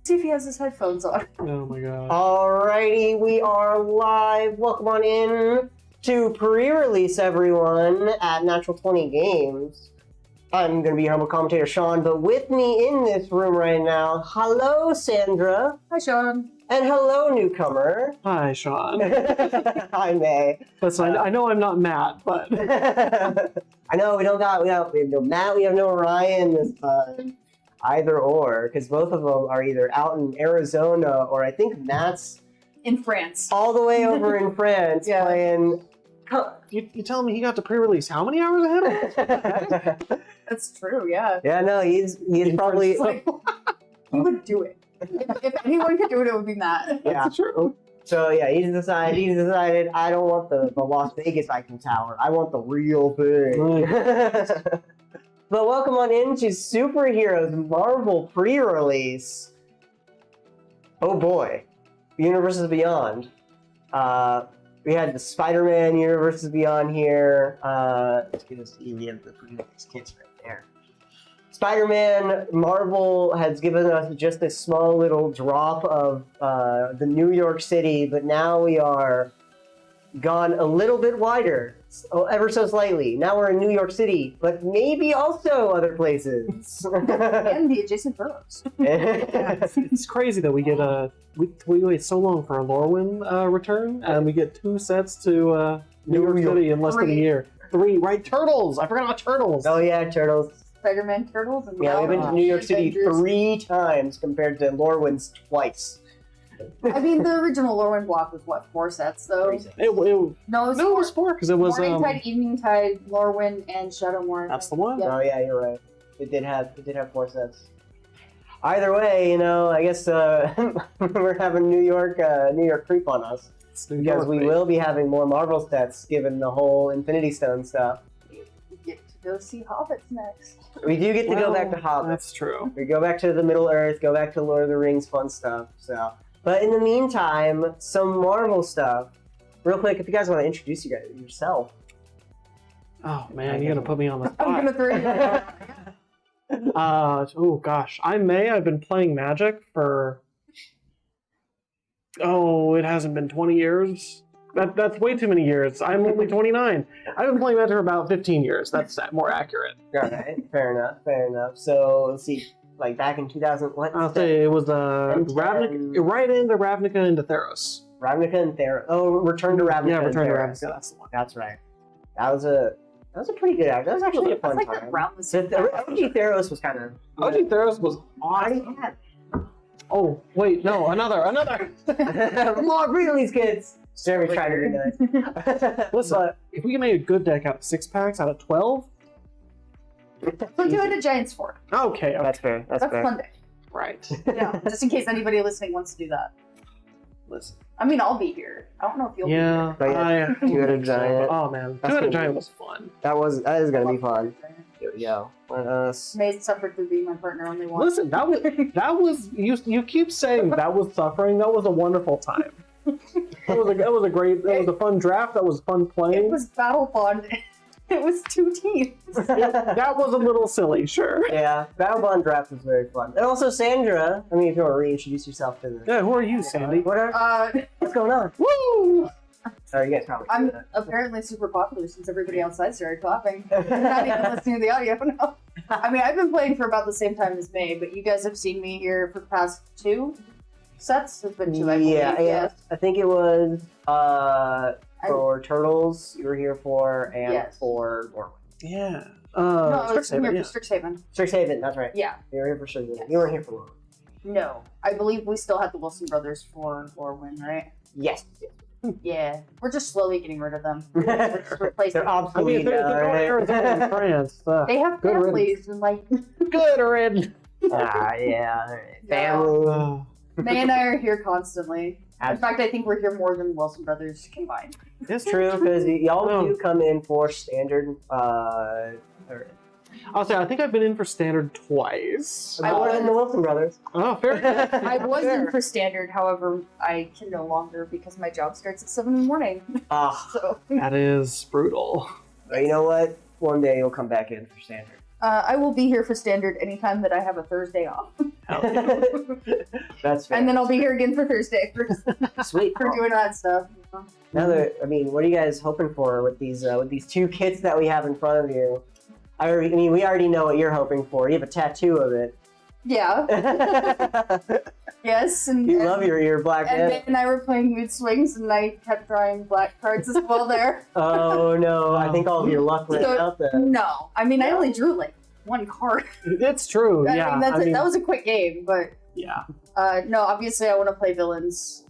See if he has his headphones on. Oh my god. Alrighty, we are live. Welcome on in to pre-release, everyone, at Natural 20 Games. I'm going to be your humble commentator, Sean, but with me in this room right now, hello, Sandra. Hi, Sean. And hello, newcomer. Hi, Sean. Hi, May. Listen, I know I'm not Matt, but I know we have no Matt, we have no Ryan this time. Either or, because both of them are either out in Arizona or I think Matt's In France. all the way over in France Yeah. playing. you telling me he got to pre-release how many hours ahead of us? That's true, yeah. Yeah, no, he's probably. It's like, he would do it. If anyone could do it, it would be Matt. Yeah. That's true. So yeah, he's decided I don't want the Las Vegas Eiffel Tower. I want the real thing. But welcome on into Superheroes Marvel pre-release. Oh boy, Universes Beyond. We had the Spider-Man Universes Beyond here. Let's get us the pre-release kits right there. Spider-Man, Marvel has given us just this small little drop of the New York City, but now we are gone a little bit wider, ever so slightly. Now we're in New York City, but maybe also other places. And the adjacent boroughs. It's crazy that we get we wait so long for a Lorwyn return, and we get 2 sets to New York City in less than a year. 3, right? Turtles! I forgot about Turtles! Oh yeah, Turtles. Spider-Man Turtles and Yeah, we've been to New York City Avengers. 3 times compared to Lorwyn's twice. I mean, the original Lorwyn block was what, 4 sets though? It was 4 because it was Morning Tide, Evening Tide, Lorwyn, and Shadowmoor. that's the one. Yeah. Oh yeah, you're right. It did have 4 sets. Either way, I guess we're having New York creep on us. It's New Because York, we baby. will be having more Marvel sets given the whole Infinity Stone stuff. We get to go see Hobbits next. We do get to go Well, back to Hobbit. That's true. We go back to the Middle Earth, go back to Lord of the Rings fun stuff. So, but in the meantime, some Marvel stuff. Real quick, if you guys want to introduce yourself. Oh man, you're gonna put me on the I'm spot. gonna throw you. Oh gosh, I'm May. I've been playing Magic for it hasn't been 20 years. That's way too many years. I'm only 29. I've been playing Magic for about 15 years. That's more accurate. Alright, fair enough. So, let's see. Like back in 2000, what? I'll say it was M10. Ravnica, right into Ravnica into Theros. Ravnica and Theros. Oh, Return to Ravnica. Yeah, and Return to Theros. Ravnica. That's the one. That's right. That was a pretty good act. That was actually a fun That's like time. around the So same the time. OG Theros was kind of. OG Theros was awesome. Oh wait, no, another. More pre-release kids. Jeremy tried to do that. Listen, if we can make a good deck out of 6-packs out of 12, We're doing a Giants Fort. okay, That's fair. That's That's fair. Monday. right. Yeah, just in case anybody listening wants to do that. Listen, I mean, I'll be here. I don't know if you'll yeah, But yeah, Two-Headed Giant. Oh man, That's Two-Headed cool. Giant was fun. That is be gonna here. be fun. Yo. Maze suffered through being my partner only once. Listen, that was you keep saying that was suffering. That was a wonderful time. That was a fun draft. That was fun It playing. was Battle Bond. It was 2 teams. That was a little silly, sure. Yeah, Battle Bond draft was very fun. And also Sandra. I mean, if you want to reintroduce yourself to the. Yeah, who are you, Sandy? What's going on? Woo! Sorry, you guys probably. I'm apparently super popular since everybody outside started clapping. Not even listening to the audio. No. I mean, I've been playing for about the same time as May, but you guys have seen me here for the past 2 sets. It's been 2, I believe. Yeah. Yes. I think it was for Turtles you were here for, and Yes. for Lorwyn. Yeah. No, I was Strixhaven, here yeah. for Strixhaven. Strixhaven, that's right. Yeah. You were here for Strixhaven. Yes. You weren't here for Lorwyn. No. I believe we still had the Wilson brothers for Lorwyn, right? Yes. Yeah. We're just slowly getting rid of them. They're Just replacing them. obsolete they're now, going to right? Arizona and France. They have Good families and like Good riddance. Yeah. Yeah. Family. May and I are here constantly. In Abs- fact, I think we're here more than Wilson brothers combined. It's true, because y'all Oh. do come in for standard. I'll say I think I've been in for standard twice. More than the Wilson brothers. Oh, fair. I was in for standard, however, I can no longer because my job starts at 7 in the morning. Ah, So That is brutal. but you know what? One day you'll come back in for standard. I will be here for Standard anytime that I have a Thursday off. That's fair. And then I'll be here again for Thursday Sweet. for doing that stuff. Now that, I mean, what are you guys hoping for with these two kits that we have in front of you? I mean, we already know what you're hoping for. You have a tattoo of it. Yeah. Yes. And You love your black And man. Nick and I were playing mood swings, and I kept drawing black cards as well there. Oh no! I think all of your luck went out there. No, I mean I only drew like one card. It's true. I mean, that was a quick game, but yeah. no, obviously I want to play villains,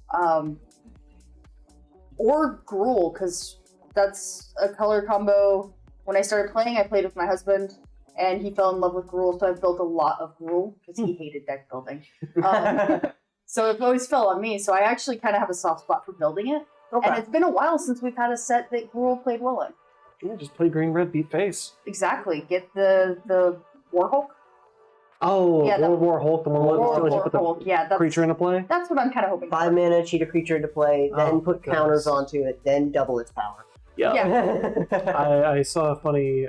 or Gruul, because that's a color combo. When I started playing, I played with my husband, and he fell in love with Gruul, so I've built a lot of Gruul because he hated deck building. So it always fell on me. So I actually kind of have a soft spot for building it, and it's been a while since we've had a set that Gruul played well in. Yeah, just play green, red, beat face. Exactly. Get the Warhulk. Oh, Yeah, World War Hulk, the one where you put the Warhulk. Yeah, creature into play? that's what I'm kind of hoping 5 for. mana, cheat a creature into play, then put counters onto it, then double its power. Yeah. I saw a funny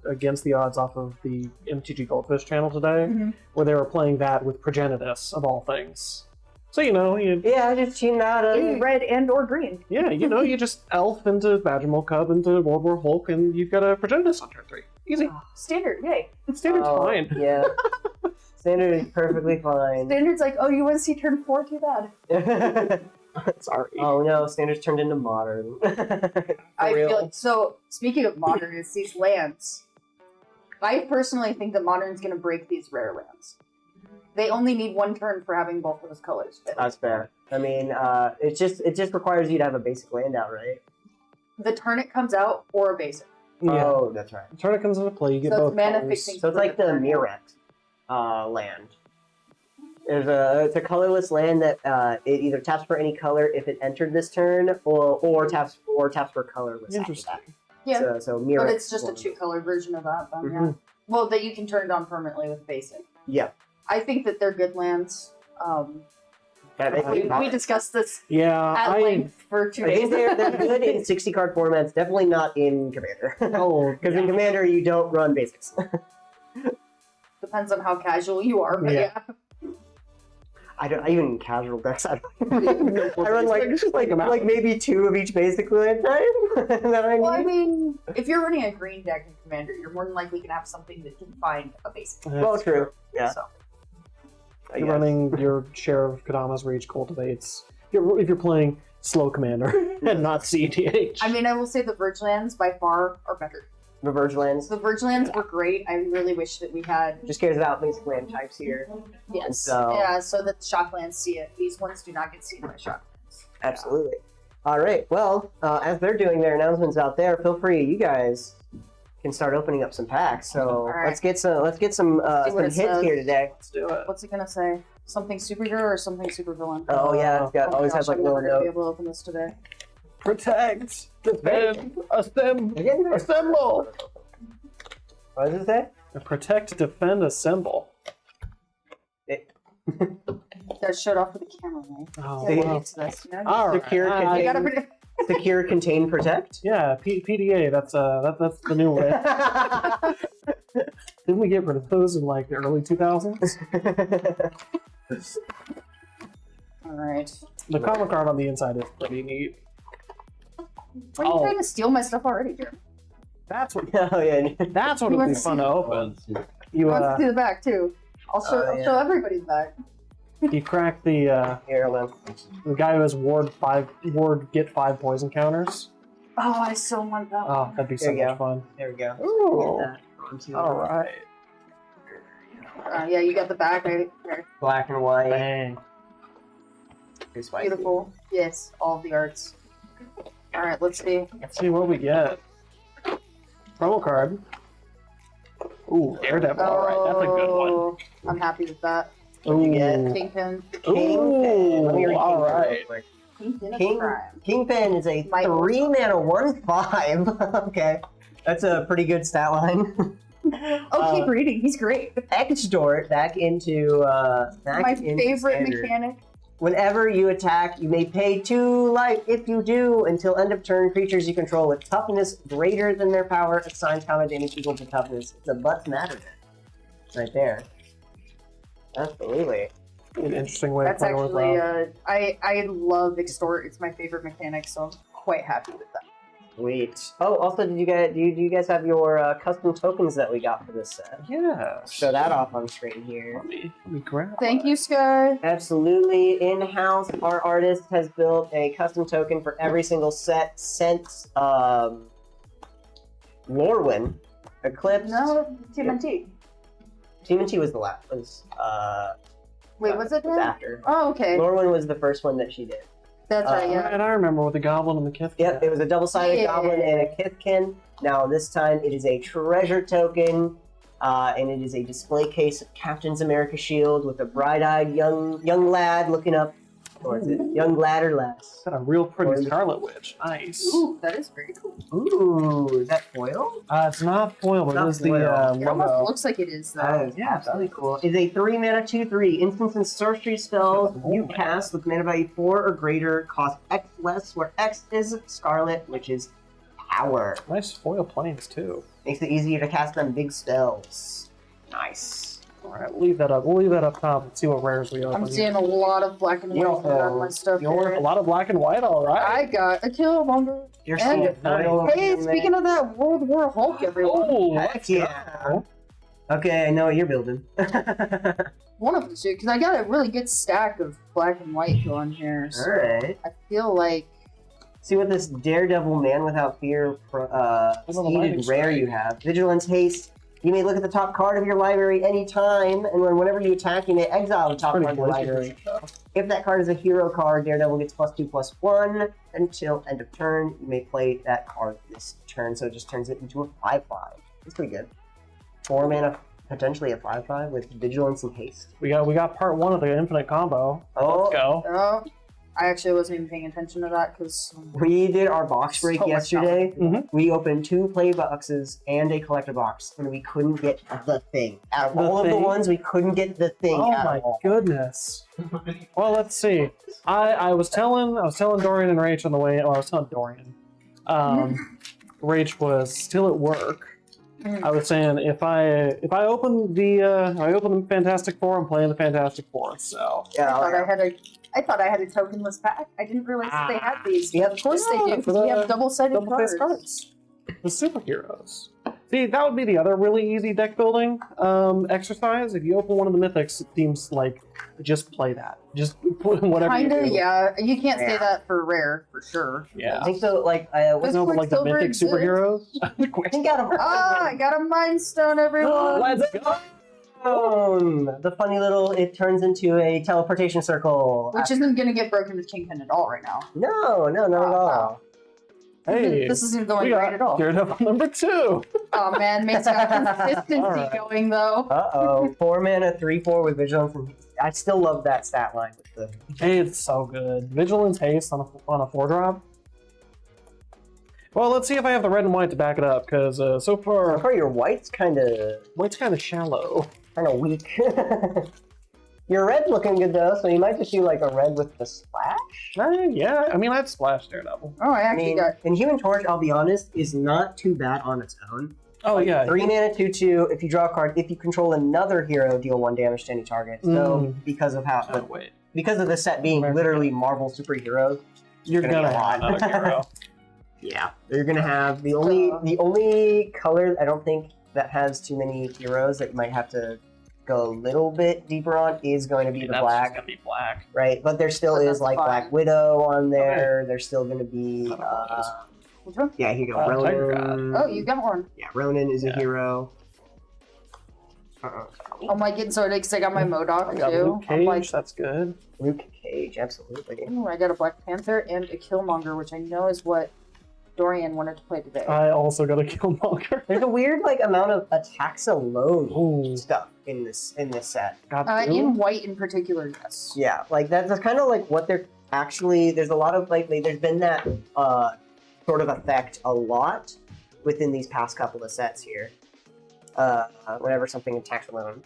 against the odds off of the MTG Goldfish channel today, where they were playing that with Progenitus of all things. So Yeah, just cheating out of Red and or green. you just elf into Badgermole Cub into World War Hulk, and you've got a Progenitus on turn 3. Easy. Standard, yay. Standard's fine. Yeah. Standard is perfectly fine. Standard's like, oh, you want to see turn 4? Too bad. Sorry. Oh no, Standard's turned into modern. I real. feel like, so speaking of modern, it's these lands. I personally think that modern's going to break these rare lands. They only need one turn for having both of those colors. That's fair. I mean, it just requires you to have a basic land out, right? The turn it comes out or a basic. Yeah. Oh, that's right. Turn it comes into play, you get So both it's mana colors. fixing. So it's like the Mirret land. It's a colorless land that it either taps for any color if it entered this turn, or taps for colorless. Interesting. Yeah, So Mirret. but it's just a 2-color version of that. Then, yeah. Well, that you can turn it on permanently with basic. Yeah. I think that they're good lands. We discussed this at length for 2 I days. think they're good in 60 card formats, definitely not in Commander. Oh, Because in Commander you don't run basics. Depends on how casual you are, but yeah. I even casual decks. I run like maybe 2 of each basic land type that I need. Well, I mean, if you're running a green deck in Commander, you're more than likely going to have something that can find a basic. Well, true. Yeah. So. You're running your share of Kodama's Rage Cultivates. If you're playing slow Commander and not CEDH. I mean, I will say the Verge lands by far are better. The Verge lands. The Verge lands were great. I really wish that we had. Just cares about basic land types here. Yes. So- Yeah, so that shock lands see it. These ones do not get seen by shock lands. Absolutely. All right. Well, as they're doing their announcements out there, feel free. You guys can start opening up some packs. So right. let's get some what it hits says. here today. Let's do it. What's it gonna say? Something superhero or something supervillain? Oh yeah, it's got Oh my always gosh, has like I'm little never gonna be note. able to open this today. Protect, defend, assemble. What does it say? Protect, defend, assemble. That showed off with the camera, right? Oh, Yeah, wow. it's this, you know? All right. Secure, You contain, gotta predict. secure, contain, protect. Yeah, PDA. That's the new way. Didn't we get rid of those in like the early 2000s? All right. The comic art on the inside is pretty neat. Why are you trying to steal my stuff already, Jeremy? That's what. Oh yeah. That's what He would be wants to fun see to it. open. He You wants to see the back too. I'll show. Oh, I'll yeah. show everybody's back. you crack the Here, Lynn. guy who has ward get 5 poison counters. Oh, I so want that one. Oh, that'd be so There you much fun. There we go. Ooh. Get that onto All right. Yeah, you got the back right there. Black and white. Bang. Pretty spicy. Beautiful. Yes, all of the arts. All right, let's see. Let's see what we get. Promo card. Ooh, Daredevil. All right, that's a good one. Oh, I'm happy with that. What'd you get? Ooh. Kingpin. Kingpin. Let me read all Kingpin real right. quick. Kingpin of King- crime. Kingpin is a My- 3 mana 1/5. Okay. That's a pretty good stat line. Oh, keep reading. He's great. Extort back into My into favorite standard. mechanic. Whenever you attack, you may pay 2 life. If you do, until end of turn, creatures you control with toughness greater than their power assigns combat damage equal to toughness. It's a butt matter right there. Absolutely. An interesting way That's to play actually, with I love Extort. It's my favorite mechanic, so I'm quite happy with that. Sweet. Oh, also, do you guys have your custom tokens that we got for this set? Yeah. Show that off on screen here. Let me grab. Thank you, Sky. Absolutely. In-house, our artist has built a custom token for every single set since Lorwyn, Eclipse. No, TMNT. TMNT was the last. Wait, was it was then? after. Oh, okay. Lorwyn was the first one that she did. That's right, yeah. And I remember with the goblin and the kith. Yep, it was a double-sided Yeah. goblin and a kithkin. Now this time it is a treasure token, and it is a display case of Captain's America shield with a bright-eyed young lad looking up. Or is it young lad or lass? Got a real pretty scarlet witch. Nice. Ooh, that is very cool. Ooh, is that foil? It's not foil, but Not it is the foil. It almost logo. looks like it is, though. That is absolutely cool. It's a 3-mana 2/3 instance and sorcery spells you cast with mana value 4 or greater cost X less, where X is scarlet, which is power. Nice foil planes too. Makes it easier to cast them big spells. Nice. All right, we'll leave that up. We'll leave that up top and see what rares we open. I'm seeing a lot of black and white on my stuff A here. lot of black and white. All right. I got a Killmonger. You're And- seeing foil. Hey, speaking of that, World War Hulk, everyone. Oh, Heck let's yeah. go. Okay, I know what you're building. One of the two, because I got a really good stack of black and white going here. So Alright. I feel like See what this Daredevil Man Without Fear seeded rare you have. Vigilance Haste. You may look at the top card of your library anytime, and whenever you attack, you may exile the top card of your library. If that card is a hero card, Daredevil gets +2/+1 until end of turn. You may play that card this turn, so it just turns it into a 5/5. It's pretty good. 4 mana, potentially a 5/5 with Vigilance and Haste. We got part 1 of the infinite combo. Oh, Let's go. I actually wasn't even paying attention to that because we did our box break So much yesterday. Mhm. We opened 2 play boxes and a collector box, and we couldn't get the thing. Out of all of the ones, we couldn't get the thing Oh out my of all. goodness. Well, let's see. I was telling Dorian and Rach on the way. Well, I was telling Dorian. Rach was still at work. I was saying if I open the Fantastic Four, I'm playing the Fantastic Four. So Yeah, I thought I had a tokenless pack. I didn't realize that they had these. Yep. Of course they Yeah, do, for because we the have double-sided double-faced cards. cards. The superheroes. See, that would be the other really easy deck building exercise. If you open one of the mythics, it seems like just play that. Just put whatever you Kinda, do. yeah. You can't say Yeah. that for rare, for sure. I Yeah. think so. Like, I was No, but like the Quicksilver mythic exists. superheroes. I think out of Ah, I got a Mind Stone, everyone! Let's go. the funny little, it turns into a teleportation circle. Which isn't going to get broken with Kingpin at all right now. No, not at all. Hey, This isn't we going got right at all. Daredevil number 2. Oh man, Mate's got consistency Alright. going though. Uh-oh. 4 mana, 3/4 with Vigilance. And I still love that stat line. With the Hey, it's so good. Vigilance Haste on a 4-drop. Well, let's see if I have the red and white to back it up, because so far, your white's kind of white's kind of shallow. weak. Your red's looking good though, so you might just do like a red with the splash. Yeah, I mean, I'd splash Daredevil. Oh, I I actually mean, got. and Human Torch, I'll be honest, is not too bad on its own. Oh, yeah. 3 mana, 2/2. If you draw a card, if you control another hero, deal 1 damage to any target. So because of how, Oh, wait. because of the set being literally Marvel superheroes, You're gonna gonna get a have lot. another hero. yeah, you're gonna have the only color I don't think that has too many heroes that you might have to go a little bit deeper on is going to be the That's just black, gonna be black. right? But there still But is that's like fine. Black Widow on there. There's still going to be Which one? yeah, here you go. Tiger Ronan. Oh, you got one. Yeah, Ronan is a Yeah. hero. Oh my, getting so excited because I got my I Modoc got too. Luke I'm Cage, like, that's good. Luke Cage, absolutely. ooh, I got a Black Panther and a Killmonger, which I know is what Dorian wanted to play today. I also got a Killmonger. There's a weird like amount of attacks alone Ooh, stuff in this set. got In white in particular, yes. Yeah, like that's kind of like what they're actually. There's a lot of like there's been that sort of effect a lot within these past couple of sets here. Whenever something attacks alone.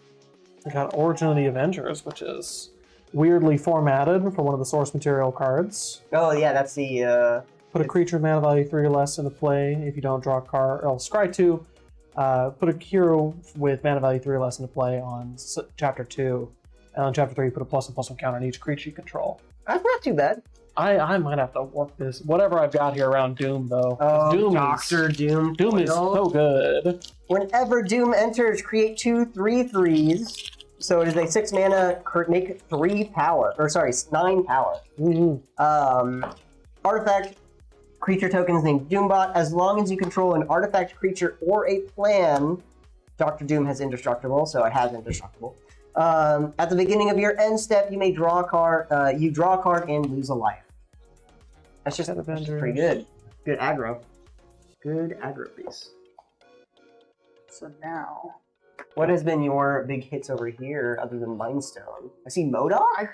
I got Origin of the Avengers, which is weirdly formatted for one of the source material cards. Oh yeah, that's the. Put a creature with mana value 3 or less into play if you don't draw a card. Or scry 2. Put a hero with mana value 3 or less into play on chapter 2. And on chapter 3, put a +1/+1 counter on each creature you control. That's not too bad. I might have to work this. Whatever I've got here around Doom, though. Oh, Doom Doctor Doom. Doom is so good. Whenever Doom enters, create 2 3/3s. So it is a 6 mana, make 3 power. Or sorry, 9 power. Artifact creature tokens named Doombot. As long as you control an artifact creature or a plan, Dr. Doom has indestructible, so it has indestructible. At the beginning of your end step, you may draw a card. You draw a card and lose a life. That's just pretty good. Good aggro. Good aggro piece. So now, what has been your big hits over here other than Mindstone? I see Modok. I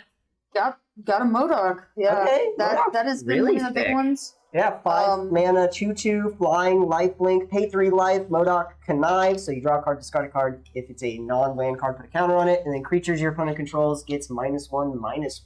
got a Modok. Yeah, Okay, that Modok's that has been really one of the big thick. ones. Yeah, 5 mana, 2/2, flying, lifelink, pay 3 life, Modok, Connive, so you draw a card, discard a card. If it's a non-land card, put a counter on it, and then creatures your opponent controls gets -1/-1.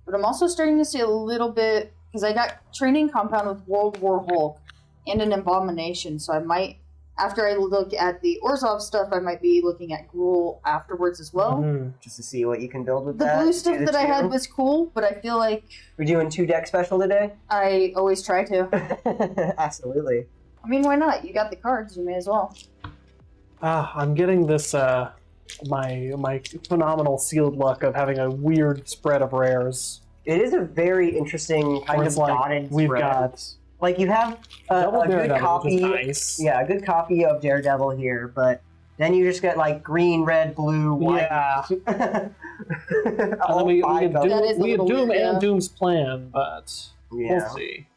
But I'm also starting to see a little bit, because I got Training Compound with World War Hulk and an Abomination, so I might, after I look at the Orzhov stuff, I might be looking at Gruul afterwards as well. Just to see what you can build with The that. blue stuff Do the that I had two. was cool, but I feel like We're doing 2 deck special today? I always try to. Absolutely. I mean, why not? You got the cards, you may as well. I'm getting this, my phenomenal sealed luck of having a weird spread of rares. It is a very interesting kind Where of it's like, dotted we've spread. got Like, you have double a good Daredevil, copy. which is nice. Yeah, a good copy of Daredevil here, but then you just get like green, red, blue, white. Yeah. All And then we five had of them. That is a we had little Doom weird, and yeah. Doom's plan, but Yeah. we'll see.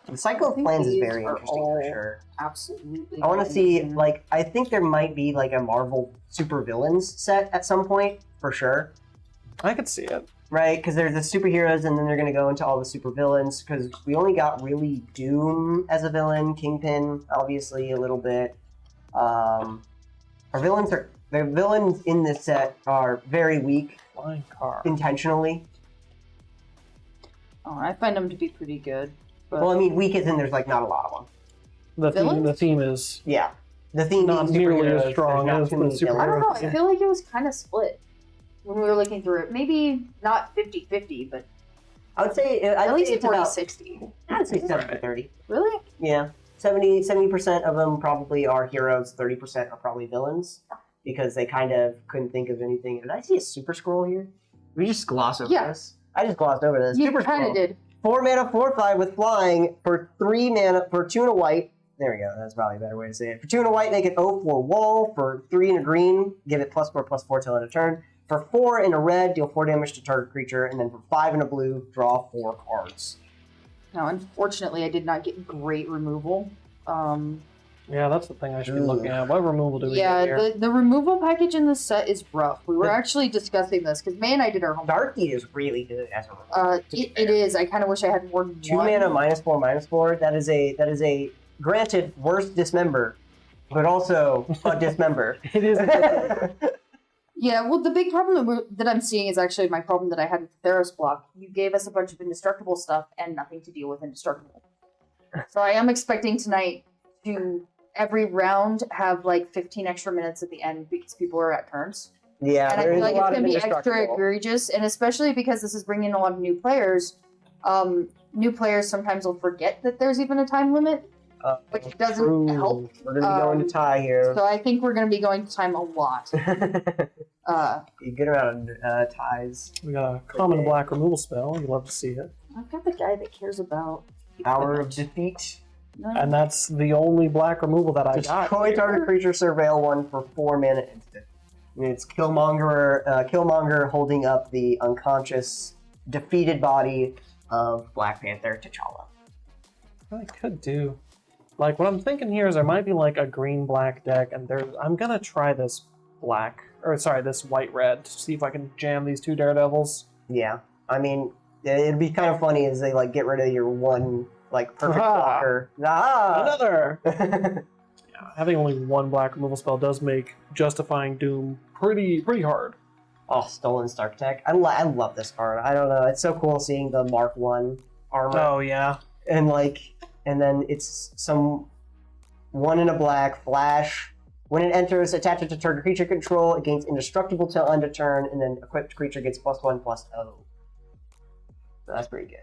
The cycle I of think plans is these very are interesting all- for sure. Absolutely. I want to see, amazing. like, I think there might be like a Marvel supervillains set at some point, for sure. I could see it. Right, because there's the superheroes, and then they're going to go into all the supervillains. Because we only got really Doom as a villain, Kingpin, obviously a little bit. The villains in this set are very weak Flying car. intentionally. Oh, I find them to be pretty good. But Well, I mean, weak as in there's like not a lot of them. The theme is Yeah, the theme not being nearly superheroes, as strong there's not as too the many villains. I don't know. I Yeah. feel like it was kind of split when we were looking through it. Maybe not 50-50, but I would say at least it's about 40-60. I'd say 70-30. Really? Yeah, 70% of them probably are heroes. 30% are probably villains because they kind of couldn't think of anything. Did I see a super scroll here? We just gloss over Yeah. this. I just glossed over this. You Super kind of scroll. did. 4 mana, 4/5 with flying for 3 mana for 2 and a white. There we go. That's probably a better way to say it. For 2 and a white, make it 0/4 wall. For 3 and a green, give it +4/+4 till end of turn. For 4 in a red, deal 4 damage to target creature. And then for 5 in a blue, draw 4 cards. Now, unfortunately, I did not get great removal. yeah, that's the thing I should be Ooh. looking at. What removal do we Yeah, get here? the removal package in this set is rough. We were actually discussing this because May and I did our homework. Darky is really good as a It is. I kind of wish I had more than 2 one. mana, -4/-4. That is a granted worse dismember, but also a dismember. It is. Yeah, well, the big problem that I'm seeing is actually my problem that I had with Theros block. You gave us a bunch of indestructible stuff and nothing to deal with indestructible. So I am expecting tonight to every round have like 15 extra minutes at the end because people are at turns. Yeah, And I there feel is like a it's lot going of to be extra indestructible. egregious, and especially because this is bringing in a lot of new players. New players sometimes will forget that there's even a time limit, which doesn't True. help. We're gonna be going to tie here. So I think we're going to be going to time a lot. A good amount of ties. We got a common black removal spell. You love to see it. I've got the guy that cares about Hour of equipment. defeat. No. And that's the only black removal that I got. Destroy here. target creature, surveil 1 for 4 mana instant. And it's Killmonger holding up the unconscious, defeated body of Black Panther T'Challa. I could do. Like, what I'm thinking here is there might be like a green-black deck, and I'm gonna try this this white-red to see if I can jam these 2 Daredevils. Yeah, I mean, it'd be kind of funny as they like get rid of your one like perfect Ah. blocker. Ah! Another! Yeah, having only 1 black removal spell does make justifying Doom pretty hard. Oh, Stolen Stark Tech. I love this card. I don't know. It's so cool seeing the Mark 1 armor. Oh, yeah. And then it's some 1 in a black flash. When it enters, attach it to target creature control. It gains indestructible till end of turn, and then equipped creature gets +1/+0. So that's pretty good.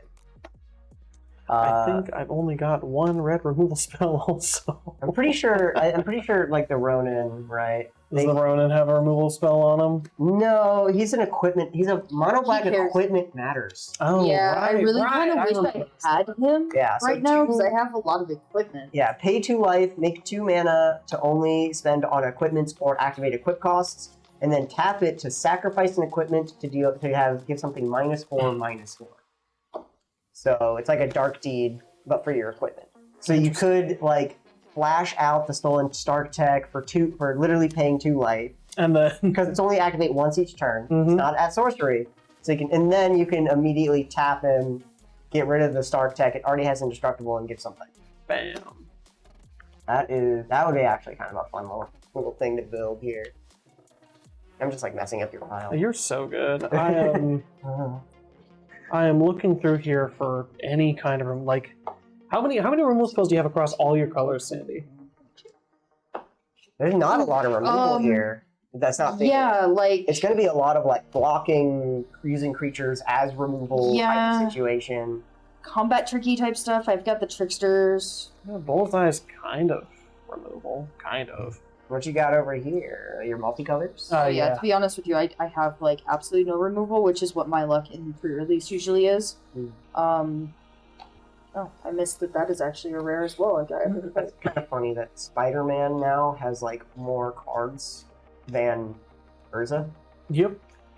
I think I've only got 1 red removal spell also. I'm pretty sure. I'm pretty sure, like the Ronin, right? Does the Ronin have a removal spell on him? No, he's an equipment. He's a mono black equipment matters. Oh, yeah, right, I really right. kind of wish I had him Yeah, so right now because I have a lot of equipment. Yeah, pay 2 life, make 2 mana to only spend on equipments or activate equip costs, and then tap it to sacrifice an equipment to give something -4/-4. So it's like a dark deed, but for your equipment. So you could like flash out the Stolen Stark Tech for literally paying 2 life, And then because it's only activate once each turn. Mhm. It's not at sorcery, so and then you can immediately tap him, get rid of the Stark Tech. It already has indestructible, and give something. bam. That would be actually kind of a fun little thing to build here. I'm just like messing up your pile. You're so good. I am looking through here for any kind of like. How many removal spells do you have across all your colors, Sandy? There's not a lot of removal here. That's not thinking. Yeah, like It's going to be a lot of like blocking, using creatures as removal type situation. combat tricky type stuff. I've got the tricksters. Yeah, Bullseye's kind of removal, kind of. What you got over here? Your multicolors? Yeah, to be honest with you, I have like absolutely no removal, which is what my luck in pre-release usually is. Oh, I missed that is actually a rare as well. It's kind of funny that Spider-Man now has like more cards than Urza. Yep,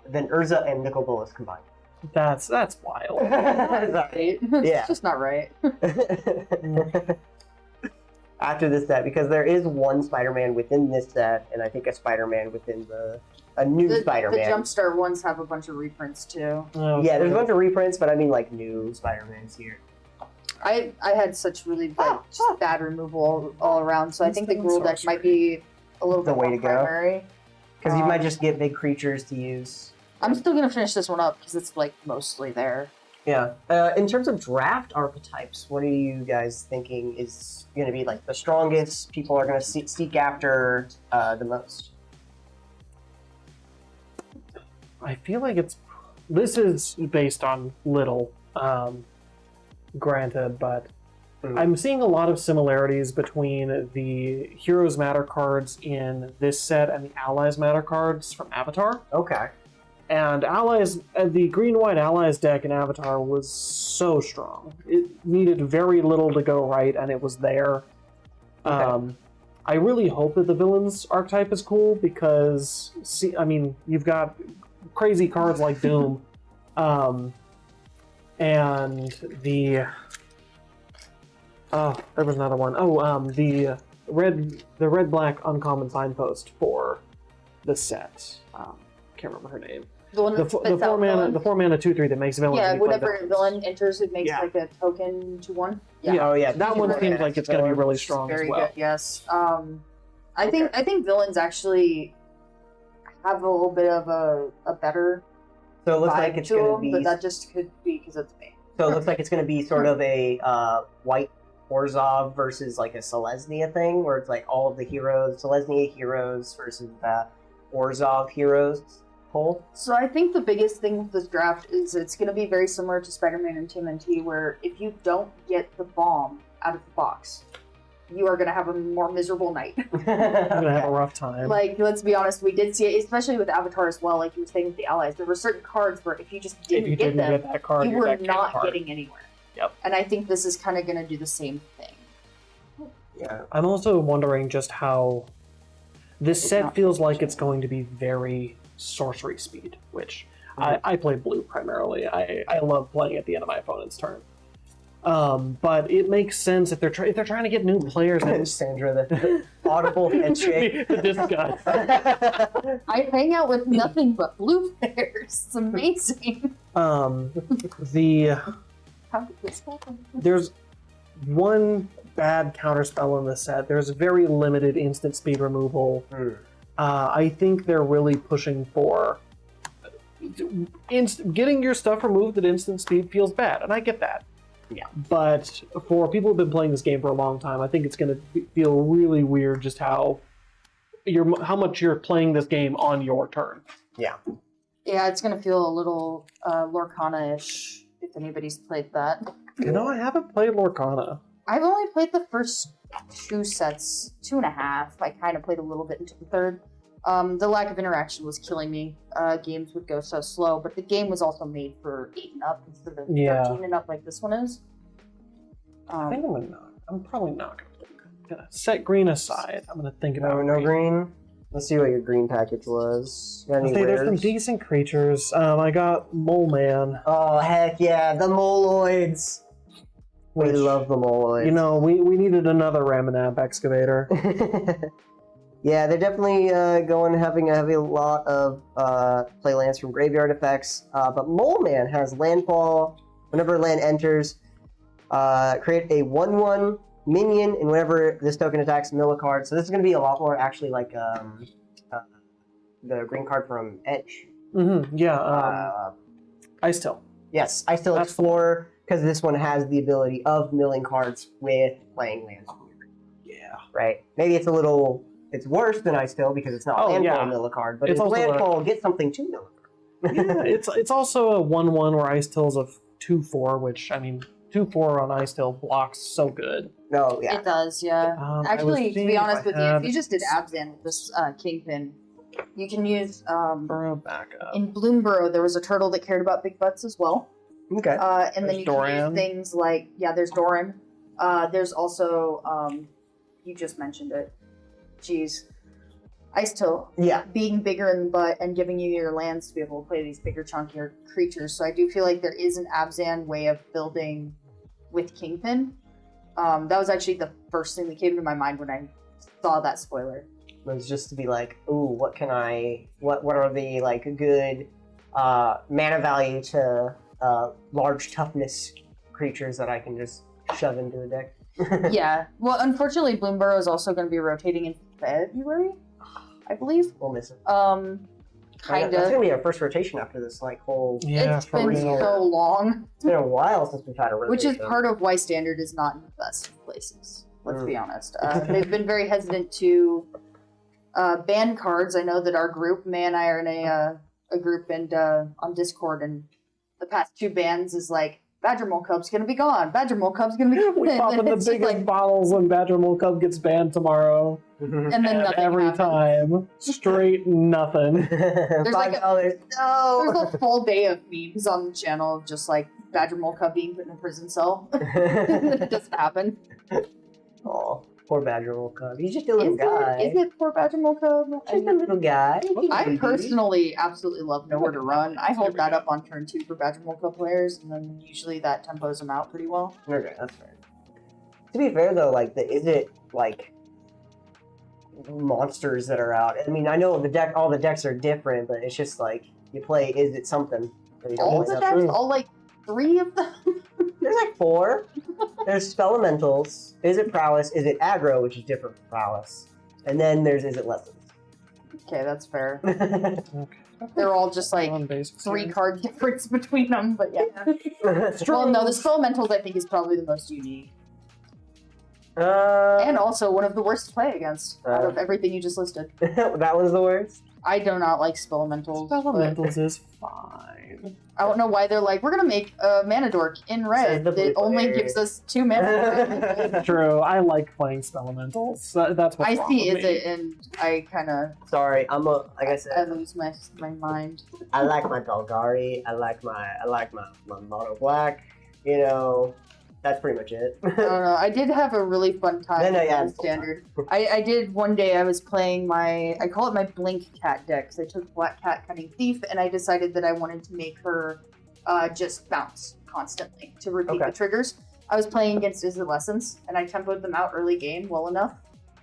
Than Urza and Nicol Bolas combined. that's wild. It's Yeah. just not right. After this set, because there is one Spider-Man within this set, and I think a Spider-Man within a new The Spider-Man. Jumpstart ones have a bunch of reprints too. Oh, Yeah, there's a so- bunch of reprints, but I mean like new Spider-Mans here. I had such really just bad removal all around, so I think the Gruul deck might be a little The bit way more to go. primary. Because you might just get big creatures to use. I'm still gonna finish this one up because it's like mostly there. Yeah. In terms of draft archetypes, what are you guys thinking is going to be like the strongest? People are going to seek after the most. I feel like this is based on little, granted, but I'm seeing a lot of similarities between the Heroes Matter cards in this set and the Allies Matter cards from Avatar. Okay. And Allies, the green-white Allies deck in Avatar was so strong. It needed very little to go right, and it was there. Okay. I really hope that the villains archetype is cool because, you've got crazy cards like Doom, and the there was another one. The red-black uncommon signpost for the set. Can't remember her name. The one The that spits out 4-mana 2/3 that makes villains. Yeah, be played whenever a villains. villain enters, it makes Yeah. like a token to 1. Yeah. Oh yeah. That one seems like it's going to be really strong Very as well. good, yes. I think villains actually have a little bit of a better So it looks vibe like it's to going to them, be. but that just could be because it's me. So it looks like it's going to be sort of a white Orzhov versus like a Selesnya thing, where it's like all of the heroes, Selesnya heroes versus the Orzhov heroes. Pull. So I think the biggest thing with this draft is it's going to be very similar to Spider-Man and TMNT, where if you don't get the bomb out of the box, you are going to have a more miserable night. I'm going to have a rough time. Like, let's be honest, we did see it, especially with Avatar as well, like you were saying with the Allies. There were certain cards where if you just if didn't you get didn't them, get that card, you your were deck came not apart. getting anywhere. Yep. And I think this is kind of going to do the same thing. Yeah. I'm also wondering just how this set feels like it's going to be very sorcery speed, which I play blue primarily. I love playing at the end of my opponent's turn. But it makes sense if they're trying to get new players. Sandra, the audible head shake. The disgust. I hang out with nothing but blue players. It's amazing. The How did this happen? there's one bad counterspell in the set. There's very limited instant speed removal. I think they're really pushing for getting your stuff removed at instant speed feels bad, and I get that. Yeah. But for people who've been playing this game for a long time, I think it's going to feel really weird just how much you're playing this game on your turn. Yeah. Yeah, it's gonna feel a little Lorcana-ish if anybody's played that. You know, I haven't played Lorcana. I've only played the first 2 sets, 2.5. I kind of played a little bit into the third. The lack of interaction was killing me. Games would go so slow, but the game was also made for 8 and up instead of 13 and up like this one is. I think I'm probably not gonna set green aside. I'm gonna think about No green. Let's see what your green package was. Got any there's some rares? decent creatures. I got Mole Man. Oh heck yeah, the Moloids. We Which, love the Moloids. You know, we needed another Ramanap excavator. Yeah, they're definitely having a lot of play lands from graveyard effects. But Mole Man has landfall. Whenever land enters, create a 1/1 minion, and whenever this token attacks, mill a card. So this is going to be a lot more actually like the green card from Edge. Mm-hmm. Yeah. Ice Tail. Yes, I still Explorer, because this one has the ability of milling cards with playing lands. Yeah. Right? Maybe it's it's worse than Ice Tail because it's not landfall mill a card, but it's landfall get something to mill a card. Yeah, it's also a 1/1 where Ice Tail's a 2/4, which, I mean, 2/4 on Ice Tail blocks so good. No, yeah. It does, yeah. Actually, to be honest with you, if you just did Abzan with this Kingpin, you can use Burrow back up. in Bloomburrow there was a turtle that cared about big butts as well. Okay. And then you can use things like there's Doran. There's also you just mentioned it. Jeez. Ice Tail. Yeah. Being bigger in the butt and giving you your lands to be able to play these bigger, chunkier creatures. So I do feel like there is an Abzan way of building with Kingpin. That was actually the first thing that came to my mind when I saw that spoiler. It was just to be like, ooh, what are the like good mana value to large toughness creatures that I can just shove into a deck? Yeah. Well, unfortunately, Bloomburrow is also going to be rotating in February, I believe. We'll miss it. Kind That's of. gonna be our first rotation after this whole. Yeah, It's been so long. It's been a while since we've had a rotation. Which is part of why Standard is not in the best of places. Let's be honest. They've been very hesitant to ban cards. I know that our group, May and I are in a group and on Discord, and the past 2 bans is like, Badger Mole Cub's gonna be gone. Badger Mole Cub's gonna be gone. We pop in the biggest bottles when Badger Mole Cub gets banned tomorrow. And then nothing every happens. time. Straight nothing. There's like $5. No. There's a full day of memes on the channel of just like Badger Mole Cub being put in a prison cell. It doesn't happen. Oh, poor Badger Mole Cub. He's just a little guy. Is it poor Badger Mole Cub? Just a little guy. I personally absolutely love Nowhere to Run. I hold that up on turn 2 for Badger Mole Cub players, and then usually that tempos them out pretty well. Okay, that's fair. To be fair though, like is it like monsters that are out? I mean, I know all the decks are different, but it's just like you play Is It Something. Or you don't All play the something. decks? All like 3 of them? There's like 4. There's Spelementals, Is It Prowess, Is It Aggro, which is different from Prowess. And then there's Is It Lessons. Okay, that's fair. Okay. They're all just like On basics 3 here. card difference between them, but yeah. Well, no, the Spelementals I think is probably the most unique. And also one of the worst to play against out of everything you just listed. that one's the worst. I do not like Spelementals. but Elementals is fine. I don't know why they're like, we're gonna make a mana dork in red Says the that only player. gives us 2 mana. True, I like playing Spelementals. That's what's I wrong see with Is me. It, and I kind of Sorry, like I I said, lose my mind. I like my Golgari. I like my mono black. You know, that's pretty much it. I don't know. I did have a really fun time Then I with added Standard. I did one day. I was playing I call it my Blink Cat deck. So I took Black Cat Cunning Thief, and I decided that I wanted to make her just bounce constantly to repeat Okay. the triggers. I was playing against Is It Lessons, and I tempoed them out early game well enough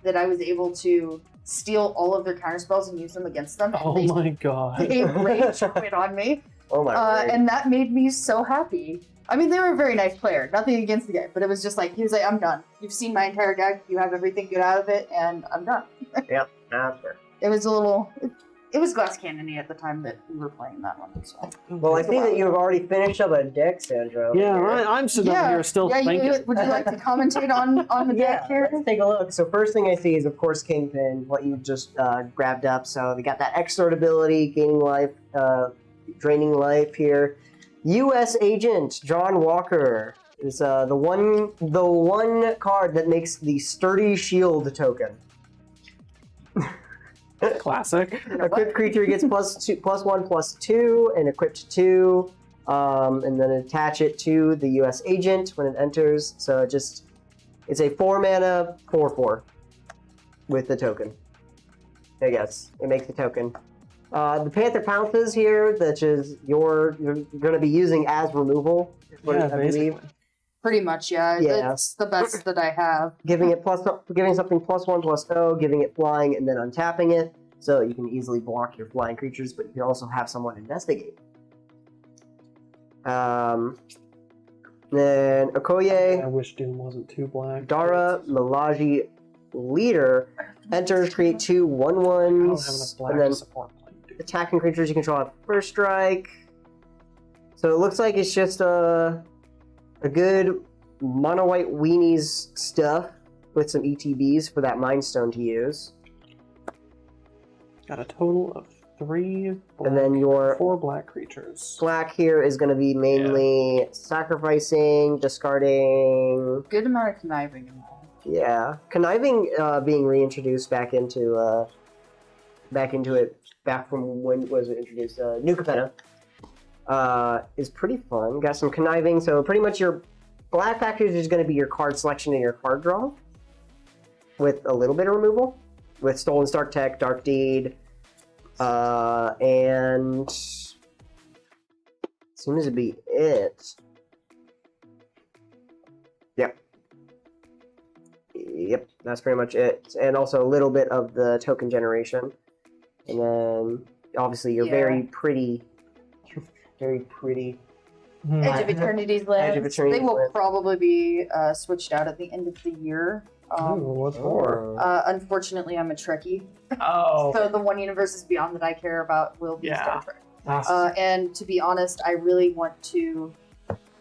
that I was able to steal all of their counterspells and use them against them. Oh They- my god. They rage quit on me. Oh my word. And that made me so happy. I mean, they were a very nice player. Nothing against the guy, but it was just like, he was like, I'm done. You've seen my entire deck. You have everything good out of it, and I'm done. Yep, that's fair. It was a little... It was Glass Cannony at the time that we were playing that one. So. Well, I see that you've already finished up a deck, Sandro. Yeah, I'm sitting over here still thinking. Would you like to commentate on the deck here? Let's take a look. So first thing I see is, of course, Kingpin, what you just grabbed up. So we got that X-Sword ability, gaining life, draining life here. U.S. Agent, John Walker, is the one card that makes the Sturdy Shield token. Classic. Equipped creature gets +1/+2, and equipped 2, and then attach it to the U.S. Agent when it enters. So it's a 4-mana 4/4 with the token. I guess it makes the token. The Panther Pounces here, which is you're going to be using as removal. Yeah, I believe. Pretty much, yeah. That's the best that I have. Giving something +1/+0, giving it flying, and then untapping it, so you can easily block your flying creatures, but you can also have someone investigate. Then Okoye. I wish Doom wasn't too black. Dara Milaji Leader enters, create 2 1/1s. I don't have enough black and then to support playing Doom. attacking creatures you control have first strike. So it looks like it's just a good mono white weenies stuff with some ETBs for that Mind Stone to use. Got a total of 3 black, And then your 4 black creatures. black here is going to be mainly sacrificing, discarding. Good amount of conniving in that. Yeah, conniving being reintroduced back into it back from when was it introduced? New Capenna is pretty fun. Got some conniving, so pretty much your black package is going to be your card selection and your card draw, with a little bit of removal, with Stolen Stark Tech, Dark Deed, and seems to be it. Yep, that's pretty much it. And also a little bit of the token generation. And then, obviously, you're very pretty. Very pretty. Edge of Eternity's lands. They will probably be switched out at the end of the year. What for? Unfortunately, I'm a Trekkie. Oh. So the one universes beyond that I care about will be Star Trek. Awesome. And to be honest, I really want to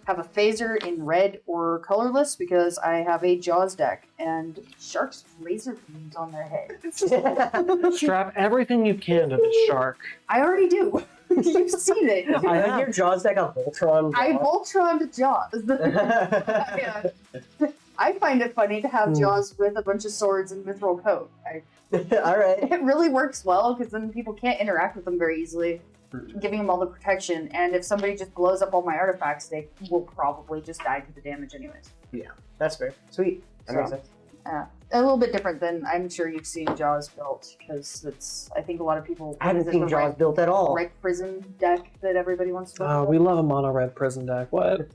have a phaser in red or colorless because I have a Jaws deck and sharks with laser beams on their head. Strap everything you can to this shark. I already do. You've seen it. I think your Jaws deck on Voltron. I Voltroned Jaws. I find it funny to have Jaws with a bunch of swords and mithril coat. All right. It really works well because then people can't interact with them very easily, giving them all the protection. And if somebody just blows up all my artifacts, they will probably just die to the damage anyways. Yeah, that's fair. Sweet. That makes sense. A little bit different than I'm sure you've seen Jaws built because it's. I think a lot of people. I haven't seen Jaws built at all. Right prison deck that everybody wants to build. Oh, we love a mono red prison deck. What?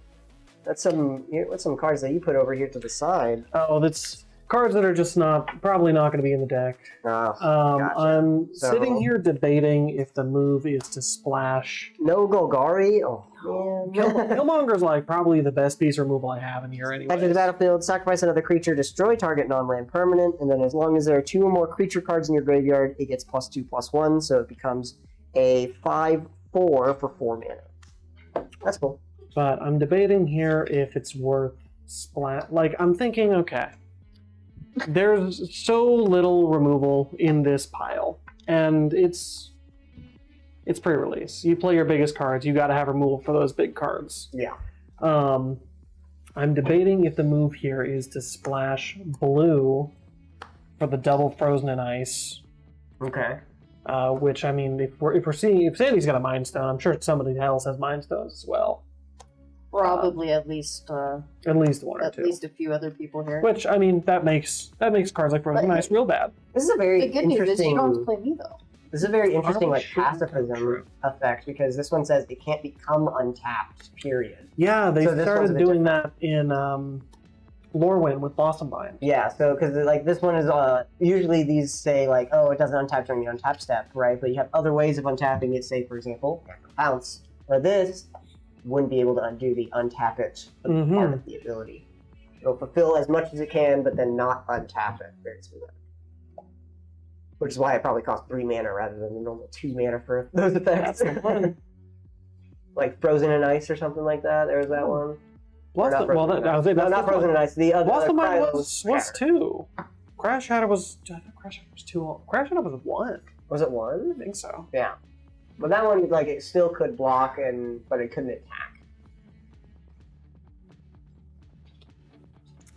What's some cards that you put over here to the side? Oh, that's cards that are just probably not going to be in the deck. Gotcha. I'm sitting here debating if the move is to splash. No Golgari? Oh, man. Killmonger's like probably the best piece of removal I have in here anyway. Enter the battlefield, sacrifice another creature, destroy target non-land permanent, and then as long as there are 2 or more creature cards in your graveyard, it gets +2/+1, so it becomes a 5/4 for 4 mana. That's cool. But I'm debating here if it's worth I'm thinking, okay, there's so little removal in this pile, and it's pre-release. You play your biggest cards, you got to have removal for those big cards. Yeah. I'm debating if the move here is to splash blue for the double Frozen in Ice. Okay. Which, I mean, if Sandy's got a Mind Stone, I'm sure somebody else has Mind Stones as well. Probably at least one or two. At least a few other people here. Which, I mean, that makes cards like Frozen Ice real bad. This is a very the good news is you don't have to play me though. This is a very interesting pacifism effect because this one says it can't become untapped. Period. Yeah, they started doing that in Lorwyn with Blossom Bind. Yeah, so because this one is usually these say like, oh, it doesn't untap during the untap step, right? But you have other ways of untapping it. Say, for example, bounce. Or this wouldn't be able to undo the untap it part of the ability. It'll fulfill as much as it can, but then not untap it. Very specific. Which is why it probably costs 3 mana rather than the normal 2 mana for those effects. That's the one. Like Frozen in Ice or something like that. There was that one. Not Frozen in Ice. The other Lost in Mine was 2. Crash Shadow was. I thought Crash Shadow was 2. Crash Shadow was 1. Was it 1? I think so. Yeah. But that one, like, it still could block, but it couldn't attack.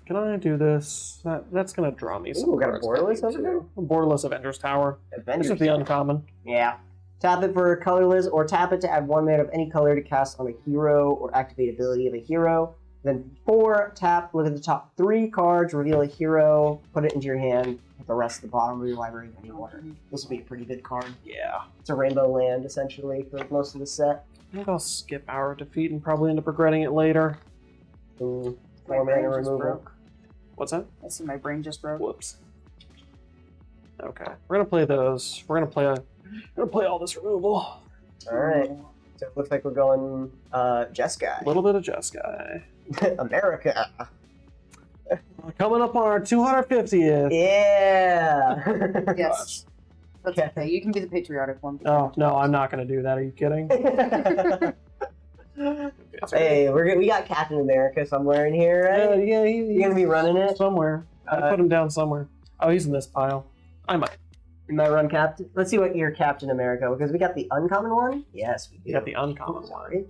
Can I do this? That's gonna draw me some. Ooh, we got a cards borderless I over need there? to. A borderless Avengers Tower. Avengers This is the uncommon. Yeah. Tap it for colorless, or tap it to add 1 mana of any color to cast on a hero or activate ability of a hero. Then 4, tap, look at the top 3 cards, reveal a hero, put it into your hand, put the rest at the bottom of your library in any order. This will be a pretty good card. Yeah. It's a rainbow land, essentially, for most of the set. I think I'll skip Hour of Defeat and probably end up regretting it later. Ooh, My 4 brain mana just removal. broke. What's that? I see my brain just broke. Whoops. Okay, we're gonna play those. We're gonna play all this removal. Alright. So it looks like we're going Jeskai. A little bit of Jeskai. America. Coming up on our 250th. Yeah. Yes. That's Okay. okay. You can be the patriotic one. Oh no, I'm not gonna do that. Are you kidding? Hey, we got Captain America somewhere in here, right? Yeah, You gonna be running it? somewhere. I put him down somewhere. Oh, he's in this pile. I might. You might run Captain. Let's see what your Captain America, because we got the uncommon one. Yes, we do. You got the uncommon one. Sorry.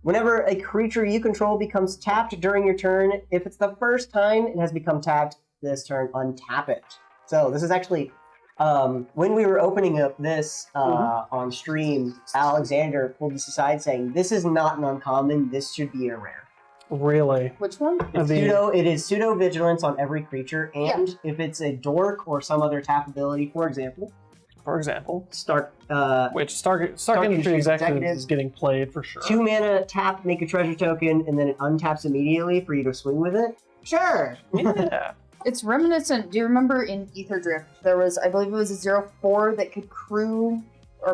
Whenever a creature you control becomes tapped during your turn, if it's the first time it has become tapped this turn, untap it. So this is actually, when we were opening up this on stream, Alexander pulled this aside saying, this is not an uncommon, this should be a rare. Really? Which one? It is pseudo vigilance on every creature, and if it's a dork or some other tap ability, for example, Stark Industry Executive is getting played for sure. 2 mana tap, make a treasure token, and then it untaps immediately for you to swing with it. Sure. Yeah. It's reminiscent. Do you remember in Ether Drift there was, I believe it was a 0/4 that could crew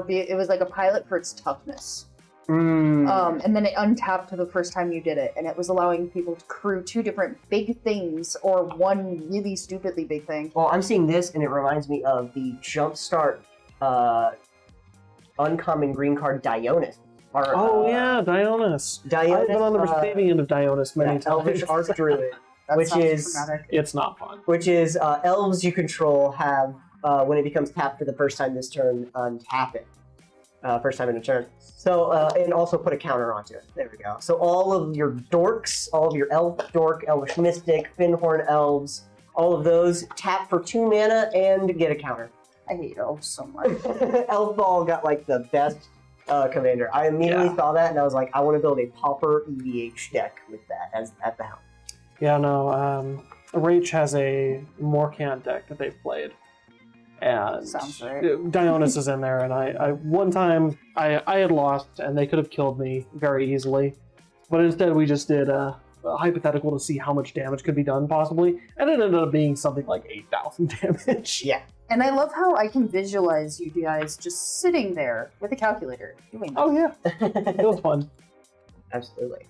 it was like a pilot for its toughness. And then it untapped for the first time you did it, and it was allowing people to crew 2 different big things or 1 really stupidly big thing. Well, I'm seeing this, and it reminds me of the Jumpstart uncommon green card Dionys. Dionys. Dionys. I've been on the receiving end of Dionys many times. Elvish Archdruid, That which sounds is traumatic. It's not fun. which is elves you control have when it becomes tapped for the first time this turn, untap it. First time in a turn. So, and also put a counter onto it. There we go. So all of your dorks, all of your elf, dork, elvish mystic, Finhorn elves, all of those tap for 2 mana and get a counter. I hate elves so much. Elf Ball got like the best commander. I immediately saw that and I was like, I want to build a Pauper EVH deck with that as at the helm. Yeah, no. Rach has a Morcant deck that they've played. And Sounds right. Dionys is in there, and I one time I had lost, and they could have killed me very easily, but instead we just did a hypothetical to see how much damage could be done possibly, and it ended up being something like 8,000 damage. Yeah. And I love how I can visualize you guys just sitting there with a calculator doing that. Oh yeah, it was fun. Absolutely.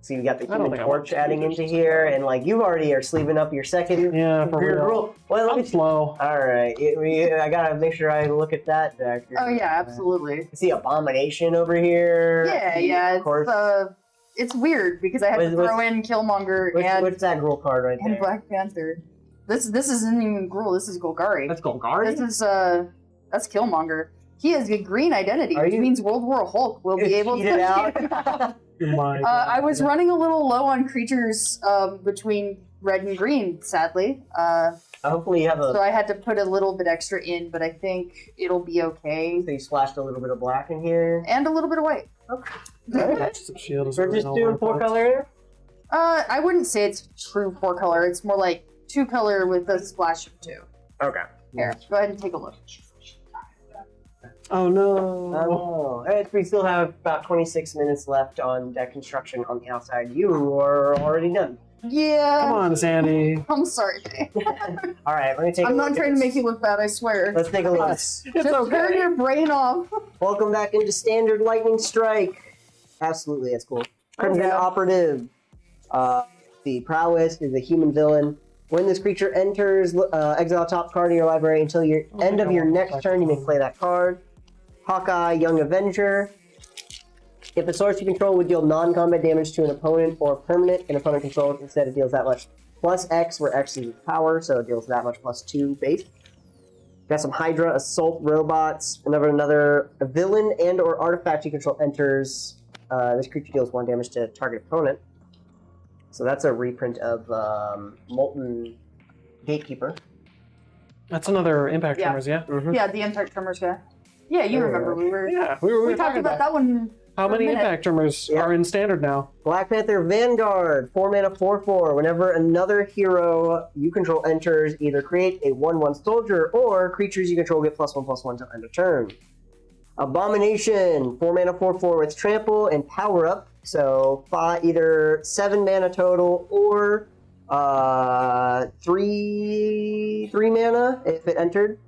So you got the I don't Human think I want Torch to adding do into this. here, and like you already are sleeving up your second. Yeah, for Weird real. rule. Well, let I'm me. slow. All right, I gotta make sure I look at that deck. Oh yeah, absolutely. I see Abomination over here. Yeah, Of course. it's weird because I had to throw in Killmonger and What's that rule card right there? Black Panther. This isn't even Gruul, this is Golgari. That's Golgari? This is that's Killmonger. He has a green identity, Are which you- mehulk will War Hulk will be able to Cheat it out. cheat it out. My I was running a little low on creatures between red and green, sadly. Hopefully you have So a. I had to put a little bit extra in, but I think it'll be okay. So you splashed a little bit of black in here. And a little bit of white. Patches of Shield is We're really just all doing our 4 thoughts. color here. I wouldn't say it's true 4 color. It's more like 2 color with a splash of 2. Okay. Here, go ahead and take a look. Oh no. Oh, we still have about 26 minutes left on deck construction on the outside. You are already done. Yeah. Come on, Sandy. I'm sorry. All right, let me take. I'm a not look trying at to this. make you look bad, I swear. Let's take a look. It's Just turn okay. your brain off. Welcome back into Standard Lightning Strike. Absolutely, that's cool. Crimson yeah. Operative. The prowess is a human villain. When this creature enters, exile top card in your library until your end of your next turn. You may play that card. Hawkeye, Young Avenger. If a source you control would deal non-combat damage to an opponent or permanent an opponent controls, instead it deals that much plus X, where X is its power, so it deals that much plus 2 base. Got some Hydra, Assault Robots, another villain and or artifact you control enters. This creature deals 1 damage to target opponent. So that's a reprint of Molten Gatekeeper. That's another Impact Tremors, yeah? Mm-hmm. Yeah, the Impact Tremors guy. Yeah, you remember we were. Yeah, we talked about that one. How many Impact Tremors are in Standard now? Black Panther Vanguard, 4 mana, 4/4. Whenever another hero you control enters, either create a 1/1 soldier or creatures you control get +1/+1 till end of turn. Abomination, 4 mana, 4/4 with trample and power up. So either 7 mana total or 3 mana if it entered.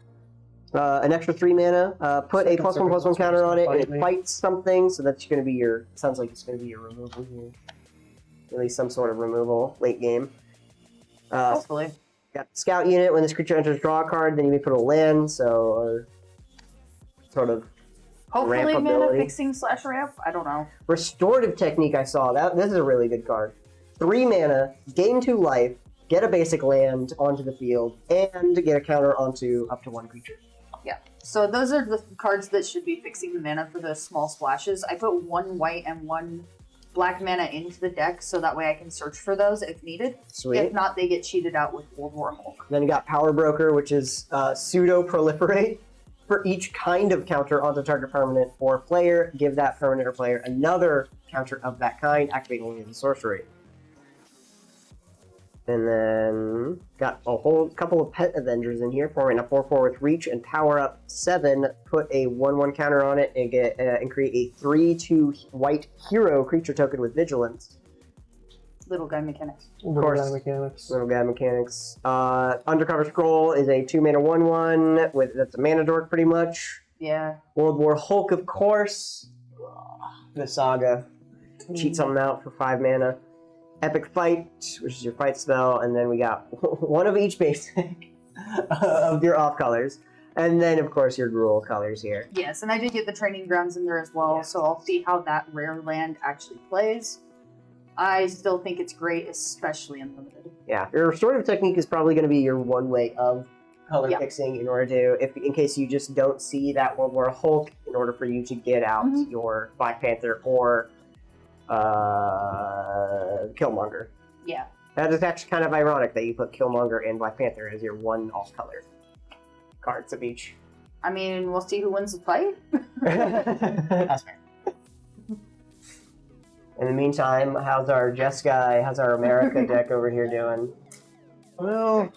An extra 3 mana. Put a +1/+1 counter on it, and it fights something. So that's going to be your. Sounds like it's going to be your removal here. At least some sort of removal late game. Hopefully. Got Scout Unit. When this creature enters, draw a card. Then you may put a land. So sort of. Hopefully, mana ability. fixing / ramp. I don't know. Restorative Technique. I saw that. This is a really good card. 3 mana. Gain 2 life. Get a basic land onto the field, and get a counter onto up to 1 creature. Yeah. So those are the cards that should be fixing the mana for the small splashes. I put 1 white and 1 black mana into the deck so that way I can search for those if needed. Sweet. If not, they get cheated out with World War Hulk. Then you got Power Broker, which is pseudo-proliferate. For each kind of counter onto target permanent or player, give that permanent or player another counter of that kind, activate only as a sorcery. And then got a whole couple of Pet Avengers in here, 4 mana, 4/4 with reach and power up 7. Put a 1/1 counter on it and get and create a 3/2 white hero creature token with vigilance. Little guy mechanics. Little guy mechanics. Little guy mechanics. Undercover Scroll is a 2 mana 1/1 with that's a mana dork pretty much. Yeah. World War Hulk, of course. The Saga. Cheat something out for 5 mana. Epic Fight, which is your fight spell, and then we got one of each basic of your off colors. And then, of course, your rule colors here. Yes, and I did get the Training Grounds in there as well, so I'll see how that rare land actually plays. I still think it's great, especially in Limited. Yeah, your Restorative Technique is probably going to be your one way of color fixing in order to, in case you just don't see that World War Hulk, in order for you to get out your Black Panther or Killmonger. Yeah. That is actually kind of ironic that you put Killmonger and Black Panther as your one off-color cards of each. I mean, we'll see who wins the fight. That's fair. In the meantime, how's our America deck over here doing? Well,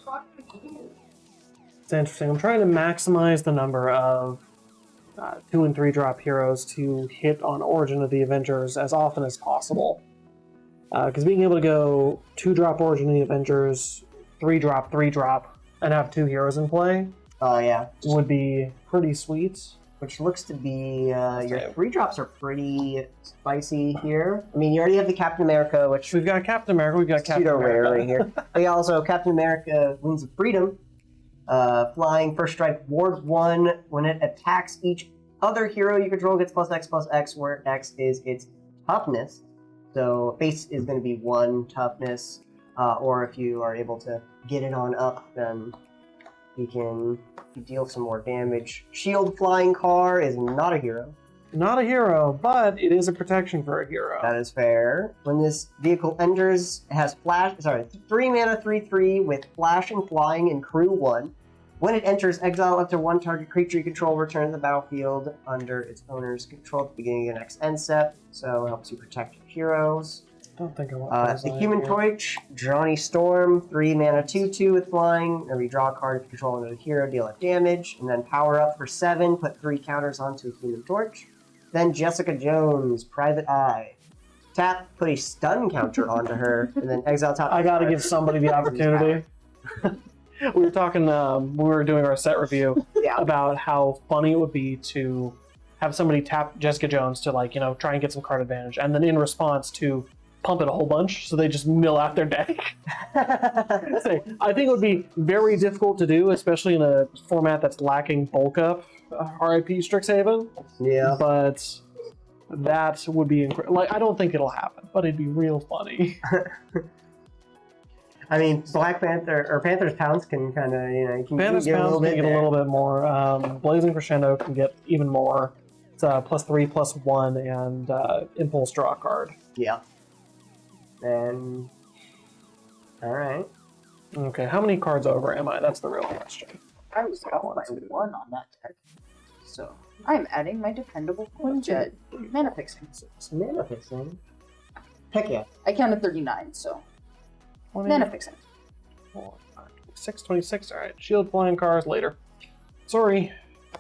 it's interesting. I'm trying to maximize the number of 2 and 3 drop heroes to hit on Origin of the Avengers as often as possible. Because being able to go 2 drop Origin of the Avengers, 3 drop, and have 2 heroes in play would be pretty sweet. Which looks to be, your 3 drops are pretty spicy here. I mean, you already have the Captain America, which... We've got Captain America, we've got Captain America. Rare right here. We also Captain America Wings of Freedom. Flying, first strike, wards 1. When it attacks each other hero you control gets +X/+X, where X is its toughness. So base is going to be 1 toughness, or if you are able to get it on up, then you can deal some more damage. Shield Flying Car is not a hero. Not a hero, but it is a protection for a hero. That is fair. When this vehicle enters, it has 3 mana 3/3 with flash and flying and crew 1. When it enters, exile up to 1 target creature you control, return to the battlefield under its owner's control at the beginning of the next end step. So it helps you protect your heroes. I don't think I want The Human Torch, Johnny Storm, 3 mana 2/2 with flying. Whenever you draw a card, if you control another hero, deal it damage. And then power up for 7, put 3 counters onto a Human Torch. Then Jessica Jones, Private Eye. Tap, put a stun counter onto her, and then exile top. I gotta give somebody the opportunity. We were talking, we were doing our set review about how funny it would be to have somebody tap Jessica Jones to, like, try and get some card advantage, and then in response to pump it a whole bunch, so they just mill out their deck. So, I think it would be very difficult to do, especially in a format that's lacking bulk up. RIP Strixhaven. Yeah. But that would be like I don't think it'll happen, but it'd be real funny. I mean, Black Panther or Panther's Pounce can kind of, you know, can Panther's get a Pounce little can bit get a little bit more. Blazing Crescendo can get even more. It's +3/+1 and Impulse draw card. Yeah. And all right. Okay, how many cards over am I? That's the real question. I was out by 1 on that deck. So I'm adding my dependable Quinjet. Mana fixing. Mana fixing. Heck yeah. I counted 39, so 20, mana fixing. 626. All right, shield flying cards later. Sorry.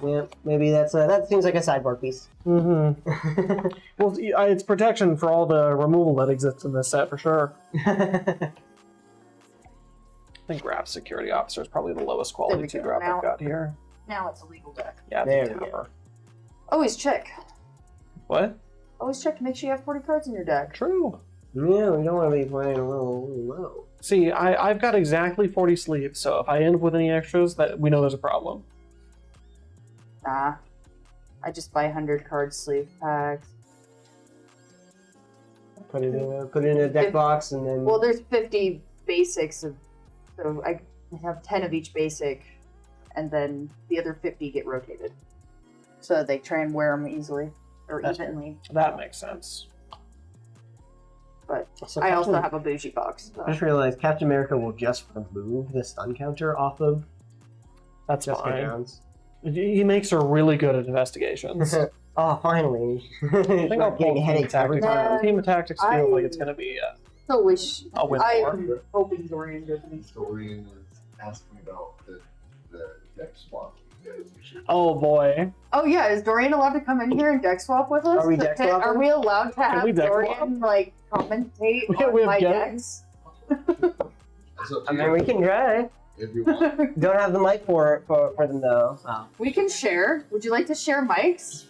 Yeah, maybe that seems like a sideboard piece. Mm-hmm. Well, it's protection for all the removal that exists in this set for sure. I think Graf Security Officer is probably the lowest quality 2-drop I've got here. Now it's a legal deck. Yeah, There it's a we go. tapper. Always check. What? Always check to make sure you have 40 cards in your deck. True. Yeah, we don't want to be playing a little low. See, I've got exactly 40 sleeves, so if I end up with any extras, that we know there's a problem. Nah. I just buy 100 card sleeve packs. Put it in a deck box and then. Well, there's 50 basics of, so I have 10 of each basic, and then the other 50 get rotated. So they try and wear them easily, or That's evenly. That makes sense. But So I also Captain- have a bougie box. So. I just realized Captain America will just remove the stun counter off of That's Jessica fine. Jones. He makes her really good at investigations. Oh, finally! I think I'll pull getting headaches every time. Uh, Team of Tactics feels like it's going to be So wish a win for. I'm hoping Dorian does me. Dorian was asking about the deck swap. Oh boy. Oh yeah, is Dorian allowed to come in here and deck swap with us? Are we deck Are swapping? we allowed to have we deck Dorian like commentate Yeah, we on have my guests. decks? I mean, we can try. If you want. Don't have the mic for them though. So. We can share. Would you like to share mics?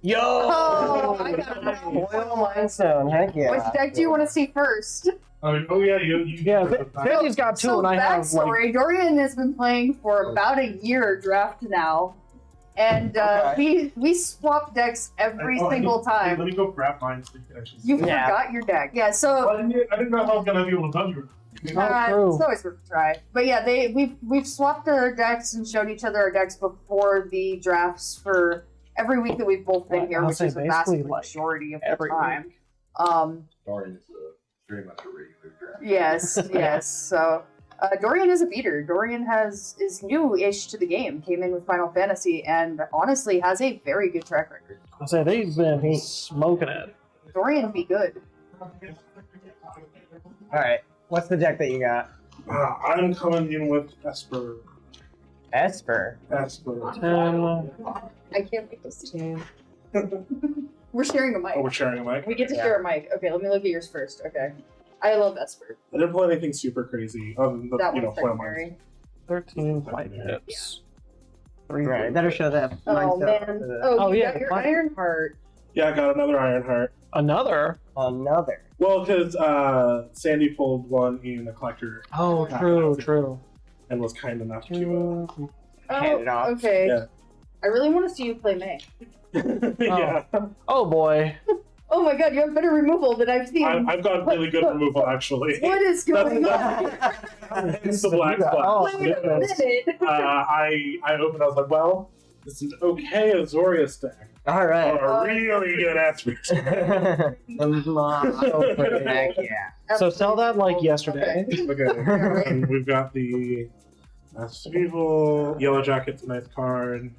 Yo! Oh, I got it. Oil Limestone, heck yeah. Which deck do you want to see first? Oh yeah, you Yeah, Benji's got two, So and I have like. backstory, Dorian has been playing for about a year draft now. And we swap decks every single time. Let me go grab mine so you can actually see. You Yeah. forgot your deck. Yeah, so Well, I didn't know how I was gonna be able to done you. true. it's always worth a try. But yeah, we've swapped our decks and showed each other our decks before the drafts for every week that we've both been Yeah, here, I'll which say is the basically, vast like, majority of the every time. Dorian is very much a regular draft. Yes. So Dorian is a beater. Dorian is new-ish to the game. Came in with Final Fantasy and honestly has a very good track record. I'll say they've been smoking it. Dorian be good. Alright, what's the deck that you got? I'm coming in with Esper. Esper. Esper. I can't wait to see. We're sharing a mic. Oh, we're sharing a mic. We get to Yeah. share a mic. Okay, let me look at yours first. Okay. I love Esper. I didn't play anything super crazy other than the That foil one's mines. secondary. 13 white pips. 3 Right, better show that. Oh Limestone man. to the- Oh, you yeah, got your mine- Ironheart. Yeah, I got another Ironheart. Another? Another. Well, because Sandy pulled one in the collector Oh, true. and was kind enough to. Hand it off. Okay. Yeah. I really want to see you play May. Yeah, Oh boy. Oh my god, you have better removal than I've seen. I've got really good removal actually. What is going on? It's the black spot. Oh, Wait a minute. I opened. I was like, well, this is okay Azorius deck. Alright. Or a really good Aspers. Heck yeah. So sell that like yesterday. Okay. And we've got the Master of Evil, Yellow Jacket's a nice card.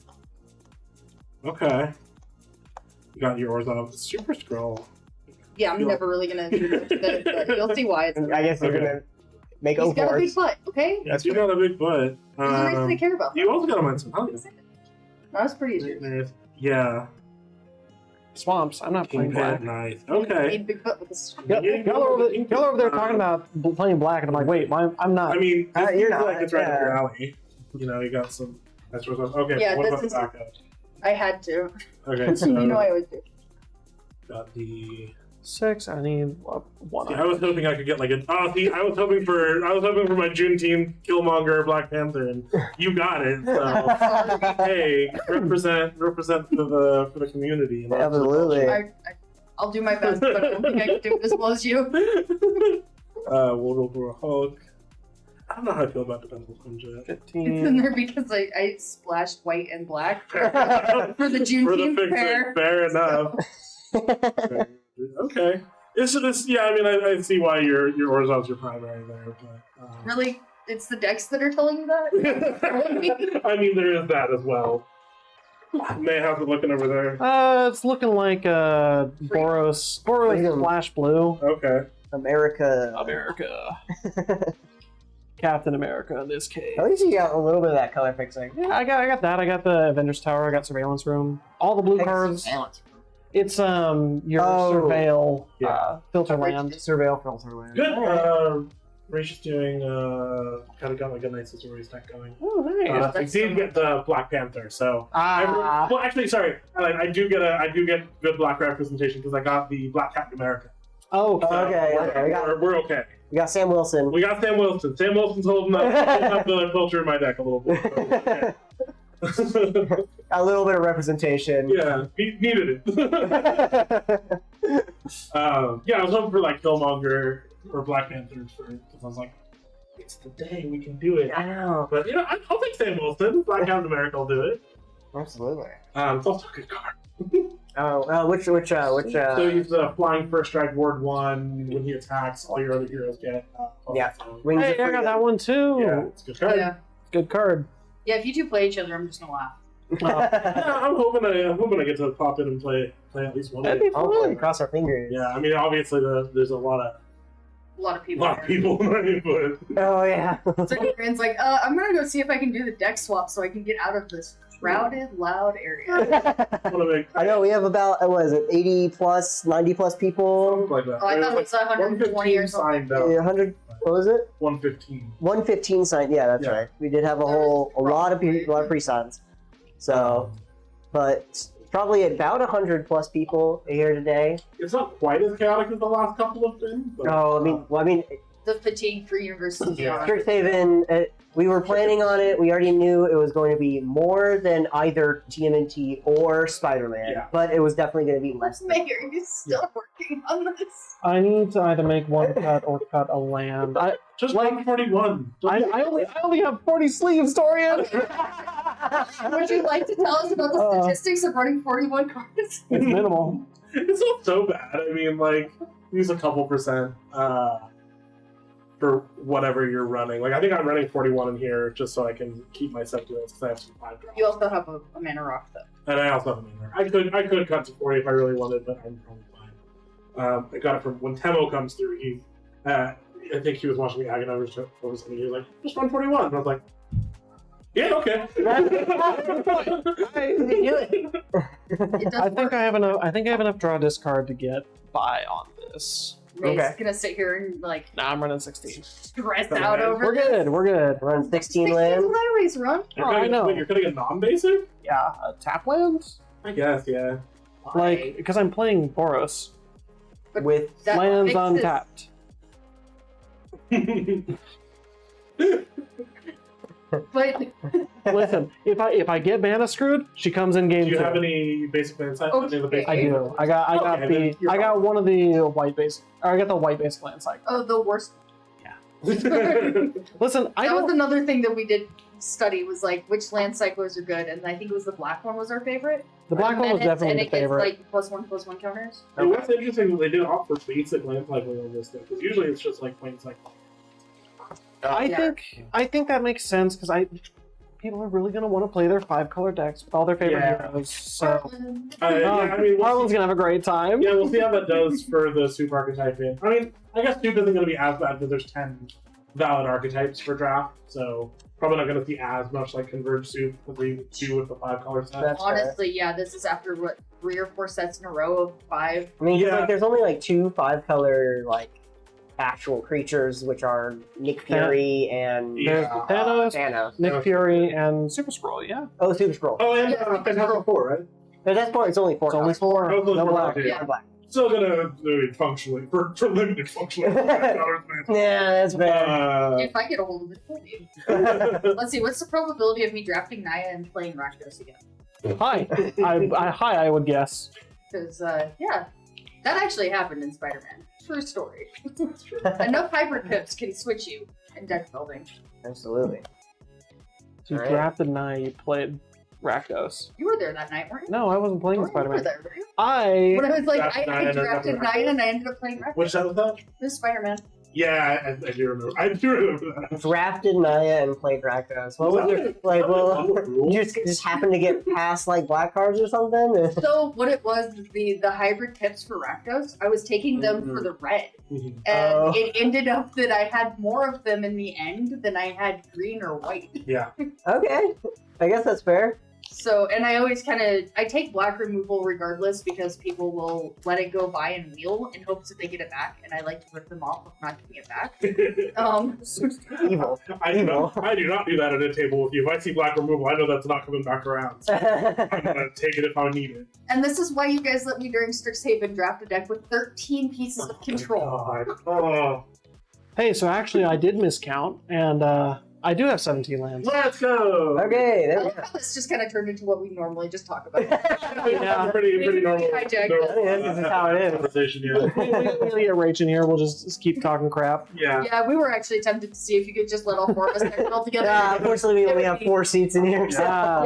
Okay. You got your Orzhov Super Scroll. Yeah, I'm never really gonna do much with it, but you'll see why it's. I guess you're gonna make He's got a big Oforce. butt, okay? Yeah, you got a big butt. There's a reason to care about that. You also got a Mindset Hunter. That's pretty easy. Yeah. Swamps. I'm not playing black. Nice. Need Okay. big butt with this. Y'all are over there talking about playing black, and I'm like, wait, I'm not. I mean, this You're seems not, like it's right up yeah. your alley. You know, you got some. That's what. Okay. Yeah, what this about the is- backup? I had to. Okay. So You know I always do. Got the. 6. I need one. See, I was hoping I could get like a. Oh, see, I was hoping for my Juneteenth Killmonger Black Panther, and you got it. So hey, represent for the community. And Absolutely. I'll do my best, but I don't think I can do it as well as you. We'll roll for a Hulk. I don't know how I feel about Defensible Quinjet. 15. It's in there because I splashed white and black for the Juneteenth pair. Fair enough. Okay. It's yeah. I mean, I see why your Orzhov's your primary there, but Really, it's the decks that are telling you that. I mean, there is that as well. May have it looking over there. It's looking like Boros Flash Blue. Okay. America. Captain America in this case. At least you got a little bit of that color fixing. Yeah, I got that. I got the Avengers Tower. I got Surveillance Room. All the blue cards. It's your surveil filter land. Surveil filter land. Good. Ray's just doing kind of got like a nice story stack going. Oh, nice. I did get the Black Panther, so well, actually, sorry, I do get good black representation because I got the Black Captain America. Oh, okay. We're okay. We got Sam Wilson. We got Sam Wilson. Sam Wilson's holding up the culture in my deck a little bit. So okay. A little bit of representation. Yeah, needed it. Yeah, I was hoping for like Killmonger or Black Panther because I was like, it's the day we can do it. I know. But I'll take Sam Wilson. Black Captain America will do it. Absolutely. It's also a good card. Which So he's flying first strike ward 1. When he attacks, all your other heroes get. Yeah. Hey, I got that one too. Yeah, it's a good card. Yeah. Good card. Yeah, if you two play each other, I'm just gonna laugh. Yeah, I'm hoping I get to pop in and play at least one. That'd be Hopefully, fun. cross our fingers. Yeah, I mean, obviously there's a lot of people. of people in my input. Oh yeah. So Corinne's like, I'm gonna go see if I can do the deck swap so I can get out of this crowded, loud area. I know we have about 80 plus, 90 plus people. Like that. Oh, I thought it was 120 or something. Signed up. 100. What was it? 115. 115 signed. Yeah, that's right. We did have a lot of pre-signs. So, but probably about 100 plus people here today. It's not quite as chaotic as the last couple of things. But, Oh, I mean, The fatigue for University. Yeah. Strixhaven. We were planning on it. We already knew it was going to be more than either TMNT or Spider-Man, Yeah. but it was definitely going to be less. Mayor, are you still working on this? I need to either make one cut or cut a land. just like- 141. I only have 40 sleeves, Dorian. Would you like to tell us about the statistics of running 41 cards? It's minimal. It's not so bad. I mean, like, use a couple percent for whatever you're running. Like, I think I'm running 41 in here just so I can keep my set duels because I have some 5 drops. You also have a mana rock, though. And I also have a mana. I could cut to 40 if I really wanted, but I'm probably fine. I got it from when Temo comes through. I think he was watching me agonize over something. He was like, "Just run 41." And I was like, "Yeah, okay." I think I have enough draw discard to get by on this. Ray's Okay. gonna sit here and like Nah, I'm running 16. stress out over We're good. We're good. Run 16 16 land. Rays run. I know. Wait, you're cutting a non-basic? Yeah, tap lands. I guess, yeah. Like, because I'm playing Boros. With That Lands fixes- untapped. But Listen, if I get mana screwed, she comes in game Do you 2. have any basic land sight? Okay. I do. I got Okay, then you're I got one of the white base. Or I got the white base land cycle. oh, the worst. Listen, I That was don't. another thing that we did study was like which land cyclers are good, and I think it was the black one was our favorite. The black one was Menace, definitely and the it gets favorite. like +1/+1 counters. And what's interesting is they did opt for basic land cycling on this thing, because usually it's just like plain cycle. Yeah. I think that makes sense because people are really gonna want to play their 5-color decks with all their favorite Yeah. heroes. So Yeah, I mean, Harlan's gonna have a great time. yeah, we'll see how that does for the soup archetype. I mean, I guess soup isn't going to be as bad because there's 10 valid archetypes for draft, so probably not going to see as much like converged soup as we do with the 5-color set. That's fair. Honestly, yeah, this is after what 3 or 4 sets in a row of 5. I mean, Yeah. like, there's only like 2 5-color like actual creatures, which are Nick Fury and There's Thanos, Thanos. Nick Fury, and Super Scroll. Yeah, Oh, Super Scroll. Oh, and Yeah. Fantastic Four, right? At that point, it's only 4 it's only colors. 4. Oh, those No were black. not- Yeah. Black. Still gonna do it functionally for limited functional counters, man. Yeah, that's fair. If I get a hold of it, maybe. Let's see, what's the probability of me drafting Naya and playing Rakdos again? Hi. I would guess. Because, yeah, that actually happened in Spider-Man. True story. Enough hybrid pips can switch you in deck building. Absolutely. So you Alright. drafted Naya, you played Rakdos. You were there that night, weren't you? No, I wasn't playing You were Spider-Man. there, were you? I When I was like, Drafted Naya I and then drafted drafted Naya and I ended up playing Rakdos. Which side was that? This Spider-Man. Yeah, I do remember. I do remember that. Drafted Naya and played Rakdos. What was your like? Well, you just happened to get past like black cards or something. So what it was, the hybrid pips for Rakdos, I was taking them for the red. Mhm. And it ended up that I had more of them in the end than I had green or white. Yeah. Okay, I guess that's fair. So, and I always I take black removal regardless because people will let it go by and wheel in hopes that they get it back, and I like to rip them off of not getting it back. Evil. I do not do that at a table with you. If I see black removal, I know that's not coming back around. So I'm gonna take it if I need it. And this is why you guys let me during Strixhaven draft a deck with 13 pieces of control. God. Oh. Hey, so actually I did miscount, and I do have 17 lands. Let's go. Okay, I there we love go. how this just kind of turned into what we normally just talk about. Yeah, pretty normal. Hijacked. Yeah, this is how it is. Conversation, yeah. We get Rach in here, we'll just keep talking crap. Yeah. Yeah, we were actually tempted to see if you could just let all four of us deck build together. Unfortunately, we only have 4 seats in here. So. Yeah,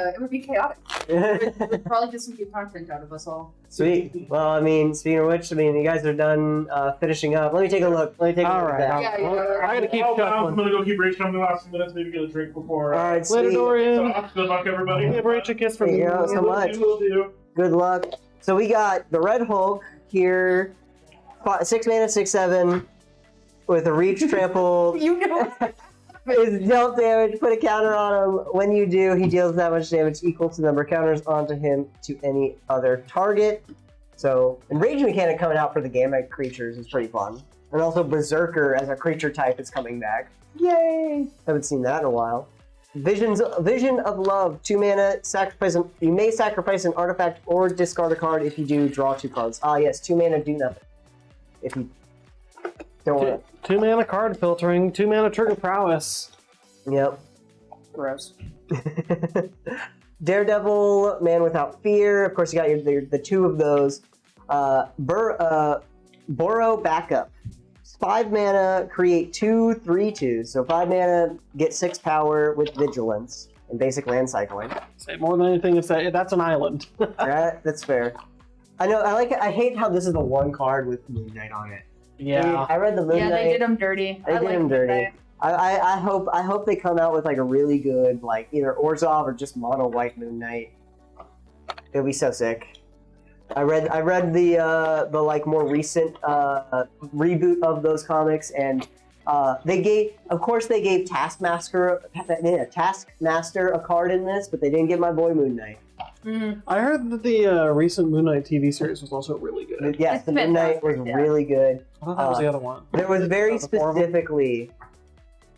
it would be chaotic. We'd probably get some good content out of us all. Sweet. Well, I mean, speaking of which, I mean, you guys are done finishing up. Let me take a look. Let me take a All look right, at that. Yeah, yeah. I gotta keep I'm shuffling. gonna go keep Rach coming the last few minutes, maybe get a drink before. All right, Later, sweet. Dorian. Good luck, everybody. Give Rach a kiss from Thank me. you so much. Will do. Good luck. So we got the Red Hulk here, 6 mana, 6/7, with a reach trample. You know. Is dealt damage. Put a counter on him. When you do, he deals that much damage equal to the number of counters onto him to any other target. So, and Rage mechanic coming out for the Gamma creatures is pretty fun. And also Berserker as a creature type is coming back. Yay! Haven't seen that in a while. Vision of Love, 2 mana, you may sacrifice an artifact or discard a card. If you do, draw 2 cards. Ah yes, 2 mana, do nothing. If you don't want 2 mana card filtering, 2 mana trigger prowess. Yep. Gross. Daredevil, Man Without Fear. Of course, you got the 2 of those. Borrow Backup. 5 mana, create 2 3/2s. So 5 mana, get 6 power with Vigilance and basic land cycling. Say more than anything, that's an island. Right? That's fair. I know. I like it. I hate how this is the one card with Moon Knight on it. Yeah. I read the Moon Yeah, Knight. they did him dirty. They did him dirty. I hope they come out with like a really good like either Orzhov or just mono white Moon Knight. It'll be so sick. I read the like more recent reboot of those comics, and they gave Taskmaster a card in this, but they didn't get my boy Moon Knight. I heard that the recent Moon Knight TV series was also really good. Yes, It's the Moon Knight was fantastic, yeah. really good. I thought that was the other one. There was very The four of them? specifically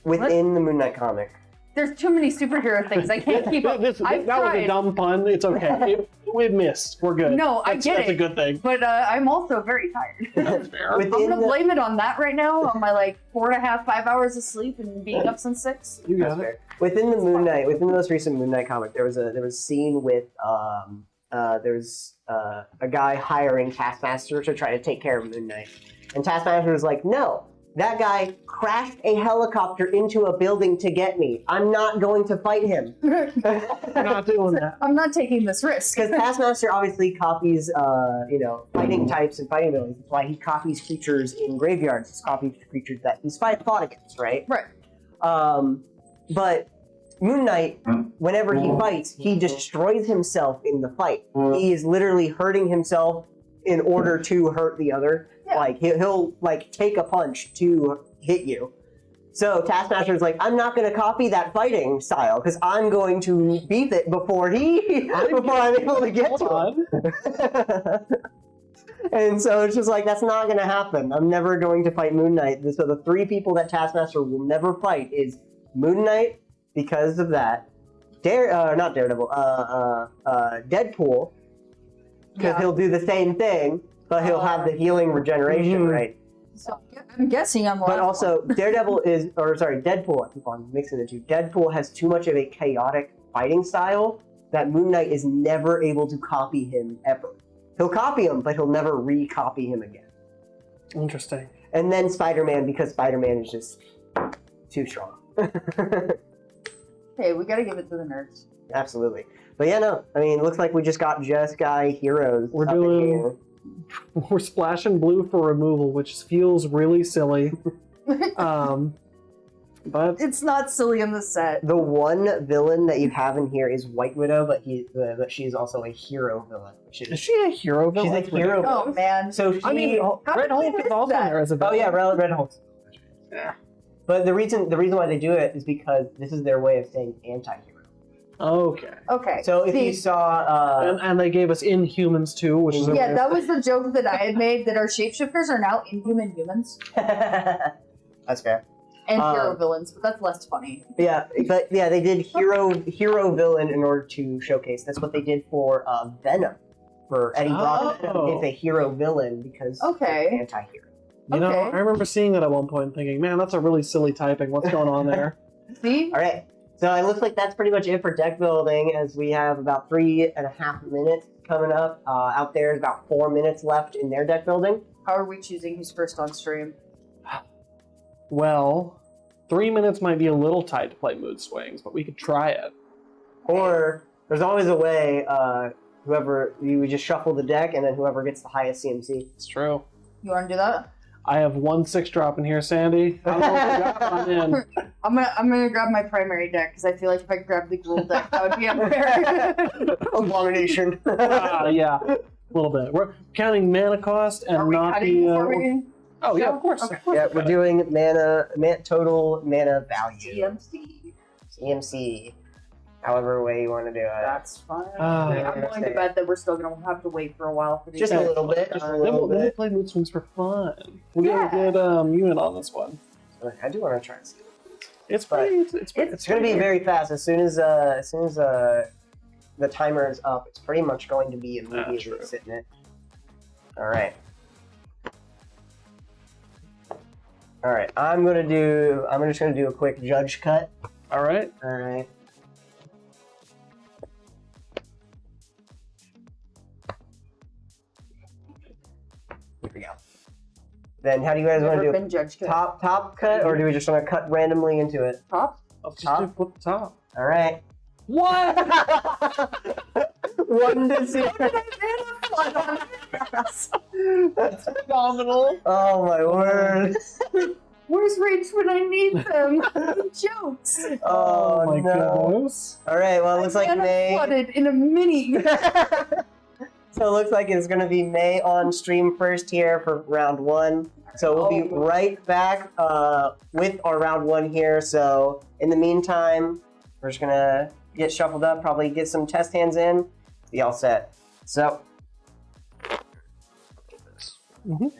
within the Moon Knight comic. There's too many superhero things. I can't keep up. that I've was a tried. dumb pun. It's okay. We missed. We're good. No, I get That's it. a good thing. But I'm also very tired. That's fair. Within I'm gonna the- blame it on that right now, on my like 4.5, 5 hours of sleep and being up since 6. You That's got it. fair. Within the Moon Knight, within the most recent Moon Knight comic, there was a scene with there's a guy hiring Taskmaster to try to take care of Moon Knight, and Taskmaster was like, "No, that guy crashed a helicopter into a building to get me. I'm not going to fight him." We're not doing that. I'm not taking this risk. Because Taskmaster obviously copies, fighting types and fighting abilities. That's why he copies creatures in graveyards. He copies creatures that he's fought against, right? Right. But Moon Knight, whenever he fights, he destroys himself in the fight. He is literally hurting himself in order to hurt the other. Yeah. Like he'll like take a punch to hit you. So Taskmaster's like, I'm not going to copy that fighting style because I'm going to beat it before I'm able to get to him. And so it's just like, that's not going to happen. I'm never going to fight Moon Knight. So the 3 people that Taskmaster will never fight is Moon Knight because of that. Not Daredevil. Deadpool, because Yeah. he'll do the same thing. But he'll have the healing regeneration, Mhm. right? So I'm guessing I'm. But also, Daredevil is, or sorry, Deadpool. I keep on mixing the two. Deadpool has too much of a chaotic fighting style that Moon Knight is never able to copy him ever. He'll copy him, but he'll never re-copy him again. Interesting. And then Spider-Man, because Spider-Man is just too strong. Hey, we gotta give it to the nerds. Absolutely. But yeah, no. I mean, it looks like we just got Just Guy heroes. We're up in doing- here. We're splashing blue for removal, which feels really silly. But It's not silly in the set. The one villain that you have in here is White Widow, but she's also a hero villain. is she a hero villain? She's a hero Oh villain. man. So she, I mean, How Red did I Hulk miss is also that? there as a oh villain. yeah, Red Hulk. Yeah. But the reason why they do it is because this is their way of saying anti-hero. Okay. Okay. So if See, you saw, And they gave us Inhumans too, which is a yeah, weird- that was the joke that I had made, that our shapeshifters are now inhuman humans that's fair. and hero Um, villains, but that's less funny. Yeah, but yeah, they did hero villain in order to showcase. That's what they did for Venom. For Eddie Brock, Oh. it's a hero villain because Okay. it's anti-hero. You know, Okay. I remember seeing that at one point and thinking, man, that's a really silly typing. What's going on there? See? All right, so it looks like that's pretty much it for deck building, as we have about 3.5 minutes coming up. Out there is about 4 minutes left in their deck building. How are we choosing who's first on stream? Well, 3 minutes might be a little tight to play mood swings, but we could try it. Or there's always a way, you just shuffle the deck, and then whoever gets the highest CMC. It's true. You want to do that? I have 1 6-drop in here, Sandy. I don't know if you got one in. I'm gonna grab my primary deck because I feel like if I grab the Gruul deck, that would be unfair. Abomination. Yeah, a little bit. We're counting mana cost and Are we not cutting the. before we Oh yeah, go? of course. Okay. Of course Yeah, we're we're doing total mana value. TMC? CMC. However way you want to do it. That's fine. Ah. I'm willing to bet that we're still gonna have to wait for a while for these. Just a guys. little bit. Just a Then little we'll bit. play mood swings for fun. We'll Yeah. get a good unit on this one. I do want to try and see. It's But pretty. It's It's going to be very fast. As soon as the timer is up, it's pretty much going to be immediately true. sitting it. All right. All right. I'm just going to do a quick judge cut. all right. All right. Here we go. Then how do you guys want Never to do been judged. it? Top cut, or do we just want to cut randomly into it? Top? Let's just Top? do flip the top. All right. What? 1 to 0. That's phenomenal. Oh my word. Where's Rage when I need them? Jokes. Oh, my no. goodness. All right. Well, it looks like I'm May. flooded in a mini. So it looks like it's going to be May on stream first here for round 1. So we'll be Oh. right back with our round 1 here. So in the meantime, we're just going to get shuffled up, probably get some test hands in, be all set. So. Mhm.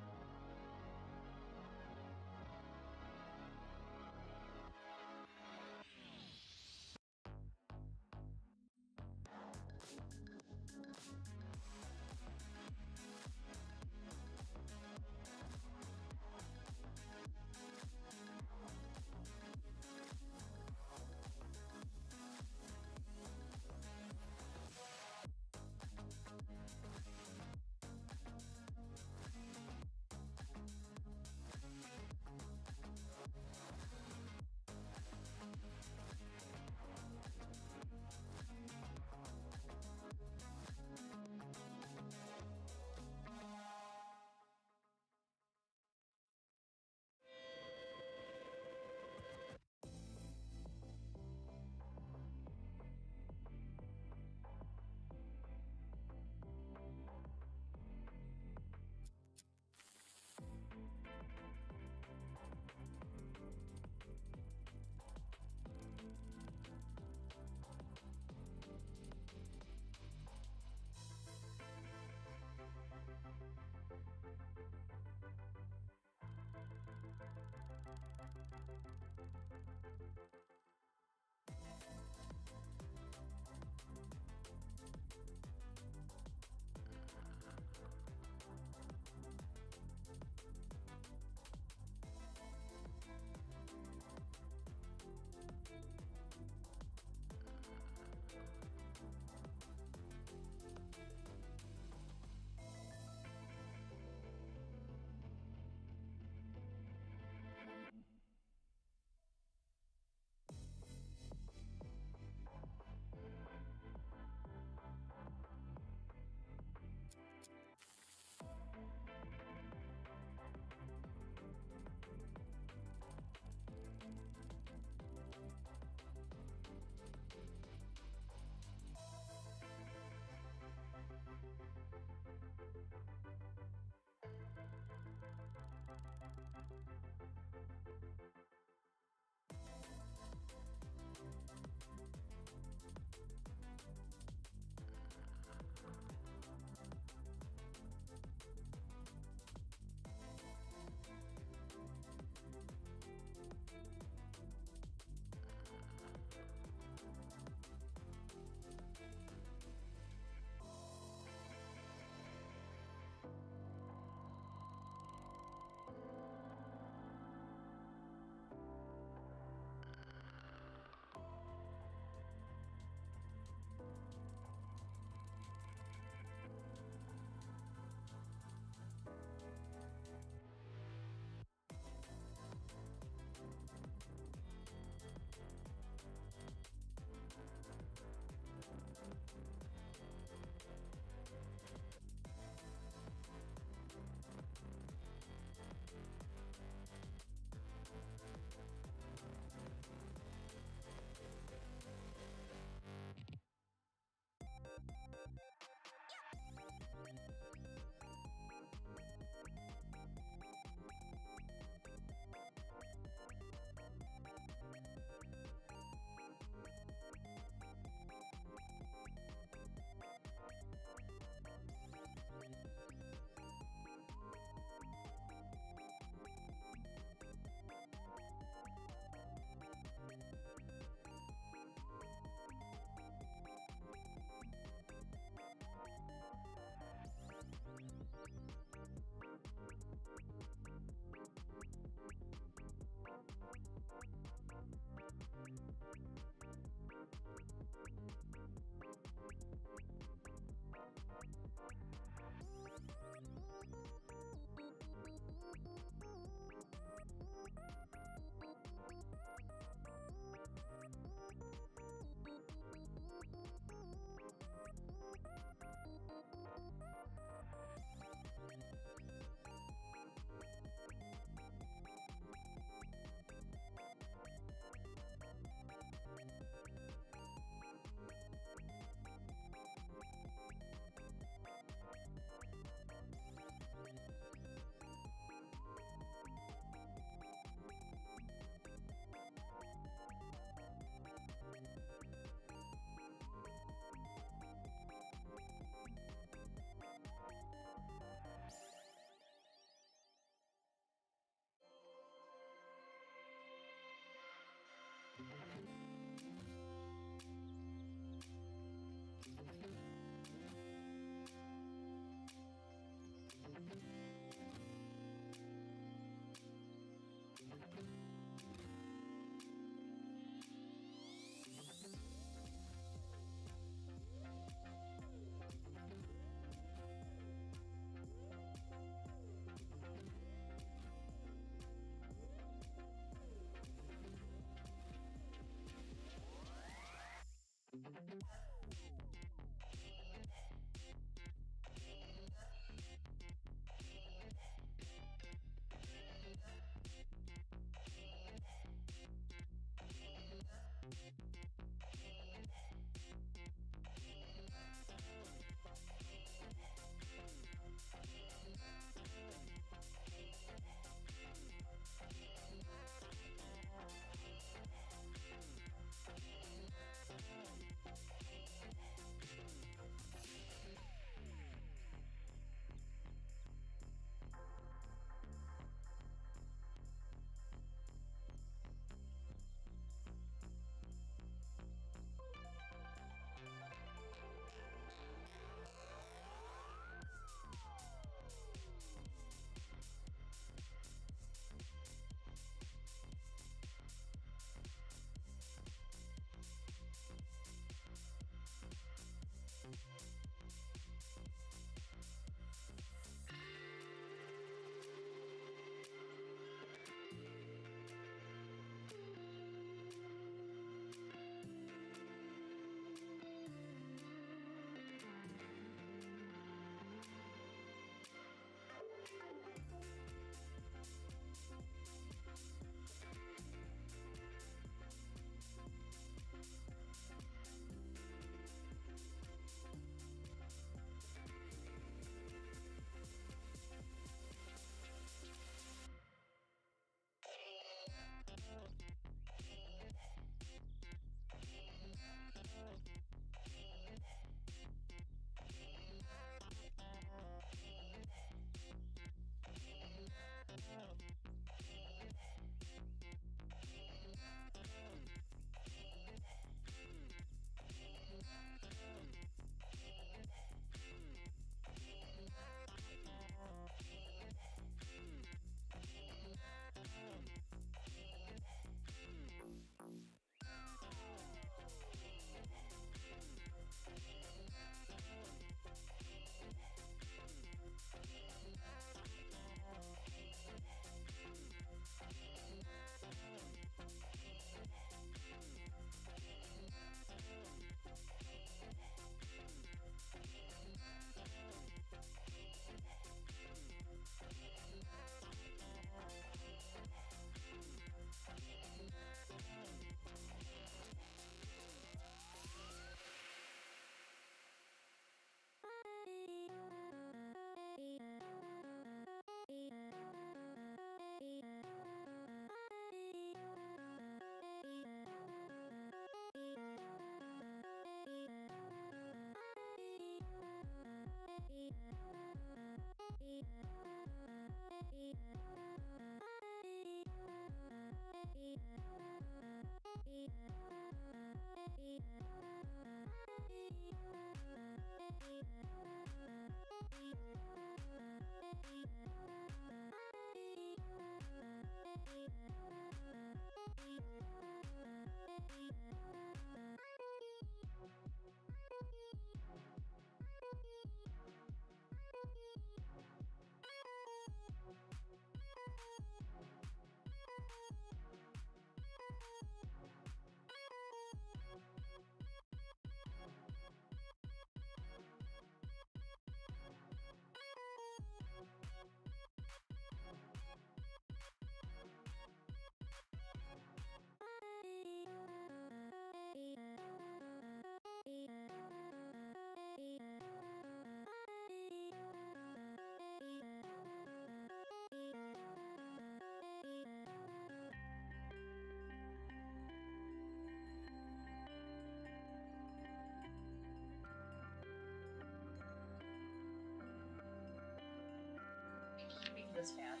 This hand.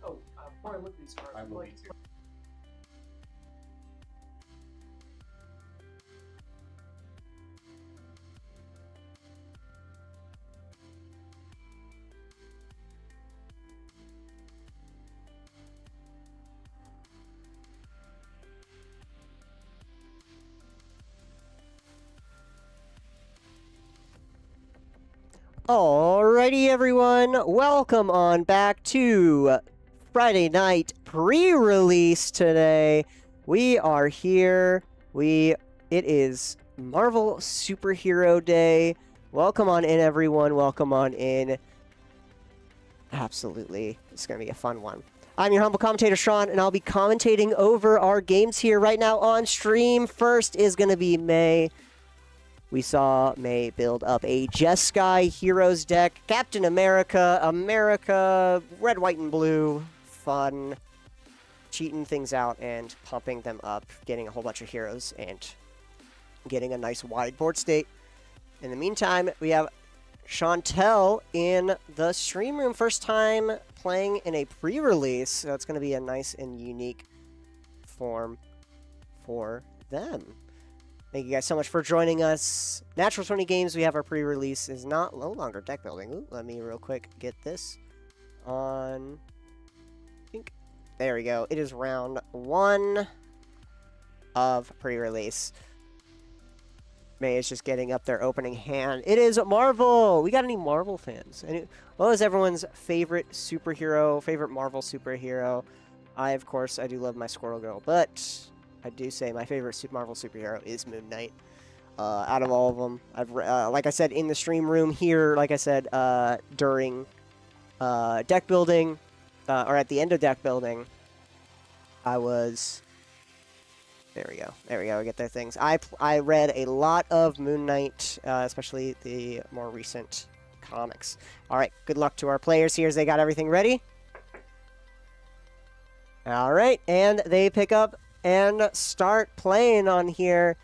Oh, before I look at these cards, I'm like, moving too. Alrighty, everyone, welcome on back to Friday night pre-release today. We are here. It is Marvel Superhero Day. Welcome on in, everyone. Welcome on in. Absolutely. It's going to be a fun one. I'm your humble commentator, Sean, and I'll be commentating over our games here right now on stream. First is going to be May. We saw May build up a Jeskai Heroes deck. Captain America, red, white, and blue. Fun. Cheating things out and pumping them up. Getting a whole bunch of heroes and getting a nice wide board state. In the meantime, we have Chantel in the stream room. First time playing in a pre-release. So it's going to be a nice and unique form for them. Thank you guys so much for joining us. Natural 20 Games, we have our pre-release, is no longer deck building. Ooh, let me real quick get this on. There we go. It is round 1 of pre-release. May is just getting up their opening hand. It is Marvel. We got any Marvel fans? What was everyone's favorite superhero, favorite Marvel superhero? Of course, I do love my Squirrel Girl, but I do say my favorite Marvel superhero is Moon Knight. Out of all of them, like I said in the stream room here, like I said during deck building, or at the end of deck building, I was. There we go. There we go. We get their things. I read a lot of Moon Knight, especially the more recent comics. All right. Good luck to our players here as they got everything ready. All right, and they pick up and start playing on here.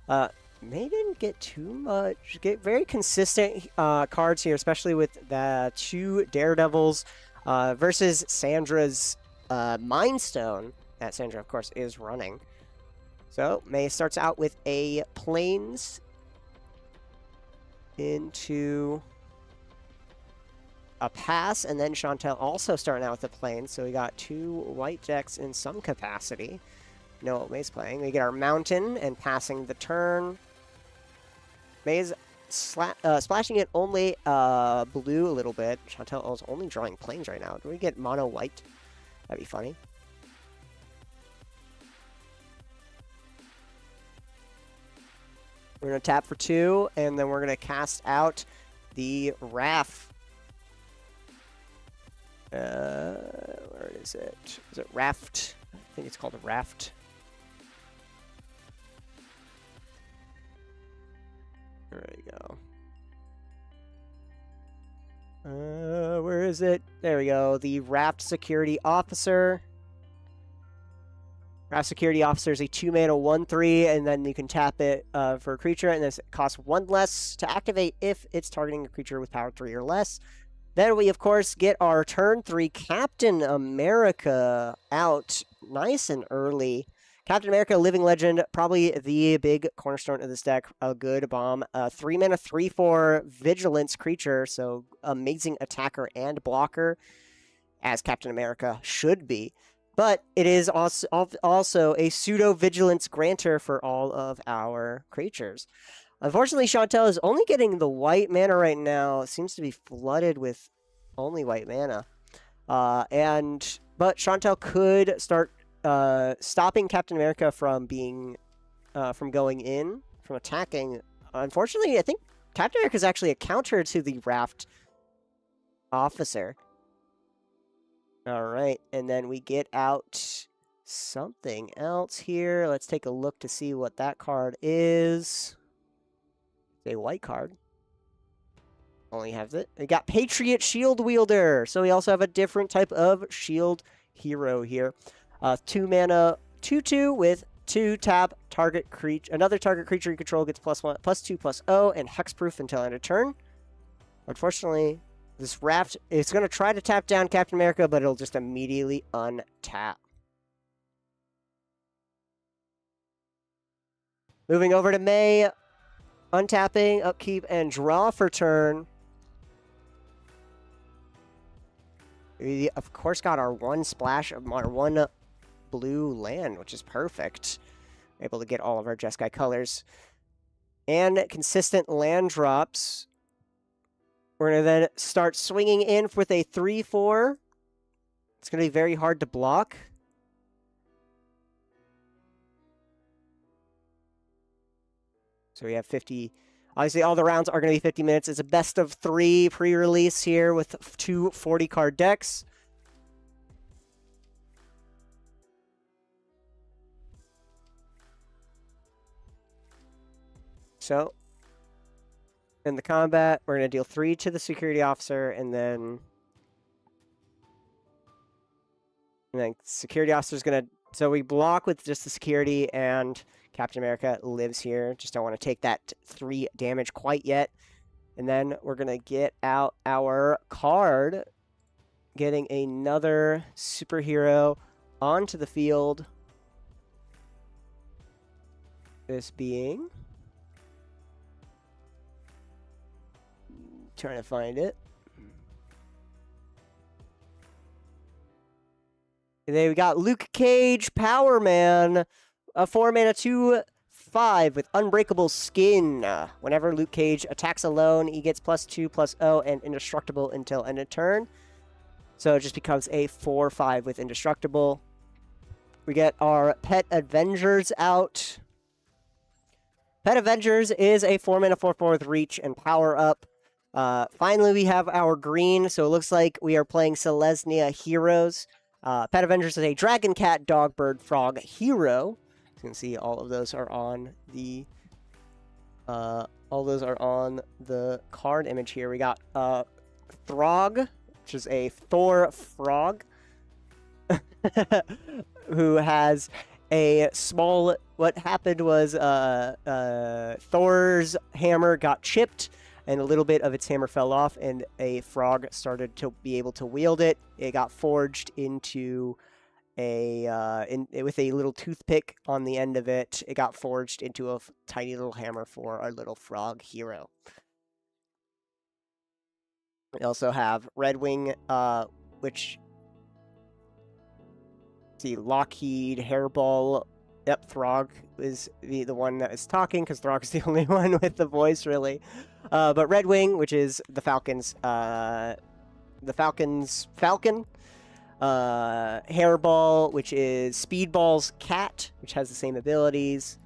May didn't get too much. Get very consistent cards here, especially with the 2 Daredevils versus Sandra's Mind Stone. That Sandra, of course, is running. So May starts out with a Plains into a pass, and then Chantel also starting out with the Plains. So we got 2 white decks in some capacity. Know what May's playing. We get our Mountain and passing the turn. May's splashing it only blue a little bit. Chantel is only drawing Plains right now. Do we get mono white? That'd be funny. We're going to tap for 2, and then we're going to cast out the Raft. Where is it? Is it Raft? I think it's called a Raft. There we go. Where is it? There we go. The Raft Security Officer. Raft Security Officer is a 2-mana 1/3, and then you can tap it for a creature, and this costs 1 less to activate if it's targeting a creature with power 3 or less. Then we, of course, get our turn 3 Captain America out nice and early. Captain America, Living Legend, probably the big cornerstone of this deck. A good bomb. 3-mana 3/4 Vigilance creature, so amazing attacker and blocker, as Captain America should be. But it is also a pseudo-vigilance grantor for all of our creatures. Unfortunately, Chantel is only getting the white mana right now. It seems to be flooded with only white mana. But Chantel could start stopping Captain America from being from going in, from attacking. Unfortunately, I think Captain America is actually a counter to the Raft Officer. All right, and then we get out something else here. Let's take a look to see what that card is. It's a white card. Only have it. We got Patriot Shield Wielder. So we also have a different type of shield hero here. 2-mana 2/2 with 2 tap target creature. Another target creature you control gets +1, +2/+0, and hexproof until end of turn. Unfortunately, this Raft is going to try to tap down Captain America, but it'll just immediately untap. Moving over to May. Untapping, upkeep, and draw for turn. We, of course, got our 1 splash of our 1 blue land, which is perfect. Able to get all of our Jeskai colors. And consistent land drops. We're going to then start swinging in with a 3/4. It's going to be very hard to block. So we have 50. Obviously, all the rounds are going to be 50 minutes. It's a best of 3 pre-release here with 2 40-card decks. So, in the combat, we're going to deal 3 to the security officer, and then security officer's going to... So we block with just the security, and Captain America lives here. Just don't want to take that 3 damage quite yet. And then we're going to get out our card, getting another superhero onto the field. This being... Trying to find it. And then we got Luke Cage, Power Man, a 4-mana 2/5 with Unbreakable Skin. Whenever Luke Cage attacks alone, he gets +2/+0 and indestructible until end of turn. So it just becomes a 4/5 with indestructible. We get our Pet Avengers out. Pet Avengers is a 4-mana 4/4 with reach and power up. Finally, we have our green, so it looks like we are playing Selesnya Heroes. Pet Avengers is a Dragon, Cat, Dog, Bird, Frog hero. You can see all of those are on the card image here. We got Throg, which is a Thor frog, who has a small... What happened was Thor's hammer got chipped, and a little bit of its hammer fell off, and a frog started to be able to wield it. It got forged into with a little toothpick on the end of it. It got forged into a tiny little hammer for our little frog hero. We also have Red Wing, which... See, Lockheed, Hairball... Yep, Throg is the one that is talking, because Throg is the only one with the voice, really. But Red Wing, which is the Falcon's Falcon. Hairball, which is Speedball's cat, which has the same abilities.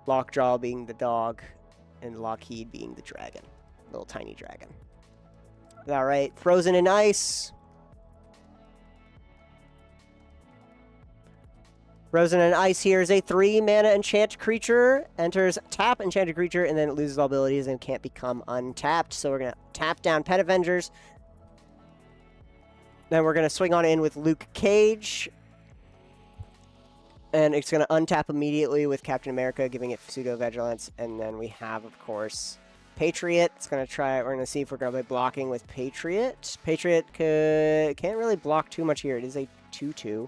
Lockjaw being the dog, and Lockheed being the dragon. Little tiny dragon. Alright, Frozen in Ice. Frozen in Ice here is a 3-mana enchant creature. Enters tap enchanted creature, and then it loses all abilities and can't become untapped. So we're going to tap down Pet Avengers. Then we're going to swing on in with Luke Cage. And it's going to untap immediately with Captain America, giving it pseudo-vigilance. And then we have, of course, Patriot. It's going to try... We're going to see if we're going to be blocking with Patriot. Patriot can't really block too much here. It is a 2/2.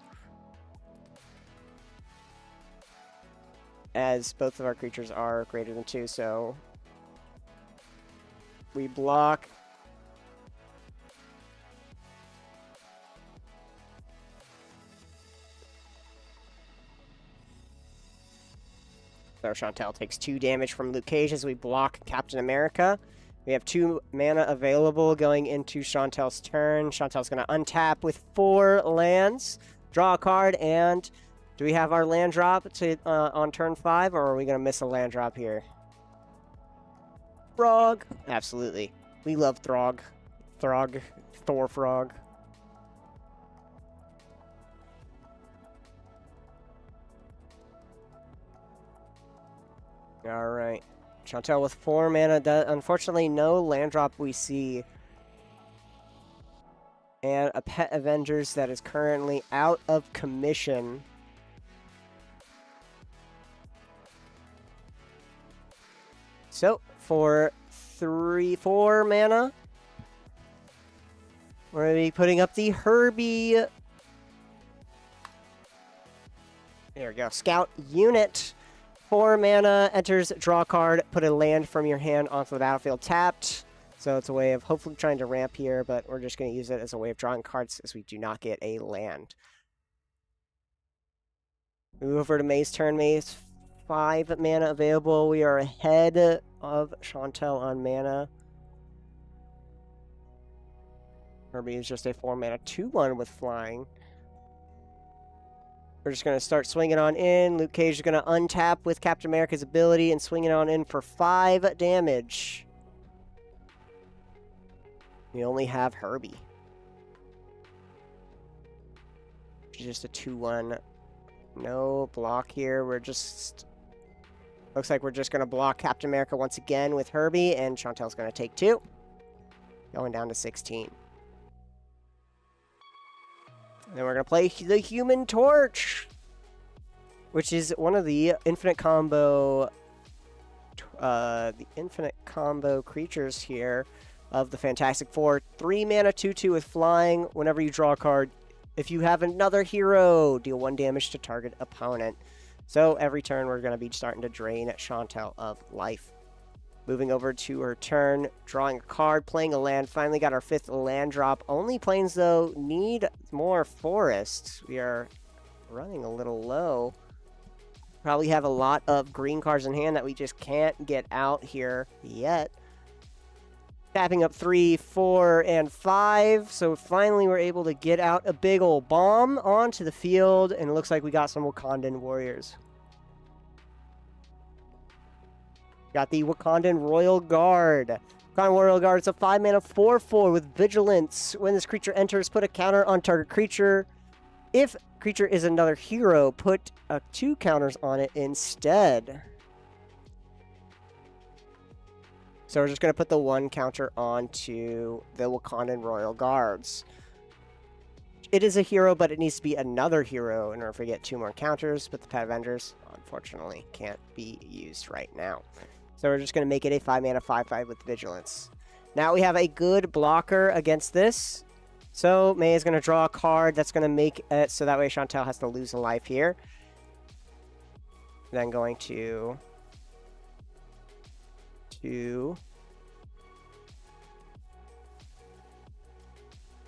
As both of our creatures are greater than 2, so we block. So Chantel takes 2 damage from Luke Cage as we block Captain America. We have 2 mana available going into Chantel's turn. Chantel's going to untap with 4 lands, draw a card, and... Do we have our land drop to on turn 5, or are we going to miss a land drop here? Frog! Absolutely. We love Throg. Thor frog. Alright. Chantel with 4 mana. Unfortunately, no land drop we see. And a Pet Avengers that is currently out of commission. So, for 4 mana, we're going to be putting up the Herbie. There we go. Scout unit. 4 mana, enters, draw a card, put a land from your hand onto the battlefield tapped. So it's a way of hopefully trying to ramp here, but we're just going to use it as a way of drawing cards as we do not get a land. Move over to May's turn. May's 5 mana available. We are ahead of Chantel on mana. Herbie is just a 4 mana 2/1 with flying. We're just going to start swinging on in. Luke Cage is going to untap with Captain America's ability and swing it on in for 5 damage. We only have Herbie. Just a 2/1. No block here. We're just Looks like we're just going to block Captain America once again with Herbie, and Chantel's going to take 2. Going down to 16. And then we're going to play the Human Torch, which is one of the infinite combo creatures here of the Fantastic Four. 3 mana, 2/2 with flying. Whenever you draw a card, if you have another hero, deal 1 damage to target opponent. So every turn, we're going to be starting to drain Chantel of life. Moving over to her turn, drawing a card, playing a land. Finally got our 5th land drop. Only planes, though, need more forests. We are running a little low. Probably have a lot of green cards in hand that we just can't get out here yet. Tapping up 3, 4, and 5. So finally we're able to get out a big old bomb onto the field. And it looks like we got some Wakandan warriors. Got the Wakandan Royal Guard. Wakandan Royal Guard, it's a 5 mana 4/4 with Vigilance. When this creature enters, put a counter on target creature. If creature is another hero, put 2 counters on it instead. So we're just going to put the 1 counter onto the Wakandan Royal Guards. It is a hero, but it needs to be another hero in order for it to get 2 more counters. But the Pet Avengers, unfortunately, can't be used right now. So we're just going to make it a 5 mana 5/5 with Vigilance. Now we have a good blocker against this. So May is going to draw a card that's going to make it so that way Chantel has to lose a life here. Then going to... We're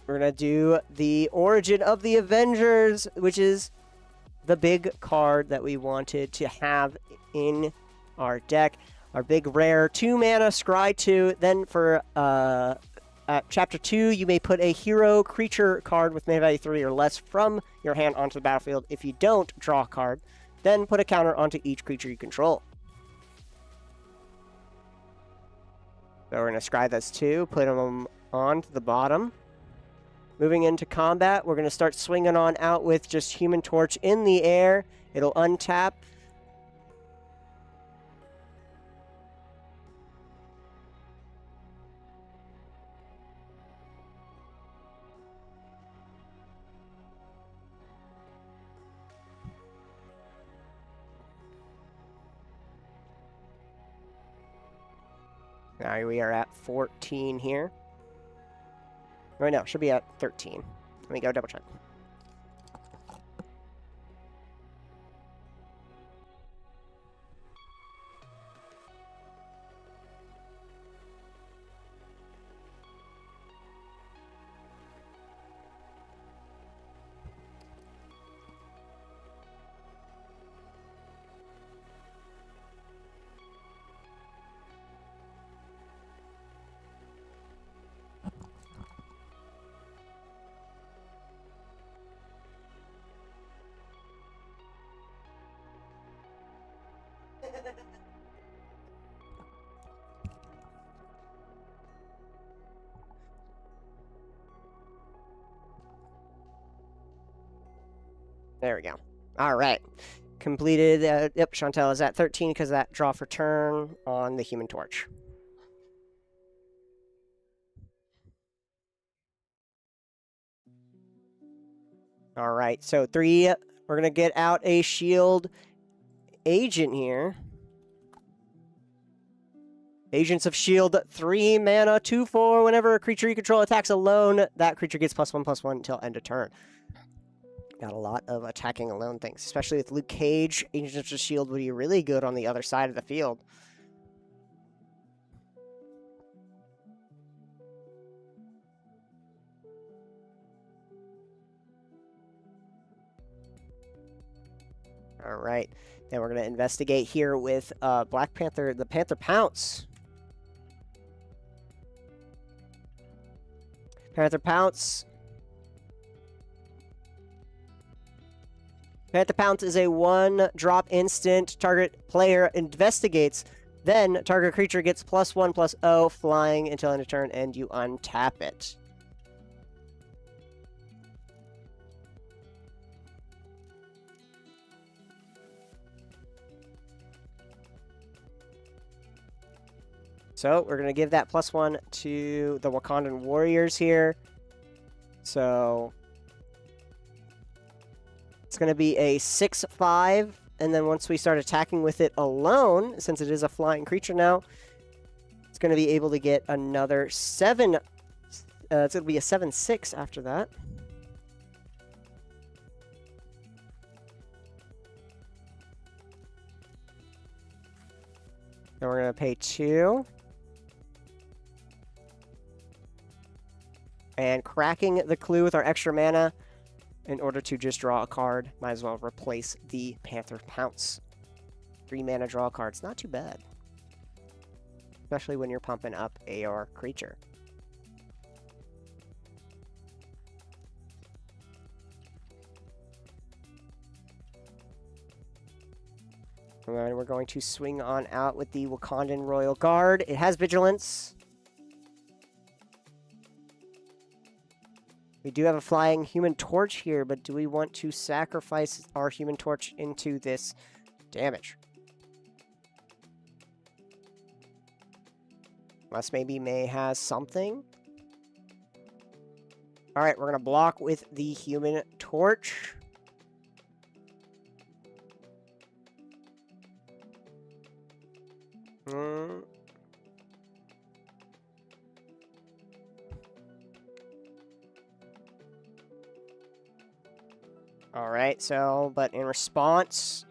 going to do the Origin of the Avengers, which is the big card that we wanted to have in our deck. Our big rare 2 mana, scry 2. Then for Chapter 2, you may put a hero creature card with mana value 3 or less from your hand onto the battlefield. If you don't draw a card, then put a counter onto each creature you control. So we're going to scry those 2, put them onto the bottom. Moving into combat, we're going to start swinging on out with just Human Torch in the air. It'll untap. Now we are at 14 here. Right now, should be at 13. Let me go double check. There we go. All right. Completed. Yep, Chantel is at 13 because of that draw for turn on the Human Torch. All right. So 3, we're going to get out a shield agent here. Agents of Shield, 3 mana, 2/4. Whenever a creature you control attacks alone, that creature gets +1/+1 until end of turn. Got a lot of attacking alone things, especially with Luke Cage. Agents of Shield would be really good on the other side of the field. All right, then we're going to investigate here with Black Panther, the Panther Pounce. Panther Pounce. Panther Pounce is a 1-drop instant. Target player investigates. Then target creature gets +1/+0 flying until end of turn, and you untap it. So we're going to give that +1 to the Wakandan warriors here. So it's going to be a 6/5. And then once we start attacking with it alone, since it is a flying creature now, it's going to be able to get another 7. It's going to be a 7/6 after that. Then we're going to pay 2. And cracking the clue with our extra mana in order to just draw a card. Might as well replace the Panther Pounce. 3 mana, draw a card. It's not too bad. Especially when you're pumping up AR creature. And then we're going to swing on out with the Wakandan Royal Guard. It has Vigilance. We do have a flying Human Torch here, but do we want to sacrifice our Human Torch into this damage? Unless maybe May has something. Alright, we're going to block with the Human Torch. Alright, so, but in response,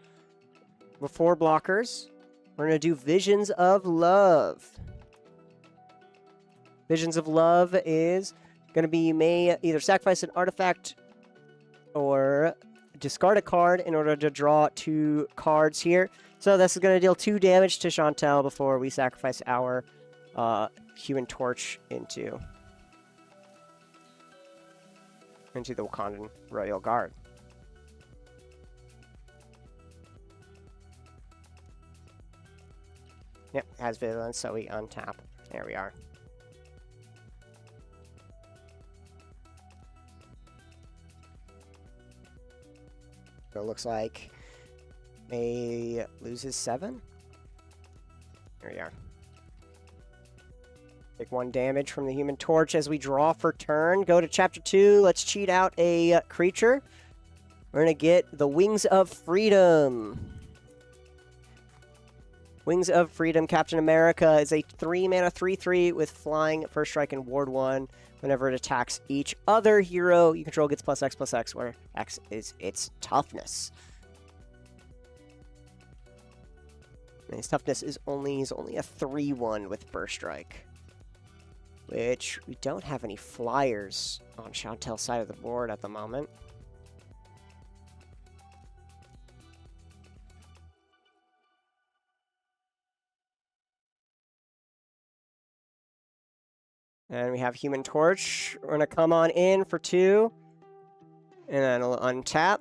with 4 blockers, we're going to do Visions of Love. Visions of Love is going to be you may either sacrifice an artifact or discard a card in order to draw 2 cards here. So this is going to deal 2 damage to Chantel before we sacrifice our Human Torch into the Wakandan Royal Guard. Yep, has Vigilance, so we untap. There we are. So it looks like May loses 7. There we are. Take 1 damage from the Human Torch as we draw for turn. Go to Chapter 2. Let's cheat out a creature. We're going to get the Wings of Freedom. Wings of Freedom, Captain America is a 3-mana 3/3 with flying, first strike, and ward 1. Whenever it attacks each other hero you control gets +X/+X, where X is its toughness. And his toughness is he's only a 3/1 with first strike. Which, we don't have any flyers on Chantel's side of the board at the moment. And we have Human Torch. We're going to come on in for 2. And then we'll untap.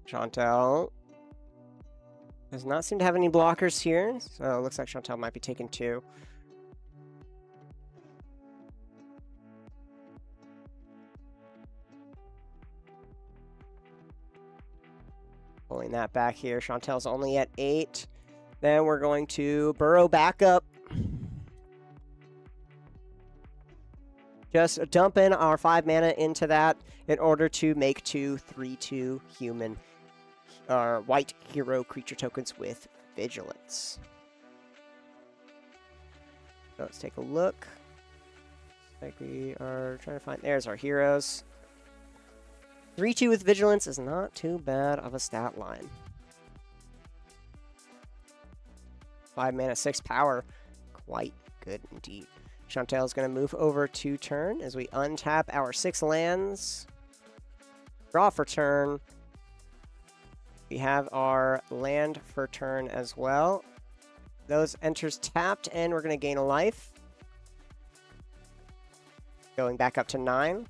Chantel does not seem to have any blockers here. So it looks like Chantel might be taking 2. Pulling that back here. Chantel's only at 8. Then we're going to burrow back up. Just dump in our 5 mana into that in order to make 2 3/2 human white hero creature tokens with Vigilance. So let's take a look. Looks like we are trying to find... There's our heroes. 3/2 with Vigilance is not too bad of a stat line. 5 mana, 6 power. Quite good indeed. Chantel is going to move over to turn as we untap our 6 lands. Draw for turn. We have our land for turn as well. Those enters tapped, and we're going to gain a life. Going back up to 9.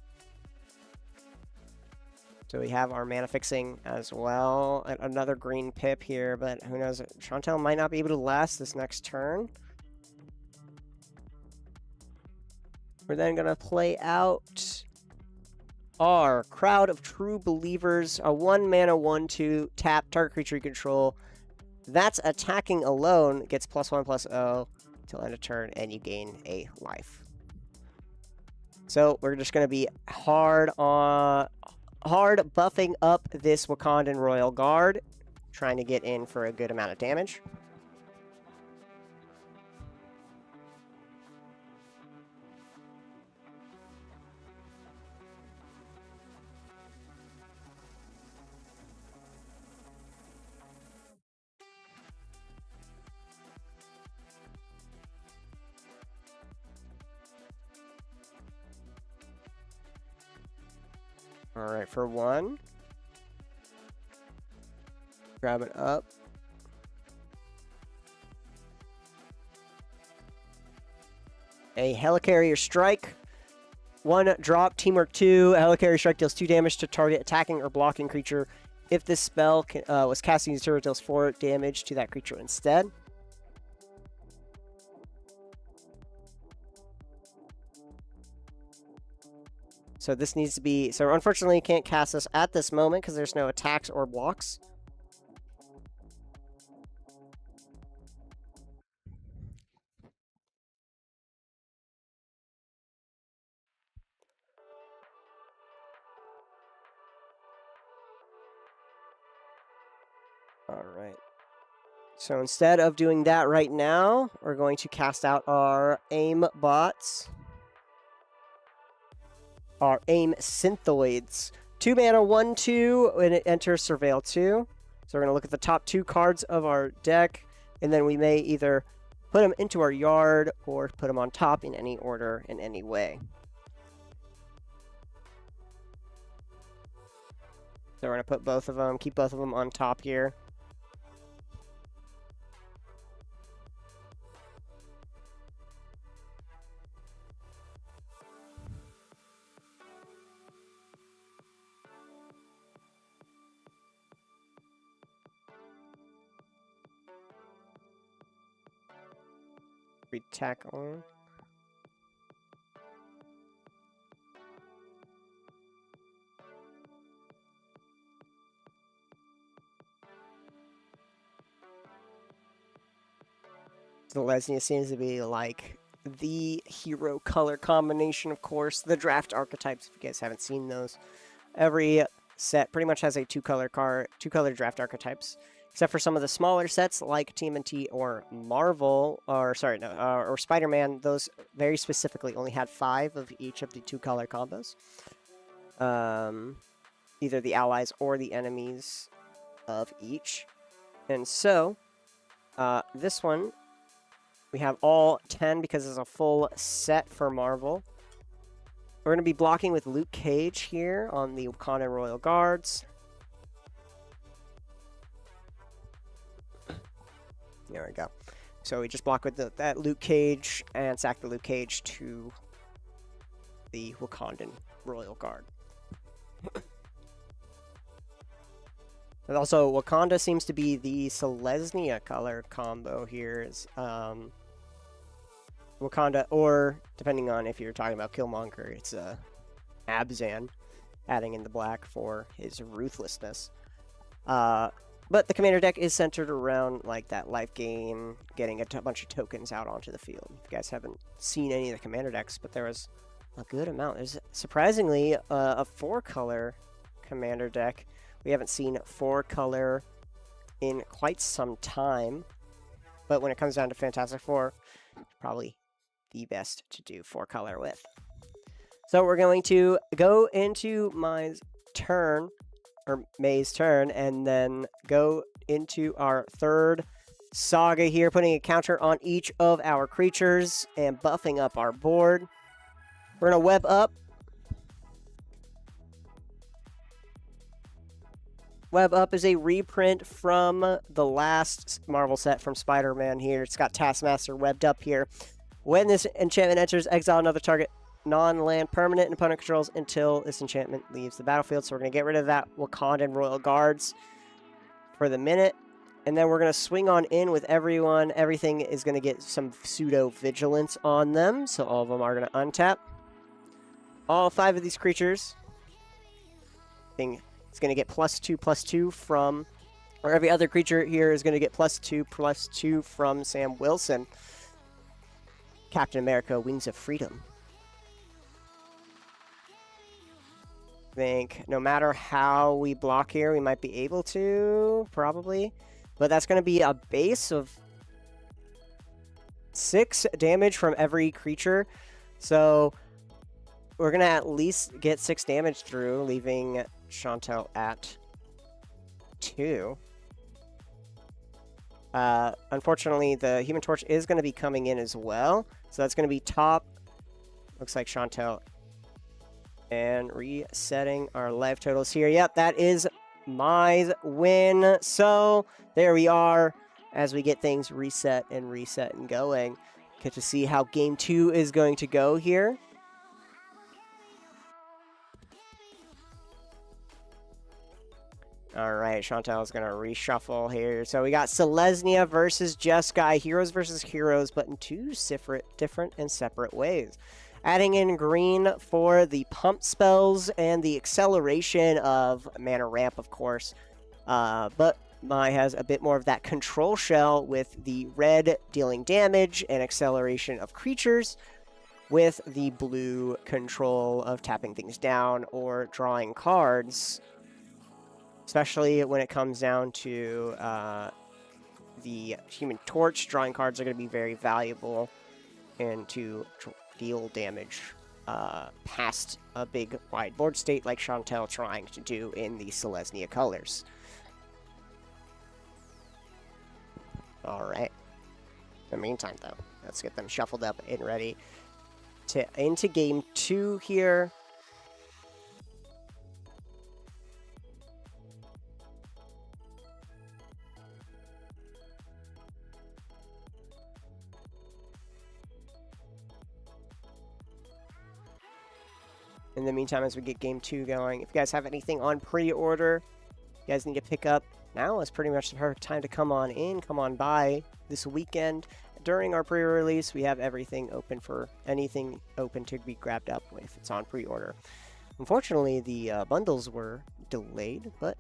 So we have our mana fixing as well. Another green pip here, but who knows? Chantel might not be able to last this next turn. We're then going to play out our Crowd of True Believers, a 1-mana 1/2 tap target creature you control. That's attacking alone, gets +1/+0 till end of turn, and you gain a life. So we're just going to be hard buffing up this Wakandan Royal Guard, trying to get in for a good amount of damage. All right, for 1. Grab it up. A Helicarrier Strike. 1 drop, teamwork 2. A Helicarrier Strike deals 2 damage to target attacking or blocking creature. If this spell was cast using turret, deals 4 damage to that creature instead. So this needs to be... So unfortunately, you can't cast this at this moment because there's no attacks or blocks. All right. So instead of doing that right now, we're going to cast out our AIM bots. Our AIM Synthoids. 2-mana 1/2 when it enters Surveil 2. So we're going to look at the top 2 cards of our deck, and then we may either put them into our yard or put them on top in any order in any way. So we're going to put both of them, keep both of them on top here. Tack on. The Lesnia seems to be like the hero color combination, of course. The draft archetypes, if you guys haven't seen those. Every set pretty much has a two-color draft archetypes. Except for some of the smaller sets like TMNT or Marvel, or sorry, no, or Spider-Man, those very specifically only had 5 of each of the 2-color combos. Either the allies or the enemies of each. And so, this one, we have all 10 because it's a full set for Marvel. We're going to be blocking with Luke Cage here on the Wakandan Royal Guards. There we go. So we just block with that Luke Cage and sack the Luke Cage to the Wakandan Royal Guard. And also, Wakanda seems to be the Selesnya color combo here. Is Wakanda, or depending on if you're talking about Killmonger, it's Abzan, adding in the black for his ruthlessness. But the commander deck is centered around like that life gain, getting a bunch of tokens out onto the field. If you guys haven't seen any of the commander decks, but there was a good amount. There's surprisingly a 4-color commander deck. We haven't seen 4-color in quite some time. But when it comes down to Fantastic Four, probably the best to do 4-color with. So we're going to go into May's turn, and then go into our third saga here, putting a counter on each of our creatures and buffing up our board. We're going to web up. Web Up is a reprint from the last Marvel set from Spider-Man here. It's got Taskmaster webbed up here. When this enchantment enters, exile another target non-land permanent and opponent controls until this enchantment leaves the battlefield. So we're going to get rid of that Wakandan Royal Guards for the minute. And then we're going to swing on in with everyone. Everything is going to get some pseudo-vigilance on them. So all of them are going to untap. all 5 of these creatures. It's going to get +2/+2 from, or every other creature here is going to get +2/+2 from Sam Wilson. Captain America, Wings of Freedom. I think no matter how we block here, we might be able to, probably. But that's going to be a base of 6 damage from every creature. So we're going to at least get 6 damage through, leaving Chantel at 2. Unfortunately, the Human Torch is going to be coming in as well. So that's going to be top. Looks like Chantel. And resetting our life totals here. Yep, that is my win. So there we are as we get things reset and going. Get to see how game 2 is going to go here. All right, Chantal is going to reshuffle here. So we got Selesnya versus Jeskai, heroes versus heroes, but in 2 different and separate ways. Adding in green for the pump spells and the acceleration of mana ramp, of course. But Mai has a bit more of that control shell with the red dealing damage and acceleration of creatures, with the blue control of tapping things down or drawing cards. Especially when it comes down to the Human Torch, drawing cards are going to be very valuable and to deal damage past a big wide board state like Chantel trying to do in the Selesnya colors. Alright. In the meantime, though, let's get them shuffled up and ready into game 2 here. In the meantime, as we get game 2 going, if you guys have anything on pre-order, you guys need to pick up, now is pretty much the perfect time to come on in, come on by this weekend. During our pre-release, we have everything open for anything open to be grabbed up if it's on pre-order. Unfortunately, the bundles were delayed, but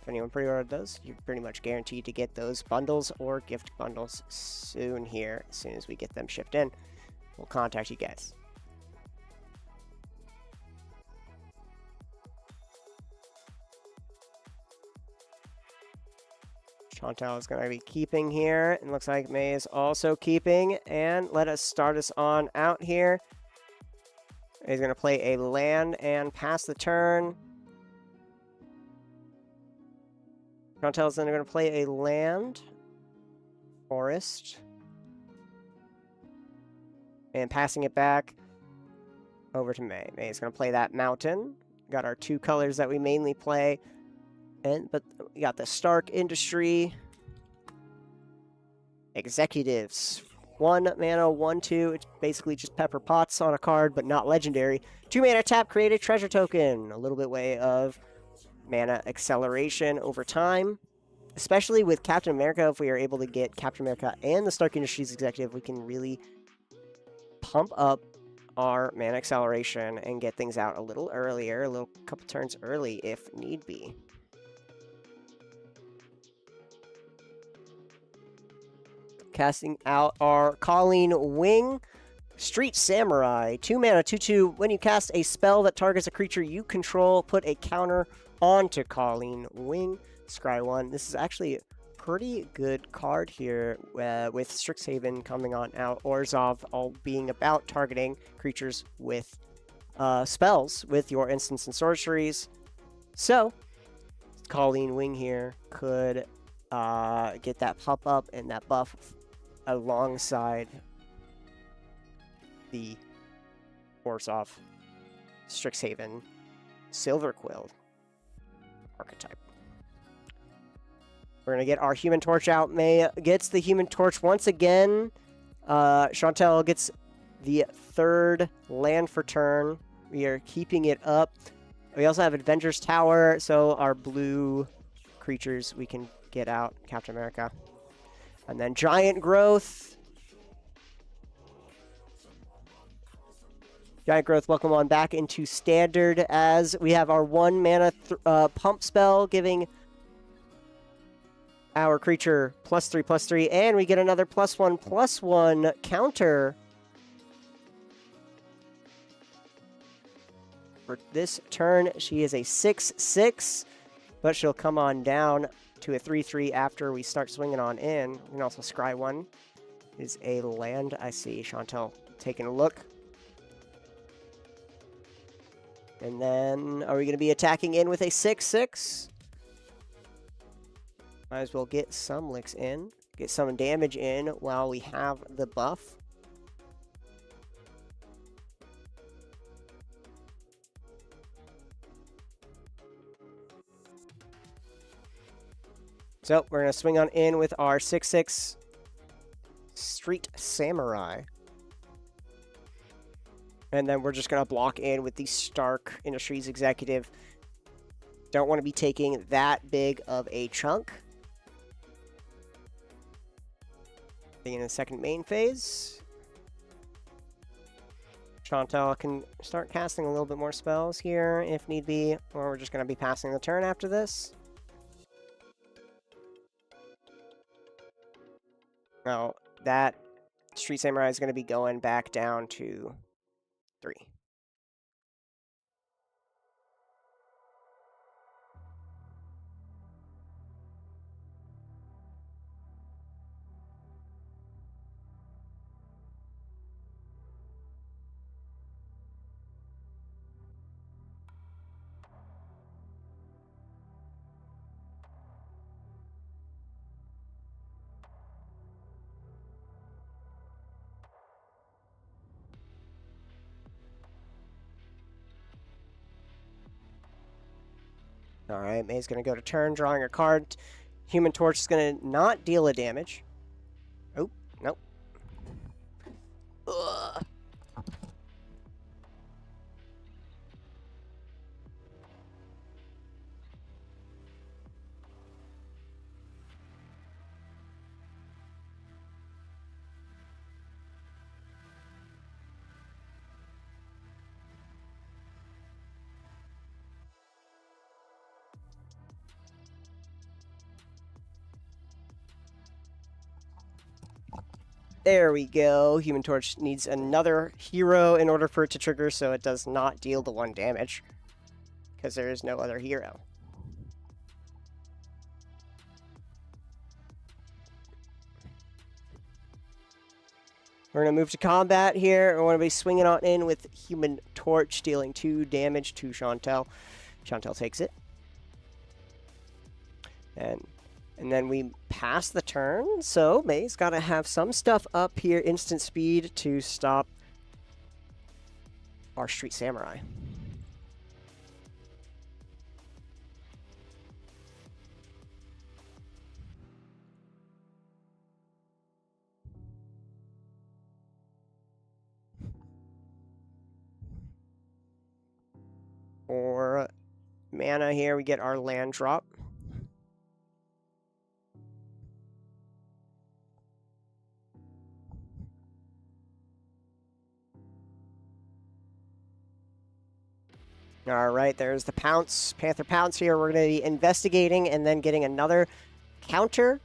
if anyone pre-ordered those, you're pretty much guaranteed to get those bundles or gift bundles soon here. As soon as we get them shipped in, we'll contact you guys. Chantal is going to be keeping here. It looks like May is also keeping. And let us start us on out here. He's going to play a land and pass the turn. Chantal is then going to play a land. Forest. And passing it back over to May. May is going to play that mountain. Got our 2 colors that we mainly play. But we got the Stark Industry. Executives. 1 mana, 1/2. It's basically just Pepper Potts on a card, but not legendary. 2 mana tap, create a treasure token. A little bit way of mana acceleration over time. Especially with Captain America, if we are able to get Captain America and the Stark Industries Executive, we can really pump up our mana acceleration and get things out a little earlier, a little couple turns early if need be. Casting out our Colleen Wing. Street Samurai. 2 mana, 2/2. When you cast a spell that targets a creature you control, put a counter onto Colleen Wing. Scry 1. This is actually a pretty good card here with Strixhaven coming on out. Orzhov all being about targeting creatures with spells with your instants and sorceries. So, Colleen Wing here could get that pop up and that buff alongside the Orzhov Strixhaven Silverquill archetype. We're going to get our Human Torch out. May gets the Human Torch once again. Chantel gets the 3rd land for turn. We are keeping it up. We also have Avengers Tower, so our blue creatures we can get out. Captain America. And then Giant Growth. Giant Growth, welcome on back into Standard as we have our 1 mana pump spell giving our creature +3/+3, and we get another +1/+1 counter. For this turn, she is a 6/6, but she'll come on down to a 3/3 after we start swinging on in. We can also scry one. Is a land. I see Chantel taking a look. And then, are we going to be attacking in with a 6/6? Might as well get some licks in. Get some damage in while we have the buff. So, we're going to swing on in with our 6/6 Street Samurai. And then we're just going to block in with the Stark Industries Executive. Don't want to be taking that big of a chunk. In the second main phase, Chantal can start casting a little bit more spells here if need be, or we're just going to be passing the turn after this. Now, that Street Samurai is going to be going back down to 3. All right, May's going to go to turn, drawing a card. Human Torch is going to not deal a damage. Oh, nope. Ugh. There we go. Human Torch needs another hero in order for it to trigger, so it does not deal the 1 damage. Because there is no other hero. We're going to move to combat here. We're going to be swinging on in with Human Torch, dealing 2 damage to Chantel. Chantel takes it. And then we pass the turn, so May's got to have some stuff up here, instant speed, to stop our Street Samurai. For mana here, we get our land drop. All right, there's the Pounce, Panther Pounce here. We're going to be investigating and then getting another counter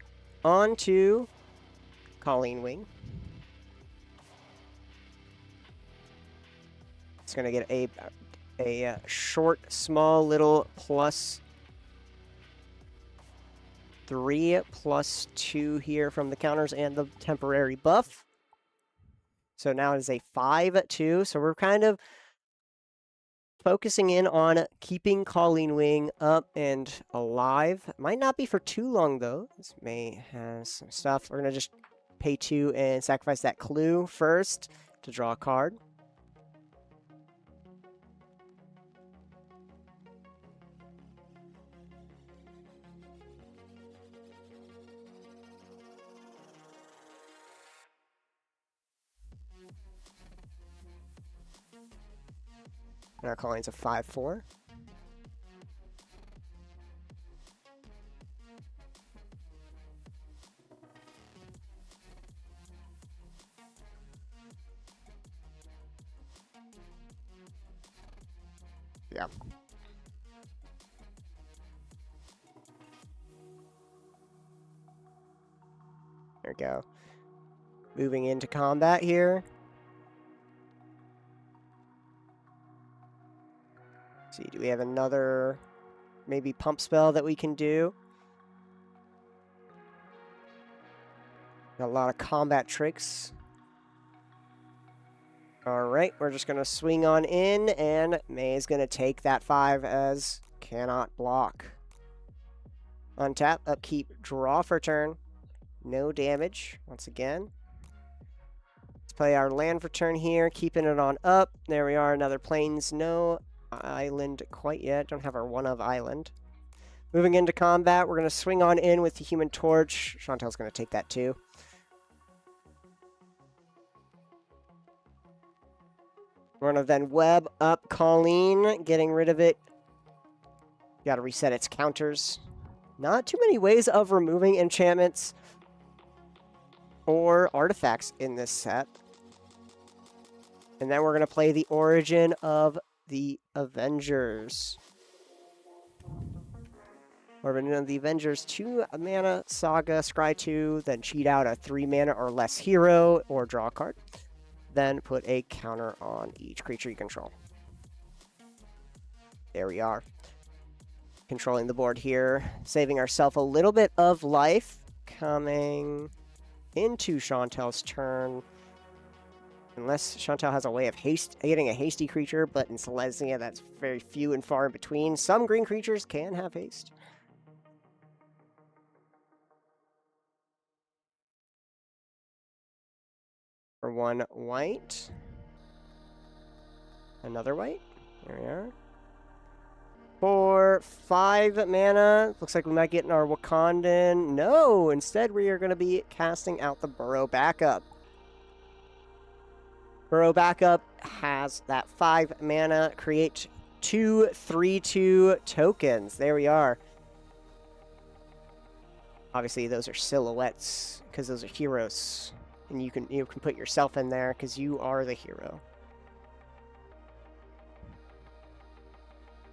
onto Colleen Wing. It's going to get a short, small, little +3/+2 here from the counters and the temporary buff. So now it is a 5/2. So we're kind of focusing in on keeping Colleen Wing up and alive. Might not be for too long, though. This May has some stuff. We're going to just pay 2 and sacrifice that clue first to draw a card. And our Colleen's a 5/4. go. There we go. Moving into combat here. Let's see, do we have another maybe pump spell that we can do? Got a lot of combat tricks. Alright, we're just going to swing on in, and May is going to take that 5 as cannot block. Untap, upkeep, draw for turn. No damage, once again. Let's play our land for turn here, keeping it on up. There we are, another plains. No island quite yet. Don't have our one of island. Moving into combat, we're going to swing on in with the Human Torch. Chantel's going to take that too. We're going to then web up Colleen, getting rid of it. Got to reset its counters. Not too many ways of removing enchantments or artifacts in this set. And then we're going to play the Origin of the Avengers. Origin of the Avengers, 2 mana, Saga, Scry 2, then cheat out a 3 mana or less hero or draw a card. Then put a counter on each creature you control. There we are. Controlling the board here, saving ourselves a little bit of life. Coming into Chantel's turn. Unless Chantel has a way of getting a hasty creature, but in Silesia that's very few and far in between. Some green creatures can have haste. For 1 white. Another white. There we are. For 5 mana, looks like we might get in our Wakandan. No, instead we are going to be casting out the Burrow Backup. Burrow Backup has that 5 mana, create 2 3/2 tokens. There we are. Obviously those are silhouettes, because those are heroes. And you can put yourself in there, because you are the hero.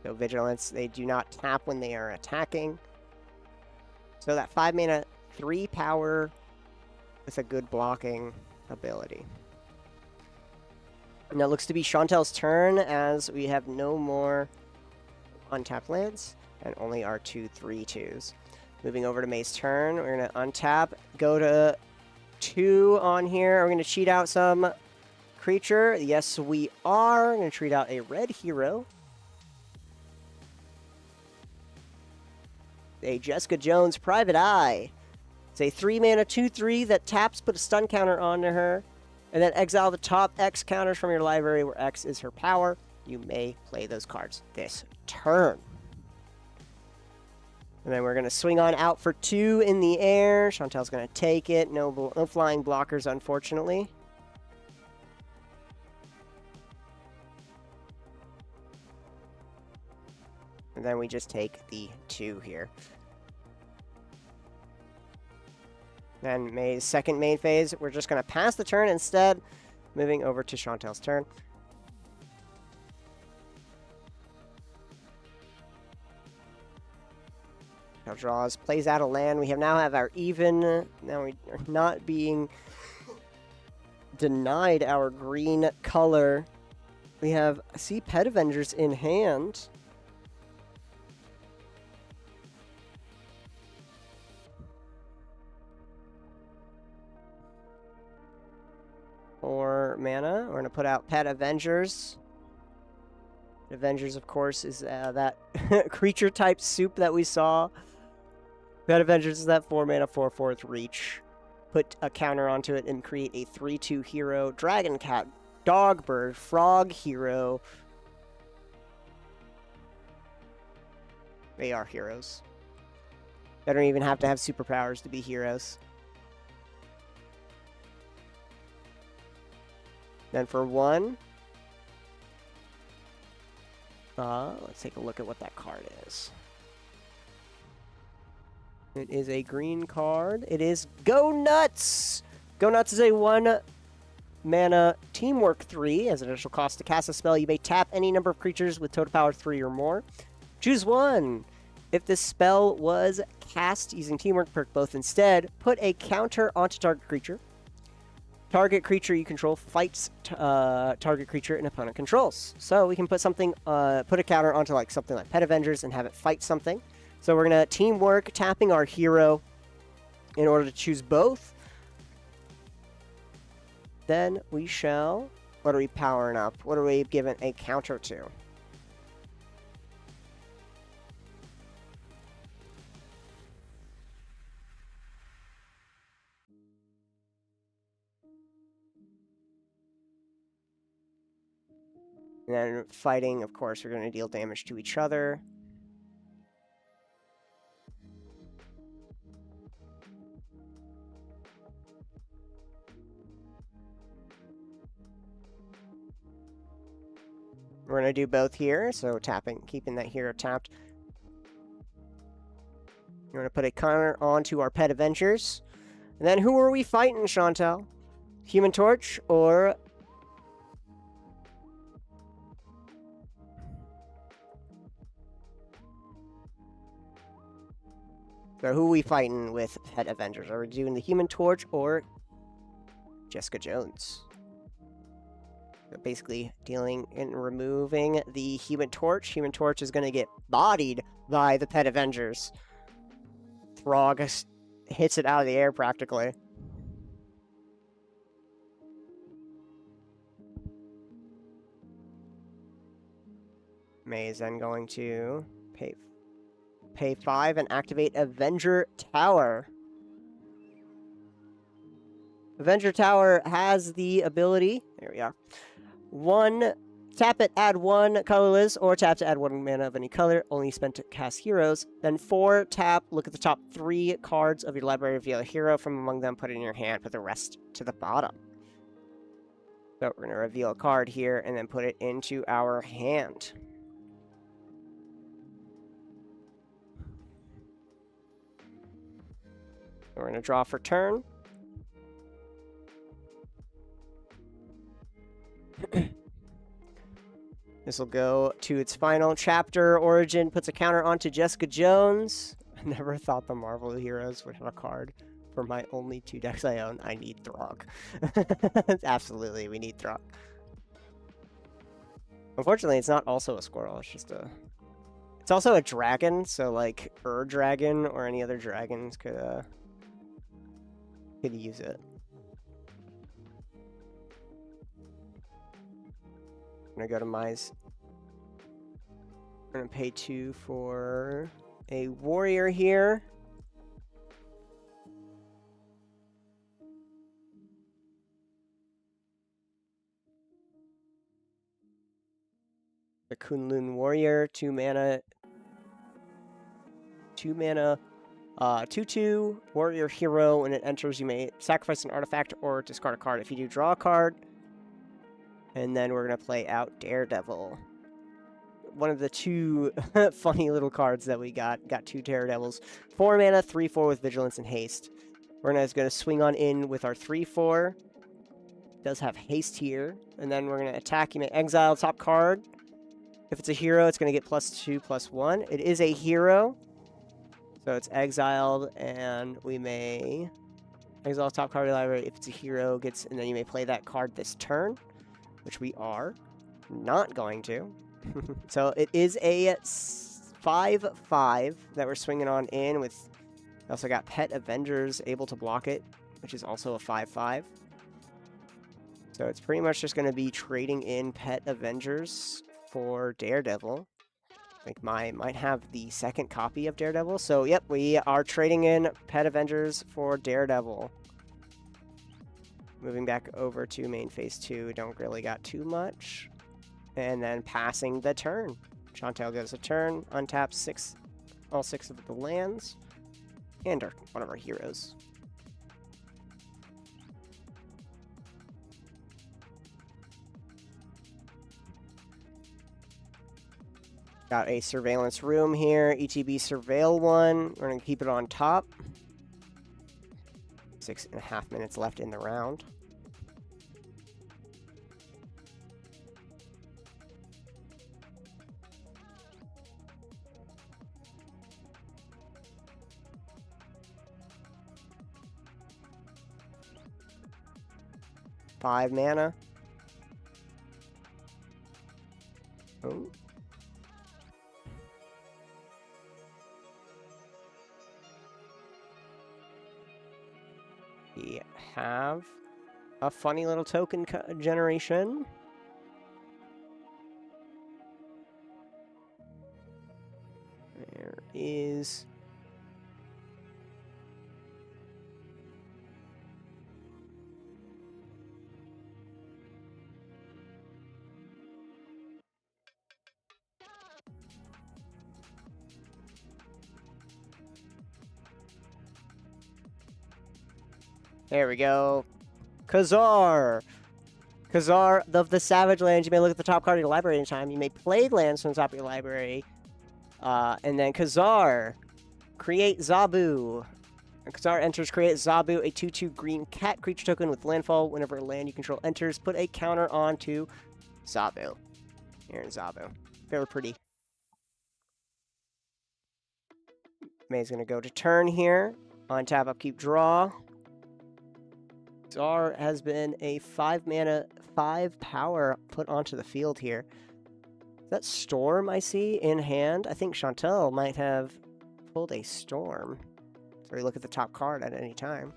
So Vigilance, they do not tap when they are attacking. So that 5 mana, 3 power with a good blocking ability. Now it looks to be Chantel's turn, as we have no more untapped lands and only our 2 3/2s. Moving over to May's turn, we're going to untap, go to 2 on here. We're going to cheat out some creature. Yes, we are. Going to treat out a red hero. A Jessica Jones Private Eye. It's a 3 mana 2/3 that taps, put a stun counter onto her, and then exile the top X counters from your library where X is her power. You may play those cards this turn. And then we're going to swing on out for 2 in the air. Chantel's going to take it. No flying blockers, unfortunately. And then we just take the 2 here. Then May's second main phase, we're just going to pass the turn instead, moving over to Chantel's turn. Now draws, plays out a land. We now have our even. Now we are not being denied our green color. We have, I see, Pet Avengers in hand. Or mana. We're going to put out Pet Avengers. Avengers, of course, is that creature type soup that we saw. Pet Avengers is that 4 mana 4/4 reach. Put a counter onto it and create a 3/2 hero. Dragon Cat, Dog Bird, Frog Hero. They are heroes. They don't even have to have superpowers to be heroes. Then for 1, let's take a look at what that card is. It is a green card. It is Go Nuts! Go Nuts is a 1 mana Teamwork 3 as an additional cost to cast a spell. You may tap any number of creatures with total power 3 or more. Choose one. If this spell was cast using Teamwork perk both instead, put a counter onto target creature. Target creature you control fights target creature an opponent controls. So we can put something, put a counter onto like something like Pet Avengers and have it fight something. So we're gonna Teamwork, tapping our hero in order to choose both. Then we shall. What are we powering up? What are we giving a counter to? And then fighting, of course, we're going to deal damage to each other. We're going to do both here, so tapping, keeping that hero tapped. We're going to put a counter onto our Pet Avengers. And then who are we fighting, Chantal? Human Torch or... So who are we fighting with Pet Avengers? Are we doing the Human Torch or Jessica Jones? So basically dealing and removing the Human Torch. Human Torch is going to get bodied by the Pet Avengers. Throg hits it out of the air practically. May is then going to pay 5 and activate Avenger Tower. Avenger Tower has the ability, there we are, 1, tap it, add 1 colorless, or tap to add 1 mana of any color, only spent to cast heroes. Then 4, tap, look at the top 3 cards of your library, reveal a hero from among them, put it in your hand, put the rest to the bottom. So we're going to reveal a card here, and then put it into our hand. We're going to draw for turn. This will go to its final chapter. Origin puts a counter onto Jessica Jones. I never thought the Marvel heroes would have a card for my only 2 decks I own. I need Throg. Absolutely, we need Throg. Unfortunately, it's not also a squirrel. It's just a... It's also a dragon, so like Dragon or any other dragons could use it. I'm gonna go to Mize. I'm gonna pay 2 for a warrior here. The Kunlun warrior, 2 mana. 2/2 warrior hero. When it enters, you may sacrifice an artifact or discard a card. If you do, draw a card. And then we're going to play out Daredevil. One of the 2 funny little cards that we got. Got 2 Daredevils. 4 mana, 3/4 with Vigilance and Haste. We're going to swing on in with our 3/4. Does have Haste here. And then we're going to attack. You may exile top card. If it's a hero, it's going to get +2/+1. It is a hero. So it's exiled, and we may exile top card of the library. If it's a hero, and then you may play that card this turn, which we are not going to. So it is a 5/5 that we're swinging on in with. We also got Pet Avengers able to block it, which is also a 5/5. So it's pretty much just going to be trading in Pet Avengers for Daredevil. I think might have the second copy of Daredevil. So, yep, we are trading in Pet Avengers for Daredevil. Moving back over to main phase 2. Don't really got too much. And then passing the turn. Chantal goes a turn, untaps all 6 of the lands. And one of our heroes. Got a surveillance room here. ETB surveil 1. We're going to keep it on top. 6.5 minutes left in the round. 5 mana. Oh. We have a funny little token generation. There is... There we go. Khazar! Khazar of the Savage Lands. You may look at the top card of your library anytime. You may play lands from the top of your library. And then Khazar. Create Zabu. Khazar enters, create Zabu, a 2/2 green cat creature token with landfall. Whenever a land you control enters, put a counter onto Zabu. Here's Zabu. Very pretty. May's going to go to turn here. On tap, upkeep, draw. Khazar has been a 5 mana, 5 power put onto the field here. Is that Storm I see in hand? I think Chantel might have pulled a Storm. So we look at the top card at any time.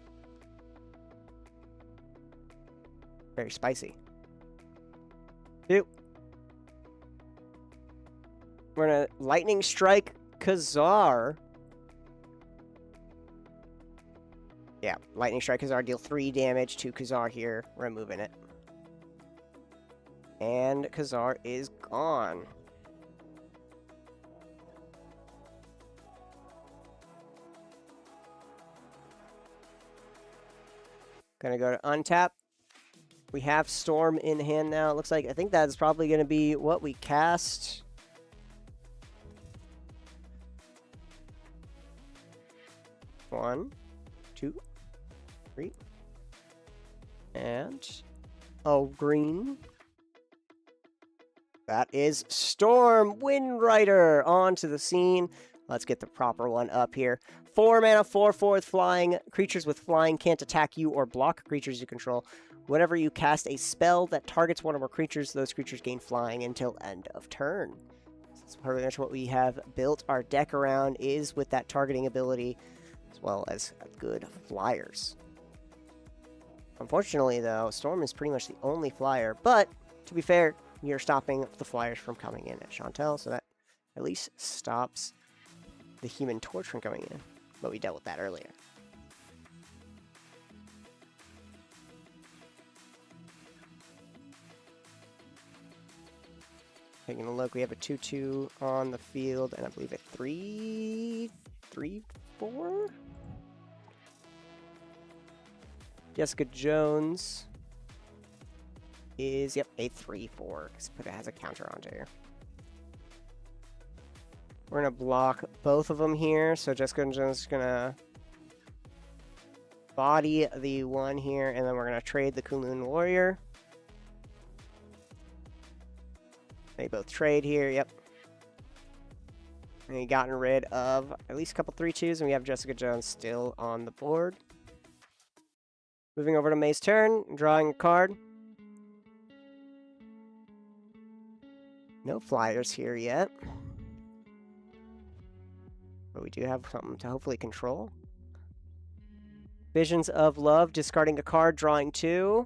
Very spicy. 2. We're going to Lightning Strike Khazar. Yeah, Lightning Strike Khazar, deal 3 damage to Khazar here, removing it. And Khazar is gone. Gonna go to untap. We have Storm in hand now. It looks like, I think that's probably gonna be what we cast. One, 2, 3. And, oh, green. That is Storm Windrider onto the scene. Let's get the proper one up here. 4 mana, 4/4 with flying. Creatures with flying can't attack you or block creatures you control. Whenever you cast a spell that targets one or more creatures, those creatures gain flying until end of turn. So that's pretty much what we have built our deck around, is with that targeting ability, as well as good flyers. Unfortunately, though, Storm is pretty much the only flyer, but to be fair, you're stopping the flyers from coming in at Chantel, so that at least stops the Human Torch from coming in. But we dealt with that earlier. Taking a look, we have a 2/2 on the field, and I believe a 3/4? Jessica Jones is, yep, a 3/4, but it has a counter onto here. We're going to block both of them here, so Jessica Jones is going to body the one here, and then we're going to trade the Kunlun Warrior. They both trade here, yep. And we gotten rid of at least a couple 3/2s, and we have Jessica Jones still on the board. Moving over to May's turn, drawing a card. No flyers here yet. But we do have something to hopefully control. Visions of Love, discarding a card, drawing 2.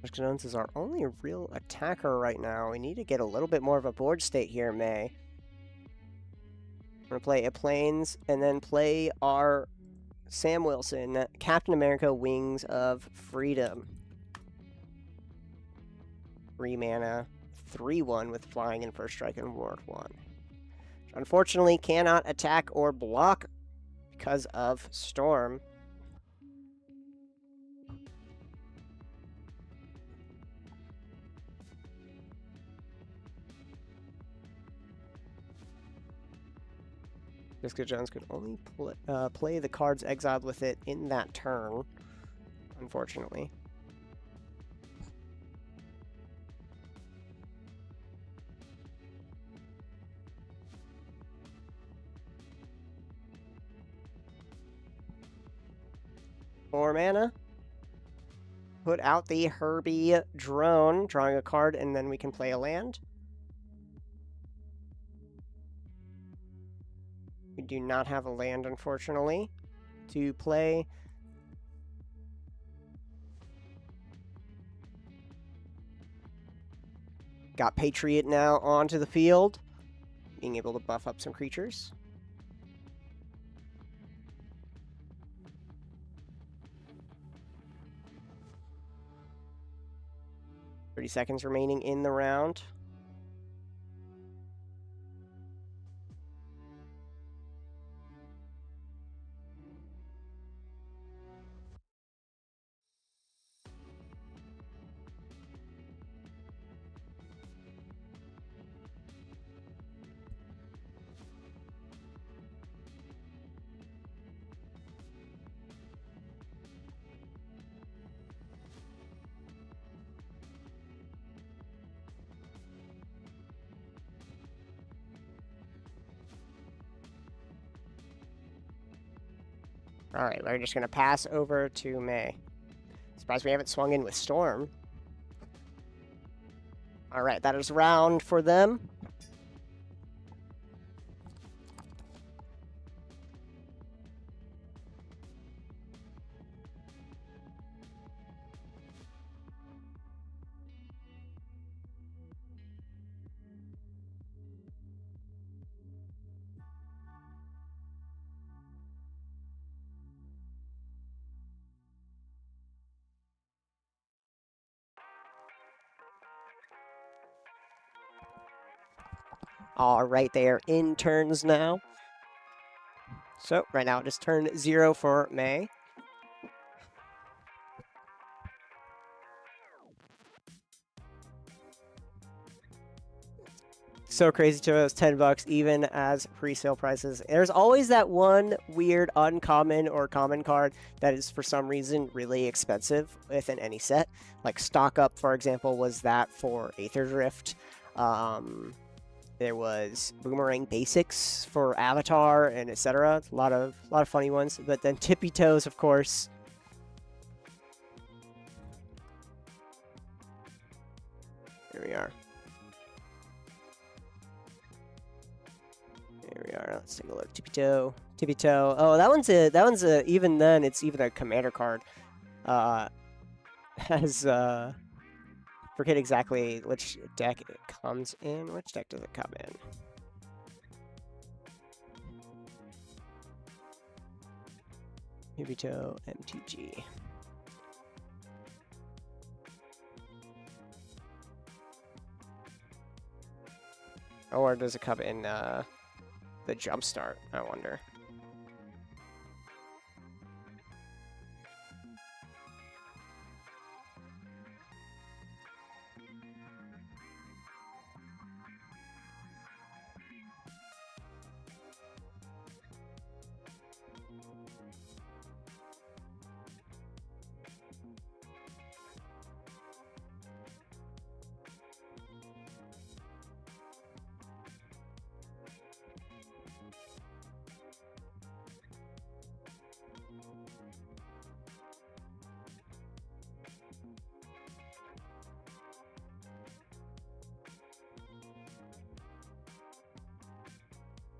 Jessica Jones is our only real attacker right now. We need to get a little bit more of a board state here, May. I'm going to play a Plains and then play our Sam Wilson, Captain America Wings of Freedom. 3 mana, 3/1 with flying and first strike and ward 1. Unfortunately, cannot attack or block because of Storm. Jessica Jones could only play the cards exiled with it in that turn, unfortunately. 4 mana. Put out the Herbie drone, drawing a card, and then we can play a land. We do not have a land, unfortunately, to play. Got Patriot now onto the field, being able to buff up some creatures. "30 seconds remaining in the round. All right, we're just going to pass over to May. Surprised we haven't swung in with Storm. All right, that is round for them. All right, they are in turns now. So right now it is turn 0 for May. So crazy to us, $10 even as pre-sale prices. There's always that one weird uncommon or common card that is for some reason really expensive within any set. Like Stock Up, for example, was that for Aether Drift. There was Boomerang Basics for Avatar and etc. A lot of funny ones. But then Tippy Toes, of course. Here we are. Here we are. Let's take a look. Tippy Toe. Tippy Toe. Oh, that one's a. Even then, it's even a commander card. Has forget exactly which deck it comes in. Which deck does it come in? Tippy Toe MTG. Or does it come in the Jumpstart, I wonder.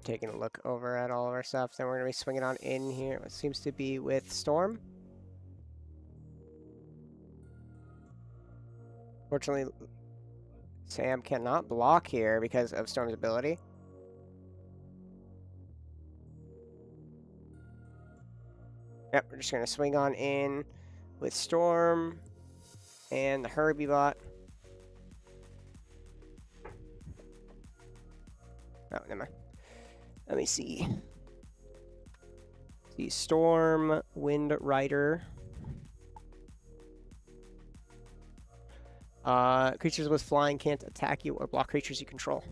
Taking a look over at all of our stuff. Then we're going to be swinging on in here. What seems to be with Storm. Fortunately, Sam cannot block here because of Storm's ability. Yep, we're just going to swing on in with Storm and the Herbie bot. Oh, never mind. Let me see. The Storm, Wind Rider. Creatures with flying can't attack you or block creatures you control.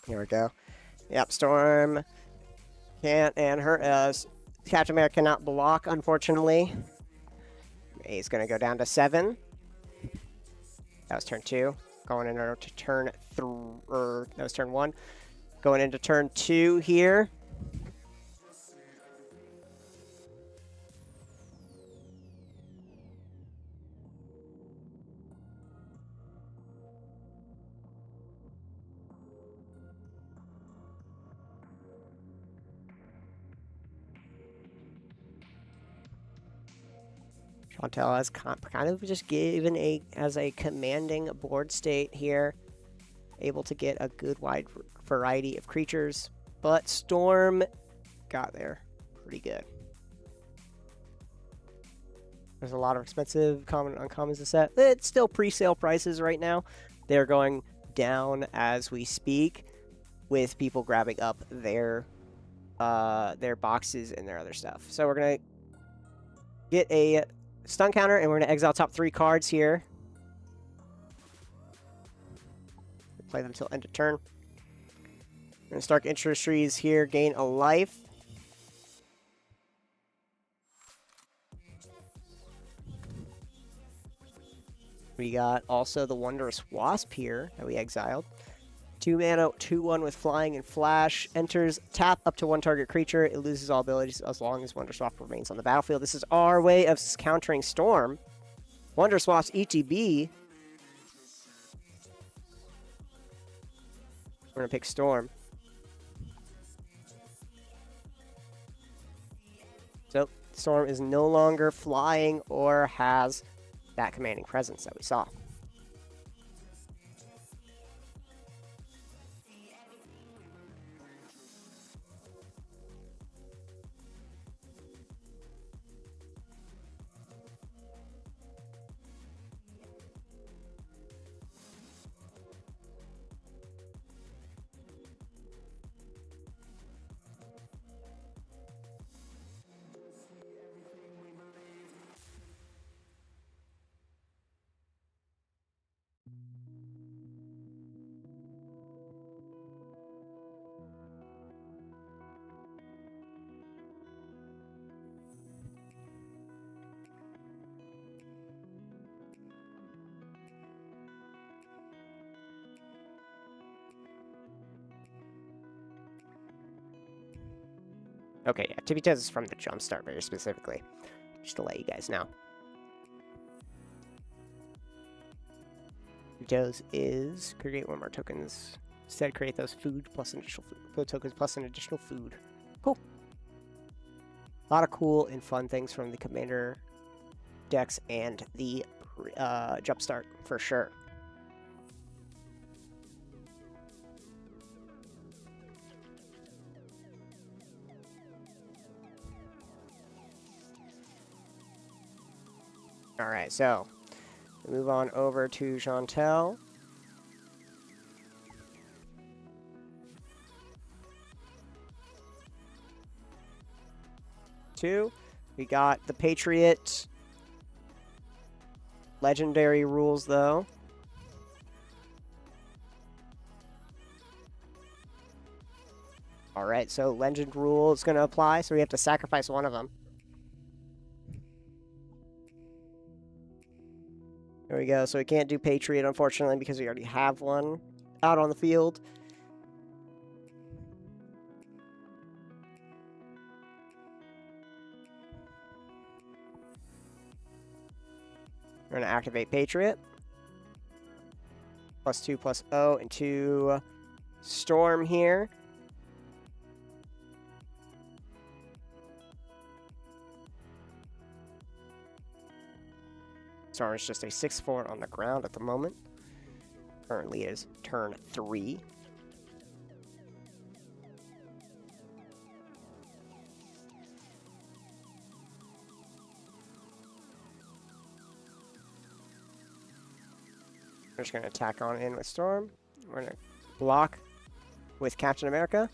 Here we go. Yep, Storm Can't, and her Captain America cannot block, unfortunately. May's gonna go down to 7. That was turn 2. Going into turn 3, that was turn 1. Going into turn 2 here. Chantel has kind of just given as a commanding board state here, able to get a good wide variety of creatures, but Storm got there pretty good. There's a lot of expensive common and uncommons to set. It's still pre-sale prices right now. They're going down as we speak, with people grabbing up their boxes and their other stuff. So we're gonna get a stun counter, and we're going to exile top 3 cards here. Play them until end of turn. We're going to Stark Industries here, gain a life. We got also the Wondrous Wasp here that we exiled. 2 mana, 2/1 with flying and flash. Enters, tap up to 1 target creature. It loses all abilities as long as Wondrous Wasp remains on the battlefield. This is our way of countering Storm. Wondrous Wasp's ETB. We're going to pick Storm. So, Storm is no longer flying or has that commanding presence that we saw. Okay, yeah, Tippy Toes is from the Jumpstart very specifically, just to let you guys know. Tippy Toes is create 1 more tokens. Instead, create those food plus additional food tokens plus an additional food. Cool. A lot of cool and fun things from the Commander decks and the Jumpstart for sure. Alright, so move on over to Chantel. We got the Patriot legendary rules though. Alright, so legend rule is going to apply, so we have to sacrifice one of them. There we go. So we can't do Patriot, unfortunately, because we already have one out on the field. We're going to activate Patriot. +2/+0 into Storm here. Storm is just a 6/4 on the ground at the moment. Currently it is turn 3. We're just going to attack on in with Storm. We're going to block with Captain America.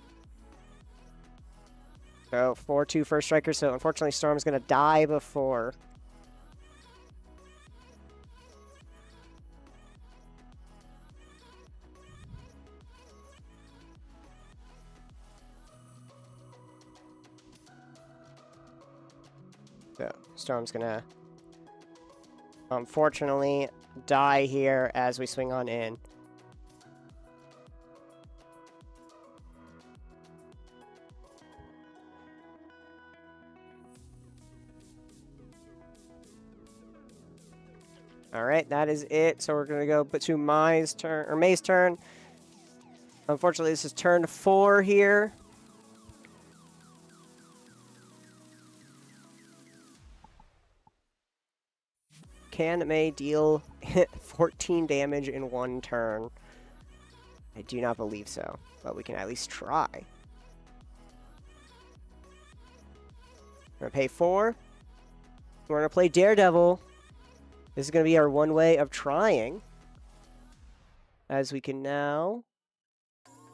So 4/2 first striker. So unfortunately Storm's going to die before. Storm's gonna, unfortunately, die here as we swing on in. All right, that is it. So we're gonna go to May's turn. Unfortunately, this is turn 4 here. Can May deal 14 damage in 1 turn? I do not believe so, but we can at least try. We're gonna pay 4. We're gonna play Daredevil. This is gonna be our one way of trying. As we can now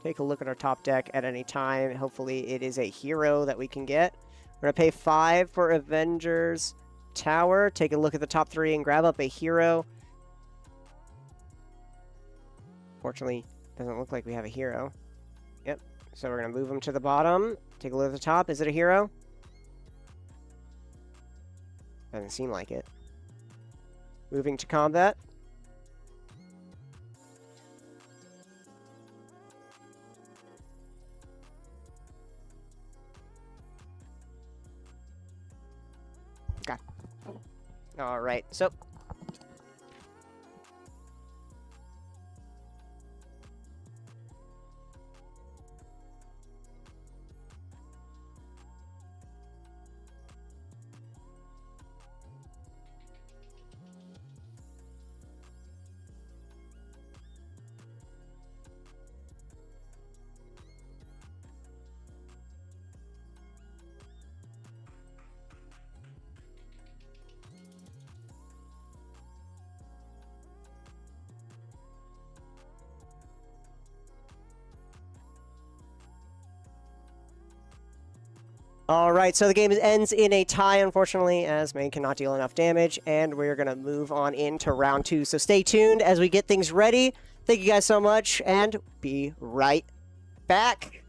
take a look at our top deck at any time. Hopefully it is a hero that we can get. We're gonna pay 5 for Avengers Tower. Take a look at the top 3 and grab up a hero. Fortunately, doesn't look like we have a hero. Yep. So we're gonna move him to the bottom. Take a look at the top. Is it a hero? Doesn't seem like it. Moving to combat. Okay. All right. So all right, so the game ends in a tie, unfortunately, as May cannot deal enough damage, and we're going to move on into round 2. So stay tuned as we get things ready. Thank you guys so much, and be right back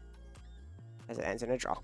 as it ends in a draw.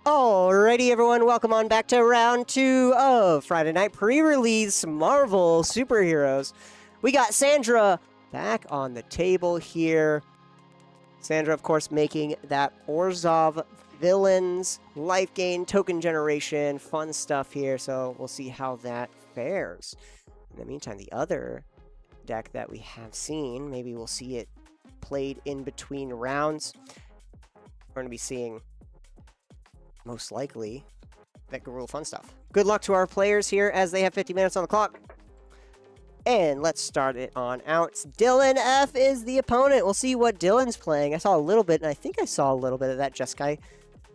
Alrighty, everyone, welcome on back to round 2 of Friday Night Pre-Release Marvel Superheroes. We got Sandra back on the table here. Sandra, of course, making that Orzhov Villains, life gain, token generation, fun stuff here, so we'll see how that fares. In the meantime, the other deck that we have seen, maybe we'll see it played in between rounds. We're going to be seeing, most likely, that Garul fun stuff. Good luck to our players here as they have 50 minutes on the clock. And let's start it on out. Dylan F is the opponent. We'll see what Dylan's playing. I saw a little bit, and I think I saw a little bit of that Jeskai.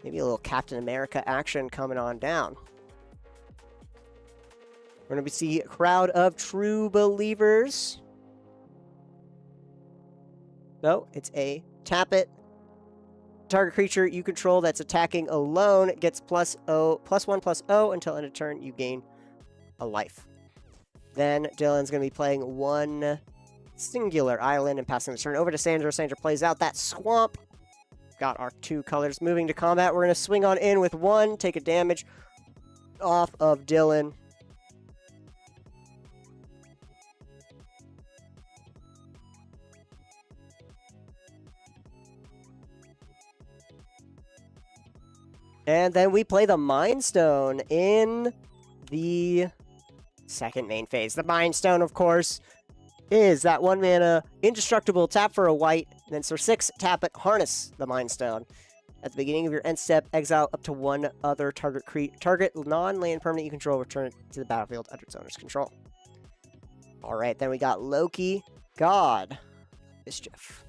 Maybe a little Captain America action coming on down. We're going to see a crowd of true believers. No, it's a tap it. Target creature you control that's attacking alone gets +1/+0 until end of turn you gain a life. Then Dylan's going to be playing one singular island and passing the turn over to Sandra. Sandra plays out that swamp. Got our 2 colors moving to combat. We're going to swing on in with 1, take a damage off of Dylan. And then we play the Mind Stone in the second main phase. The Mind Stone, of course, is that 1 mana indestructible tap for a white, and then for 6, tap it, harness the Mind Stone. At the beginning of your end step, exile up to 1 other target non-land permanent you control, return it to the battlefield under its owner's control. Alright, then we got Loki, God Mischief.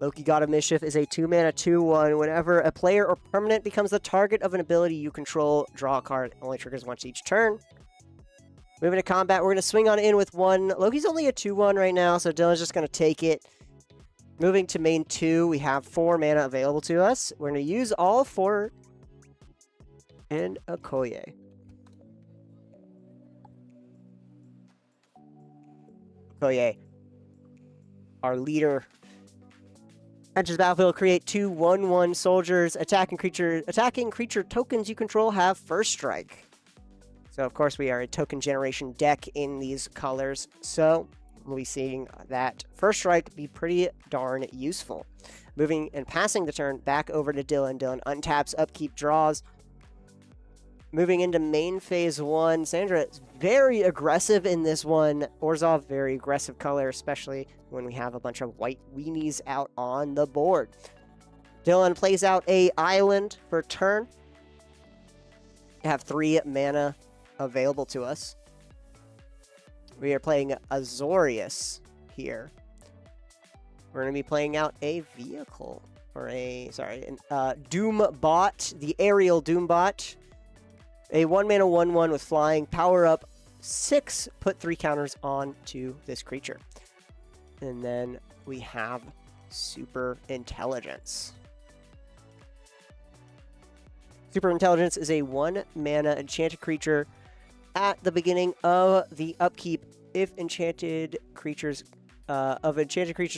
Loki, God of Mischief is a 2 mana 2/1. Whenever a player or permanent becomes the target of an ability you control, draw a card. It only triggers once each turn. Moving to combat, we're going to swing on in with 1. Loki's only a 2/1 right now, so Dylan's just going to take it. Moving to main 2, we have 4 mana available to us. We're going to use all 4 and a Okoye. Okoye, our leader. Enters battlefield, create 2 1/1 soldiers. Attacking creature tokens you control have first strike. So, of course, we are a token generation deck in these colors. So, we'll be seeing that first strike be pretty darn useful. Moving and passing the turn back over to Dylan. Dylan untaps, upkeep, draws. Moving into main phase 1. Sandra is very aggressive in this one. Orzhov, very aggressive color, especially when we have a bunch of white weenies out on the board. Dylan plays out a island for turn. We have 3 mana available to us. We are playing Azorius here. We're going to be playing out a vehicle, or Doom Bot, the aerial Doom Bot. A 1 mana 1/1 with flying, power up 6, put 3 counters on to this creature. And then we have Super Intelligence. Super Intelligence is a 1 mana enchanted creature. At the beginning of the upkeep, if enchanted creatures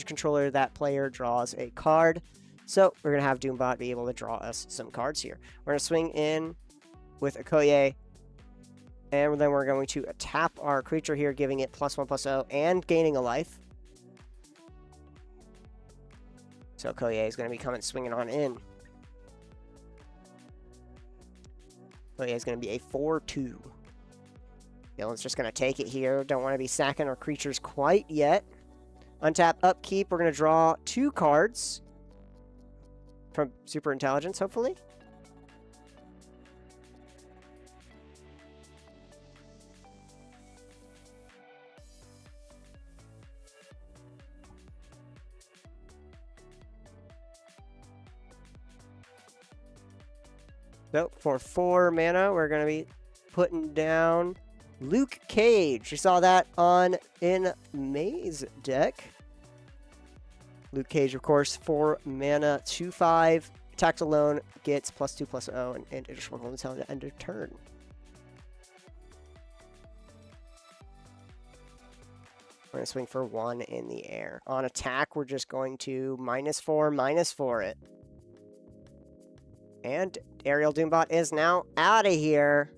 controller, that player draws a card. So we're going to have Doombot be able to draw us some cards here. We're going to swing in with Okoye, and then we're going to tap our creature here, giving it +1/+0 and gaining a life. So Okoye is going to be coming swinging on in. Okoye is going to be a 4/2. Dylan's just going to take it here. Don't want to be sacking our creatures quite yet. Untap, upkeep. We're going to draw 2 cards from Super Intelligence, hopefully. So for 4 mana, we're going to be putting down Luke Cage. You saw that in May's deck. Luke Cage, of course, 4 mana, 2/5. Attacks alone, gets +2/+0, and additional one until the end of turn. We're going to swing for 1 in the air. On attack, we're just going to -4/-4 it. And Aerial Doombot is now out of here.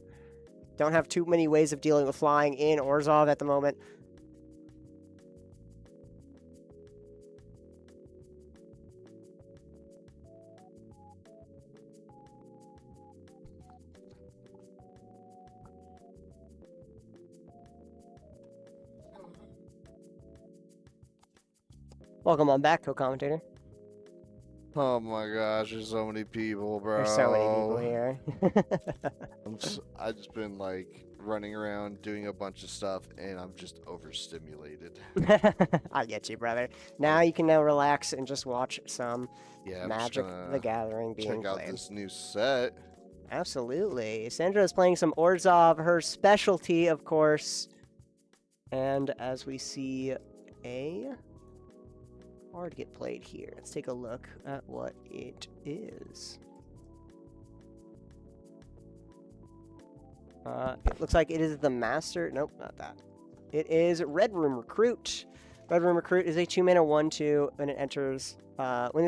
Don't have too many ways of dealing with flying in Orzhov at the moment. Welcome on back, co-commentator. Oh my gosh, there's so many people, bro. There's so many people here. I just been like running around doing a bunch of stuff, and I'm just overstimulated. I get you, brother. Now you can now relax and just watch some Yeah, Magic the Gathering being check out played. this new set. Absolutely. Sandra is playing some Orzhov, her specialty, of course. And as we see a card get played here, let's take a look at what it is. It looks like it is the Master. Nope, not that. It is Red Room Recruit. Red Room Recruit is a 2-mana 1/2. When it enters, when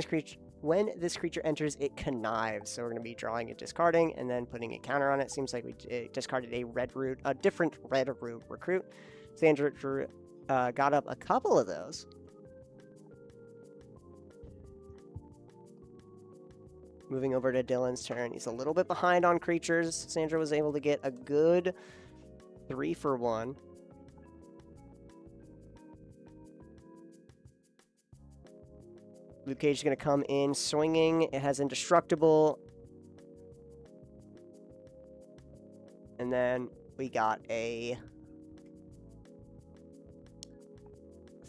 this creature enters, it connives. So we're going to be drawing and discarding, and then putting a counter on it. Seems like we discarded a different Red Room Recruit. Sandra got up a couple of those. Moving over to Dylan's turn. He's a little bit behind on creatures. Sandra was able to get a good 3 for 1. Luke Cage is going to come in swinging. It has Indestructible. And then we got a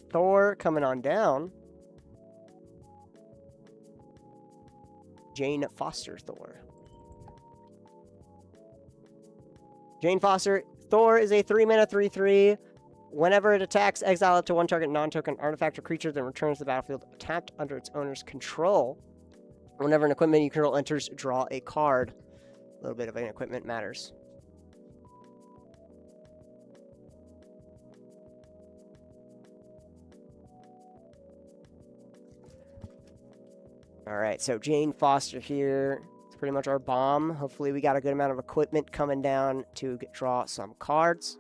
Thor coming on down. Jane Foster Thor. Jane Foster Thor is a 3-mana 3/3. Whenever it attacks, exile up to 1 target non-token artifact or creature, then returns to the battlefield tapped under its owner's control. Whenever an equipment you control enters, draw a card. A little bit of an equipment matters. Alright, so Jane Foster here. It's pretty much our bomb. Hopefully we got a good amount of equipment coming down to draw some cards.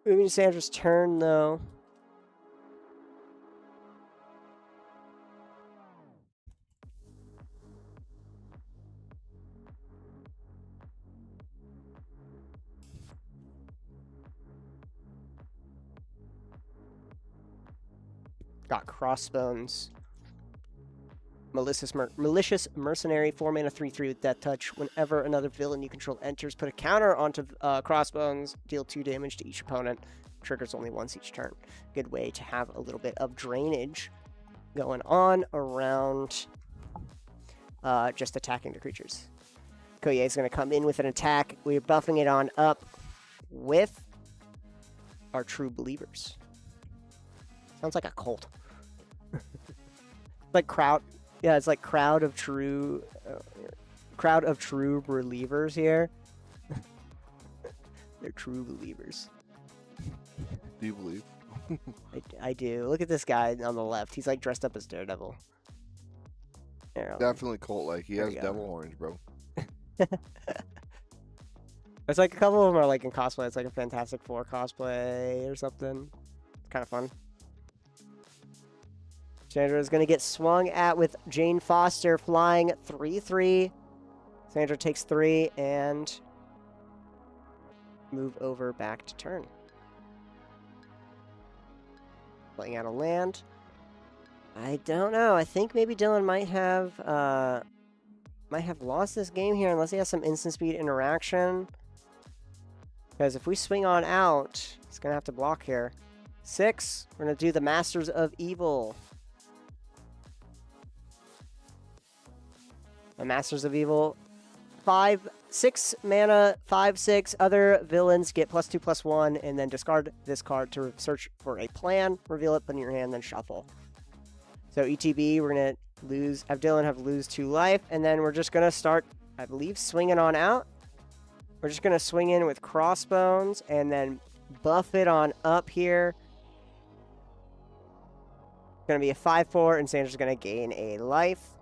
Moving to Sandra's turn, though. Got Crossbones. Malicious Mercenary, 4-mana 3/3 with Death Touch. Whenever another villain you control enters, put a counter onto Crossbones, deal 2 damage to each opponent. Triggers only once each turn. Good way to have a little bit of drainage going on around just attacking the creatures. Koye is going to come in with an attack. We're buffing it on up with our True Believers. Sounds like a cult. Like crowd. Yeah, it's like crowd of true believers here. They're true believers. Do you believe? I do. Look at this guy on the left. He's like dressed up as Daredevil. There, Definitely cult-like. He There has we go. devil horns, bro. It's like a couple of them are like in cosplay. It's like a Fantastic Four cosplay or something. It's kind of fun. Sandra is going to get swung at with Jane Foster flying 3/3. Sandra takes 3 and move over back to turn. Playing out a land. I don't know. I think maybe Dylan might have lost this game here unless he has some instant speed interaction. Because if we swing on out, he's going to have to block here. 6. We're going to do the Masters of Evil. The Masters of Evil 6 mana, 5/6. Other villains get +2/+1, and then discard this card to search for a plan, reveal it, put it in your hand, then shuffle. So ETB, we're gonna have Dylan lose 2 life, and then we're just gonna start, I believe, swinging on out. We're just gonna swing in with Crossbones, and then buff it on up here. Gonna be a 5/4, and Sandra's gonna gain a life.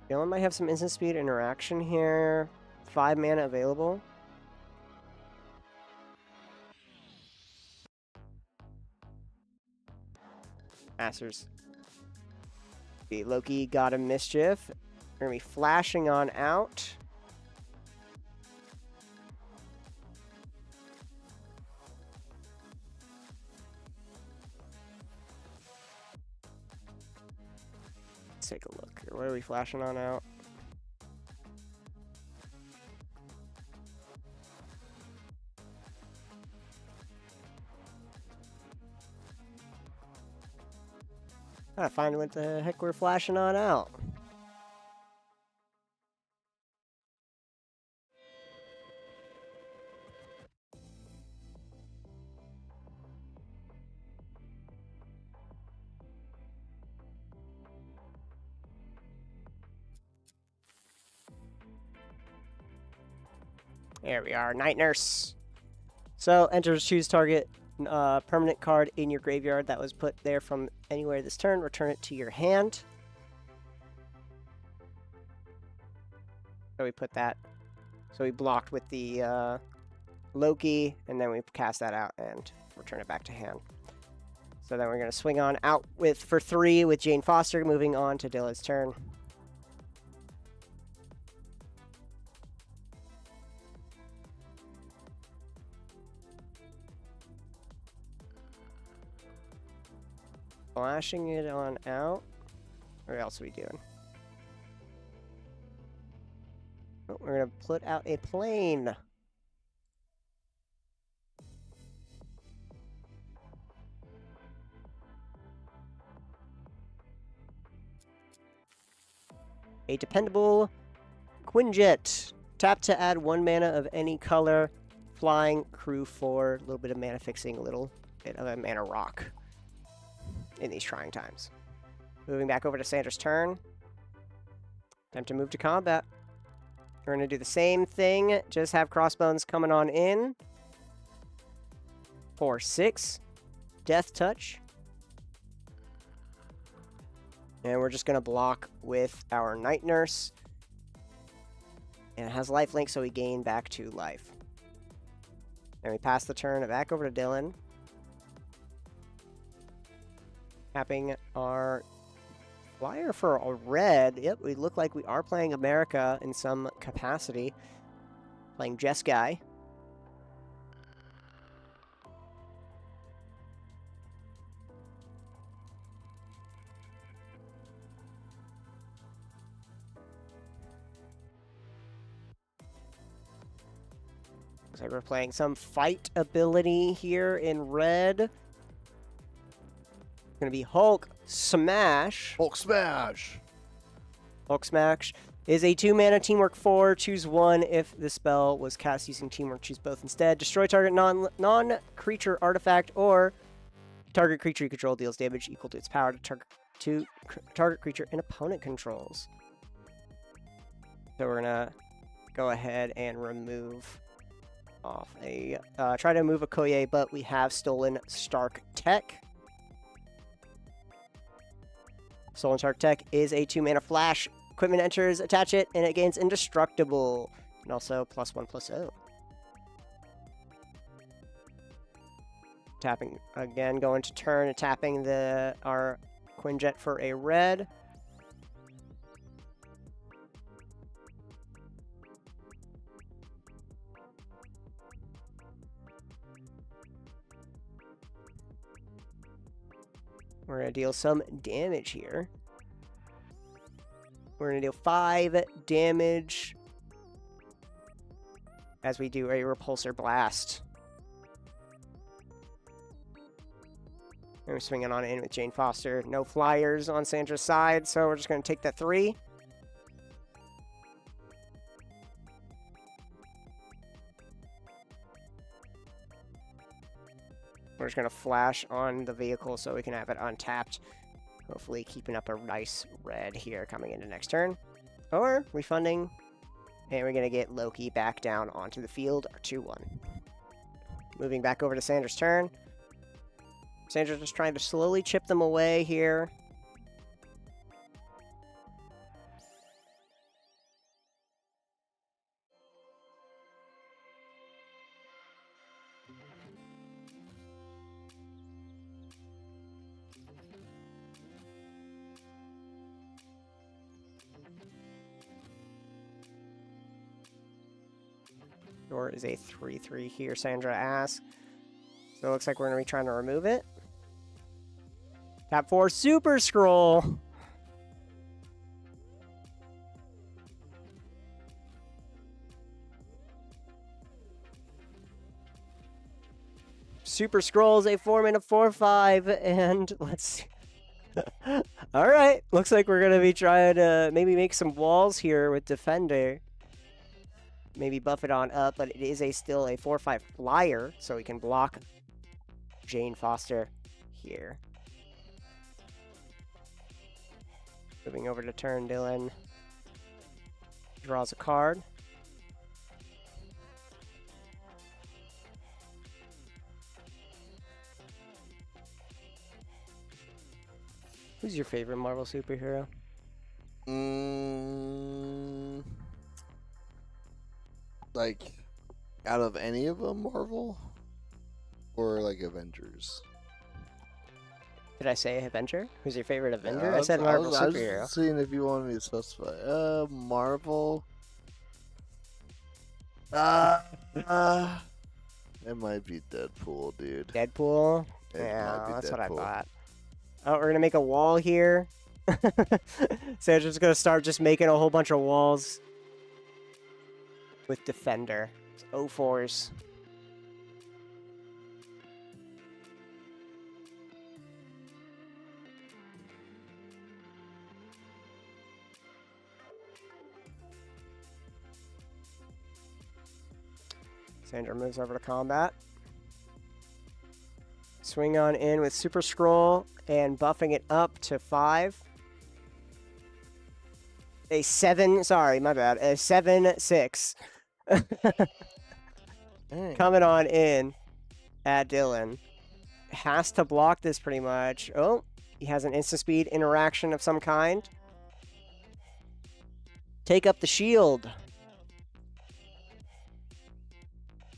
Dylan might have some instant speed interaction here. 5 mana available. Masters. The Loki got a mischief. We're gonna be flashing on out. Let's take a look here. What are we flashing on out? Gotta find what the heck we're flashing on out. There we are, Night Nurse. So, choose target permanent card in your graveyard that was put there from anywhere this turn. Return it to your hand. So we put that. So we blocked with the Loki, and then we cast that out and return it back to hand. So then we're going to swing on out for 3 with Jane Foster, moving on to Dilla's turn. Flashing it on out. What else are we doing? Oh, we're going to put out a plane. A dependable Quinjet. Tap to add 1 mana of any color. Flying, crew 4. A little bit of mana fixing, a little bit of a mana rock in these trying times. Moving back over to Sandra's turn. Time to move to combat. We're going to do the same thing, just have Crossbones coming on in. 4/6. Death Touch. And we're just going to block with our Night Nurse. And it has lifelink, so we gain back 2 life. And we pass the turn back over to Dylan. Tapping our flyer for a red. Yep, we look like we are playing America in some capacity. Playing Jeskai. Looks like we're playing some fight ability here in red. Going to be Hulk Smash. Hulk Smash! Hulk Smash is a 2 mana teamwork 4. Choose 1. If the spell was cast using teamwork, choose both instead. Destroy target non-creature artifact, or target creature you control deals damage equal to its power to target creature an opponent controls. So we're going to go ahead and remove off a... try to move a Koye, but we have stolen Stark Tech. Stolen Shark Tech is a 2 mana flash. Equipment enters, attach it, and it gains indestructible. And also +1/+0. Tapping again, going to turn, tapping our Quinjet for a red. We're going to deal some damage here. We're going to deal 5 damage as we do a Repulsor Blast. And we're swinging on in with Jane Foster. No flyers on Sandra's side, so we're just going to take that 3. We're just going to flash on the vehicle so we can have it untapped. Hopefully keeping up a nice red here coming into next turn. Or refunding, and we're going to get Loki back down onto the field, our 2-1. Moving back over to Sandra's turn. Sandra's just trying to slowly chip them away here. Or is a 3/3 here, Sandra asks. So it looks like we're going to be trying to remove it. Tap 4, Super Scroll. Super Scroll is a 4-mana 4/5, and let's see. All right, looks like we're going to be trying to maybe make some walls here with Defender. Maybe buff it on up, but it is still a 4/5 flyer, so we can block Jane Foster here. Moving over to turn, Dylan draws a card. Who's your favorite Marvel superhero? Like, out of any of them, Marvel? Or, like, Avengers? Did I say Avenger? Who's your favorite Avenger? Yeah, I said Marvel I was superhero. just seeing if you wanted me to specify. Marvel. It might be Deadpool, dude. Deadpool? It might Yeah, be that's what I Deadpool. thought. Oh, we're gonna make a wall here. So I'm just gonna start just making a whole bunch of walls with Defender. It's 0-4s. Sandra moves over to combat. Swing on in with Super Scroll and buffing it up to 5. A 7, sorry, my bad. A 7/6. Coming on in at Dylan. Has to block this pretty much. Oh, he has an instant speed interaction of some kind. Take up the shield.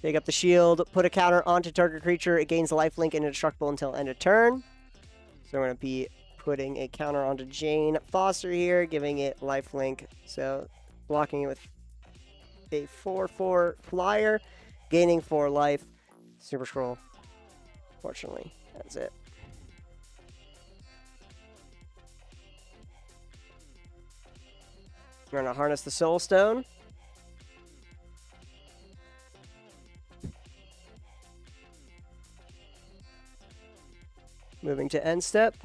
Take up the shield, put a counter onto target creature. It gains lifelink and indestructible until end of turn. So we're going to be putting a counter onto Jane Foster here, giving it lifelink. So blocking it with a 4/4 flyer, gaining 4 life. Super Scroll. Fortunately, that's it. We're going to harness the Soul Stone. Moving to end step.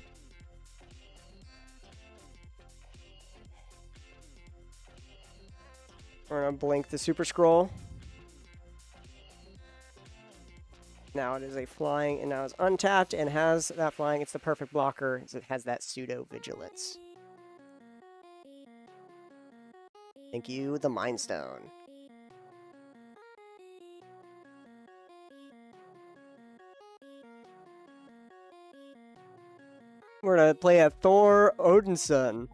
We're going to blink the Super Scroll. Now it is a flying, and now it's untapped and has that flying. It's the perfect blocker, as it has that pseudo vigilance. Thank you, the Mind Stone. We're gonna play a Thor Odinson.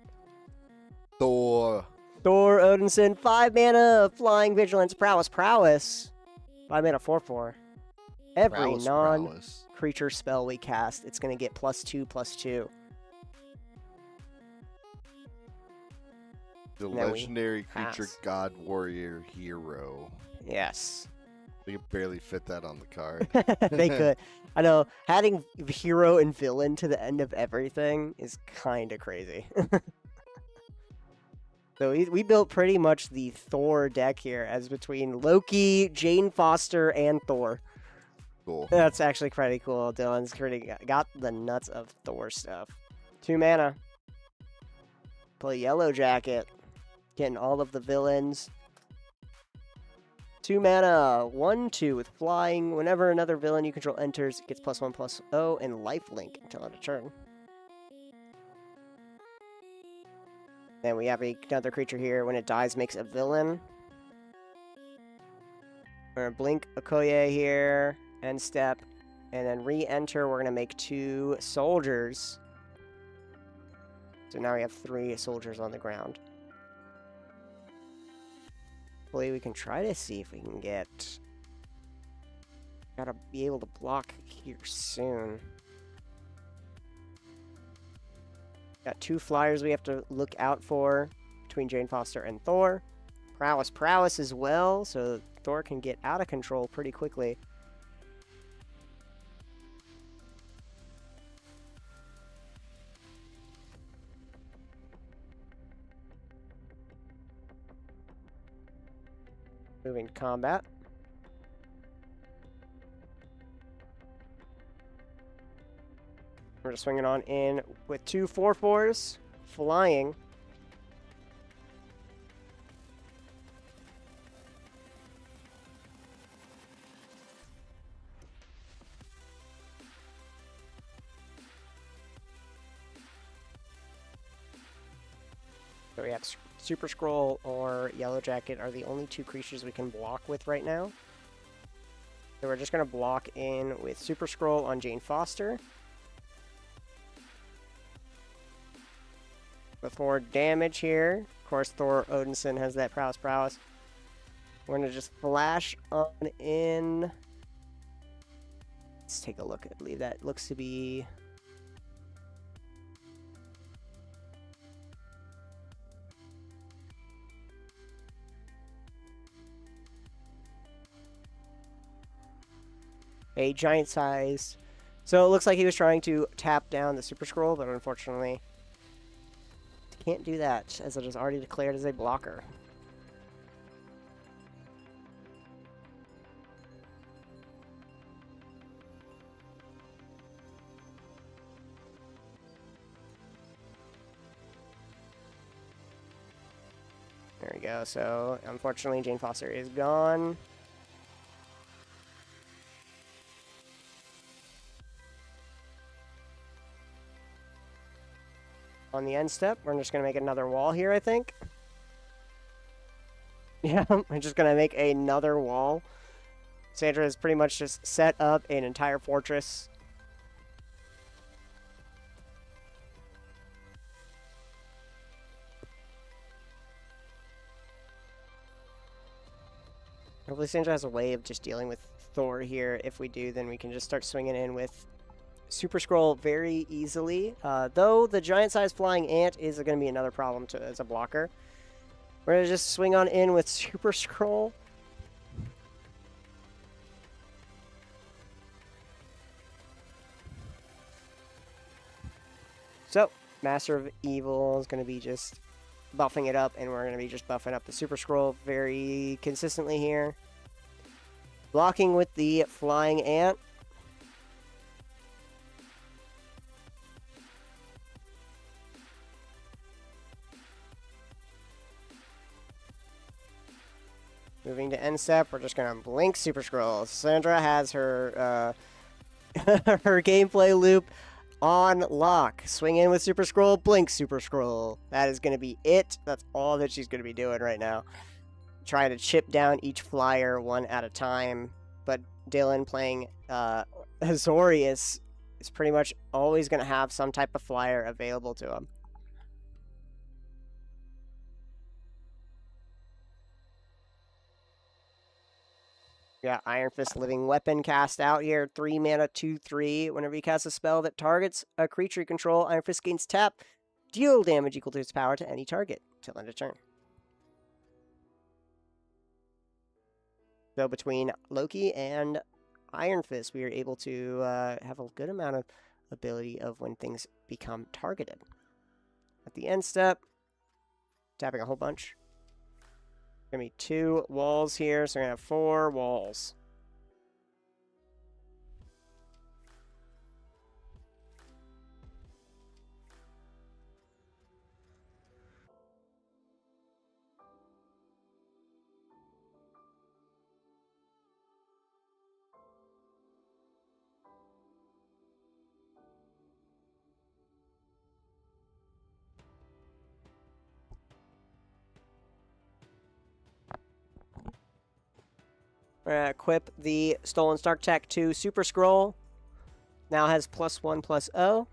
Thor. Thor Odinson, 5 mana, flying vigilance, prowess. 5 mana 4/4. Every Prowess, non-creature spell we cast, it's gonna get +2/+2. The Now we legendary creature pass. god warrior hero. Yes. They could barely fit that on the card. They could. I know, adding hero and villain to the end of everything is kind of crazy. So we built pretty much the Thor deck here, as between Loki, Jane Foster, and Thor. Cool. That's actually pretty cool. Dylan's pretty got the nuts of Thor stuff. 2 mana. Play Yellow Jacket. Getting all of the villains 2 mana, 1/2 with flying. Whenever another villain you control enters, it gets +1/+0 and lifelink until end of turn. Then we have another creature here. When it dies, makes a villain. We're gonna blink Okoye here, end step, and then re-enter. We're gonna make 2 soldiers. So now we have 3 soldiers on the ground. Hopefully we can try to see if we can get... Gotta be able to block here soon. Got 2 flyers we have to look out for between Jane Foster and Thor. Prowess as well, so Thor can get out of control pretty quickly. Moving to combat. We're just swinging on in with 2 4/4s, flying. So we have Super Scroll or Yellow Jacket are the only 2 creatures we can block with right now. So we're just going to block in with Super Scroll on Jane Foster. With more damage here. Of course, Thor Odinson has that prowess. We're going to just flash on in. Let's take a look. I believe that looks to be... a giant size. So it looks like he was trying to tap down the Super Scroll, but unfortunately can't do that as it is already declared as a blocker. There we go. So unfortunately Jane Foster is gone. On the end step, we're just going to make another wall here, I think. Yeah, we're just going to make another wall. Sandra has pretty much just set up an entire fortress. Hopefully Sandra has a way of just dealing with Thor here. If we do, then we can just start swinging in with Super Scroll very easily, though the giant-sized flying ant is going to be another problem as a blocker. We're going to just swing on in with Super Scroll. So, Master of Evil is going to be just buffing it up, and we're going to be just buffing up the Super Scroll very consistently here. Blocking with the flying ant. Moving to end step, we're just going to blink Super Scroll. Sandra has her her gameplay loop on lock. Swing in with Super Scroll, blink Super Scroll. That is going to be it. That's all that she's going to be doing right now. Trying to chip down each flyer one at a time. But Dylan playing Azorius is pretty much always going to have some type of flyer available to him. Yeah, Iron Fist Living Weapon cast out here. 3 mana, 2/3. Whenever you cast a spell that targets a creature you control, Iron Fist gains tap. Deal damage equal to its power to any target till end of turn. So between Loki and Iron Fist, we are able to have a good amount of ability of when things become targeted. At the end step, tapping a whole bunch. Gonna be 2 walls here, so we're gonna have 4 walls. We're gonna equip the Stolen Stark Tech to Super Scroll. Now has +1/+0.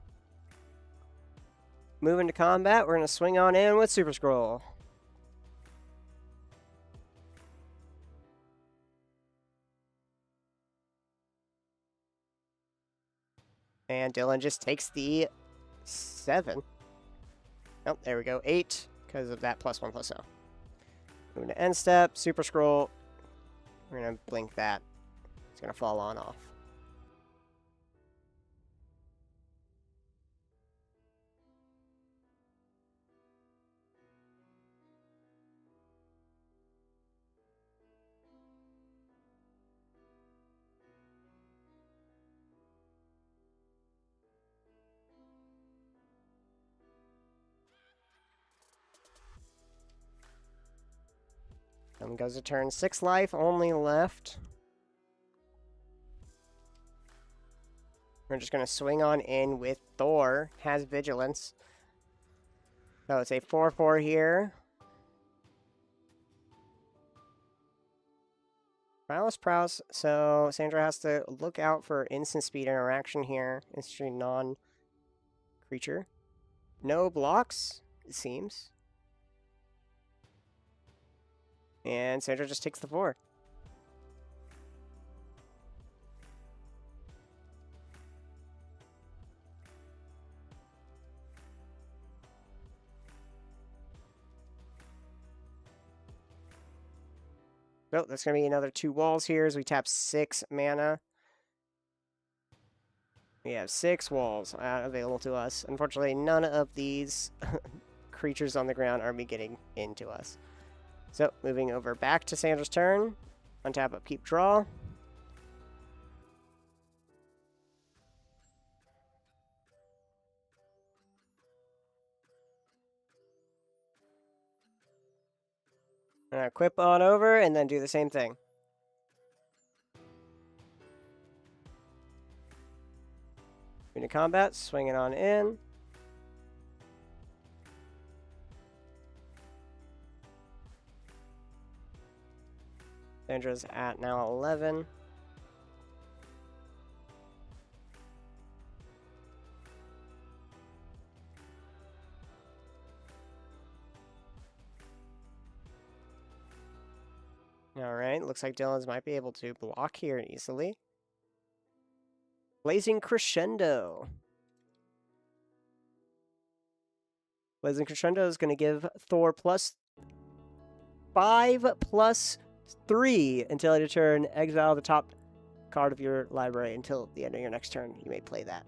Moving to combat, we're gonna swing on in with Super Scroll. And Dylan just takes the 7. Oh, there we go. 8 because of that +1/+0. Moving to end step, Super Scroll. We're going to blink that. It's going to fall on off. Goes to turn 6 life, only left. We're just going to swing on in with Thor, has Vigilance. So it's a 4/4 here. Prowess Prowse, so Sandra has to look out for instant speed interaction here. Instant non-creature. No blocks, it seems. And Sandra just takes the 4. So that's going to be another 2 walls here as we tap 6 mana. We have 6 walls available to us. Unfortunately, none of these creatures on the ground are getting into us. So, moving over back to Sandra's turn. Untap, upkeep, draw. Equip on over, and then do the same thing. Into combat, swinging on in. Sandra's at now 11. Alright, looks like Dylan's might be able to block here easily. Blazing Crescendo. Blazing Crescendo is going to give Thor +5/+3 until end of turn. Exile the top card of your library until the end of your next turn. You may play that.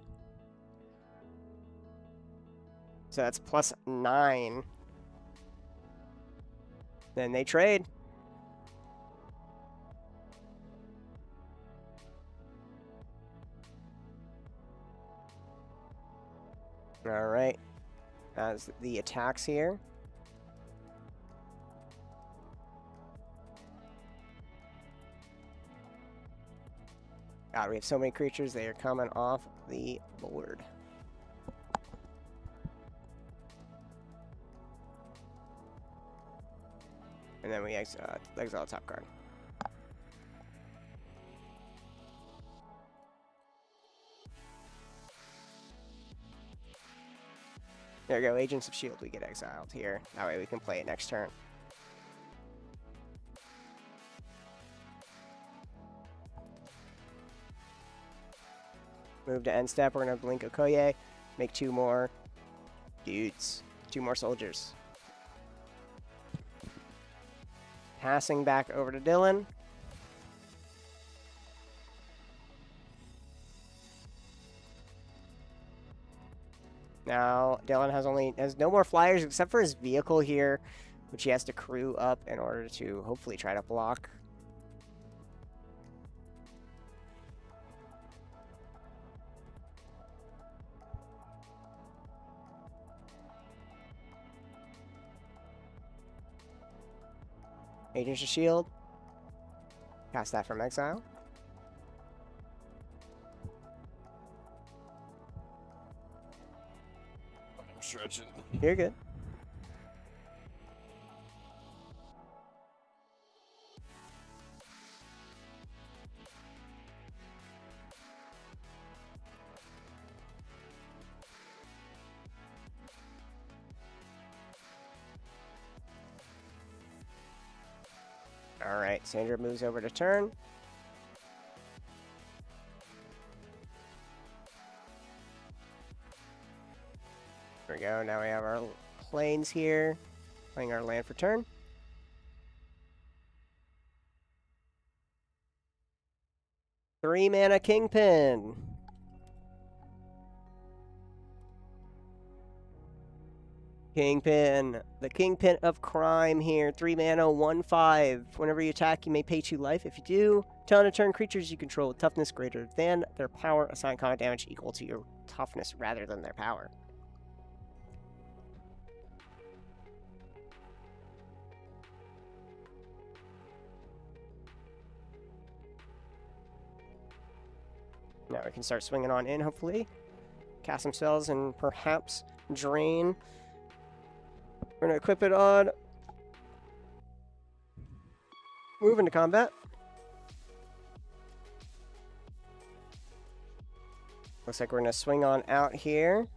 So that's +9. Then they trade. Alright. As the attacks here. God, we have so many creatures, they are coming off the board. And then we exile the top card. There we go, Agents of S.H.I.E.L.D. we get exiled here. That way we can play it next turn. Move to end step, we're going to blink Okoye, make 2 more dudes, 2 more soldiers. Passing back over to Dylan. Now, Dylan has no more flyers except for his vehicle here, which he has to crew up in order to hopefully try to block. Agents of S.H.I.E.L.D. Cast that from exile. I'm stretching. You're good. Sandra moves over to turn. There we go. Now we have our planes here, playing our land for turn. Three mana Kingpin. Kingpin, the Kingpin of crime here. 3 mana, 1/5. Whenever you attack, you may pay 2 life. If you do, till end of turn, creatures you control with toughness greater than their power assign combat damage equal to your toughness rather than their power. Now we can start swinging on in, hopefully. Cast some spells and perhaps drain. We're going to equip it on. Move into combat. Looks like we're going to swing on out here.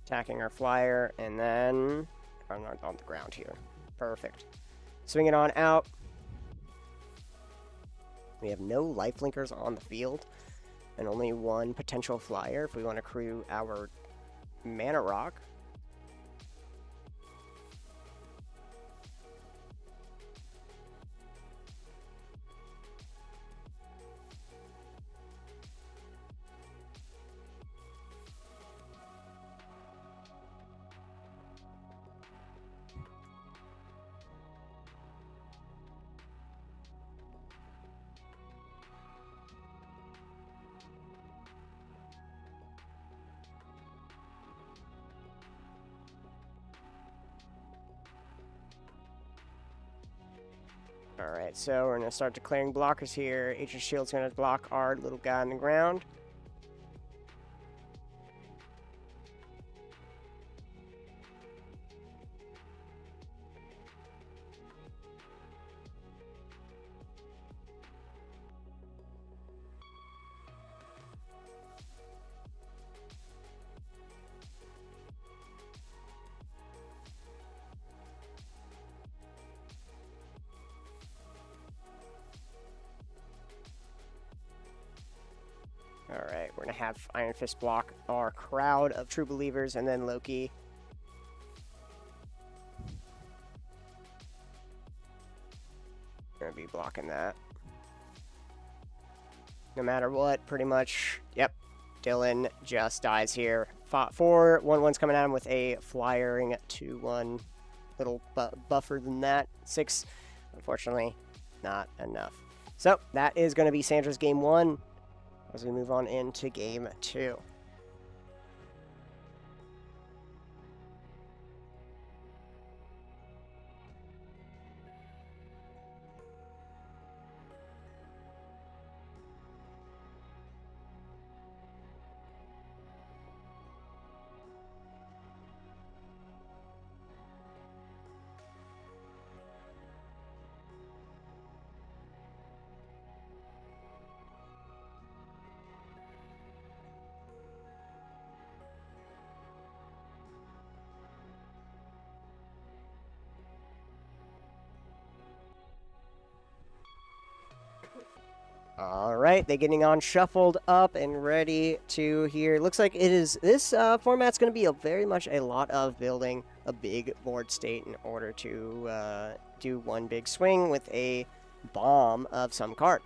Attacking our flyer, and then I'm not on the ground here. Perfect. Swing it on out. We have no lifelinkers on the field, and only one potential flyer if we want to crew our mana rock. Alright, so we're going to start declaring blockers here. Aegis Shield's going to block our little guy on the ground. Alright, we're going to have Iron Fist block our crowd of true believers, and then Loki. Going to be blocking that. No matter what, pretty much. Yep, Dylan just dies here. Fought 4, 1/1's coming at him with a flyering 2/1. Little buffer than that. 6, unfortunately, not enough. So, that is going to be Sandra's game 1. As we move on into game 2. Alright, they're getting on shuffled up and ready to here. Looks like it is, this format's going to be very much a lot of building a big board state in order to do one big swing with a bomb of some card.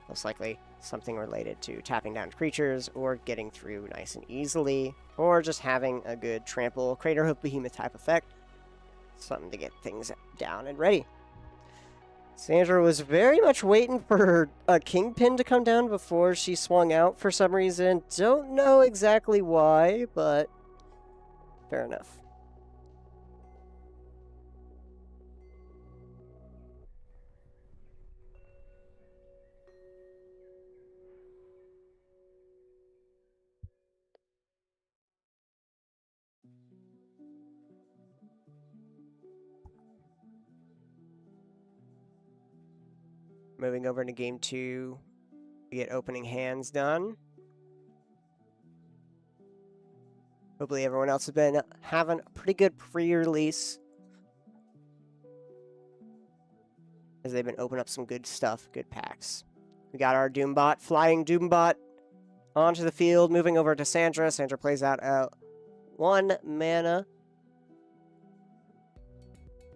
Most likely something related to tapping down creatures or getting through nice and easily, or just having a good trample, Crater of Behemoth type effect. Something to get things down and ready. Sandra was very much waiting for a Kingpin to come down before she swung out for some reason. Don't know exactly why, but fair enough. Moving over into game 2, we get opening hands done. Hopefully everyone else has been having a pretty good pre-release. As they've been opening up some good stuff, good packs. We got our Doombot, flying Doombot onto the field, moving over to Sandra. Sandra plays out a 1 mana.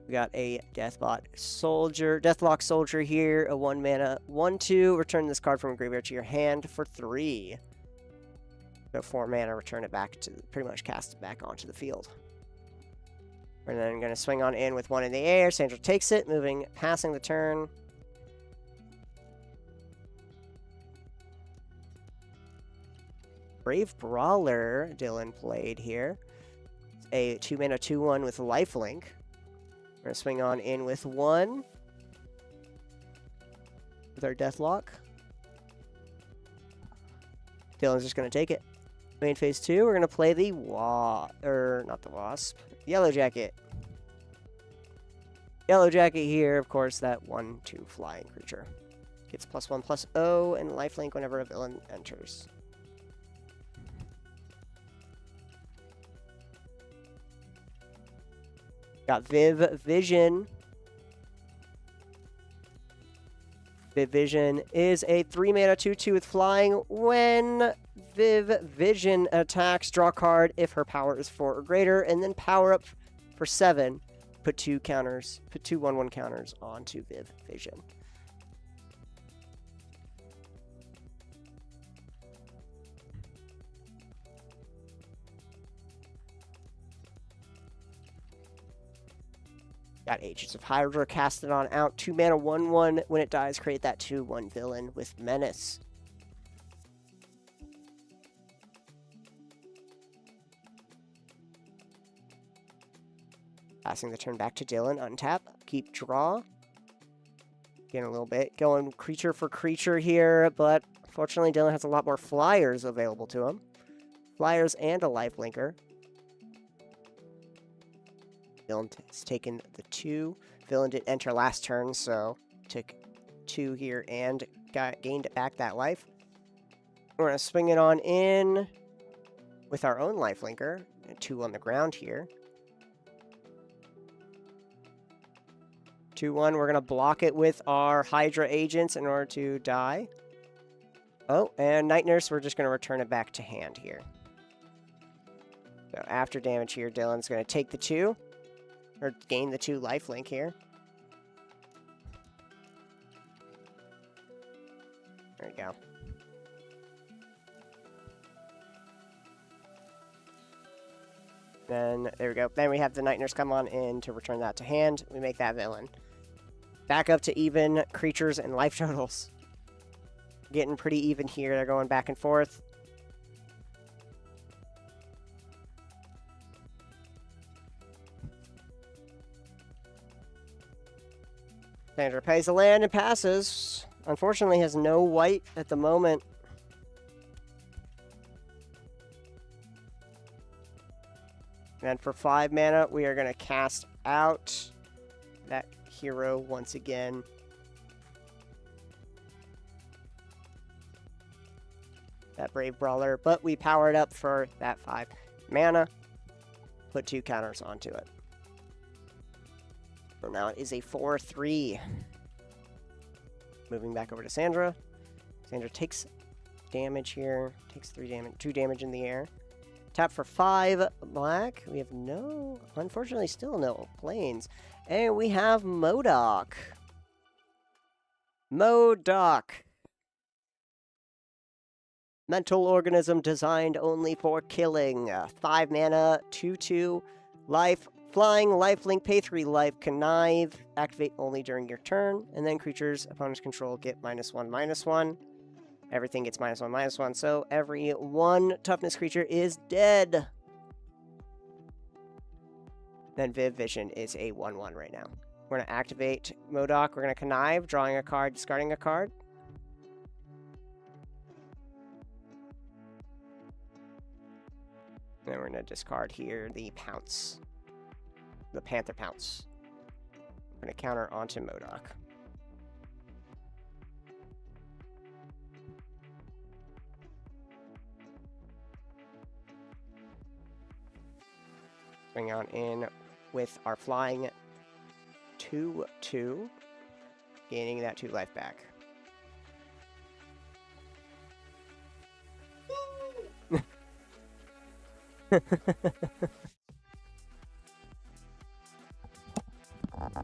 We got a Deathbot Soldier, Deathlock Soldier here, a 1 mana, 1/2. Return this card from a graveyard to your hand for 3. So 4 mana, return it back to, pretty much cast it back onto the field. We're then going to swing on in with 1 in the air. Sandra takes it, passing the turn. Brave Brawler, Dylan played here. A 2 mana 2/1 with lifelink. We're going to swing on in with 1. With our Deathlock. Dylan's just going to take it. Main phase 2, we're going to play the not the Wasp. Yellow Jacket. Yellow Jacket here, of course, that 1/2 flying creature. Gets +1/+0 and lifelink whenever a villain enters. Got Viv Vision. Viv Vision is a 3 mana 2/2 with flying. When Viv Vision attacks, draw a card if her power is 4 or greater, and then power up for 7. Put 2 counters, put 2 1/1 counters onto Viv Vision. Got Agents of Hydra, cast it on out. 2 mana 1/1. When it dies, create that 2/1 villain with Menace. Passing the turn back to Dylan. Untap. Keep draw. Getting a little bit. Going creature for creature here, but fortunately Dylan has a lot more flyers available to him. Flyers and a lifelinker. Villain has taken the 2. Villain didn't enter last turn, so took 2 here and gained back that life. We're going to swing it on in with our own lifelinker. 2 on the ground here. 2/1, we're going to block it with our Hydra agents in order to die. Oh, and Night Nurse, we're just going to return it back to hand here. So after damage here, Dylan's going to take the 2. Or gain the 2 lifelink here. There we go. Then, there we go. Then we have the Night Nurse come on in to return that to hand. We make that villain. Back up to even creatures and life totals. Getting pretty even here. They're going back and forth. Sandra pays the land and passes. Unfortunately, has no white at the moment. And for 5 mana, we are going to cast out that hero once again. That Brave Brawler, but we powered up for that 5 mana. Put 2 counters onto it. So now it is a 4/3. Moving back over to Sandra. Sandra takes damage here. Takes 3 damage, 2 damage in the air. Tap for 5 black. We have no, unfortunately, still no planes. And we have MODOK. MODOK. Mental organism designed only for killing. 5 mana, 2/2, life, flying, lifelink, pay 3 life, connive, activate only during your turn, and then creatures opponents control get -1/-1. Everything gets -1/-1, so every 1 toughness creature is dead. Then Viv Vision is a 1/1 right now. We're going to activate MODOK, we're going to connive, drawing a card, discarding a card. And then we're going to discard here the Pounce. The Panther Pounce. We're going to counter onto MODOK. Swing on in with our flying 2/2, gaining that 2 life back.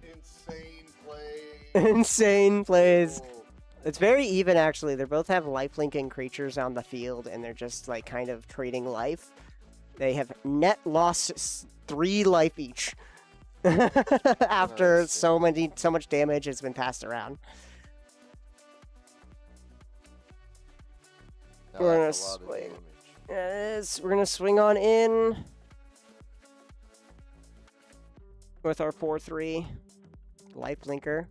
Insane play. Insane plays. Oh, It's very even, actually. They both have life-linking creatures on the field, and they're just, like, kind of trading life. They have net lost 3 life each after Nice. so much damage has been passed around. now We're that's gonna a lot of swing. damage. Yes, we're gonna swing on in with our 4/3 life linker.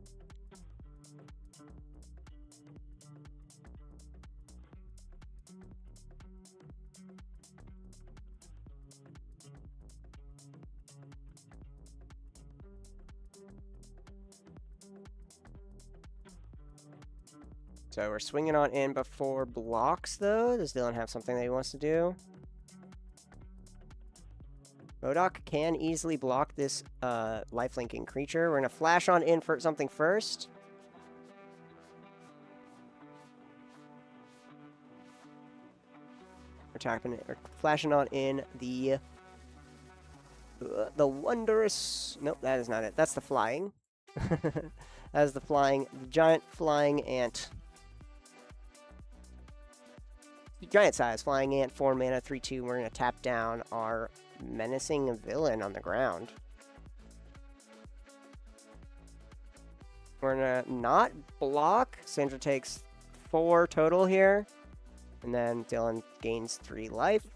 So we're swinging on in before blocks, though. Does Dylan have something that he wants to do? MODOK can easily block this lifelinking creature. We're going to flash on in for something first. We're flashing on in the wondrous... Nope, that is not it. That's the flying. That is the flying, the giant flying ant. Giant size flying ant, 4 mana, 3/2. We're going to tap down our menacing villain on the ground. We're going to not block. Sandra takes 4 total here. And then Dylan gains 3 life.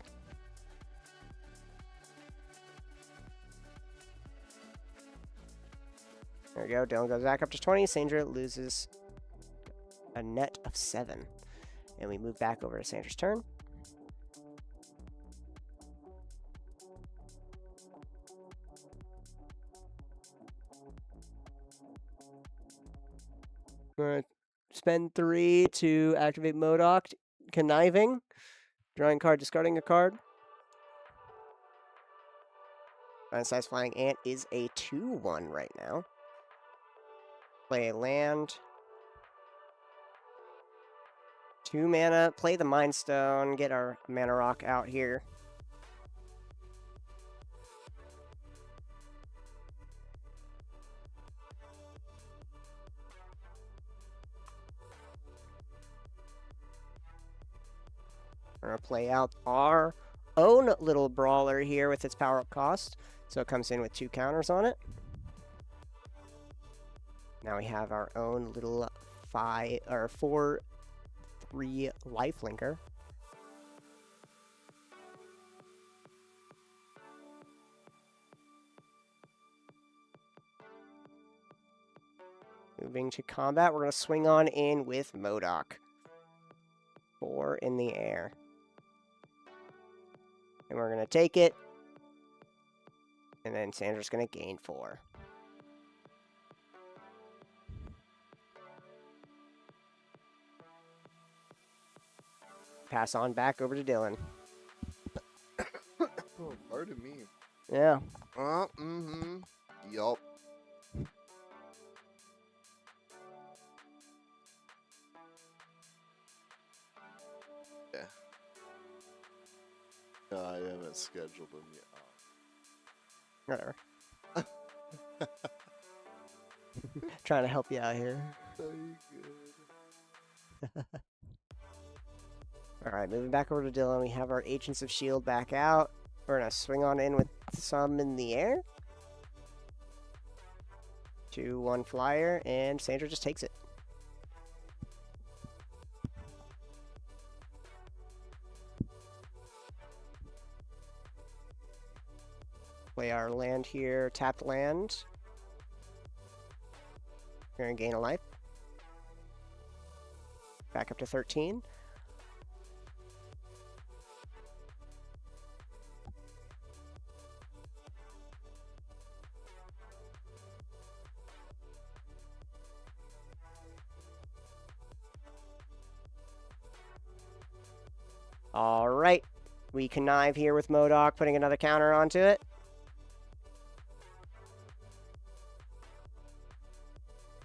There we go. Dylan goes back up to 20. Sandra loses a net of 7. And we move back over to Sandra's turn. We're going to spend 3 to activate MODOK. Conniving. Drawing card, discarding a card. Size Flying Ant is a 2/1 right now. Play a land. 2 mana, play the Mind Stone, get our Mana Rock out here. We're going to play out our own little brawler here with its power up cost. So it comes in with 2 counters on it. Now we have our own little 4/3 lifelinker. Moving to combat, we're going to swing on in with MODOK. 4 in the air. And we're going to take it. And then Sandra's going to gain 4. Pass on back over to Dylan. Oh, pardon me. Yeah. Yup. Yeah. No, I haven't scheduled them yet. Whatever. Trying to help you out here. Oh, you good. Alright, moving back over to Dylan. We have our Agents of S.H.I.E.L.D. back out. We're going to swing on in with some in the air. 2/1 flyer, and Sandra just takes it. Play our land here, tapped land. We're going to gain a life. Back up to 13. All right. We connive here with MODOK, putting another counter onto it.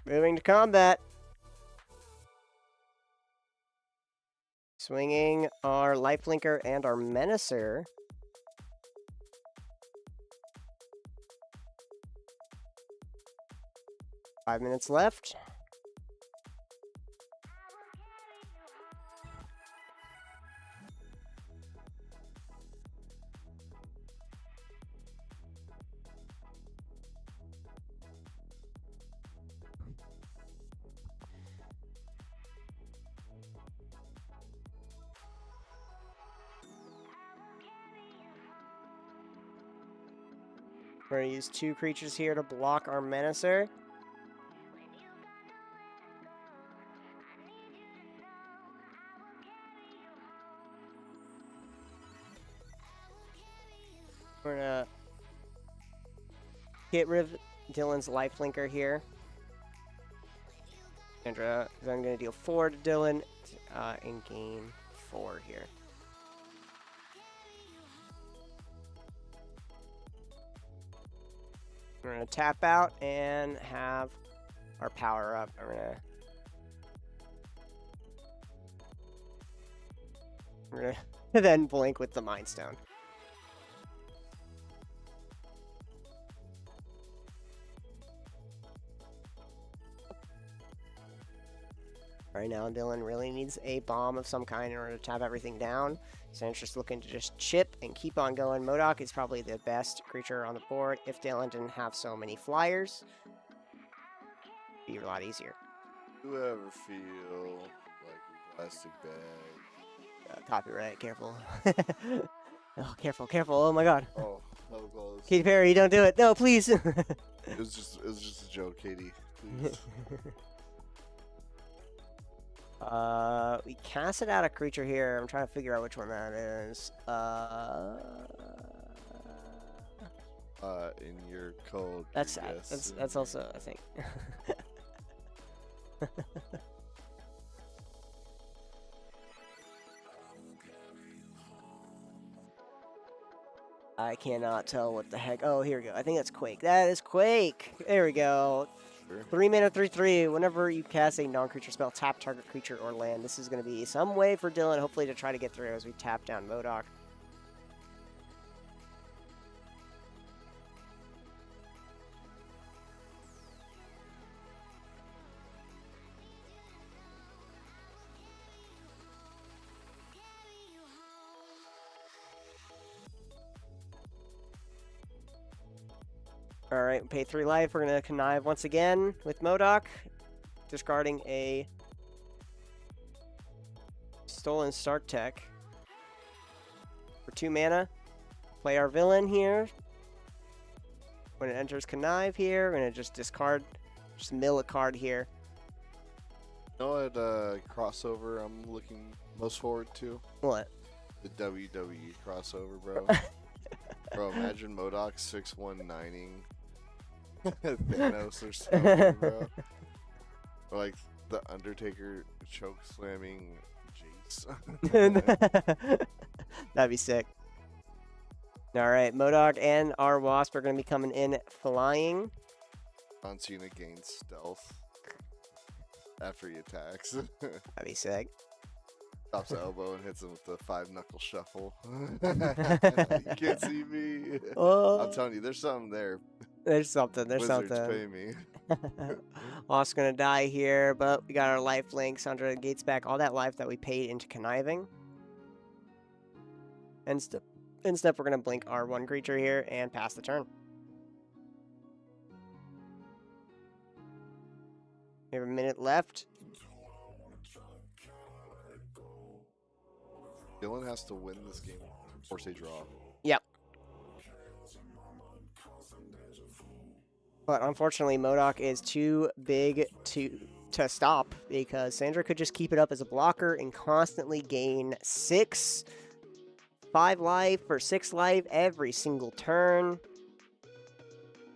Moving to combat. Swinging our lifelinker and our menacer. Five minutes left. We're going to use 2 creatures here to block our menacer. We're going to get rid of Dylan's lifelinker here. Sandra, I'm going to deal 4 to Dylan and gain 4 here. We're going to tap out and have our power up. We're going to then blink with the Mind Stone. Right now, Dylan really needs a bomb of some kind in order to tap everything down. Sandra's just looking to just chip and keep on going. MODOK is probably the best creature on the board. If Dylan didn't have so many flyers, it'd be a lot easier. Do you ever feel like a plastic bag? Copyright, careful. Oh, careful, careful. Oh my god. Oh, that was close. Katy Perry, don't do it. No, please. It was just a joke, Katie. Please. We casted out a creature here. I'm trying to figure out which one that is. In your code. That's yes. that's also I think. I cannot tell what the heck. Oh, here we go. I think that's Quake. That is Quake. There we go. Sure. 3 mana, 3/3. Whenever you cast a non-creature spell, tap target creature or land. This is going to be some way for Dylan, hopefully, to try to get through as we tap down MODOK. Alright, pay 3 life. We're going to connive once again with MODOK. Discarding a Stolen Start Tech. For 2 mana. Play our villain here. When it enters connive here, we're going to just discard, just mill a card here. You know what crossover I'm looking most forward to? What? The WWE crossover, bro. Bro, imagine MODOK 619ing Thanos or something, bro. Or like the Undertaker choke slamming Jace. That'd be sick. Alright, MODOK and our Wasp are going to be coming in flying. John Cena gains stealth after he attacks. That'd be sick. Drops the elbow and hits him with the 5-knuckle shuffle. You can't see me. Oh. I'm telling you, there's something there. There's something. There's Wizards something. pay me. Wasp's gonna die here, but we got our life link. Sandra gates back all that life that we paid into conniving. End step, we're gonna blink our 1 creature here and pass the turn. We have a minute left. Dylan has to win this game to force a draw. Yep. But unfortunately, MODOK is too big to stop because Sandra could just keep it up as a blocker and constantly gain 5 life or 6 life every single turn,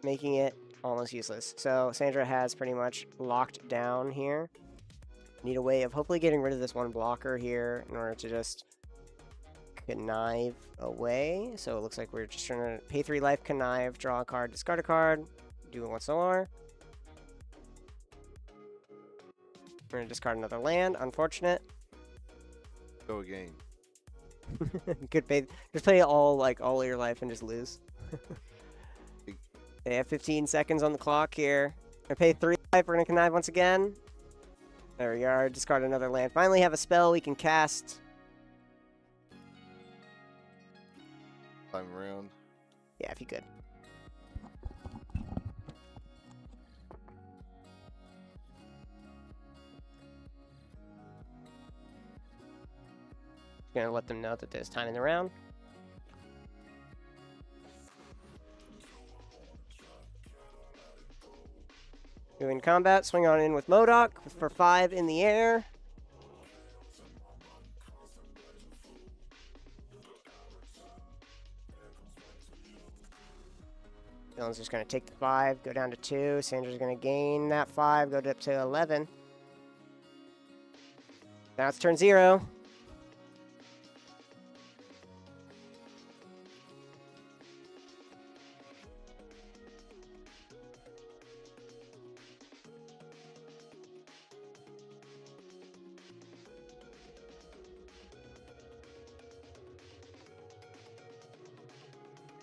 making it almost useless. So Sandra has pretty much locked down here. Need a way of hopefully getting rid of this 1 blocker here in order to just connive away. So it looks like we're just trying to pay 3 life, connive, draw a card, discard a card, do it once more. We're gonna discard another land. Unfortunate. Go again. Good pay. Just play it all all your life and just lose. They have 15 seconds on the clock here. I pay 3 life. We're gonna connive once again. There we are. Discard another land. Finally have a spell we can cast. Time around. Yeah, if you could. Gonna let them know that there's time in the round. Doing combat, swing on in with MODOK for 5 in the air. Dylan's just going to take the 5, go down to 2. Sandra's going to gain that 5, go up to 11. Now it's turn 0.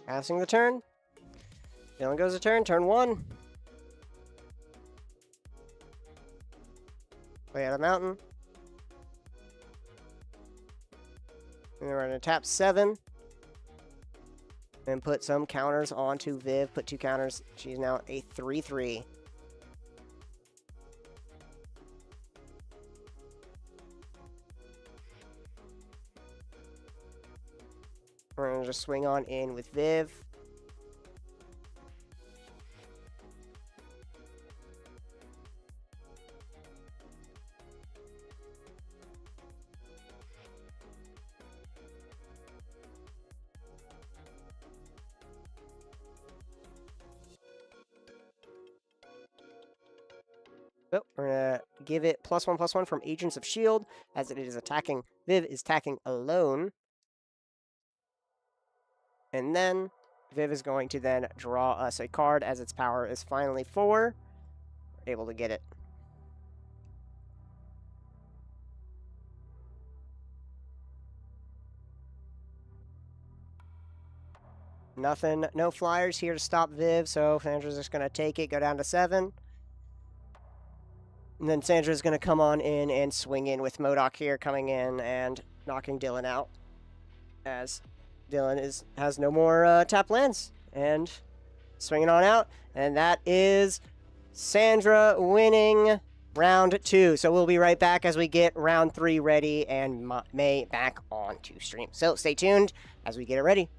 Passing the turn. Dylan goes a turn 1. Play out a mountain. And then we're going to tap 7. And put some counters onto Viv. Put 2 counters. She's now a 3/3. We're going to just swing on in with Viv. Oh, we're going to give it +1/+1 from Agents of S.H.I.E.L.D. as it is attacking. Viv is attacking alone. And then Viv is going to then draw us a card as its power is finally 4. We're able to get it. Nothing, no flyers here to stop Viv, so Sandra's just going to take it, go down to 7. And then Sandra's going to come on in and swing in with MODOK here, coming in and knocking Dylan out. As Dylan has no more tap lands. And swinging on out. And that is Sandra winning round 2. So we'll be right back as we get round 3 ready and May back on to stream. So stay tuned as we get it ready.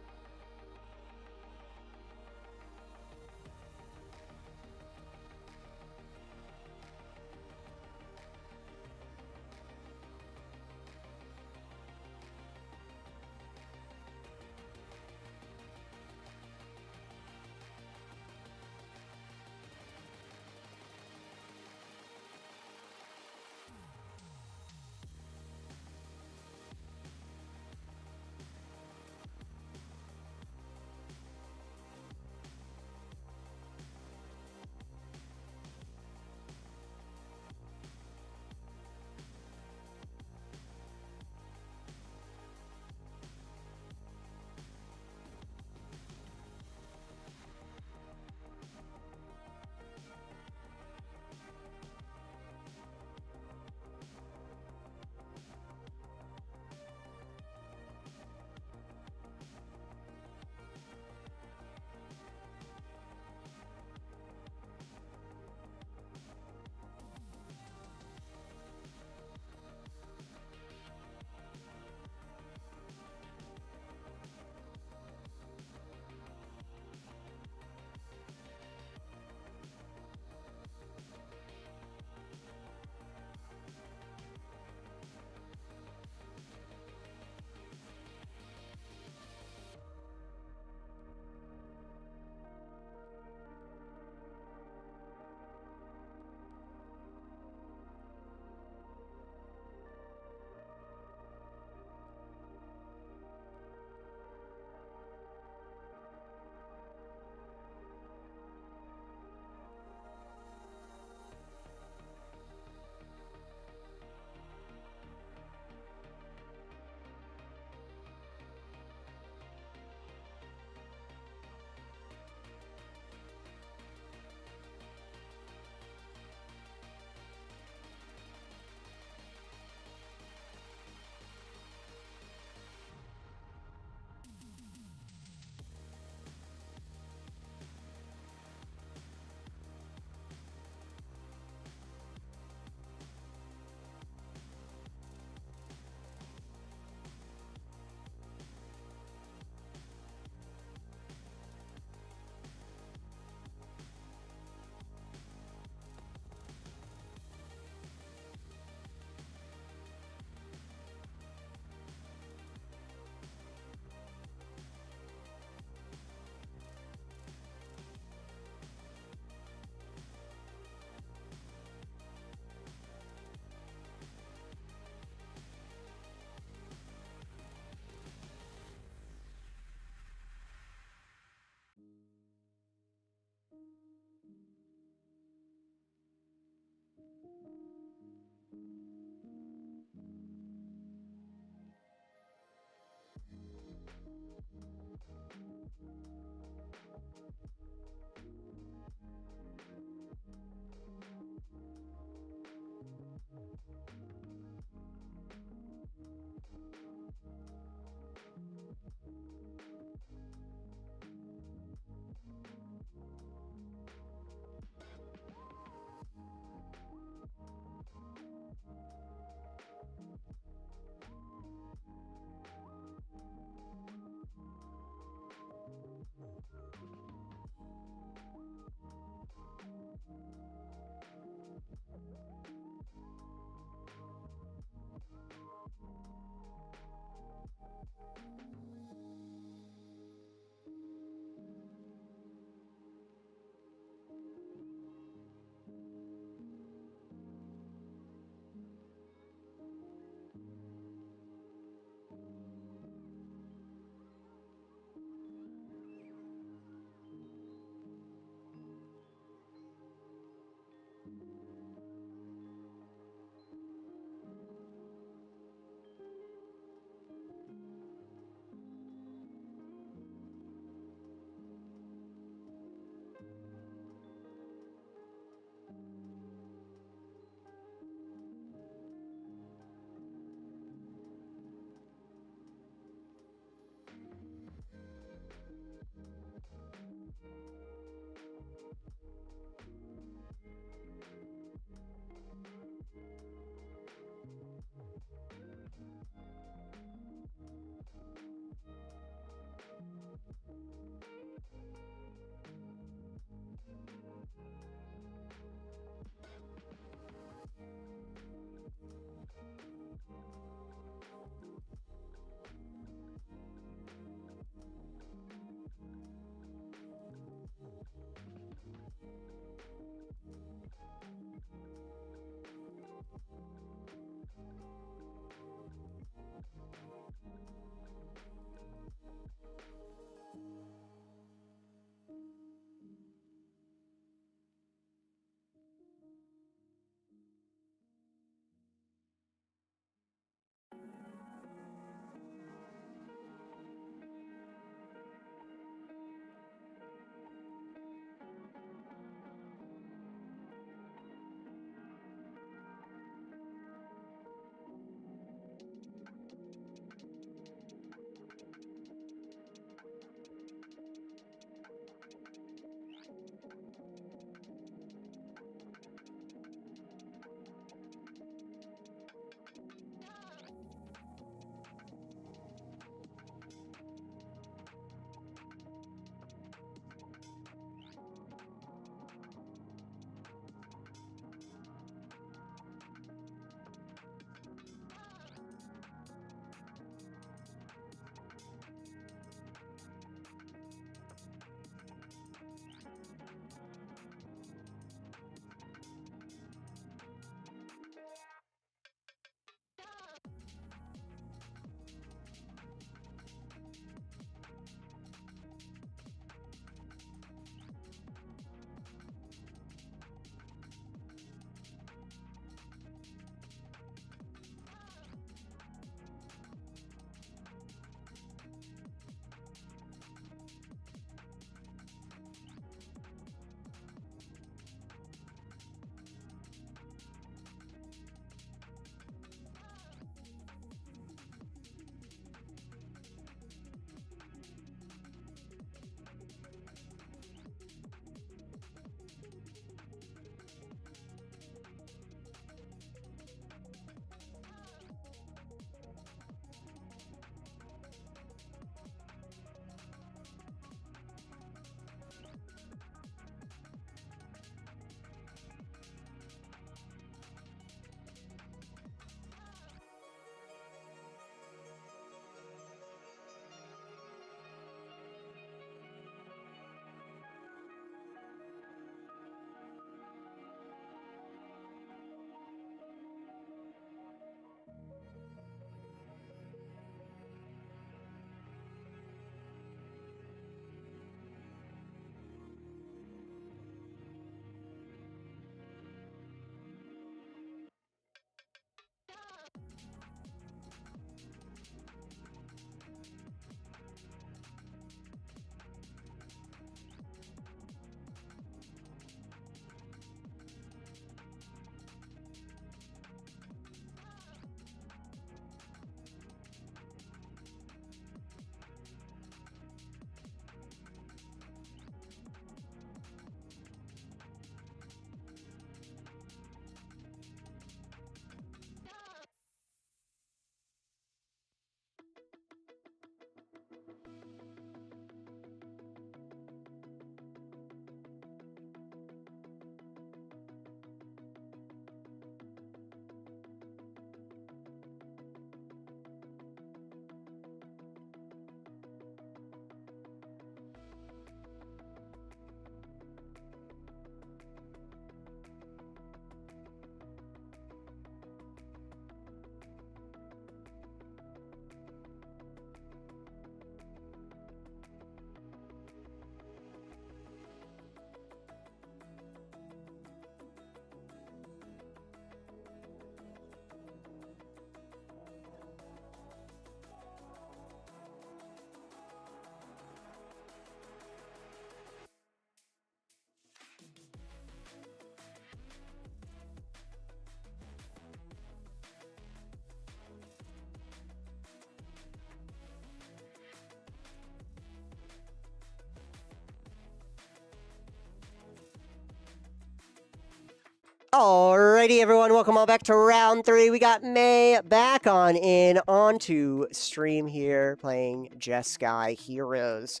Alrighty, everyone, welcome all back to round 3. We got May back onto stream here, playing Jeskai Heroes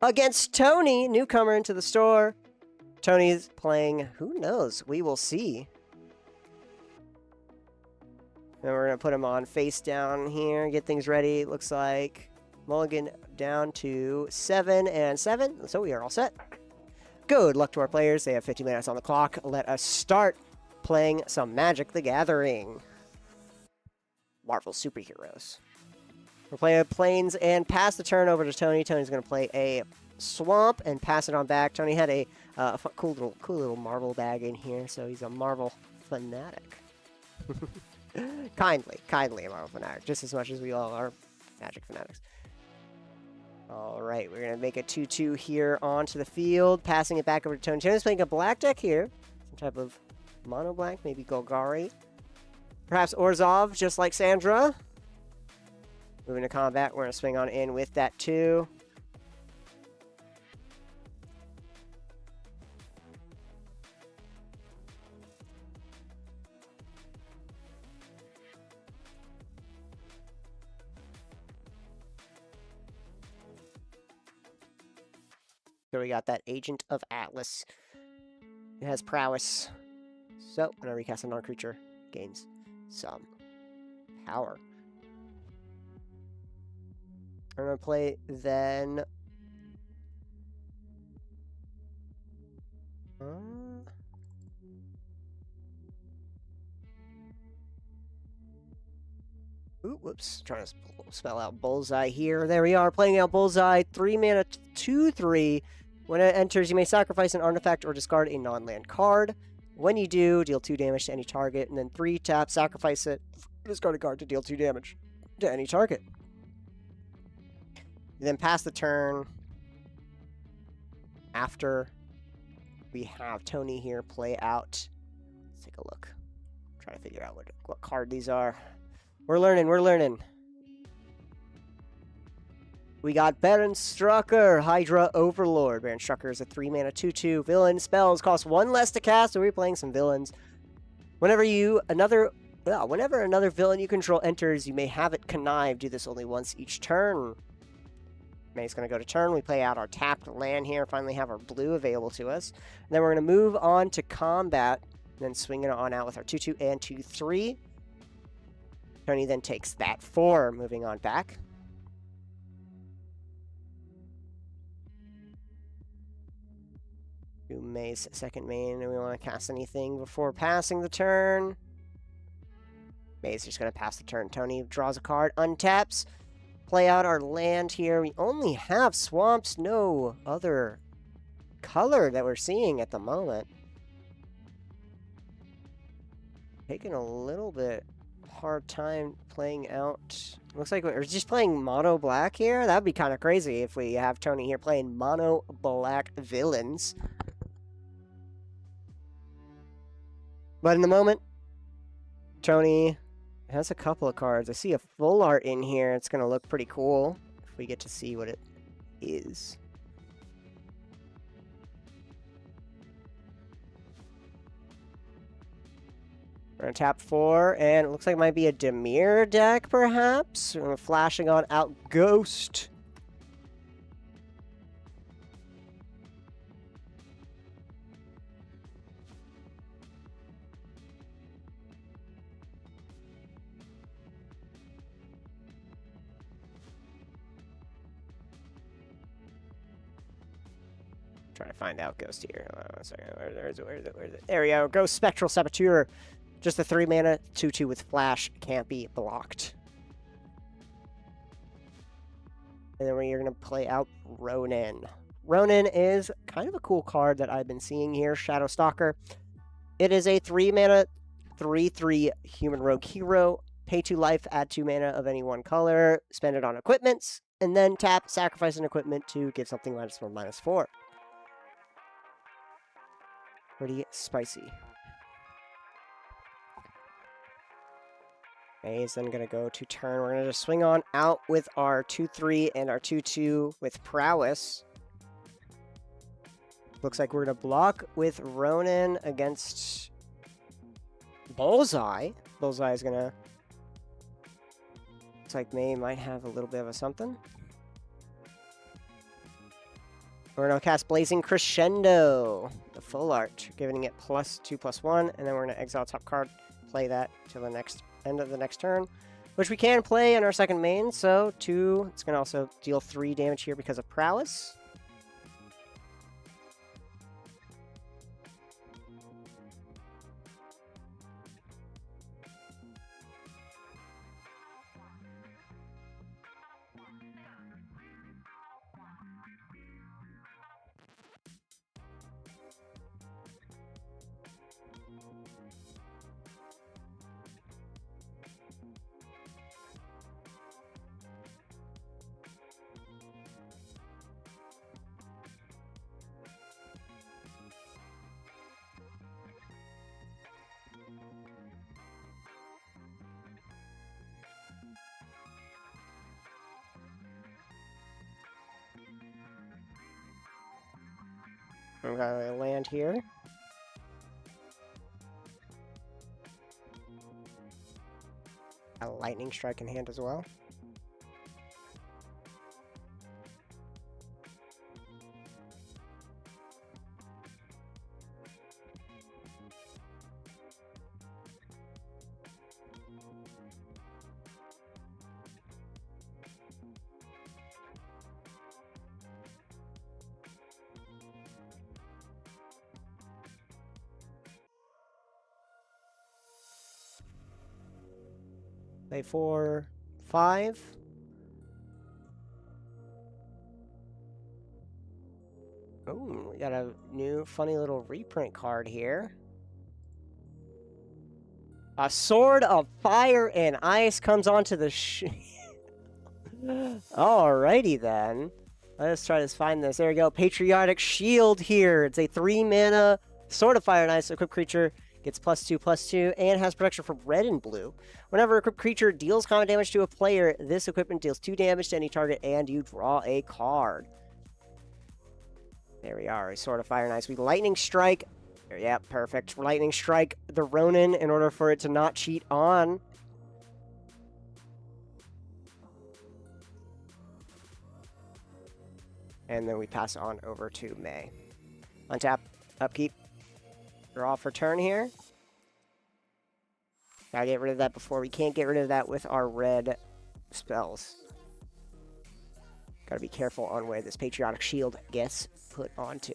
against Tony, newcomer into the store. Tony's playing, who knows? We will see. And we're gonna put him on face down here, get things ready. Looks like mulligan down to 7 and 7, so we are all set. Good luck to our players. They have 50 minutes on the clock. Let us start playing some Magic the Gathering. Marvel superheroes. We'll play a Plains and pass the turn over to Tony. Tony's going to play a Swamp and pass it on back. Tony had a cool little Marvel bag in here, so he's a Marvel fanatic. kindly a Marvel fanatic, just as much as we all are Magic fanatics. All right, we're going to make a 2-2 here onto the field, passing it back over to Tony. Tony's playing a black deck here, some type of mono black, maybe Golgari. Perhaps Orzhov, just like Sandra. Moving to combat, we're going to swing on in with that 2. So we got that Agent of Atlas. It has prowess. So, when I recast a non-creature, gains some power. I'm going to play then... Ooh, whoops. Trying to spell out Bullseye here. There we are, playing out Bullseye. 3 mana, 2/3. When it enters, you may sacrifice an artifact or discard a non-land card. When you do, deal 2 damage to any target, and then 3 tap, sacrifice it, discard a card to deal 2 damage to any target. You then pass the turn after we have Tony here play out. Let's take a look. Try to figure out what card these are. We're learning. We got Baron Strucker, Hydra Overlord. Baron Strucker is a 3 mana 2/2 villain. Spells cost 1 less to cast, so we're playing some villains. Whenever another villain you control enters, you may have it connive. Do this only once each turn. May's going to go to turn. We play out our tapped land here. Finally have our blue available to us. And then we're going to move on to combat. And then swing it on out with our 2/2 and 2/3. Tony then takes that 4. Moving on back. Do May's second main. Do we want to cast anything before passing the turn? May's just going to pass the turn. Tony draws a card, untaps. Play out our land here. We only have swamps, no other color that we're seeing at the moment. Taking a little bit hard time playing out. Looks like we're just playing mono black here. That'd be kind of crazy if we have Tony here playing mono black villains. But in the moment, Tony has a couple of cards. I see a full art in here. It's going to look pretty cool if we get to see what it is. We're going to tap 4, and it looks like it might be a Dimir deck, perhaps. We're flashing on out Ghost. Trying to find out Ghost here. Hold on 1 second. Where is it? There we go. Ghost Spectral Saboteur. Just a 3 mana 2/2 with flash. Can't be blocked. And then we're going to play out Ronin. Ronin is kind of a cool card that I've been seeing here. Shadow Stalker. It is a 3 mana 3/3 human rogue hero. Pay 2 life, add 2 mana of any one color. Spend it on equipments. And then tap, sacrifice an equipment to give something -4, -4. Pretty spicy. Okay, he's then going to go to turn. We're going to just swing on out with our 2/3 and our 2/2 with prowess. Looks like we're going to block with Ronin against Bullseye. Bullseye is gonna... Looks like May might have a little bit of a something. We're gonna cast Blazing Crescendo, the full art, giving it +2/+1, and then we're gonna exile top card, play that till the next end of the next turn, which we can play in our second main. So 2. It's gonna also deal 3 damage here because of prowess. We got a land here. A lightning strike in hand as well. Play 4, 5. Oh, we got a new funny little reprint card here. A Sword of Fire and Ice comes onto the Alrighty then. Let's try to find this. There we go. Patriotic Shield here. It's a 3-mana Sword of Fire and Ice equipped creature. Gets +2/+2 and has protection from red and blue. Whenever a equipped creature deals combat damage to a player, this equipment deals 2 damage to any target and you draw a card. There we are. A Sword of Fire and Ice. We Lightning Strike. Yeah, perfect. Lightning Strike the Ronin in order for it to not cheat on. And then we pass on over to May. Untap, upkeep. Draw for turn here. Gotta get rid of that before. We can't get rid of that with our red spells. Gotta be careful on where this Patriotic Shield gets put onto.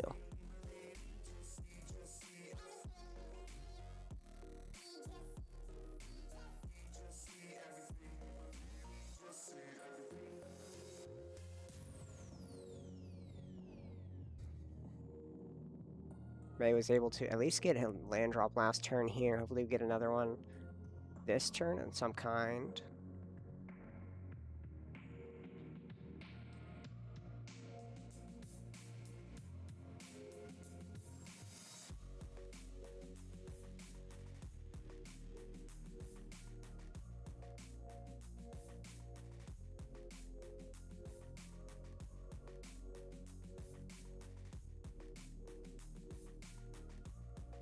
Ray was able to at least get him land drop last turn here. Hopefully we get another one this turn of some kind.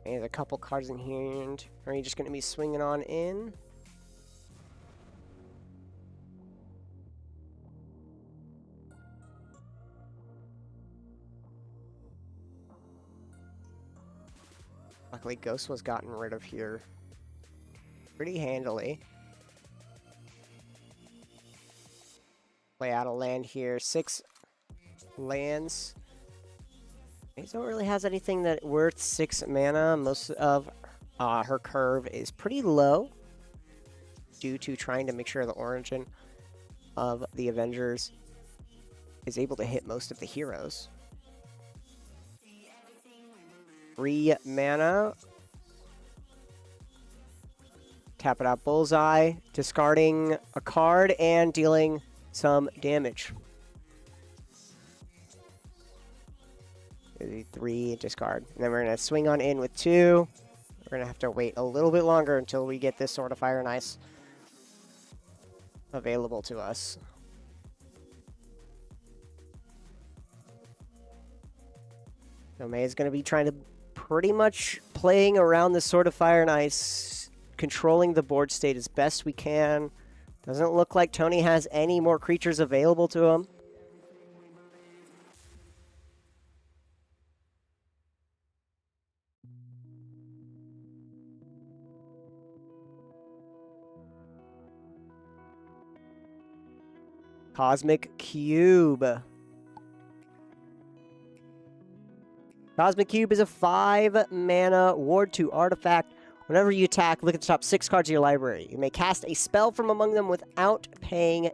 There's a couple cards in here, and are you just going to be swinging on in? Luckily, Ghost was gotten rid of here pretty handily. Play out a land here. 6 lands. Don't really has anything that worth 6 mana. Most of her curve is pretty low due to trying to make sure the origin of the Avengers is able to hit most of the heroes. 3 mana. Tap it out, Bullseye, discarding a card and dealing some damage. 3, discard. And then we're going to swing on in with 2. We're going to have to wait a little bit longer until we get this Sword of Fire and Ice available to us. So May is going to be trying to pretty much playing around the Sword of Fire and Ice controlling the board state as best we can. Doesn't look like Tony has any more creatures available to him. Cosmic Cube. Cosmic Cube is a 5-mana ward 2 artifact. Whenever you attack, look at the top 6 cards of your library. You may cast a spell from among them without paying...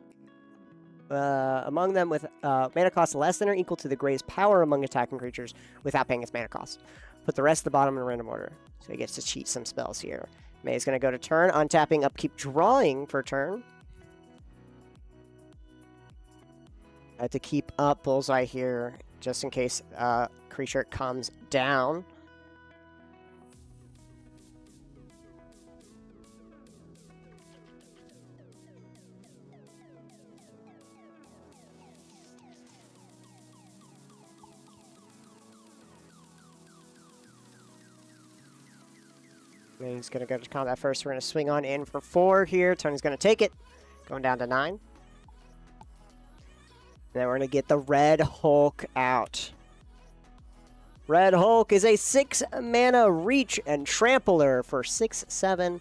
mana cost less than or equal to the greatest power among attacking creatures without paying its mana cost. Put the rest at the bottom in a random order. So he gets to cheat some spells here. May is going to go to turn, untapping, upkeep, drawing for turn. I have to keep up Bullseye here, just in case creature comes down. And he's going to go to combat first. We're going to swing on in for 4 here. Tony's going to take it, going down to 9. Then we're going to get the Red Hulk out. Red Hulk is a 6-mana reach and trampler for 6/7.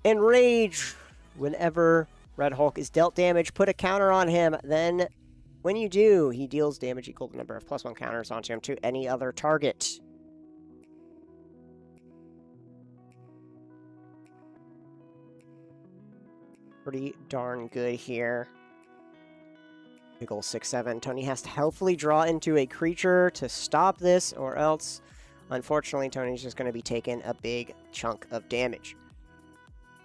Enrage. Whenever Red Hulk is dealt damage, put a counter on him. Then, when you do, he deals damage equal to the number of +1 counters onto him to any other target. Pretty darn good here. Big ol' 6/7. Tony has to helpfully draw into a creature to stop this, or else, unfortunately, Tony's just going to be taking a big chunk of damage.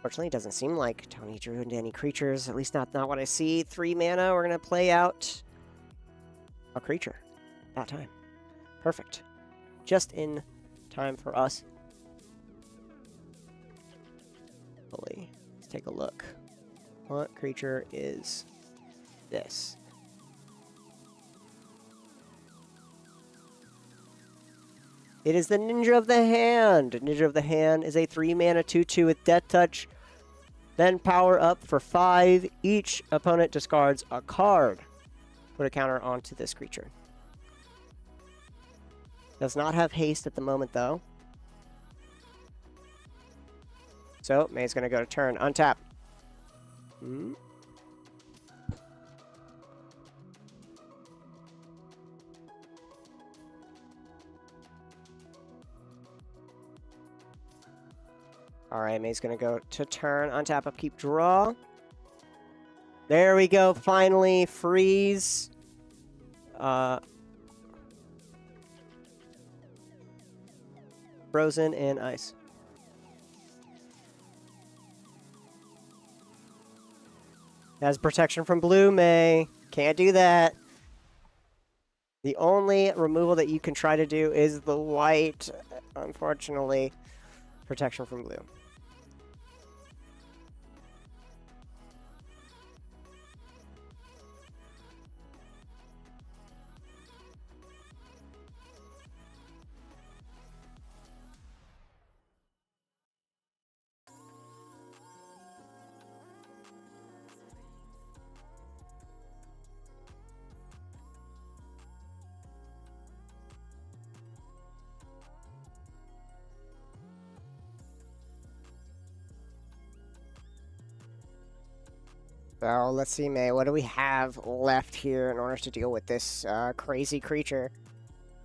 Fortunately, it doesn't seem like Tony drew into any creatures, at least not what I see. 3 mana, we're going to play out a creature that time. Perfect. Just in time for us. Let's take a look. What creature is this? It is the Ninja of the Hand. Ninja of the Hand is a 3-mana 2/2 with Death Touch. Then power up for 5. Each opponent discards a card. Put a counter onto this creature. Does not have haste at the moment, though. So, May's going to go to turn. Untap. Alright, May's going to go to turn, untap, upkeep, draw. There we go, finally, freeze. Frozen and ice. Has protection from blue, May. Can't do that. The only removal that you can try to do is the white, unfortunately. Protection from blue. So let's see, May. What do we have left here in order to deal with this crazy creature?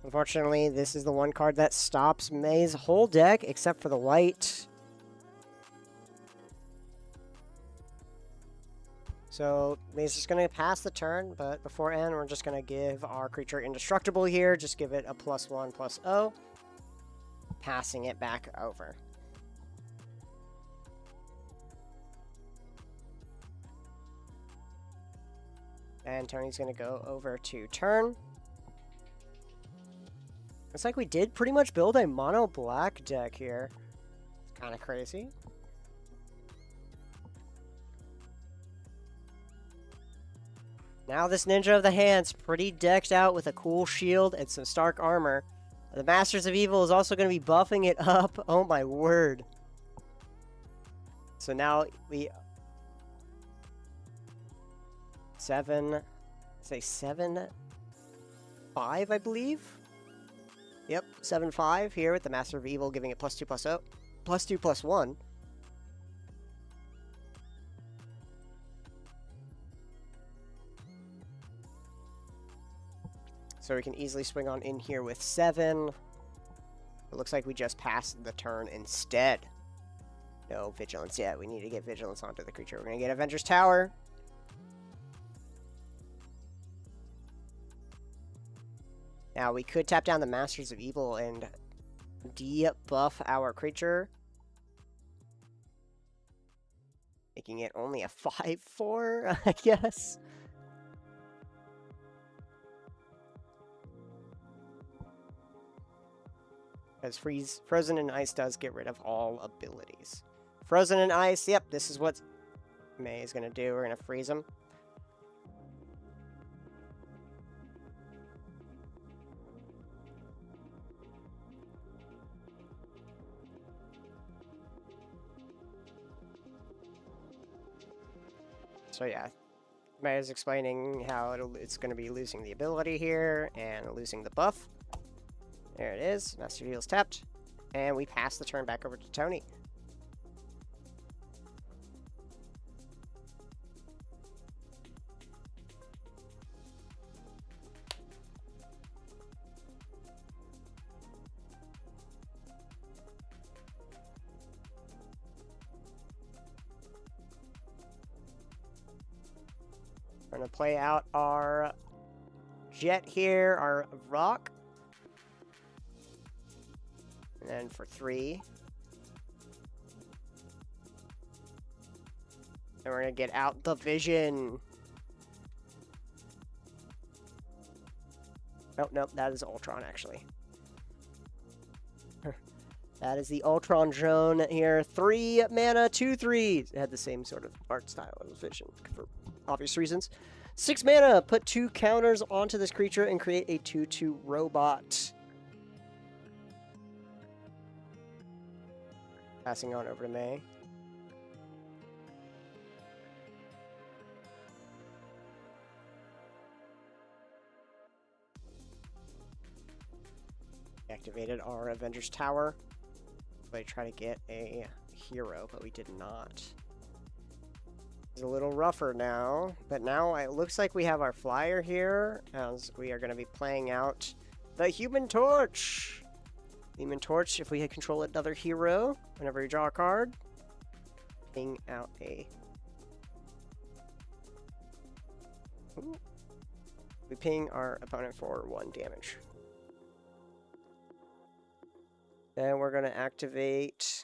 Unfortunately, this is the one card that stops May's whole deck, except for the white. So May's just going to pass the turn, but before end, we're just going to give our creature indestructible here. Just give it a +1/+0. Passing it back over. And Tony's going to go over to turn. Looks like we did pretty much build a mono black deck here. It's kind of crazy. Now this Ninja of the Hand's pretty decked out with a cool shield and some Stark armor. The Masters of Evil is also going to be buffing it up. Oh my word. So now we 7, say 7-5, I believe. Yep, 7-5 here with the Master of Evil giving it +2/+0, +2/+1. So we can easily swing on in here with 7. It looks like we just passed the turn instead. No vigilance yet. We need to get vigilance onto the creature. We're going to get Avenger's Tower. Now we could tap down the Masters of Evil and debuff our creature, making it only a 5/4, I guess. Because Frozen in Ice does get rid of all abilities. Frozen in Ice, yep, this is what May is going to do. We're going to freeze him. So yeah, May is explaining how it's going to be losing the ability here and losing the buff. There it is. Master of Evil's tapped. And we pass the turn back over to Tony. We're going to play out our Jet here, our Rock. And then for 3. And we're going to get out the Vision. Oh, nope, that is Ultron, actually. That is the Ultron drone here. 3 mana, 2/3. It had the same sort of art style as Vision, for obvious reasons. 6 mana, put 2 counters onto this creature and create a 2/2 robot. Passing on over to May. Activated our Avenger's Tower. I try to get a hero, but we did not. It's a little rougher now, but now it looks like we have our flyer here, as we are going to be playing out the Human Torch. Human Torch, if we control another hero, whenever you draw a card, ping out a... Ooh. We ping our opponent for 1 damage. Then we're going to activate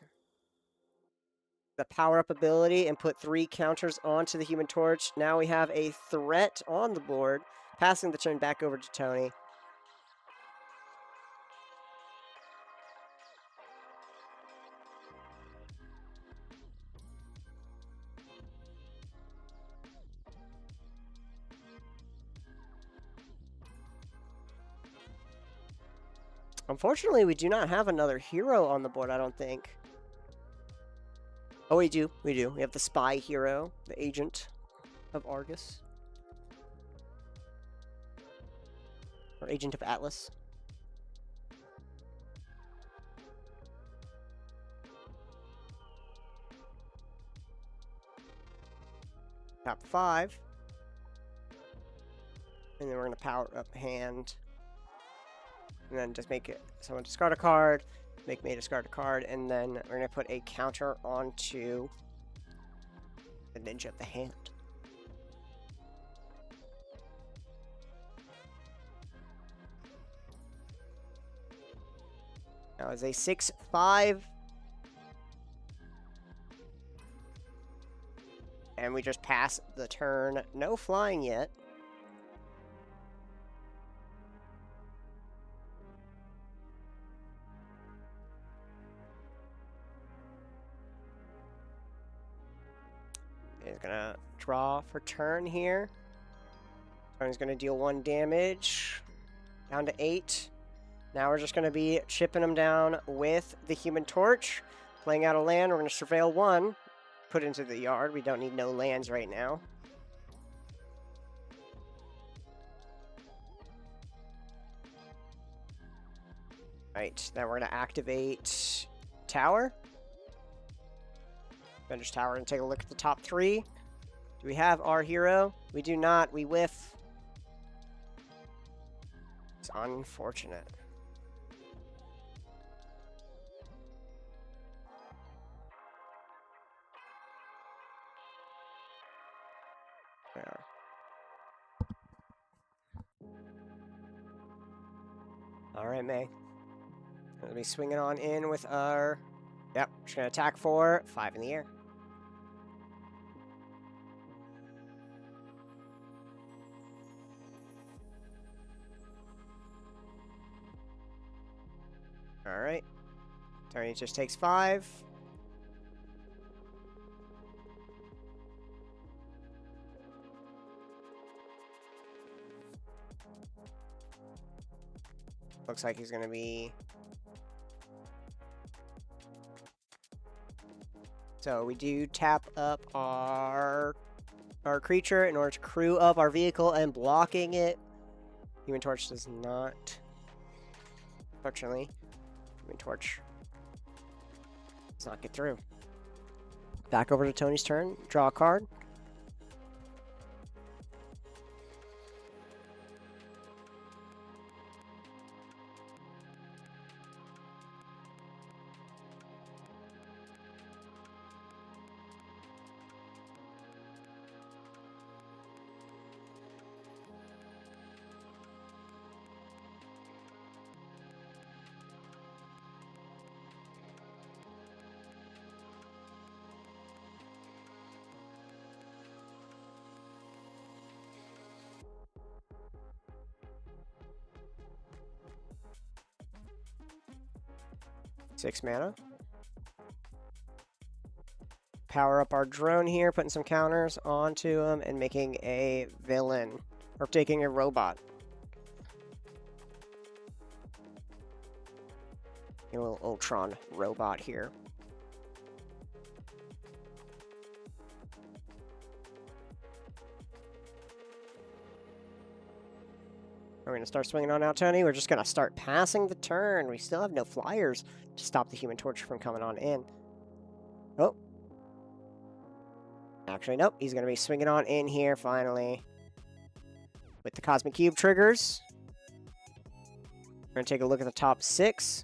the power-up ability and put 3 counters onto the Human Torch. Now we have a threat on the board, passing the turn back over to Tony. Unfortunately, we do not have another hero on the board, I don't think. Oh, we do. We do. We have the spy hero, the agent of Argus. Or agent of Atlas. Top 5. And then we're going to power up hand. And then just make it someone discard a card, make me discard a card, and then we're going to put a counter onto the Ninja of the Hand. Now it's a 6/5. And we just pass the turn. No flying yet. He's gonna draw for turn here. Turn's gonna deal 1 damage. Down to 8. Now we're just gonna be chipping him down with the Human Torch. Playing out a land, we're gonna surveil 1. put into the yard. We don't need no lands right now. Right, then we're going to activate Tower. Avengers Tower and take a look at the top 3. Do we have our hero? We do not. We whiff. It's unfortunate. There. All right, May. Let me swing it on in with our... Yep, just going to attack for 5 in the air. All right. Tony just takes 5. Looks like he's going to be... So we do tap up our creature in order to crew up our vehicle and blocking it. Human Torch does not. Unfortunately, Human Torch does not get through. Back over to Tony's turn. Draw a card. Six mana. Power up our drone here, putting some counters onto him and making a villain. Or taking a robot. A little Ultron robot here. We're going to start swinging on out, Tony. We're just going to start passing the turn. We still have no flyers to stop the Human Torch from coming on in. Oh. Actually, nope. He's going to be swinging on in here, finally. With the Cosmic Cube triggers. We're going to take a look at the top 6.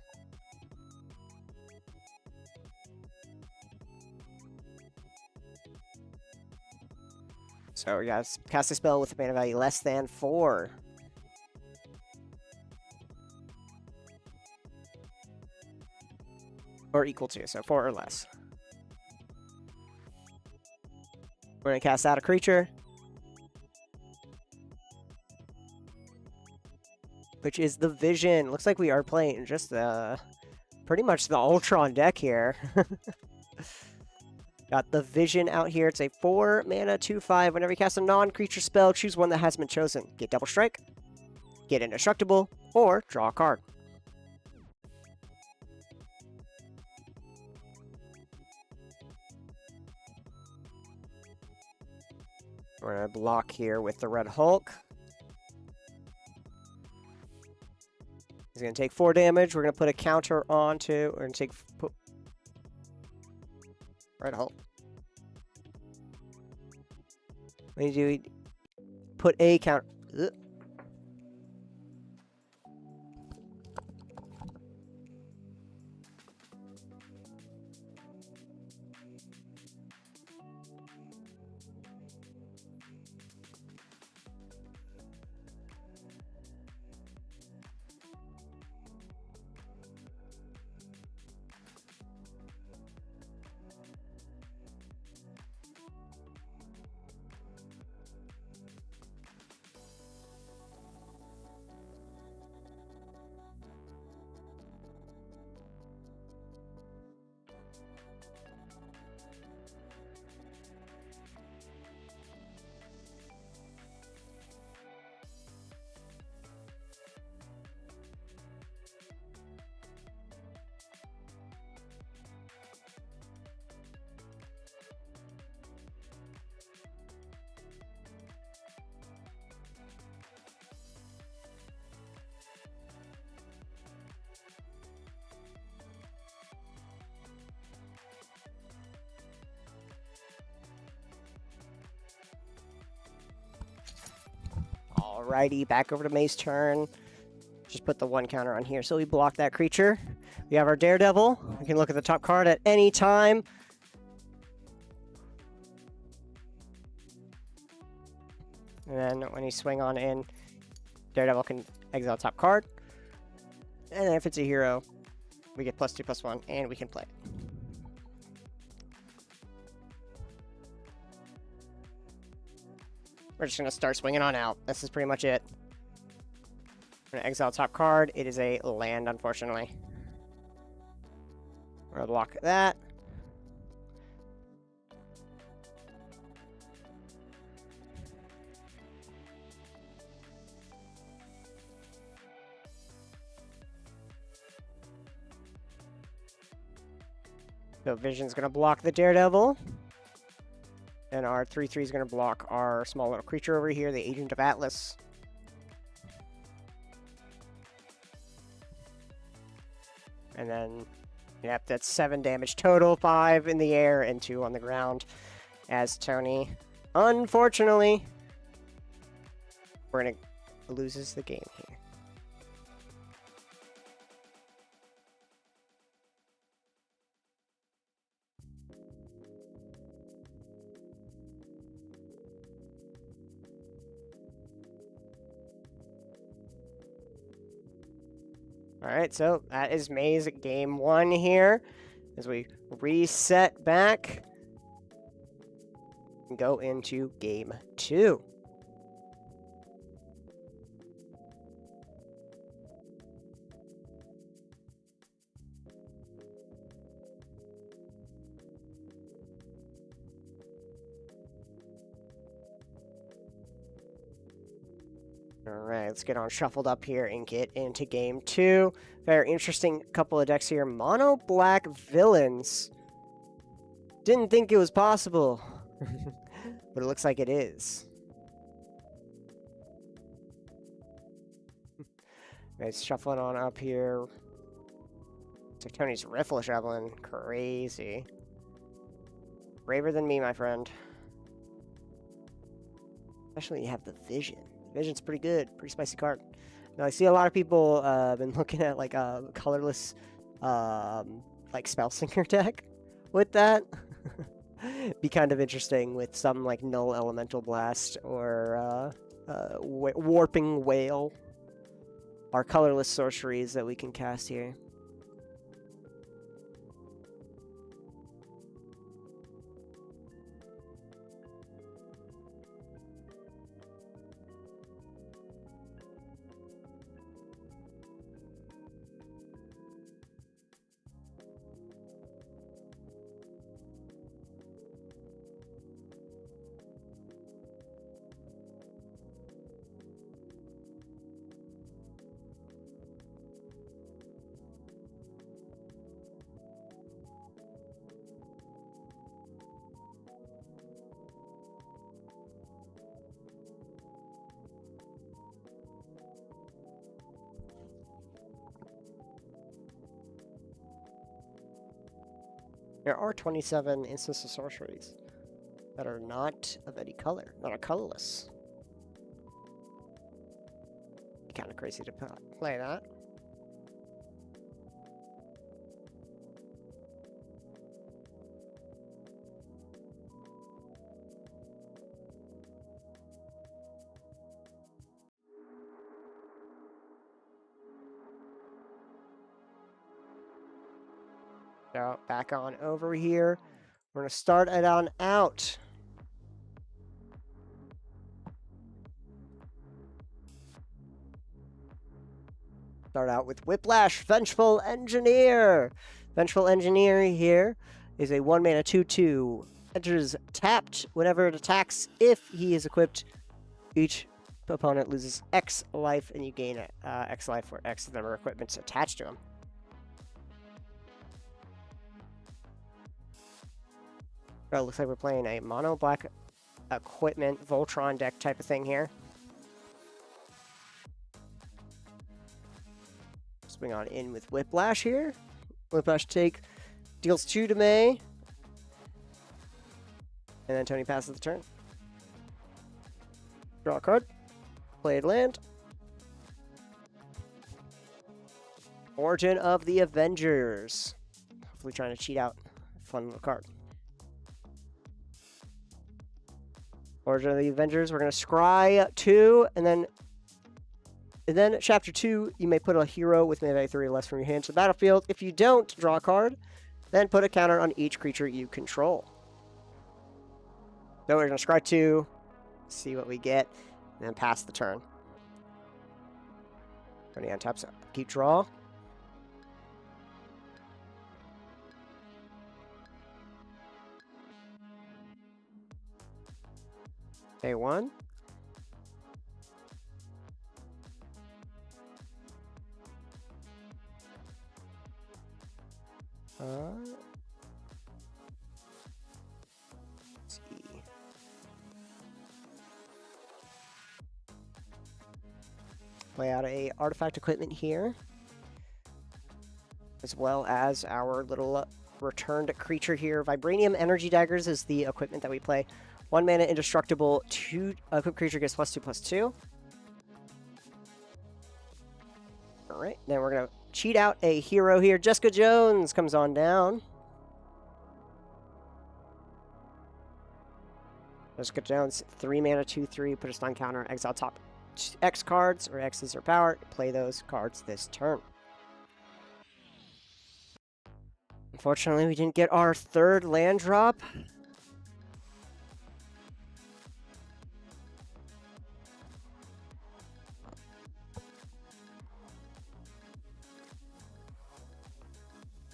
So we got to cast a spell with a mana value less than 4. Or equal to, so 4 or less. We're going to cast out a creature. Which is the Vision. Looks like we are playing just pretty much the Ultron deck here. Got the Vision out here. It's a 4 mana, 2/5. Whenever you cast a non-creature spell, choose one that has been chosen. Get Double Strike, get Indestructible, or draw a card. We're going to block here with the Red Hulk. He's going to take 4 damage. We're going to put a counter onto... We're going to take... Red Hulk. What do you do? Put a counter... Ugh. Alrighty, back over to May's turn. Just put the 1 counter on here, so we block that creature. We have our Daredevil. We can look at the top card at any time. And then when you swing on in, Daredevil can exile top card. And then if it's a hero, we get +2/+1, and we can play it. We're just going to start swinging on out. This is pretty much it. We're going to exile top card. It is a land, unfortunately. We're going to block that. So Vision's going to block the Daredevil. And our 3/3 is going to block our small little creature over here, the Agent of Atlas. And then, yep, that's 7 damage total, 5 in the air and 2 on the ground. As Tony, unfortunately, loses the game here. Alright, so that is May's game 1 here. As we reset back and go into game 2. Alright, let's get on shuffled up here and get into game 2. Very interesting couple of decks here. Mono black villains. Didn't think it was possible, but it looks like it is. Nice shuffling on up here. It's like Tony's riffle shoveling. Crazy. Braver than me, my friend. Especially when you have the Vision. Vision's pretty good, pretty spicy card. Now I see a lot of people been looking at like a colorless like Spell Singer deck with that. Be kind of interesting with some like Null Elemental Blast or Warping Whale. Our colorless sorceries that we can cast here. There are 27 instances of sorceries that are not of any color, that are colorless. Kind of crazy to play that. So back on over here. We're going to start it on out. Start out with Whiplash, Vengeful Engineer. Vengeful Engineer here is a 1-mana 2/2. Enters tapped whenever it attacks. If he is equipped, each opponent loses X life, and you gain X life for X number of equipments attached to him. Oh, looks like we're playing a mono black equipment Voltron deck type of thing here. Swing on in with Whiplash here. Whiplash take deals 2 to May. And then Tony passes the turn. Draw a card. played land. Origin of the Avengers. Hopefully trying to cheat out a fun little card. Origin of the Avengers, we're going to scry 2, and then chapter 2, you may put a hero with melee 3 or less from your hand to the battlefield. If you don't, draw a card, then put a counter on each creature you control. So we're going to scry 2, see what we get, and then pass the turn. 20 on top, so keep draw. Day 1. Let's see. Play out a artifact equipment here, as well as our little returned creature here. Vibranium Energy Daggers is the equipment that we play. 1 mana indestructible, 2 equipped creature gets +2/+2. Alright, then we're gonna cheat out a hero here. Jessica Jones comes on down. Jessica Jones, 3 mana, 2/3, put a stun counter, exile top X cards, or X is her power. Play those cards this turn. Unfortunately, we didn't get our 3rd land drop.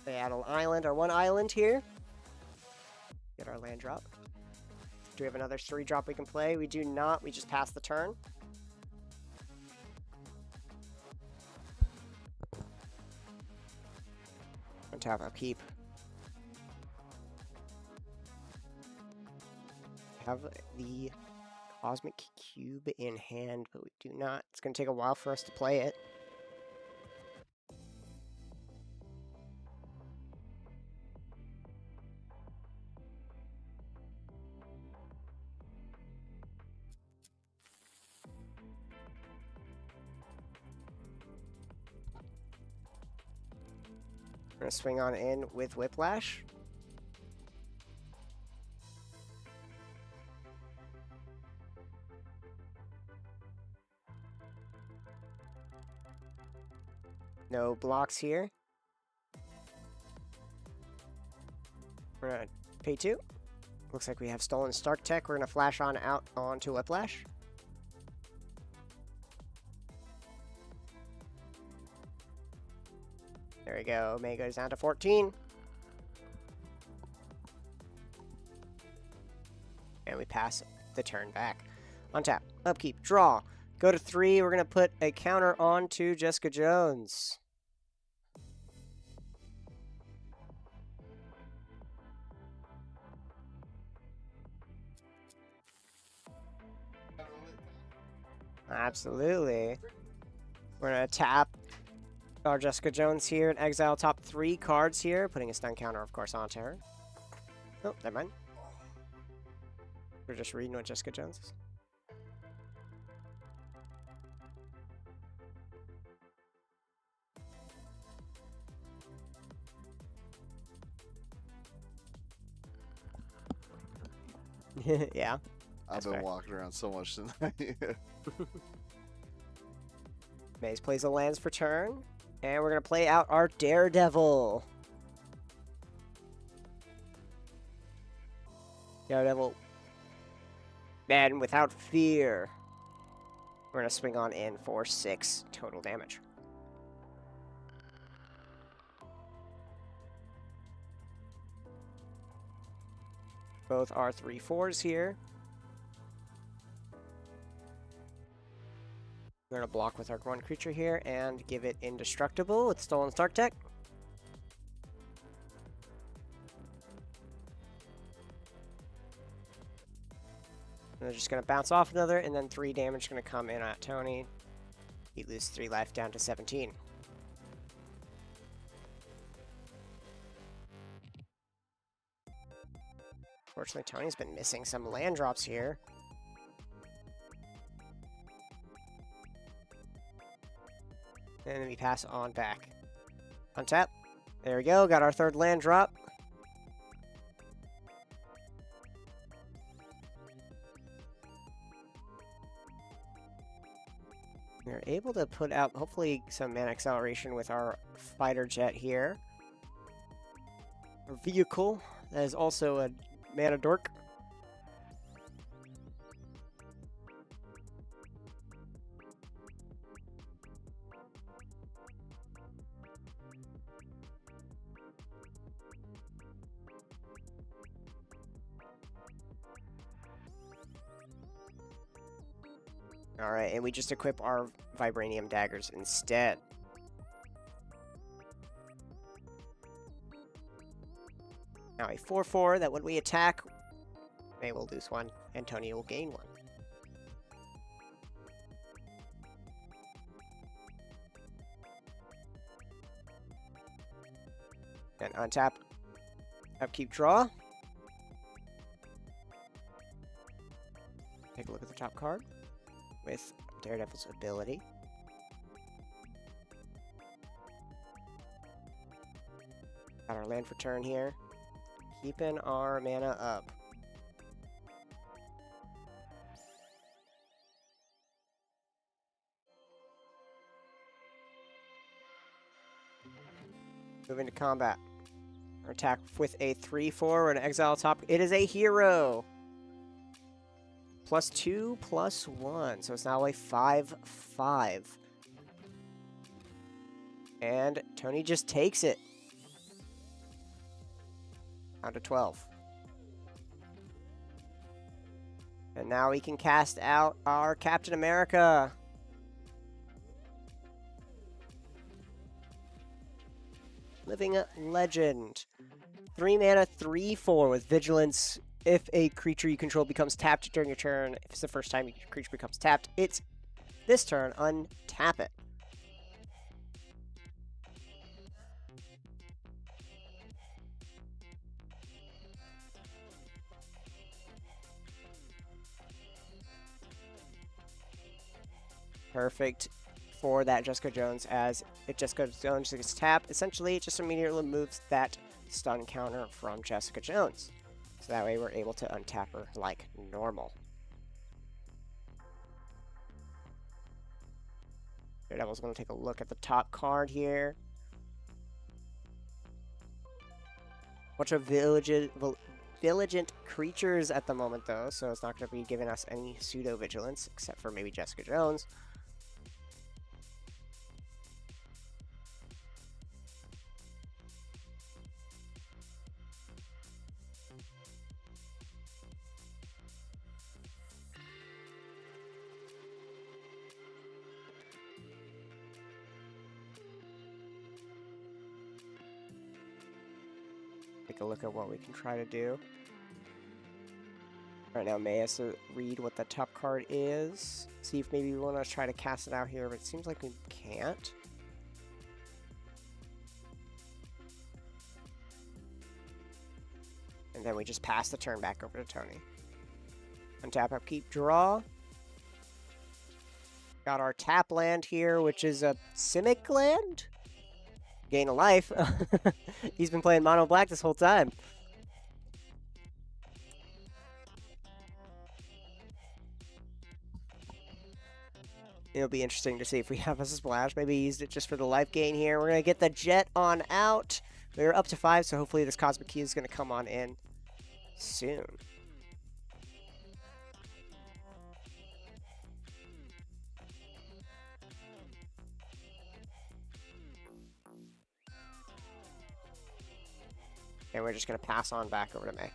Seattle Island, our 1 island here. Get our land drop. Do we have another 3 drop we can play? We do not. We just pass the turn. Untap, upkeep. Have the Cosmic Cube in hand, but we do not. It's going to take a while for us to play it. We're going to swing on in with Whiplash. No blocks here. We're going to pay 2. Looks like we have Stolen Stark Tech. We're going to flash on out onto Whiplash. There we go. May goes down to 14. And we pass the turn back. Untap, upkeep, draw. Go to 3. We're going to put a counter on to Jessica Jones. Absolutely. We're going to tap our Jessica Jones here and exile top 3 cards here, putting a stun counter, of course, onto her. Oh, never mind. We're just reading what Jessica Jones is. Yeah. I've been walking around so much tonight. Maze plays the lands for turn. And we're going to play out our Daredevil. Daredevil. And without fear, we're going to swing on in for 6 total damage. Both are 3/4s here. We're going to block with our 1 creature here and give it indestructible with Stolen Stark Tech. And they're just going to bounce off another, and then 3 damage is going to come in at Tony. He loses 3 life down to 17. Fortunately, Tony's been missing some land drops here. And then we pass on back. Untap. There we go. Got our third land drop. We're able to put out, hopefully, some mana acceleration with our fighter jet here. Our vehicle that is also a mana dork. Alright, and we just equip our Vibranium Daggers instead. Now a 4/4 that when we attack, May will lose one, and Tony will gain one. And untap, upkeep, draw. Take a look at the top card with Daredevil's ability. Got our land for turn here. Keeping our mana up. Moving to combat. Our attack with a 3/4 and exile top. It is a hero. +2, +1. So it's now a 5/5. And Tony just takes it. Down to 12. And now we can cast out our Captain America. Living Legend. 3 mana, 3/4 with Vigilance. If a creature you control becomes tapped during your turn, if it's the first time your creature becomes tapped, it's this turn, untap it. Perfect for that Jessica Jones, as if Jessica Jones gets tapped, essentially it just immediately removes that stun counter from Jessica Jones. So that way we're able to untap her like normal. Daredevil's going to take a look at the top card here. Bunch of vigilant creatures at the moment though, so it's not going to be giving us any pseudo-vigilance, except for maybe Jessica Jones. Take a look at what we can try to do. Right now, May has to read what the top card is. See if maybe we want to try to cast it out here, but it seems like we can't. And then we just pass the turn back over to Tony. Untap, upkeep, draw. Got our tap land here, which is a Simic land? Gain a life. He's been playing mono black this whole time. It'll be interesting to see if we have a splash. Maybe he used it just for the life gain here. We're going to get the jet on out. We're up to 5, so hopefully this Cosmic Key is going to come on in soon. And we're just going to pass on back over to May.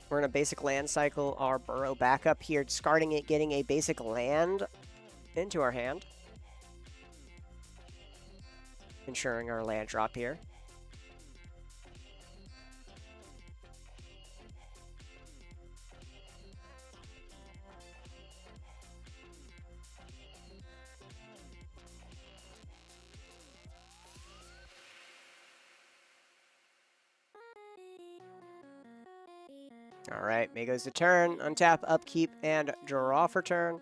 We're going to basic land cycle our Burrow back up here, discarding it, getting a basic land into our hand. Ensuring our land drop here. Alright, May goes to turn, untap, upkeep, and draw for turn.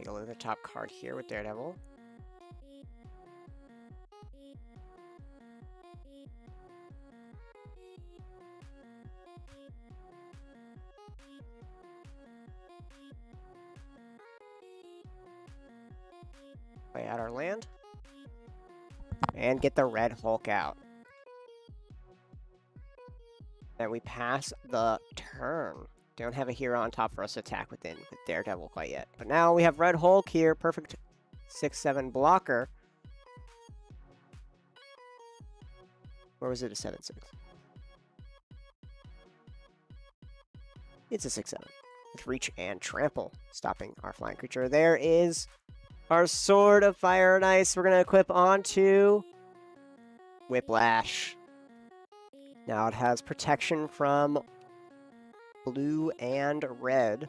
Take a look at the top card here with Daredevil. Play out our land. And get the Red Hulk out. Then we pass the turn. Don't have a hero on top for us to attack with Daredevil quite yet. But now we have Red Hulk here. Perfect 6/7 blocker. Or was it a 7/6? It's a 6/7. With reach and trample. Stopping our flying creature. There is our Sword of Fire and Ice. We're going to equip onto Whiplash. Now it has protection from blue and red.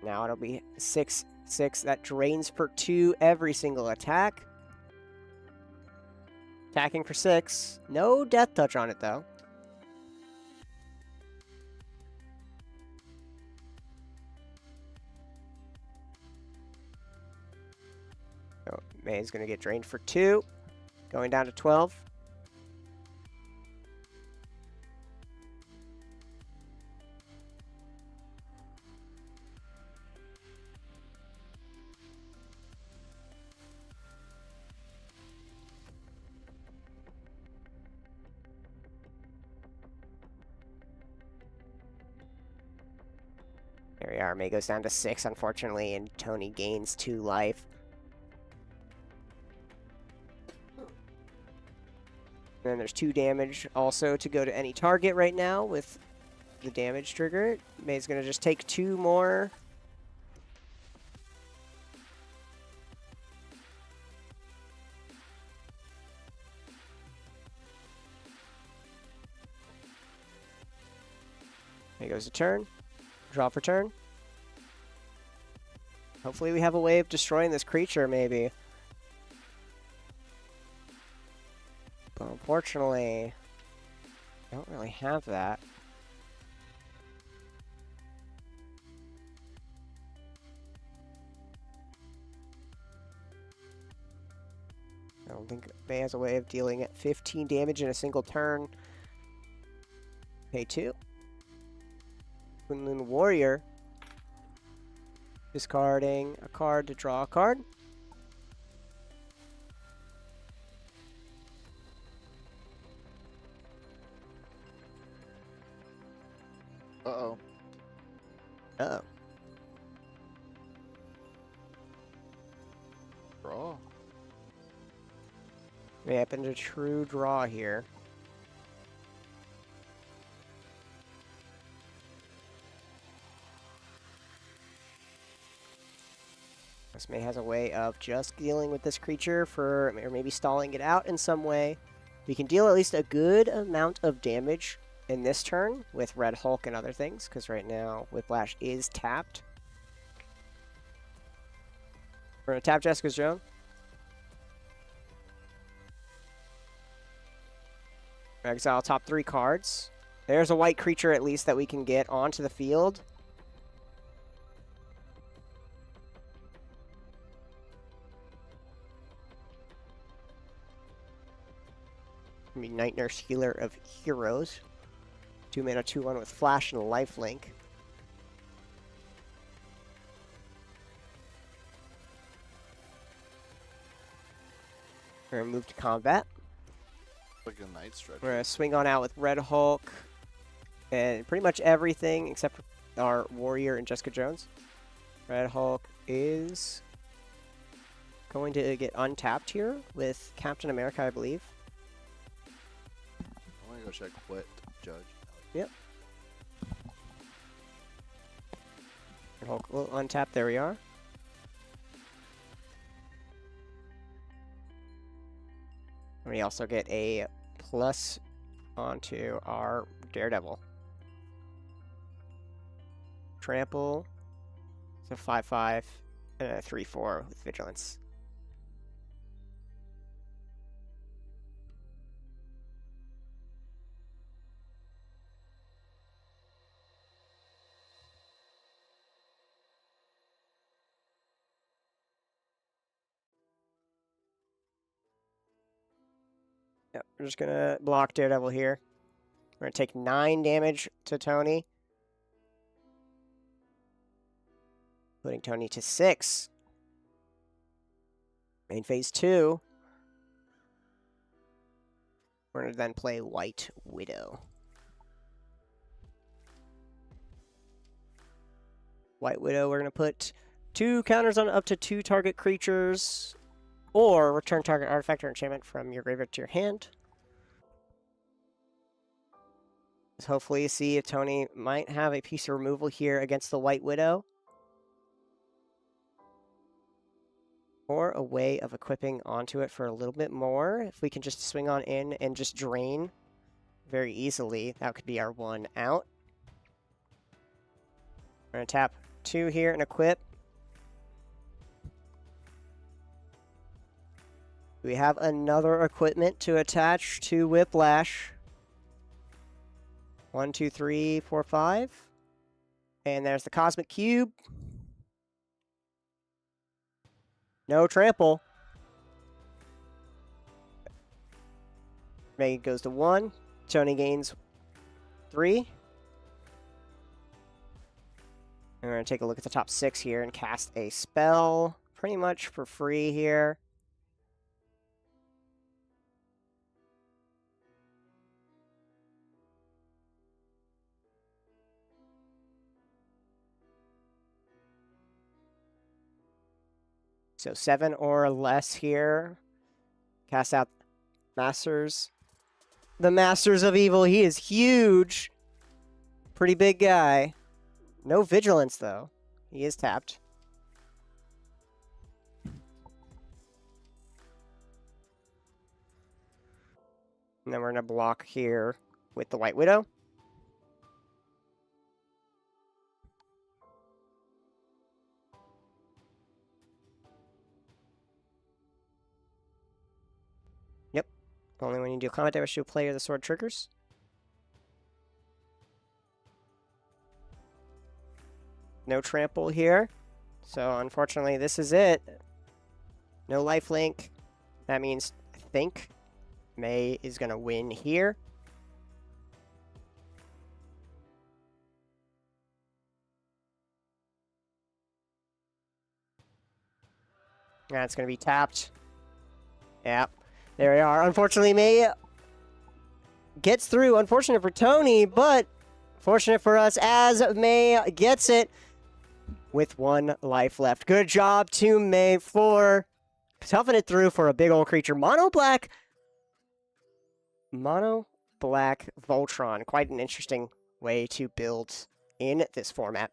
Now it'll be 6/6. That drains for 2 every single attack. Attacking for 6. No death touch on it, though. So May's going to get drained for 2. Going down to 12. There we are. May goes down to 6, unfortunately, and Tony gains 2 life. And then there's 2 damage also to go to any target right now with the damage trigger. May's going to just take 2 more. There goes a turn. Draw for turn. Hopefully we have a way of destroying this creature, maybe. But unfortunately, I don't really have that. I don't think May has a way of dealing at 15 damage in a single turn. Pay 2. Quinlan Warrior. Discarding a card to draw a card. Uh-oh. Uh-oh. Draw. May happen to true draw here. This May has a way of just dealing with this creature for, or maybe stalling it out in some way. We can deal at least a good amount of damage in this turn with Red Hulk and other things, because right now Whiplash is tapped. We're going to tap Jessica's Drone. Exile top 3 cards. There's a white creature at least that we can get onto the field. Night Nurse, Healer of Heroes. 2 mana, 2/1 with Flash and Lifelink. We're going to move to combat. Like a night stretch. We're going to swing on out with Red Hulk and pretty much everything except for our Warrior and Jessica Jones. Red Hulk is going to get untapped here with Captain America, I believe. I want to go check what Judge. Yep. Red Hulk will untap. There we are. And we also get a plus onto our Daredevil. Trample. It's a 5/5 and a 3/4 with Vigilance. Yep, we're just gonna block Daredevil here. We're gonna take 9 damage to Tony. Putting Tony to 6. In phase 2, we're gonna then play White Widow. White Widow, we're gonna put 2 counters on up to 2 target creatures, or return target artifact or enchantment from your graveyard to your hand. Let's hopefully see if Tony might have a piece of removal here against the White Widow. Or a way of equipping onto it for a little bit more. If we can just swing on in and just drain very easily, that could be our 1 out. We're going to tap 2 here and equip. We have another equipment to attach to Whiplash. 1, 2, 3, 4, 5. And there's the Cosmic Cube. No trample. May goes to 1. Tony gains 3. And we're going to take a look at the top 6 here and cast a spell. Pretty much for free here. So 7 or less here. Cast out Masters. The Masters of Evil. He is huge. Pretty big guy. No Vigilance, though. He is tapped. And then we're going to block here with the White Widow. Only when you do combat damage to a player, the sword triggers. No trample here. So unfortunately, this is it. No lifelink. That means I think May is going to win here. That's going to be tapped. Yep. There we are. Unfortunately, May gets through. Unfortunate for Tony, but fortunate for us as May gets it with 1 life left. Good job to May for toughing it through for a big old creature. Mono black Voltron. Quite an interesting way to build in this format.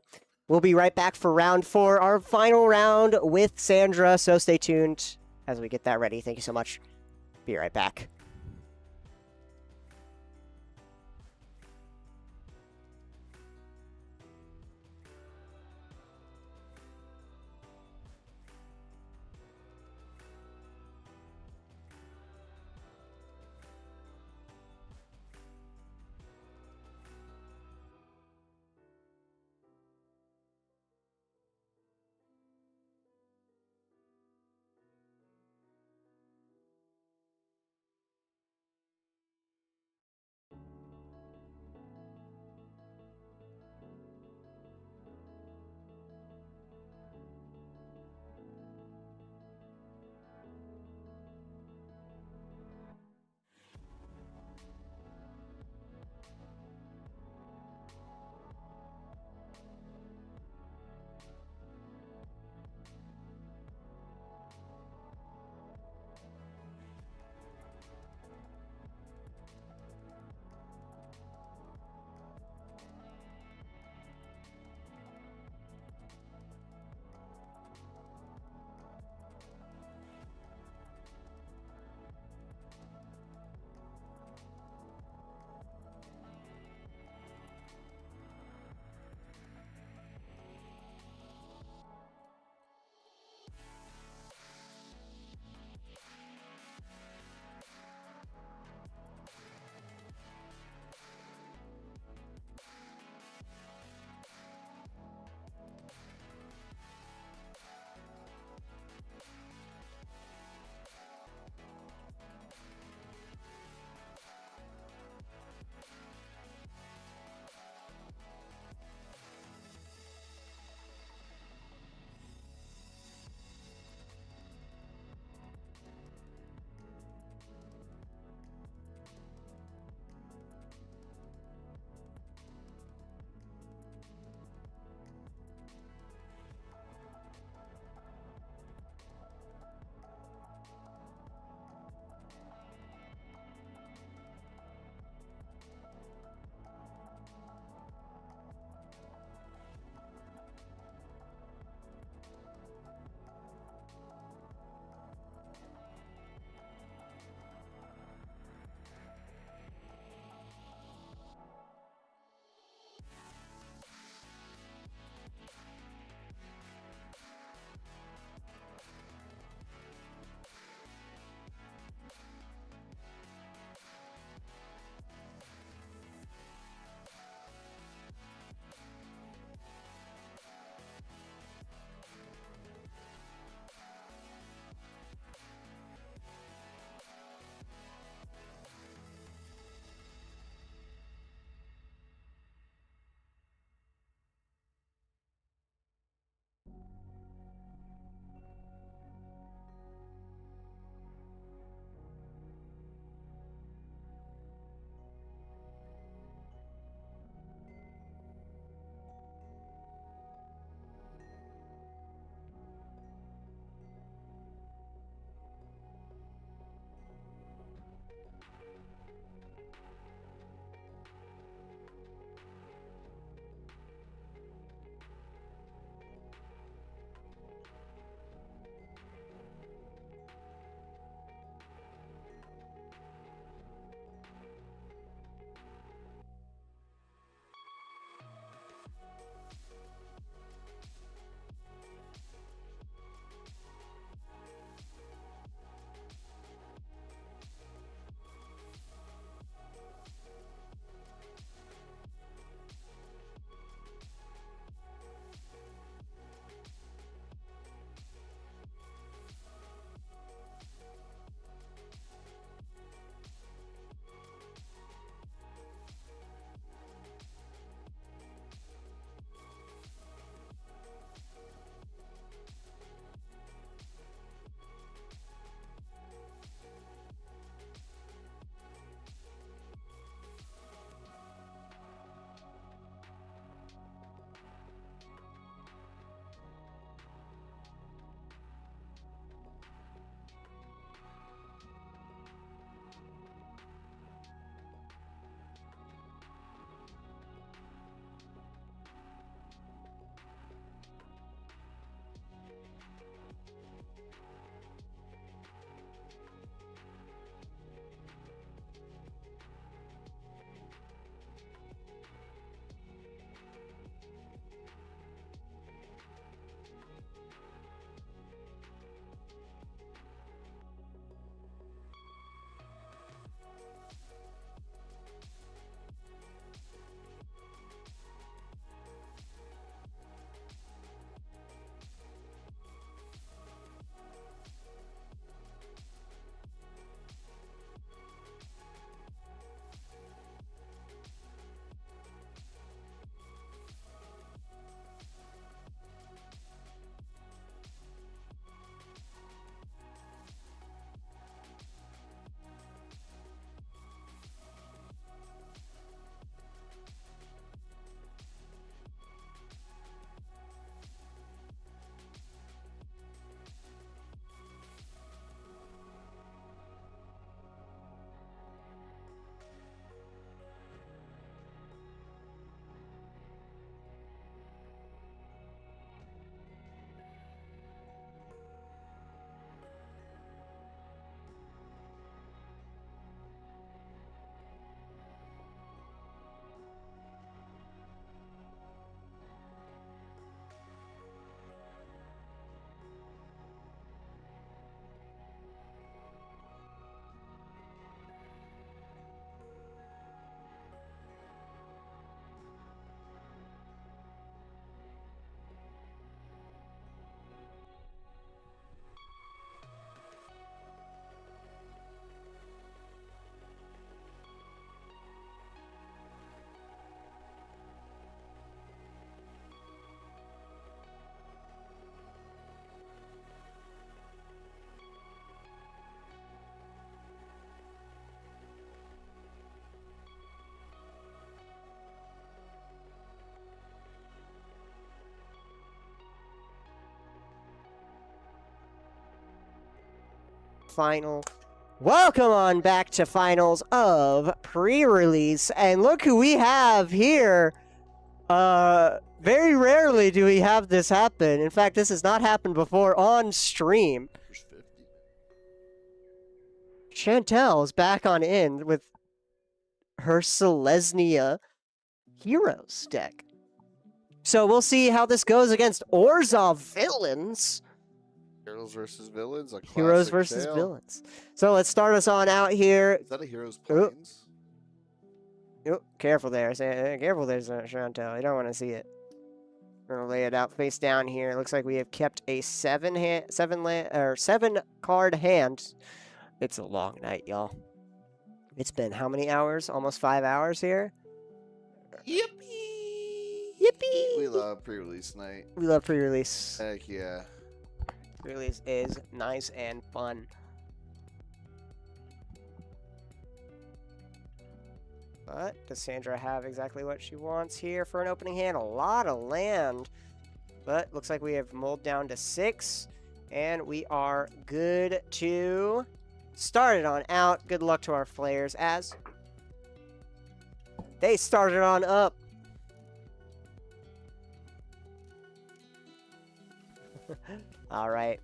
We'll be right back for round 4, our final round with Sandra. So stay tuned as we get that ready. Thank you so much. Be right back. final. Welcome on back to finals of pre-release, and look who we have here. Very rarely do we have this happen. In fact, this has not happened before on stream. There's 50. Chantel's back on in with her Selesnya Heroes deck. So we'll see how this goes against Orzhov Villains. Heroes versus villains. A classic Heroes versus tale. Villains. So let's start us on out here. Is that a Heroes Oh. Plains? Oh, careful there. Careful there, Chantel. You don't want to see it. We're gonna lay it out face down here. Looks like we have kept a 7 card hand. It's a long night, y'all. It's been how many hours? Almost 5 hours here. Yippee! Yippee! We love pre-release night. We love pre-release. Heck yeah. Pre-release is nice and fun. But does Sandra have exactly what she wants here for an opening hand? A lot of land. But looks like we have mulled down to 6. And we are good to start it on out. Good luck to our players as they started on up. All right.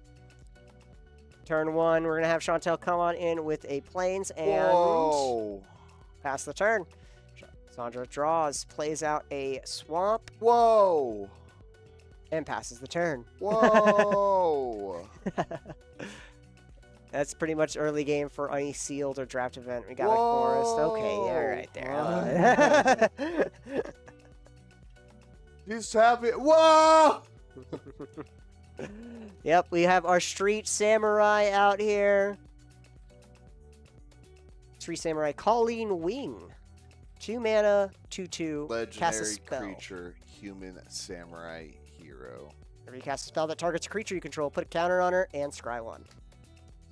Turn 1, we're going to have Chantel come on in with a Plains and Whoa! pass the turn. Sandra draws, plays out a Swamp, Whoa! and passes the turn. Whoa! That's pretty much early game for any sealed or draft event. We got a Forest. Okay, yeah, right there. He's happy. Whoa! Yep, we have our Street Samurai out here. Street Samurai, Colleen Wing. 2 mana, 2/2. Cast a Legendary spell. creature, human samurai hero. Whenever you cast a spell that targets a creature you control, put a counter on her and scry 1.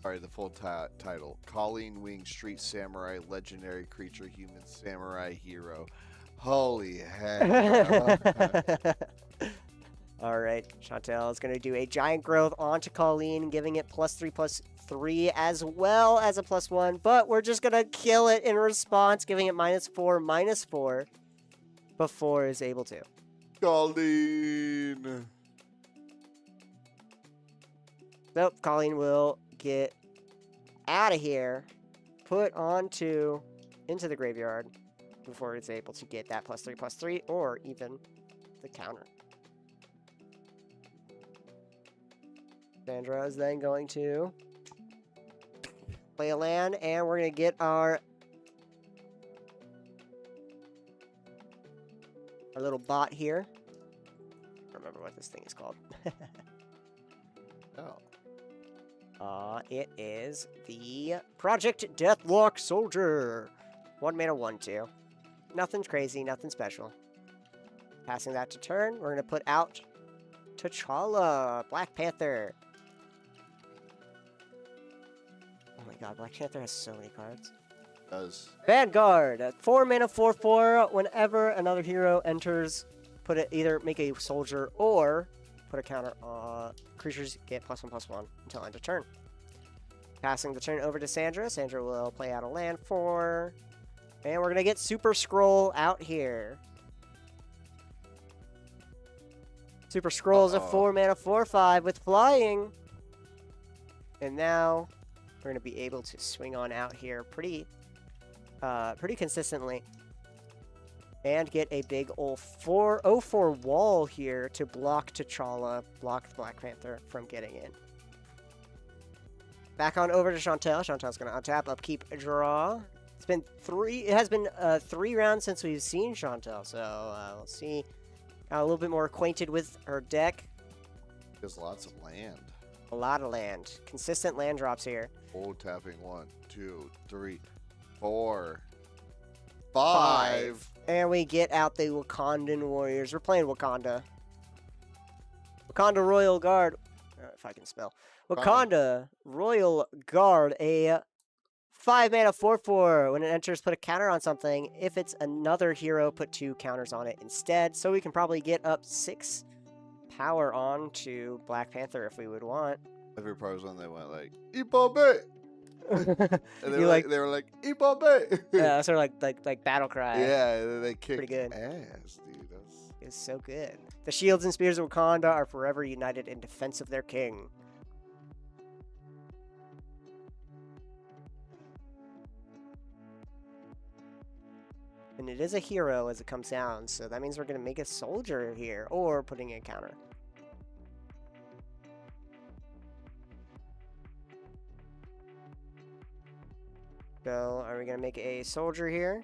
Sorry, the full title. Colleen Wing, Street Samurai, legendary creature, human samurai hero. Holy heck. All right, Chantel is going to do a Giant Growth onto Colleen, giving it +3/+3 as well as a +1, but we're just going to kill it in response, giving it -4/-4 before is able to. Colleen! Nope, Colleen will get out of here, put into the graveyard before it's able to get that +3/+3 or even the counter. Sandra is then going to play a land, and we're going to get our little bot here. I don't remember what this thing is called. Oh. It is the Project Deathlock Soldier. 1 mana, 1/2. Nothing crazy, nothing special. Passing that to turn, we're going to put out T'Challa, Black Panther. Oh my god, Black Panther has so many cards. Does. Vanguard, 4 mana, 4/4. Whenever another hero enters, put it either make a soldier or put a counter on creatures get +1/+1 until end of turn. Passing the turn over to Sandra. Sandra will play out a land for, and we're gonna get Super Scroll out here. Super Scroll is a 4 mana 4/5 with flying, and now we're gonna be able to swing on out here pretty consistently. And get a big ol' 4/4 wall here to block T'Challa, block the Black Panther from getting in. Back on over to Chantel. Chantel's gonna untap, upkeep, draw. It has been 3 rounds since we've seen Chantel, so we'll see. Got a little bit more acquainted with her deck. There's lots of land. A lot of land. Consistent land drops here. Old tapping 1, 2, 3, 4, 5. And we get out the Wakandan Warriors. We're playing Wakanda. Wakanda Royal Guard. If I can spell. Wakanda Royal Guard. A 5 mana 4/4. When it enters, put a counter on something. If it's another hero, put 2 counters on it instead. So we can probably get up 6 power on to Black Panther if we would want. Every probably when they went like, Ipobe! And they You were like, they were like, Ibabe! Yeah, sort of like battle cry. Yeah, and then they kicked Pretty good. ass, dude. That's... It's so good. The shields and spears of Wakanda are forever united in defense of their king. And it is a hero as it comes down, so that means we're going to make a soldier here, or putting in a counter. So, are we going to make a soldier here?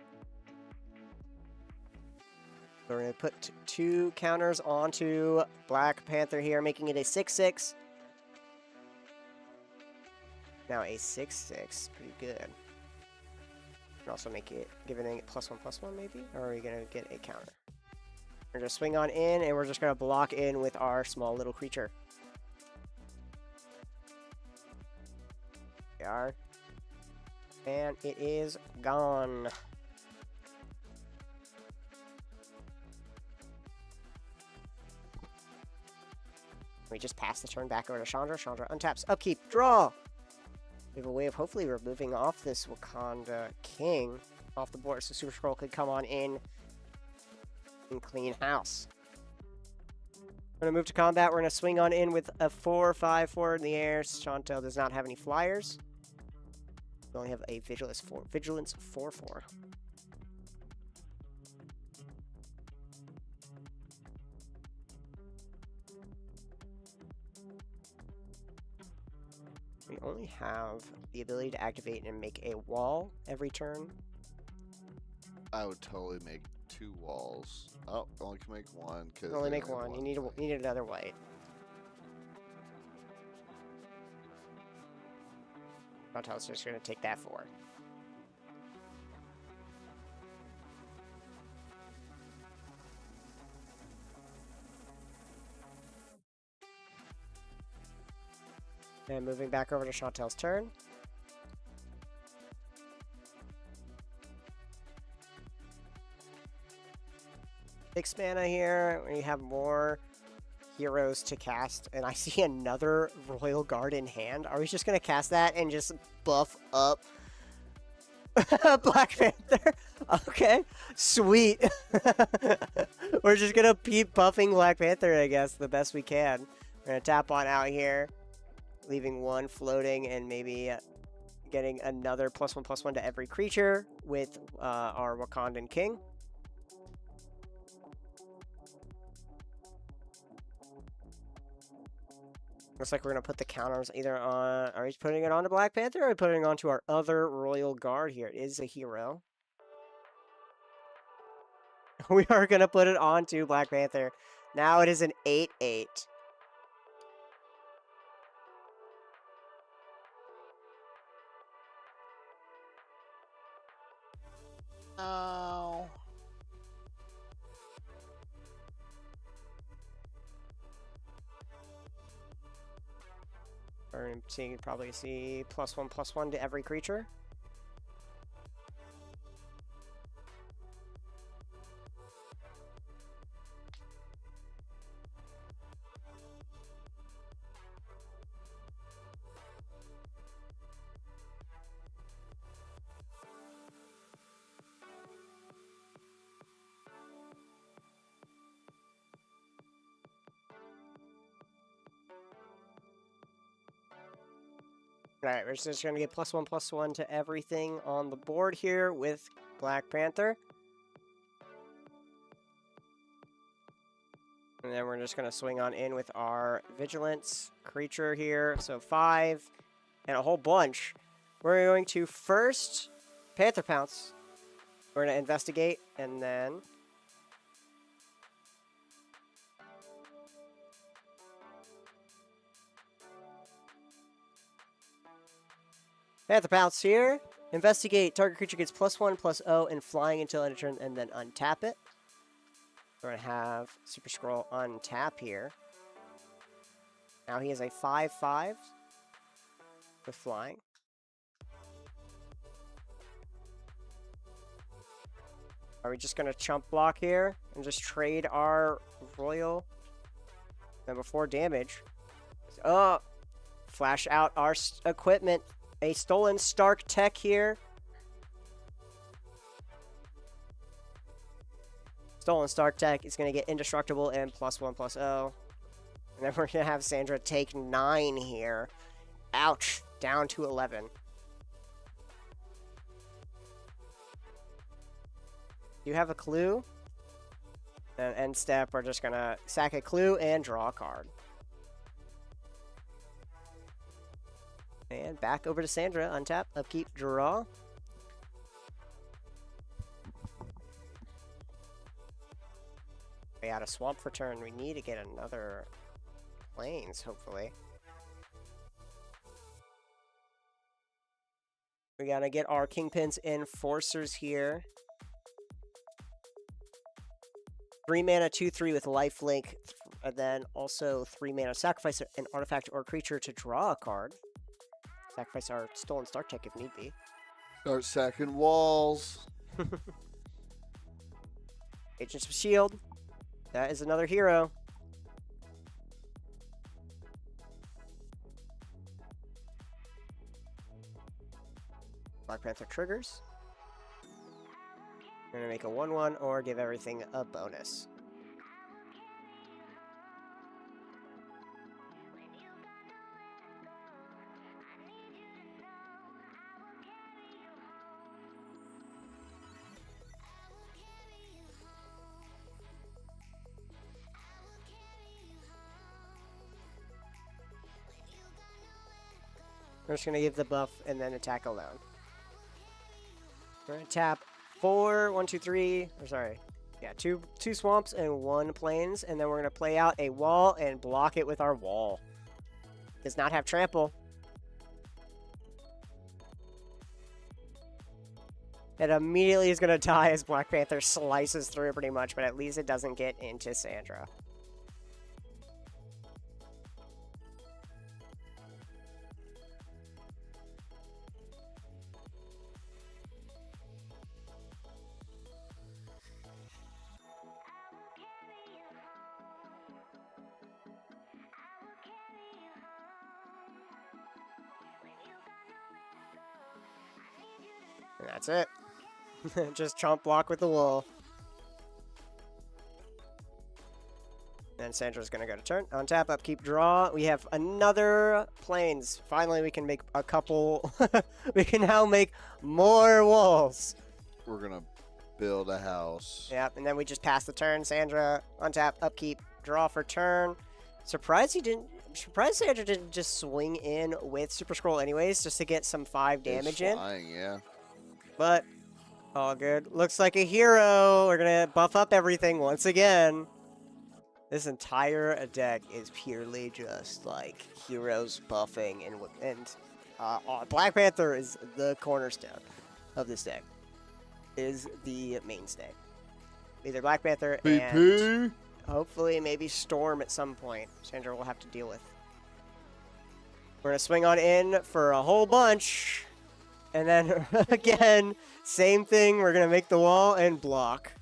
So we're going to put 2 counters onto Black Panther here, making it a 6/6. Now a 6/6, pretty good. Can also make it, giving it +1/+1 maybe? Or are we going to get a counter? We're going to swing on in, and we're just going to block in with our small little creature. There we are. And it is gone. We just pass the turn back over to Chandra. Chandra untaps, upkeep, draw! We have a way of hopefully removing off this Wakanda King off the board, so Super Scroll could come on in and clean house. We're going to move to combat. We're going to swing on in with a 4/5/4 in the air. Chantel does not have any flyers. We only have a Vigilance 4/4. We only have the ability to activate and make a wall every turn. I would totally make 2 walls. Oh, only can make 1. You can only make 1. You need another white. Chantel's just going to take that 4. And moving back over to Chantel's turn. 6 mana here. We have more heroes to cast, and I see another Royal Guard in hand. Are we just going to cast that and just buff up Black Panther? Okay, sweet. We're just going to keep buffing Black Panther, I guess, the best we can. We're going to tap on out here, leaving 1 floating and maybe getting another +1/+1 to every creature with our Wakandan King. Looks like we're going to put the counters either on... Are we putting it on to Black Panther, or are we putting it onto our other Royal Guard here? It is a hero. We are going to put it onto Black Panther. Now it is an 8/8. Oh. Or so you can probably see +1/+1 to every creature. Alright, we're just going to get +1/+1 to everything on the board here with Black Panther. And then we're just going to swing on in with our Vigilance creature here. So 5 and a whole bunch. We're going to first Panther Pounce. We're going to investigate and then... Panther Pounce here. Investigate. Target creature gets +1/+0 and flying until end of turn, and then untap it. We're going to have Super Scroll untap here. Now he has a 5/5 with flying. Are we just going to chump block here and just trade our Royal? And before damage. Oh! Flash out our equipment. a stolen Stark tech here. Stolen Stark tech is going to get indestructible and +1/+0. And then we're going to have Sandra take 9 here. Ouch. Down to 11. You have a clue? And end step, we're just going to sack a clue and draw a card. And back over to Sandra. Untap, upkeep, draw. We got a swamp for turn. We need to get another plains, hopefully. We gotta get our Kingpins Enforcers here. 3 mana, 2/3 with lifelink, and then also 3 mana. Sacrifice an artifact or creature to draw a card. Sacrifice our stolen Stark tech if need be. Start sacking walls. Agents of Shield. That is another hero. Black Panther triggers. We're gonna make a 1/1 or give everything a bonus. We're just gonna give the buff and then attack alone. We're gonna tap 4, 1, 2, 3, or sorry, yeah, two swamps and 1 plains, and then we're gonna play out a wall and block it with our wall. Does not have trample. It immediately is gonna die as Black Panther slices through pretty much, but at least it doesn't get into Sandra. And that's it. Just chomp block with the wall. And Sandra's gonna go to turn. On tap, upkeep, draw. We have another plains. Finally, we can make a couple. We can now make more walls. We're gonna build a house. Yep, and then we just pass the turn. Sandra, on tap, upkeep, draw for turn. Surprised Sandra didn't just swing in with Super Scroll anyways, just to get some 5 damage in. Yeah. But all good. Looks like a hero. We're gonna buff up everything once again. This entire deck is purely just like heroes buffing, and Black Panther is the cornerstone of this deck. Is the mainstay. Either Black Panther and hopefully maybe Storm at some point. Sandra will have to deal with. We're gonna swing on in for a whole bunch. And then, again, same thing. We're going to make the wall and block.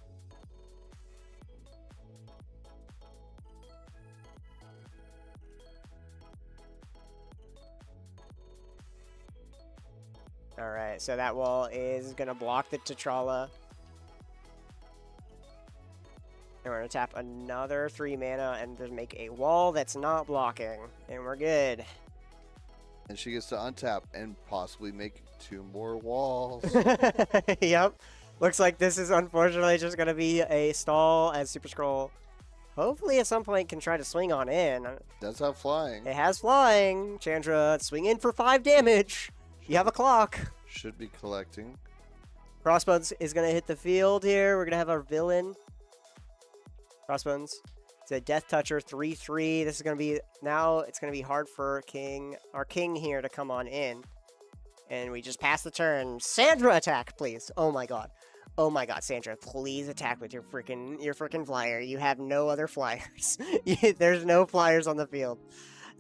Alright, so that wall is going to block the T'Challa. And we're going to tap another 3 mana and then make a wall that's not blocking. And we're good. And she gets to untap and possibly make 2 more walls. Yep. Looks like this is unfortunately just going to be a stall as Super Scroll hopefully at some point can try to swing on in. Does have flying. It has flying. Chandra, swing in for 5 damage. You have a clock. Should be collecting. Crossbones is going to hit the field here. We're going to have our villain. Crossbones. It's a Death Toucher, 3/3. This is going to be, now it's going to be hard for our king here to come on in. And we just pass the turn. Sandra, attack, please. Oh my god. Oh my god, Sandra, please attack with your freaking flyer. You have no other flyers. There's no flyers on the field.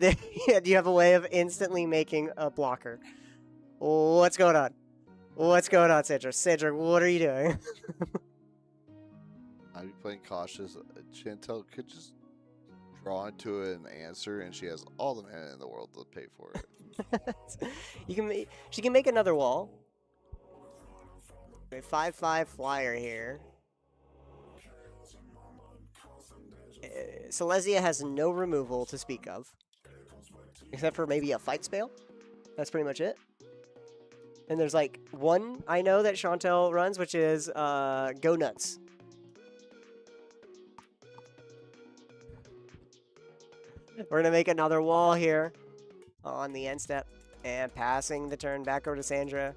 You have a way of instantly making a blocker. What's going on? What's going on, Sandra? Sandra, what are you doing? I'd be playing cautious. Chantel could just drawn to an answer, and she has all the mana in the world to pay for it. She can make another wall. A 5/5 flyer here. Silesia has no removal to speak of, except for maybe a fight spell. That's pretty much it. And there's like one I know that Chantel runs, which is Go Nuts. We're gonna make another wall here on the end step and passing the turn back over to Sandra.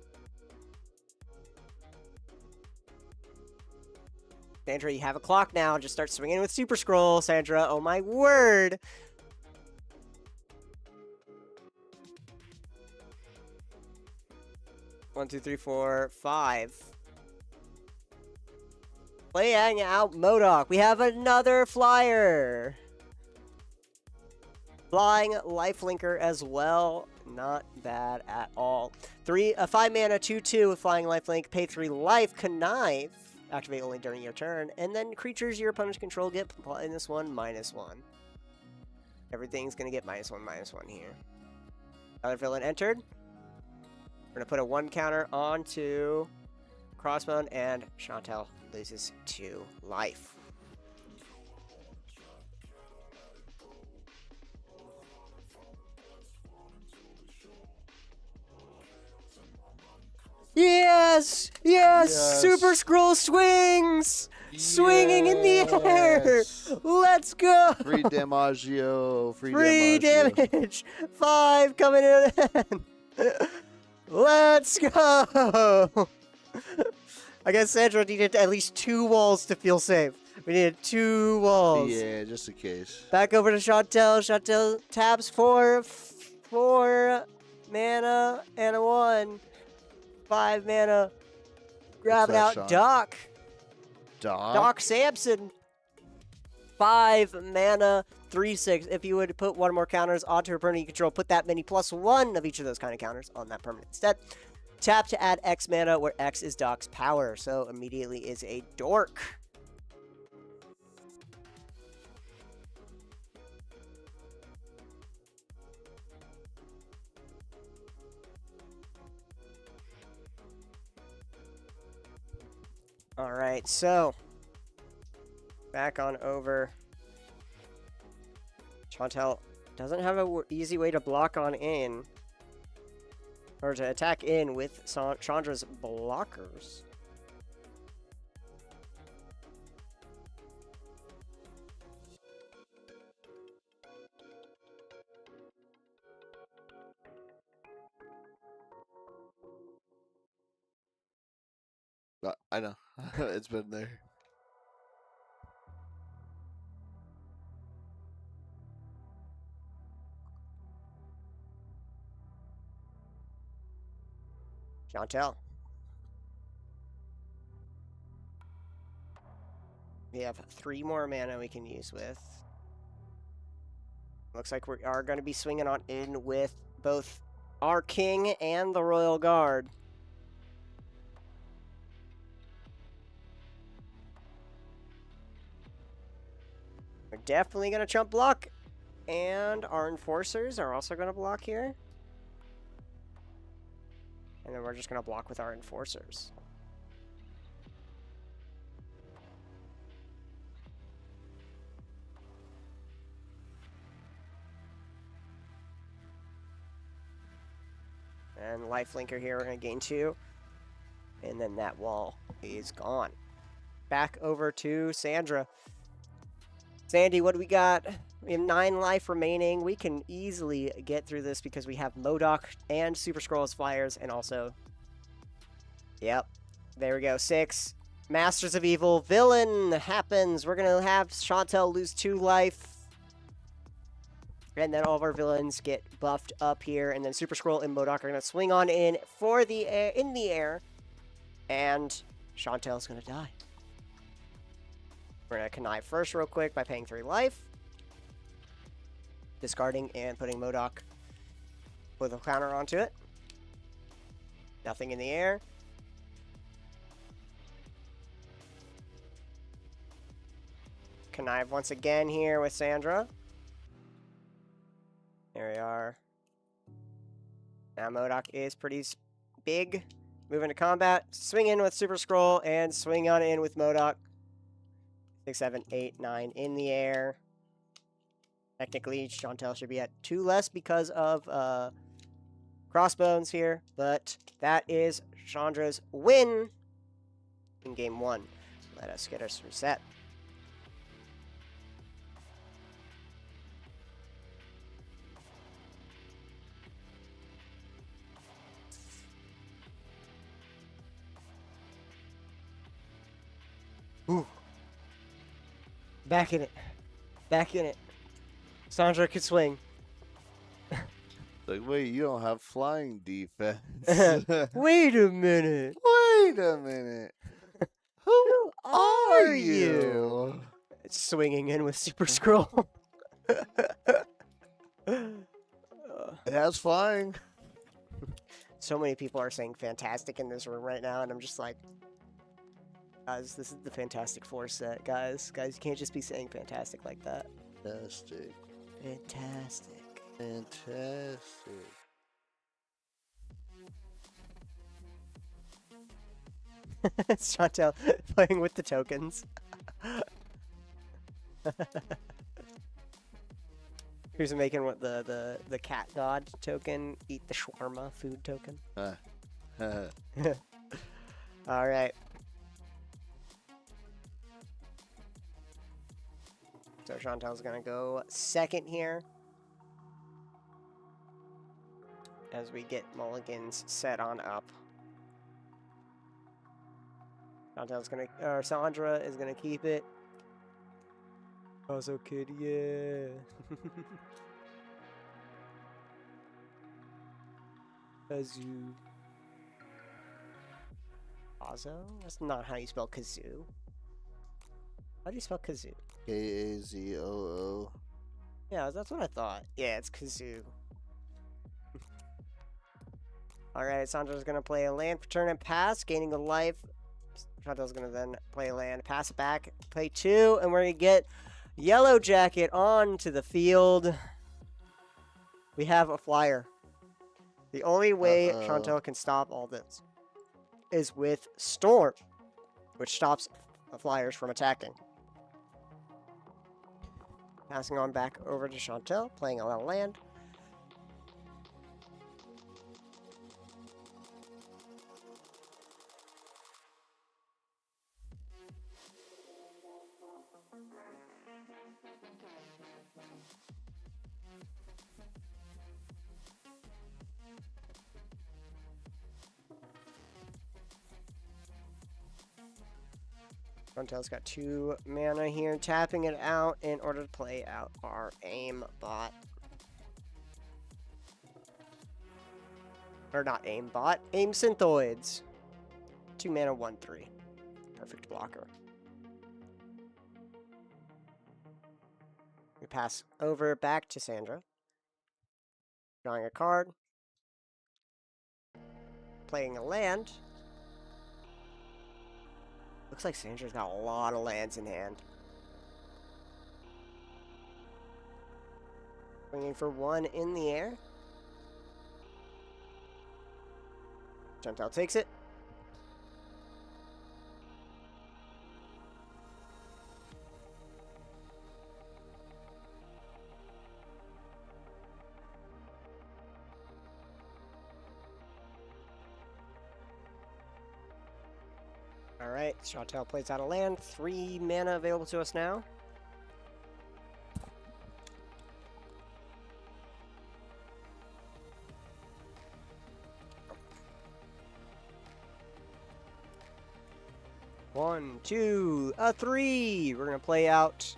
Sandra, you have a clock now. Just start swinging with Super Scroll, Sandra. Oh my word. One, two, three, four, 5. Playing out MODOK. We have another flyer. Flying Lifelinker as well. Not bad at all. 5 mana, 2/2 with Flying Lifelink. Pay 3 life. Connive. Activate only during your turn. And then creatures your opponents control get -1, -1. Everything's going to get -1, -1 here. Other villain entered. We're going to put a 1 counter onto Crossbone, and Chantel loses 2 life. Yes! Yes! Super Scroll swings! Swinging in the air! Let's go! Free Damaggio. Free damage! 5 coming in. Let's go! I guess Sandra needed at least 2 walls to feel safe. We needed 2 walls. Yeah, just in case. Back over to Chantel. Chantel taps for 4 mana and a 1. 5 mana. Grabbing out Sean? Doc. Doc? Doc Samson. 5 mana, 3/6. If you would put 1 more counters onto her permanent you control, put that many +1 of each of those kind of counters on that permanent instead. Tap to add X mana, where X is Doc's power, so immediately is a dork. All right, so back on over. Chantel doesn't have an easy way to block on in, or to attack in with Chandra's blockers. I know. It's been there. Chantel. We have 3 more mana we can use with. Looks like we are going to be swinging on in with both our king and the Royal Guard. We're definitely going to chump block. And our enforcers are also going to block here. And then we're just going to block with our enforcers. And lifelinker here, we're going to gain 2. And then that wall is gone. Back over to Sandra. Sandy, what do we got? We have 9 life remaining. We can easily get through this because we have MODOK and Super Scroll as flyers, and also... Yep. There we go. 6. Masters of Evil. Villain happens. We're going to have Chantel lose 2 life. And then all of our villains get buffed up here. And then Super Scroll and MODOK are going to swing on in for the in the air. And Chantel's going to die. We're going to connive first real quick by paying 3 life. Discarding and putting MODOK with a counter onto it. Nothing in the air. Connive once again here with Sandra. There we are. Now MODOK is pretty big. Move into combat. Swing in with Super Scroll and swing on in with MODOK. 6, 7, 8, 9 in the air. Technically, Chantel should be at 2 less because of Crossbones here, but that is Chandra's win in game 1. Let us get us reset. Ooh. Back in it. Back in it. Sandra could swing. Like, wait, you don't have flying defense. Wait a minute. Wait a minute. Who are you? Swinging in with Super Scroll. It has flying. So many people are saying fantastic in this room right now, and I'm just like, guys, this is the Fantastic Four set, guys. Guys, you can't just be saying fantastic like that. Fantastic. Fantastic. Fantastic. It's Chantel playing with the tokens. Who's making what the cat god token? Eat the shawarma food token. All right. So Chantel's gonna go second here as we get mulligans set on up. Sandra is gonna keep it. Also, kid, yeah. Kazoo. Azo? That's not how you spell kazoo. How do you spell kazoo? K-A-Z-O-O. Yeah, that's what I thought. Yeah, it's kazoo. Alright, Sandra's gonna play a land for turn and pass, gaining a life. Chantel's gonna then play a land, pass it back, play 2, and we're gonna get Yellow Jacket onto the field. We have a flyer. The only way Chantel can stop all this is with Storm, which stops the flyers from attacking. Passing on back over to Chantel, playing a land. Chantel's got 2 mana here, tapping it out in order to play out our aim bot. Or not aim bot, aim synthoids. 2 mana, 1/3. Perfect blocker. We pass over back to Sandra. Drawing a card. Playing a land. Looks like Sandra's got a lot of lands in hand. Swinging for 1 in the air. Chantel takes it. Alright, Chantel plays out a land. 3 mana available to us now. One, 2, a 3. We're gonna play out.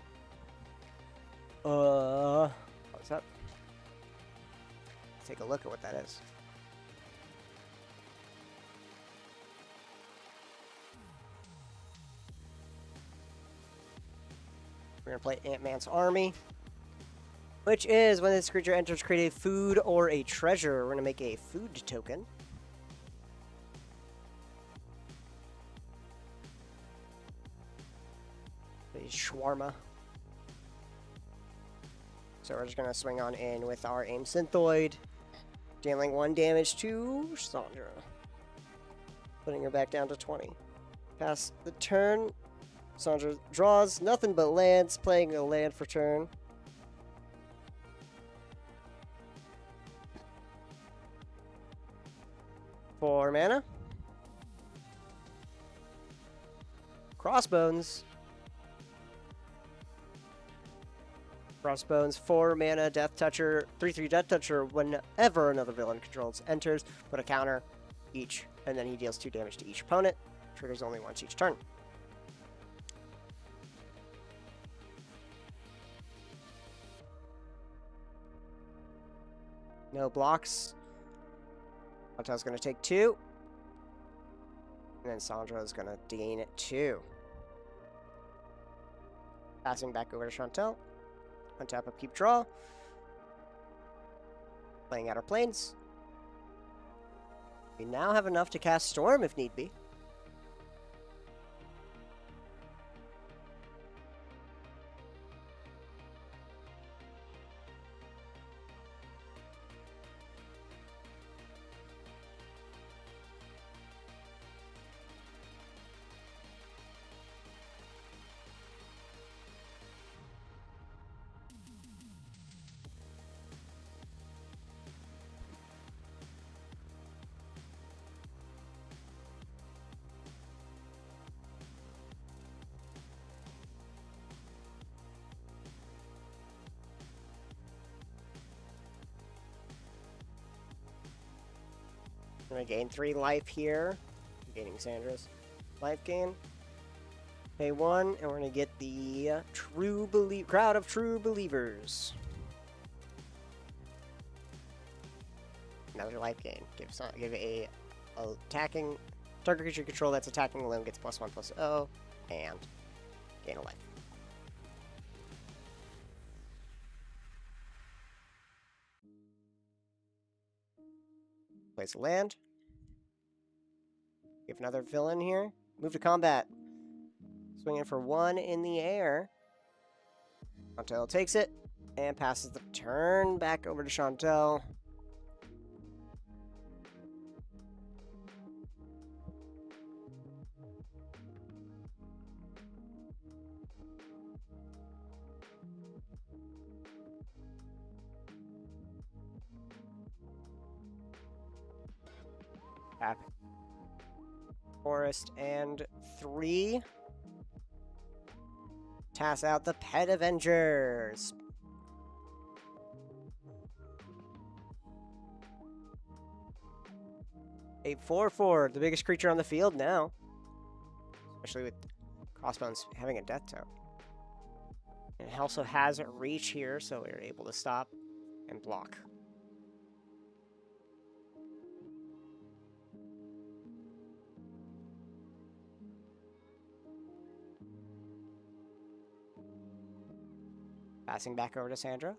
What's up? Let's take a look at what that is. We're going to play Ant-Man's Army, which is when this creature enters, create a food or a treasure. We're going to make a food token. A shawarma. So we're just going to swing on in with our Aim Synthoid, dealing 1 damage to Sandra, putting her back down to 20. Pass the turn. Sandra draws nothing but lands, playing a land for turn. For mana. Crossbones. Crossbones, 4 mana, Death Toucher, 3/3 Death Toucher. Whenever another villain controls enters, put a counter each, and then he deals 2 damage to each opponent. Triggers only once each turn. No blocks. Chantel's going to take 2. And then Sandra is going to gain 2. Passing back over to Chantel. Untap up, keep draw. Playing out our planes. We now have enough to cast Storm if need be. I'm going to gain 3 life here. Gaining Sandra's life gain. Pay 1, and we're going to get the crowd of true believers. Another life gain. Give a attacking target creature you control that's attacking the limb gets +1/+0, and gain a life. Place a land. We have another villain here. Move to combat. Swinging for 1 in the air. Chantel takes it and passes the turn back over to Chantel. Tap. Forest and 3. Task out the Pet Avengers. A 4/4, the biggest creature on the field now. Especially with Crossbones having a death tote. And it also has a reach here, so we're able to stop and block. Passing back over to Sandra.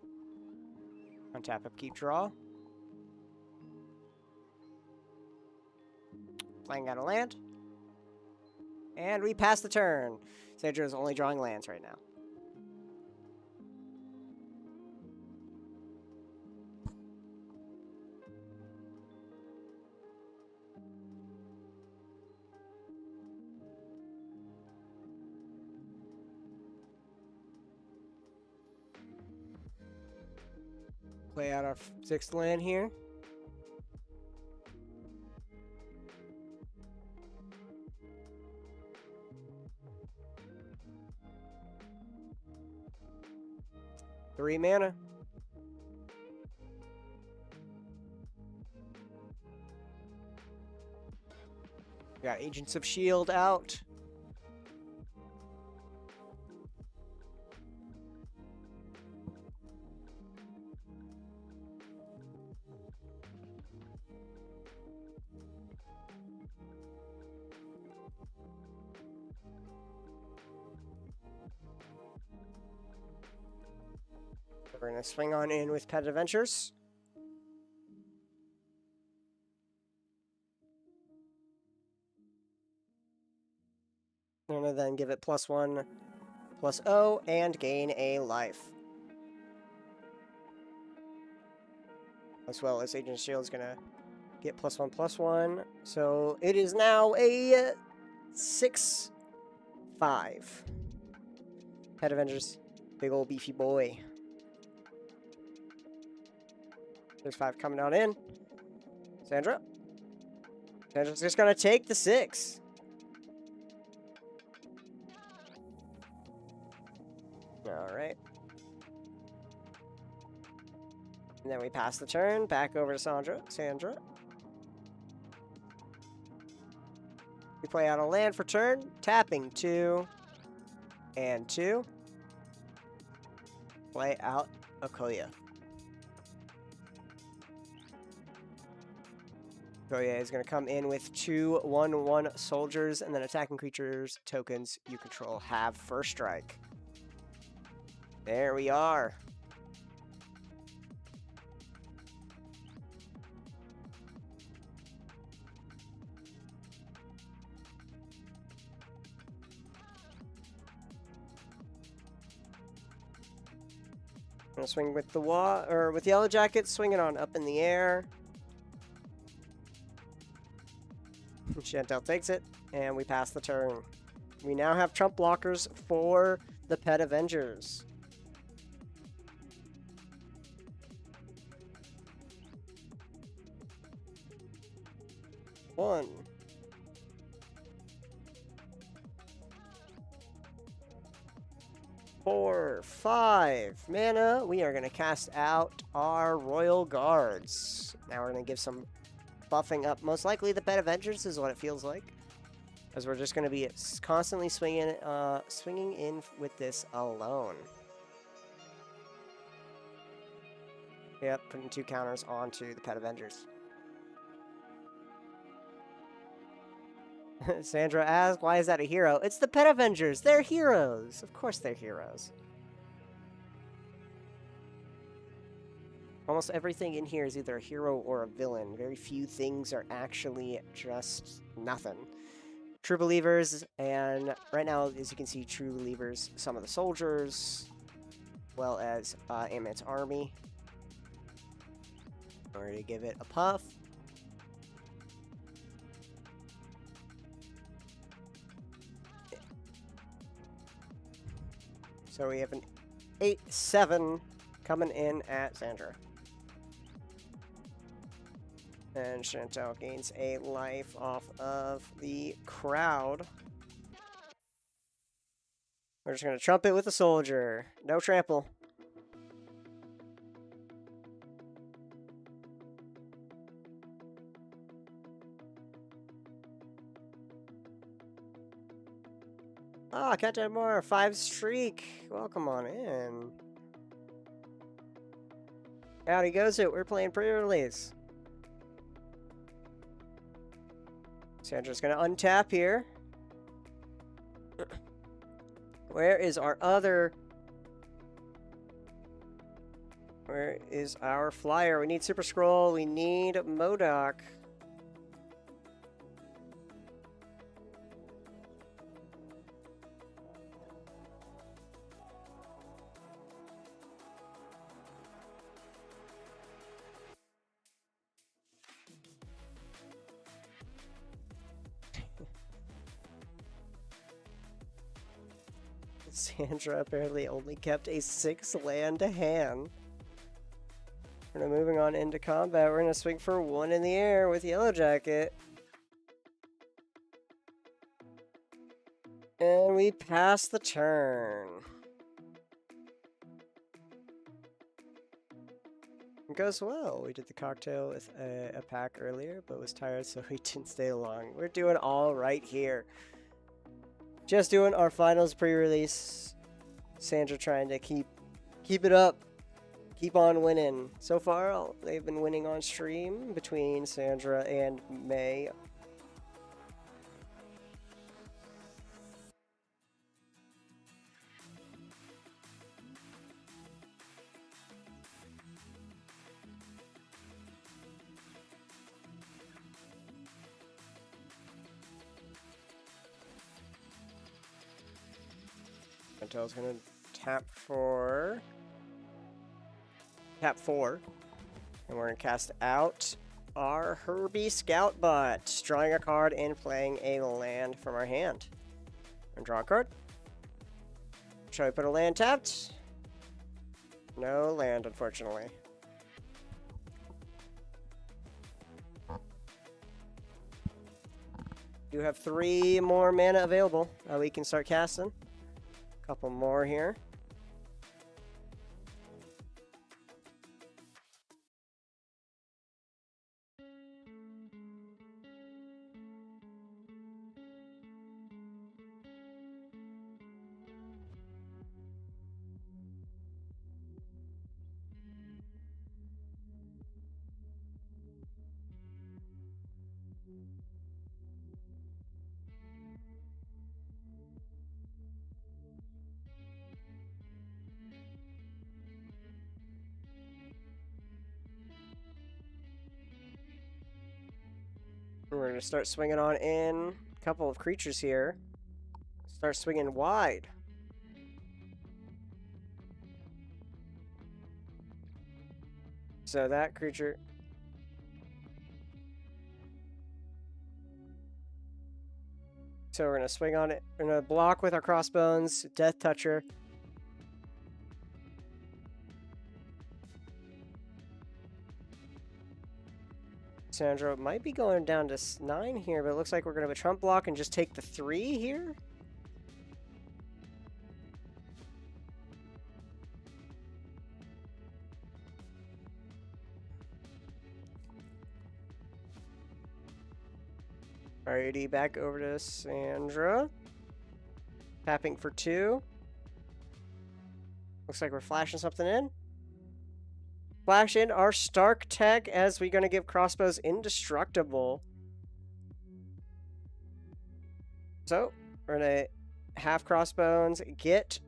Untap up, keep draw. Playing out a land. And we pass the turn. Sandra is only drawing lands right now. Play out our 6th land here. Three mana. We got Agents of S.H.I.E.L.D. out. We're going to swing on in with Pet Adventures. We're going to then give it +1/+0 and gain a life. as well as Agent Shield is gonna get +1/+1. So it is now a 6-5. Pet Avengers, big old beefy boy. There's 5 coming on in. Sandra's just gonna take the 6. All right. And then we pass the turn back over to Sandra. We play out a land for turn, tapping 2 and 2. Play out Okoye. Okoye is going to come in with 2 1/1 soldiers, and then attacking creatures tokens you control have first strike. There we are. I'm gonna swing with the with Yellow Jacket, swinging on up in the air. Chantel takes it, and we pass the turn. We now have trump blockers for the Pet Avengers. One. 4, 5 mana. We are going to cast out our Royal Guards. Now we're going to give some buffing up. Most likely the Pet Avengers is what it feels like, as we're just going to be constantly swinging in with this alone. Yep, putting 2 counters onto the Pet Avengers. Sandra asks, why is that a hero? It's the Pet Avengers. They're heroes. Of course they're heroes. Almost everything in here is either a hero or a villain. Very few things are actually just nothing. True Believers, and right now, as you can see, True Believers, some of the soldiers, as well as Amit's army. We're going to give it a puff. So we have an 8-7 coming in at Sandra. And Chantel gains a life off of the crowd. We're just going to trump it with a soldier. No trample. Ah, Captain Moore, 5 streak. Welcome on in. Howdy goes it. We're playing pre-release. Sandra's gonna untap here. Where is our other? Where is our flyer? We need Super Scroll. We need MODOK. Sandra apparently only kept a 6 land to hand. We're now moving on into combat. We're going to swing for 1 in the air with Yellow Jacket. And we pass the turn. It goes well. We did the cocktail with a pack earlier, but was tired, so we didn't stay long. We're doing all right here. Just doing our finals pre-release. Sandra trying to keep it up. Keep on winning. So far, they've been winning on stream between Sandra and May. Chantel's gonna tap 4. And we're going to cast out our Herbie Scout Bot, drawing a card and playing a land from our hand. And draw a card. Shall we put a land tapped? No land, unfortunately. You have 3 more mana available. We can start casting. A couple more here. We're going to start swinging on in a couple of creatures here. Start swinging wide. So that creature... So we're going to swing on it. We're going to block with our crossbones, Death Toucher. Sandra might be going down to 9 here, but it looks like we're going to have a trump block and just take the 3 here. Alrighty, back over to Sandra. Tapping for 2. Looks like we're flashing something in. Flash in our Stark Tech as we're going to give crossbows indestructible. So, we're going to have crossbones get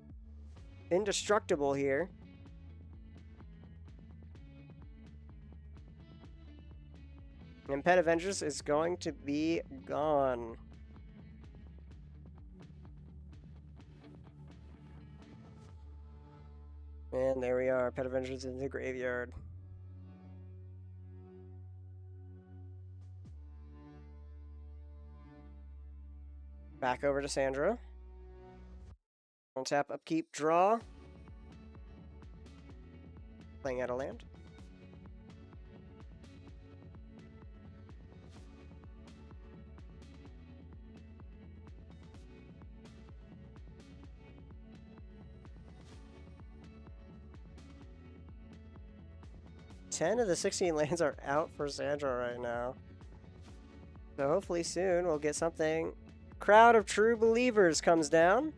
indestructible here. And Pet Avengers is going to be gone. And there we are, Pet Avengers in the graveyard. Back over to Sandra. On tap, upkeep, draw. Playing out a land. Ten of the 16 lands are out for Sandra right now. So hopefully soon we'll get something. Crowd of True Believers comes down.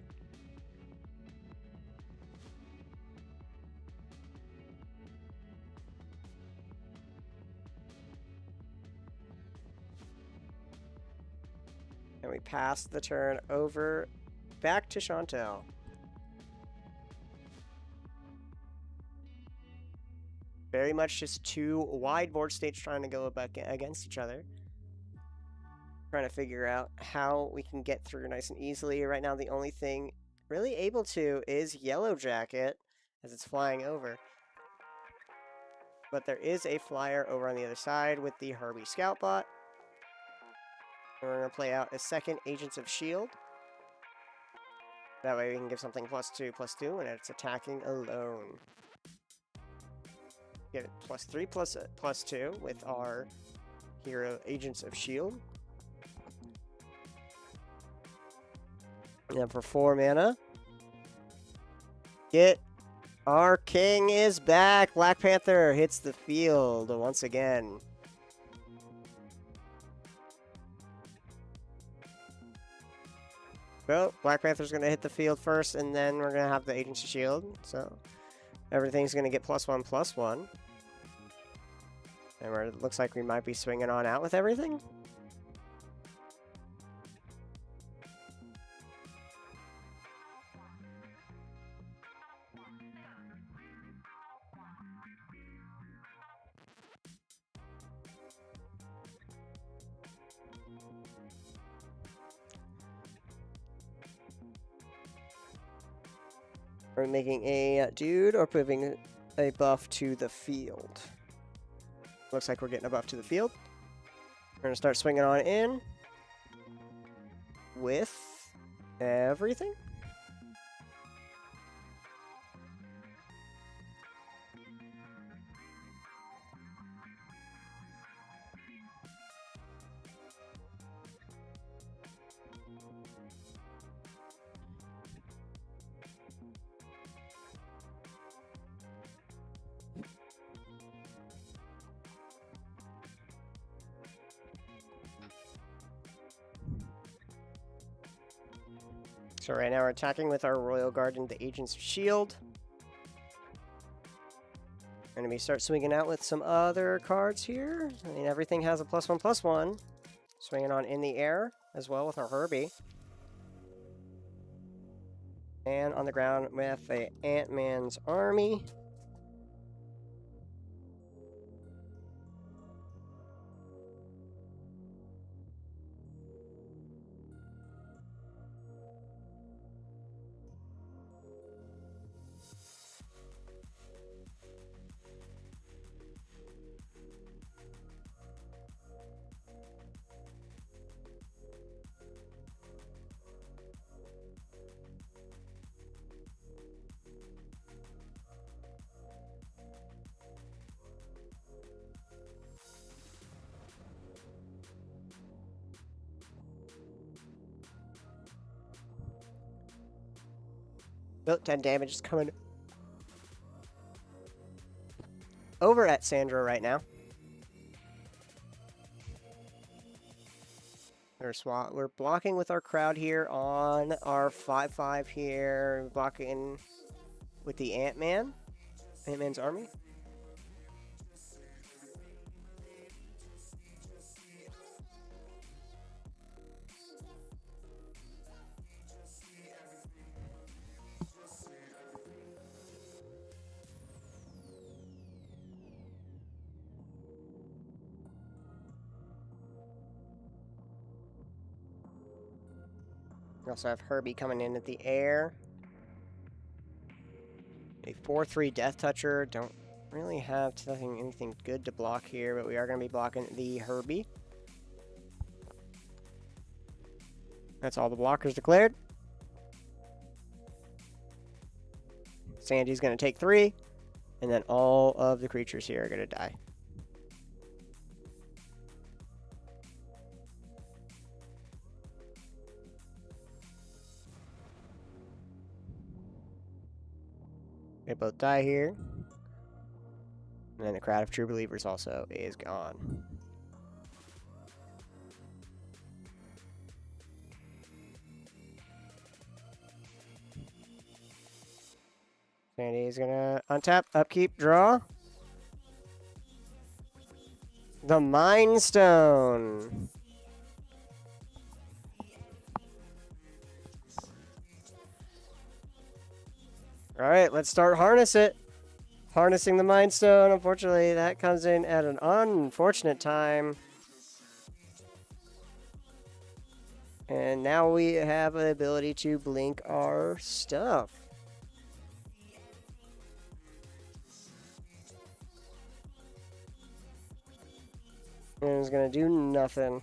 And we pass the turn over back to Chantel. Very much just 2 wide board states trying to go back against each other. Trying to figure out how we can get through nice and easily. Right now, the only thing really able to is Yellow Jacket as it's flying over. But there is a flyer over on the other side with the Herbie Scout Bot. And we're going to play out a second Agents of S.H.I.E.L.D. That way we can give something +2/+2 when it's attacking alone. Get it +3/+2 with our hero Agents of S.H.I.E.L.D. And for 4 mana, get our king is back. Black Panther hits the field once again. Well, Black Panther's going to hit the field first, and then we're going to have the Agents of S.H.I.E.L.D. So everything's going to get +1/+1. And it looks like we might be swinging on out with everything. Are we making a dude or putting a buff to the field? Looks like we're getting a buff to the field. We're going to start swinging on in with everything. So right now we're attacking with our Royal Guard and the Agents of S.H.I.E.L.D. And we start swinging out with some other cards here. I mean, everything has a +1/+1. Swinging on in the air as well with our Herbie. And on the ground with the Ant-Man's Army. Built 10 damage is coming over at Sandra right now. We're blocking with our crowd here on our 5/5 here. Blocking with the Ant-Man's army. We also have Herbie coming in at the air. A 4/3 Death Toucher. Don't really have anything good to block here, but we are going to be blocking the Herbie. That's all the blockers declared. Sandy's going to take 3, and then all of the creatures here are going to die. They both die here. And then the crowd of true believers also is gone. Sandy is gonna untap, upkeep, draw. The Mind Stone. Alright, let's start harness it. Harnessing the Mind Stone. Unfortunately, that comes in at an unfortunate time. And now we have the ability to blink our stuff. And it's going to do nothing.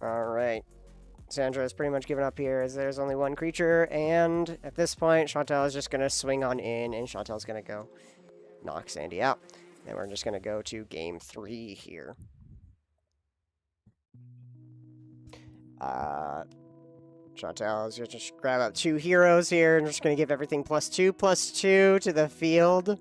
Alright. Sandra has pretty much given up here as there's only one creature, and at this point, Chantel is just going to swing on in, and Chantel's going to go knock Sandy out. And we're just going to go to game 3 here. Chantel is just grab up 2 heroes here, and just going to give everything +2/+2 to the field.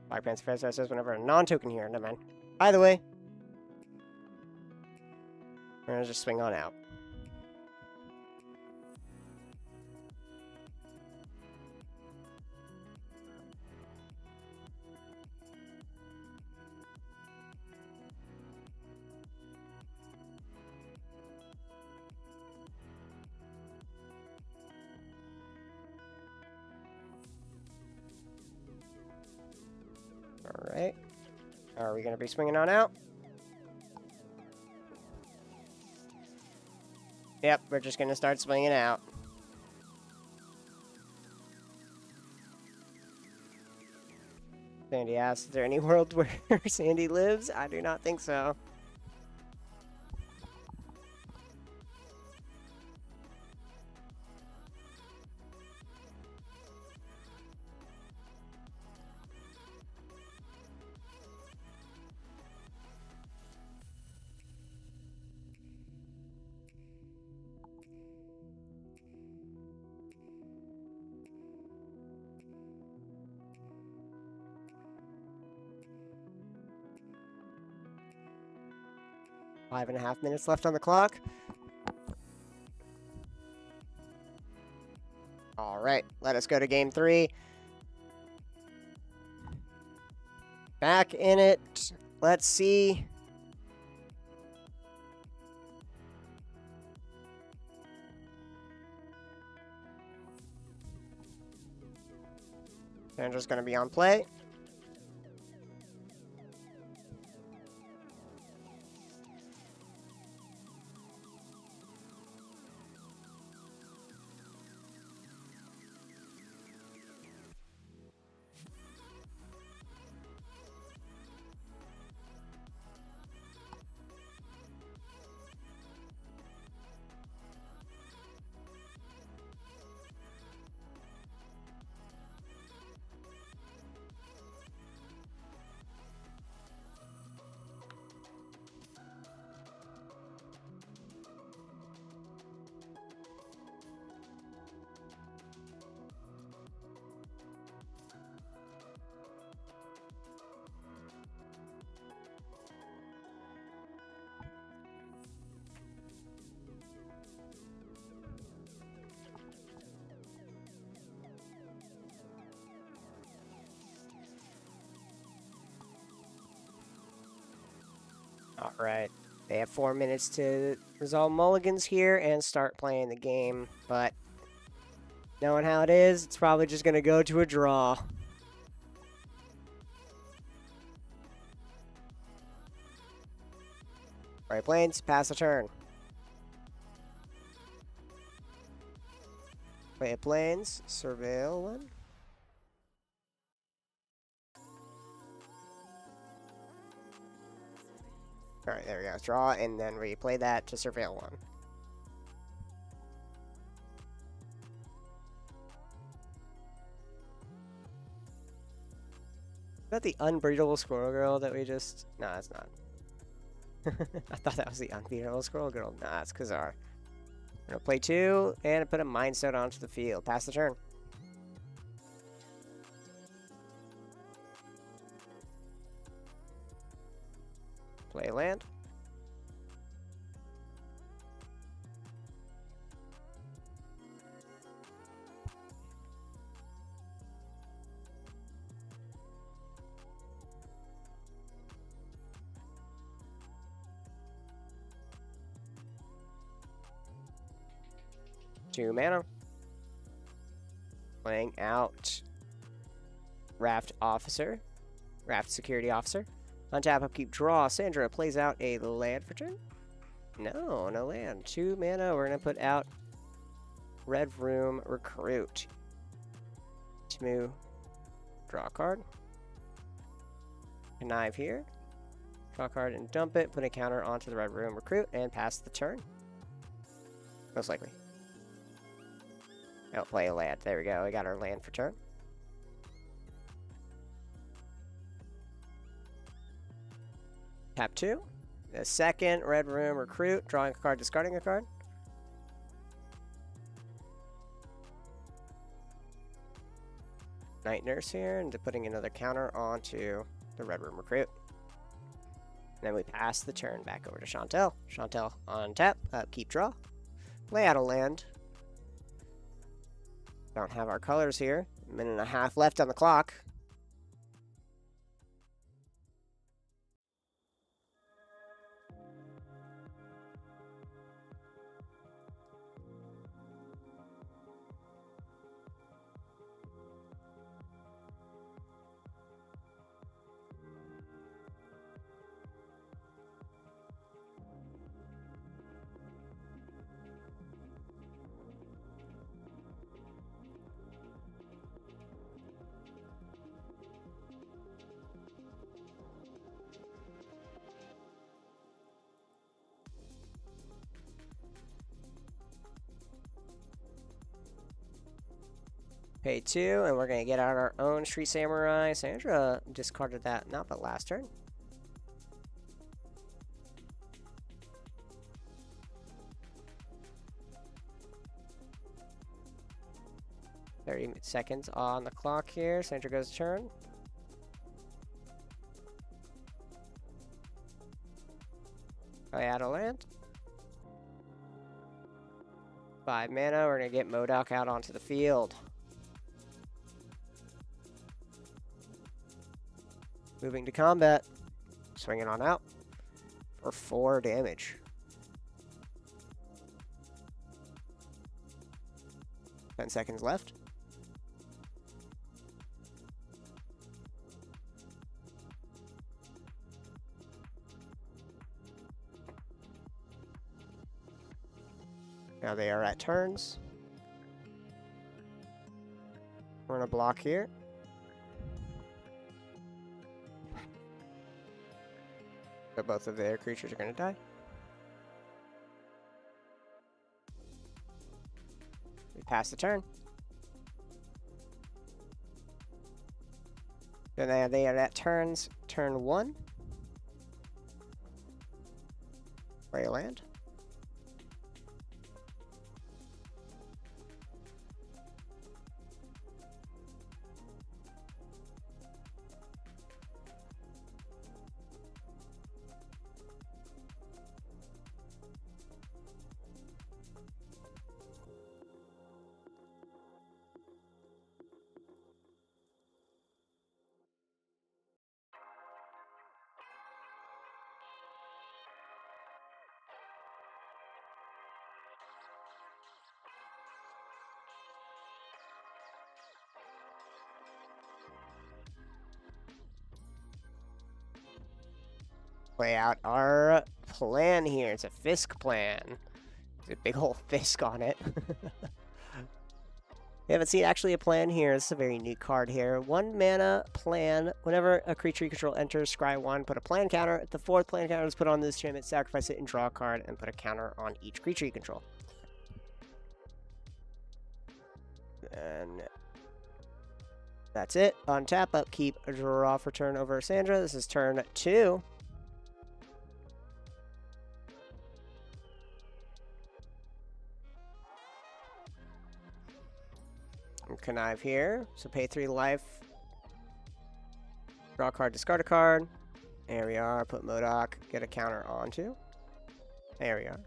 Black Panther Fest says whenever a non-token here, never mind. Either way, we're gonna just swing on out. play. Are we going to be swinging on out? Yep, we're just going to start swinging out. Sandy asks, is there any world where Sandy lives? I do not think so. Five and a half minutes left on the clock. All right, let us go to game 3. Back in it. Let's see. Sandra's going to be on play. All right. They have 4 minutes to resolve mulligans here and start playing the game, but knowing how it is, it's probably just going to go to a draw. Right planes, pass a turn. Play planes, surveil one. Alright, there we go. Draw, and then replay that to surveil one. Is that the unbeatable squirrel girl that we just... No, that's not. I thought that was the unbeatable squirrel girl. Nah, it's Khazar. We're gonna play 2, and put a Mind Stone onto the field. Pass the turn. Play land. Two mana. Playing out Raft Officer. Raft Security Officer. Untap, upkeep, draw. Sandra plays out a land for turn. No, no land. 2 mana. We're going to put out Red Room Recruit. Timu, draw a card. Connive here. Draw a card and dump it. Put a counter onto the Red Room Recruit and pass the turn. Most likely. I'll play a land. There we go. We got our land for turn. Tap 2. The second Red Room Recruit. Drawing a card, discarding a card. Night Nurse here, and putting another counter onto the Red Room Recruit. And then we pass the turn back over to Chantel. Chantel on tap. Keep draw. Play out a land. Don't have our colors here. 1.5 minutes left on the clock. Pay 2, and we're going to get out our own Street Samurai. Sandra discarded that, not but last turn. Seconds on the clock here. Sandra goes turn. I add a land. 5 mana. We're going to get MODOK out onto the field. Moving to combat. Swinging on out for 4 damage. 10 seconds left. Now they are at turns. We're going to block here. So both of their creatures are going to die. We pass the turn. Then they are at turns. Turn 1. Play a land. Play out our plan here. It's a Fisk plan. There's a big old Fisk on it. We haven't seen actually a plan here. This is a very new card here. 1 mana plan. Whenever a creature you control enters, scry 1, put a plan counter. If the 4th plan counter is put on this tournament, sacrifice it and draw a card and put a counter on each creature you control. And that's it. Untap, upkeep, draw for turn over Sandra. This is turn 2. Connive here, so pay 3 life. Draw a card, discard a card. There we are, put MODOK, get a counter onto. There we are.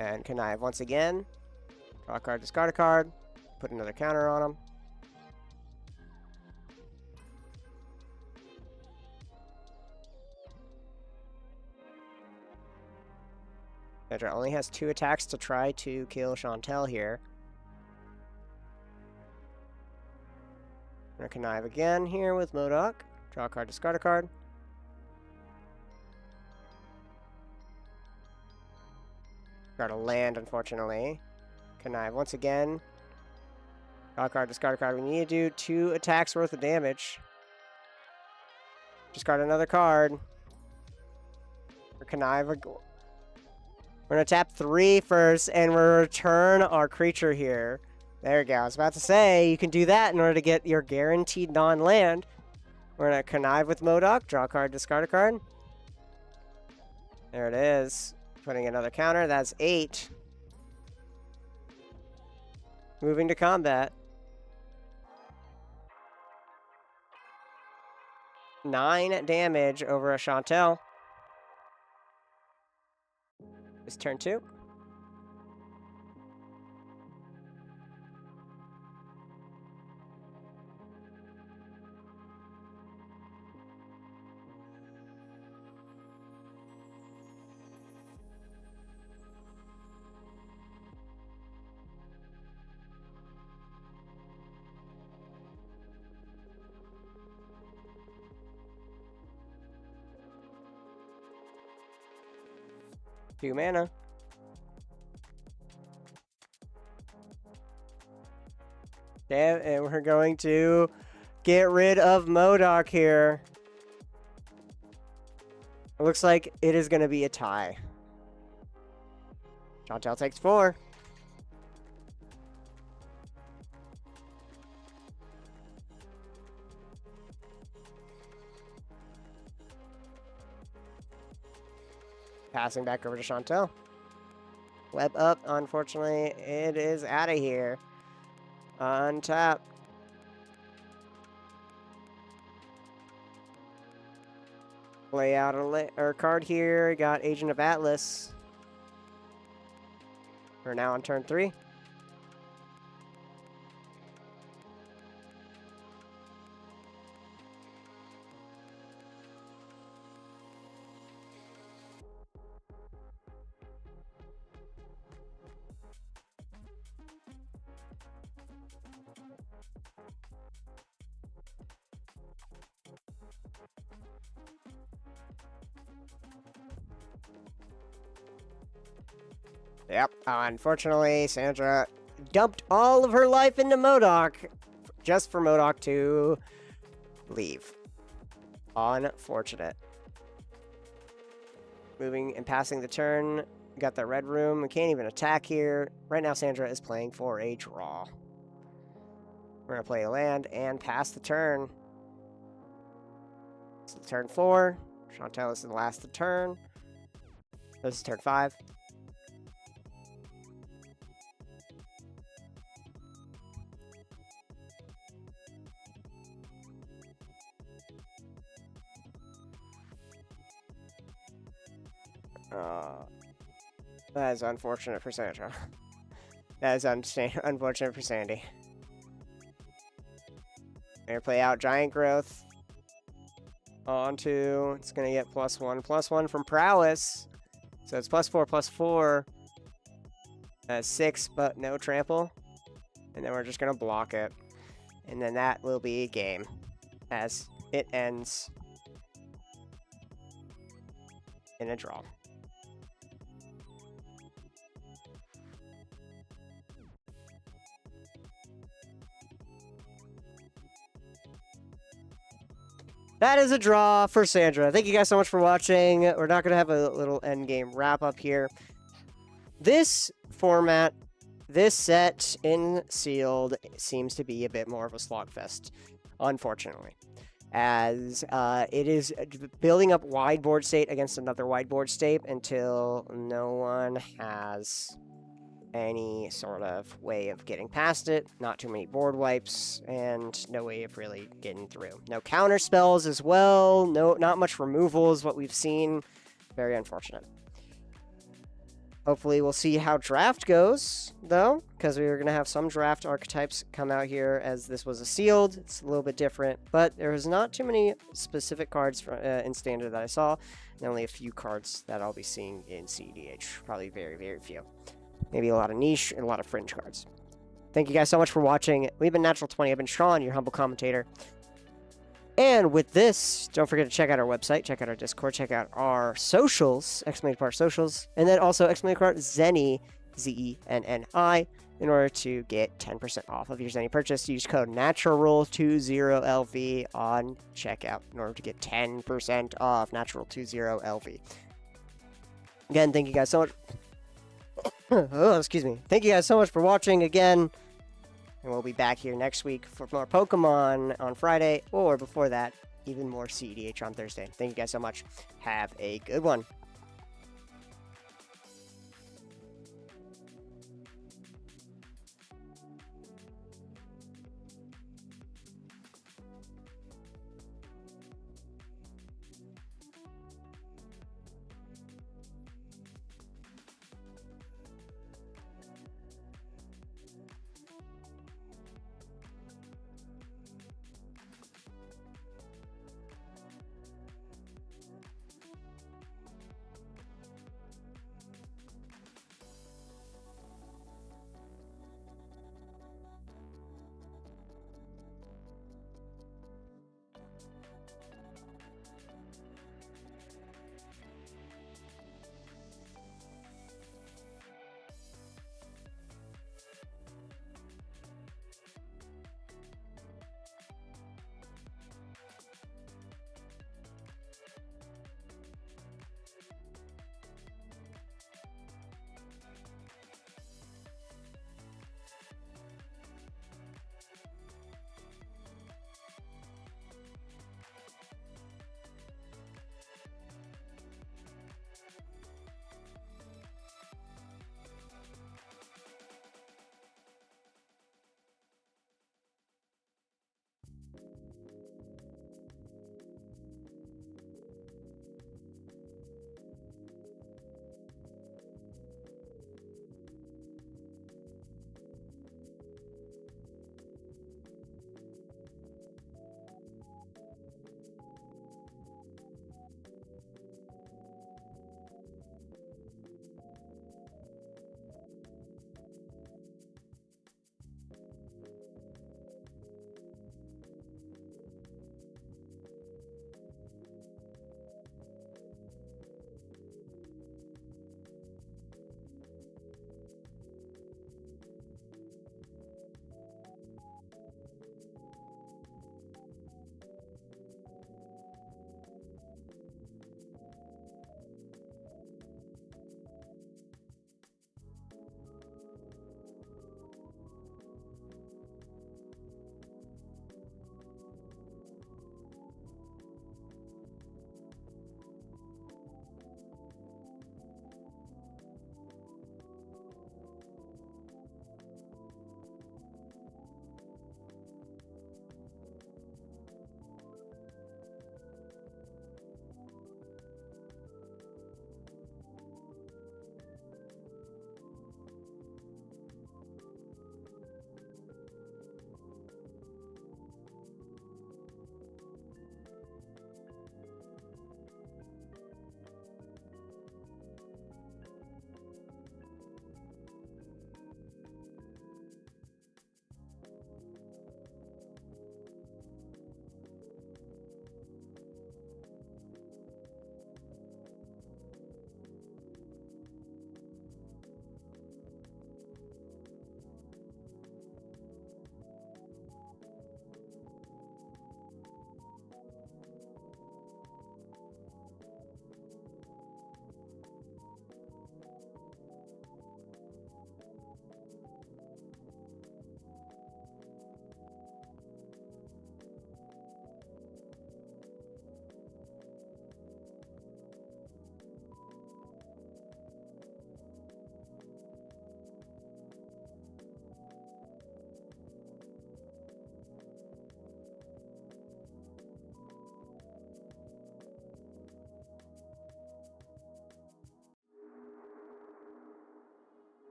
And Connive once again. Draw a card, discard a card. Put another counter on him. Sandra only has 2 attacks to try to kill Chantel here. I'm gonna connive again here with MODOK. Draw a card, discard a card. Got a land, unfortunately. Connive once again. Draw a card, discard a card. We need to do 2 attacks worth of damage. Discard another card. Or connive. We're gonna tap 3 first, and we'll return our creature here. There we go. I was about to say, you can do that in order to get your guaranteed non-land. We're going to connive with MODOK. Draw a card, discard a card. There it is. Putting another counter. That's 8. Moving to combat. 9 damage over a Chantel. It's turn 2. Two mana. Damn, and we're going to get rid of MODOK here. It looks like it is going to be a tie. Chantel takes 4. Passing back over to Chantel. Web up. Unfortunately, it is out of here. Untap. Play out a card here. Got Agent of Atlas. We're now on turn 3. Yep, unfortunately, Sandra dumped all of her life into MODOK just for MODOK to leave. Unfortunate. Moving and passing the turn. We got the red room. We can't even attack here. Right now, Sandra is playing for a draw. We're going to play a land and pass the turn. This is turn 4. Chantel is the last of the turn. This is turn 5. That is unfortunate for Sandra. That is unfortunate for Sandy. Gonna play out Giant Growth. Onto, it's gonna get +1/+1 from Prowess. So it's +4/+4. 6, but no trample. And then we're just gonna block it. And then that will be game. As it ends in a draw. That is a draw for Sandra. Thank you guys so much for watching. We're not going to have a little end game wrap up here. This format, this set in Sealed seems to be a bit more of a slogfest, unfortunately. As it is building up wide board state against another wide board state until no one has any sort of way of getting past it. Not too many board wipes, and no way of really getting through. No counter spells as well. Not much removal is what we've seen. Very unfortunate. Hopefully we'll see how draft goes, though, because we were going to have some draft archetypes come out here as this was a sealed. It's a little bit different, but there was not too many specific cards in Standard that I saw, and only a few cards that I'll be seeing in CEDH. Probably very, very few. Maybe a lot of niche and a lot of fringe cards. Thank you guys so much for watching. We've been Natural 20. I've been Sean, your humble commentator. And with this, don't forget to check out our website, check out our Discord, check out our socials, !part socials, and then also !part Zenny, Zenni, in order to get 10% off of your Zenny purchase. Use code NATURAL20LV on checkout in order to get 10% off NATURAL20LV. Again, thank you guys so much. Oh, excuse me. Thank you guys so much for watching again. And we'll be back here next week for more Pokemon on Friday, or before that, even more CEDH on Thursday. Thank you guys so much. Have a good one.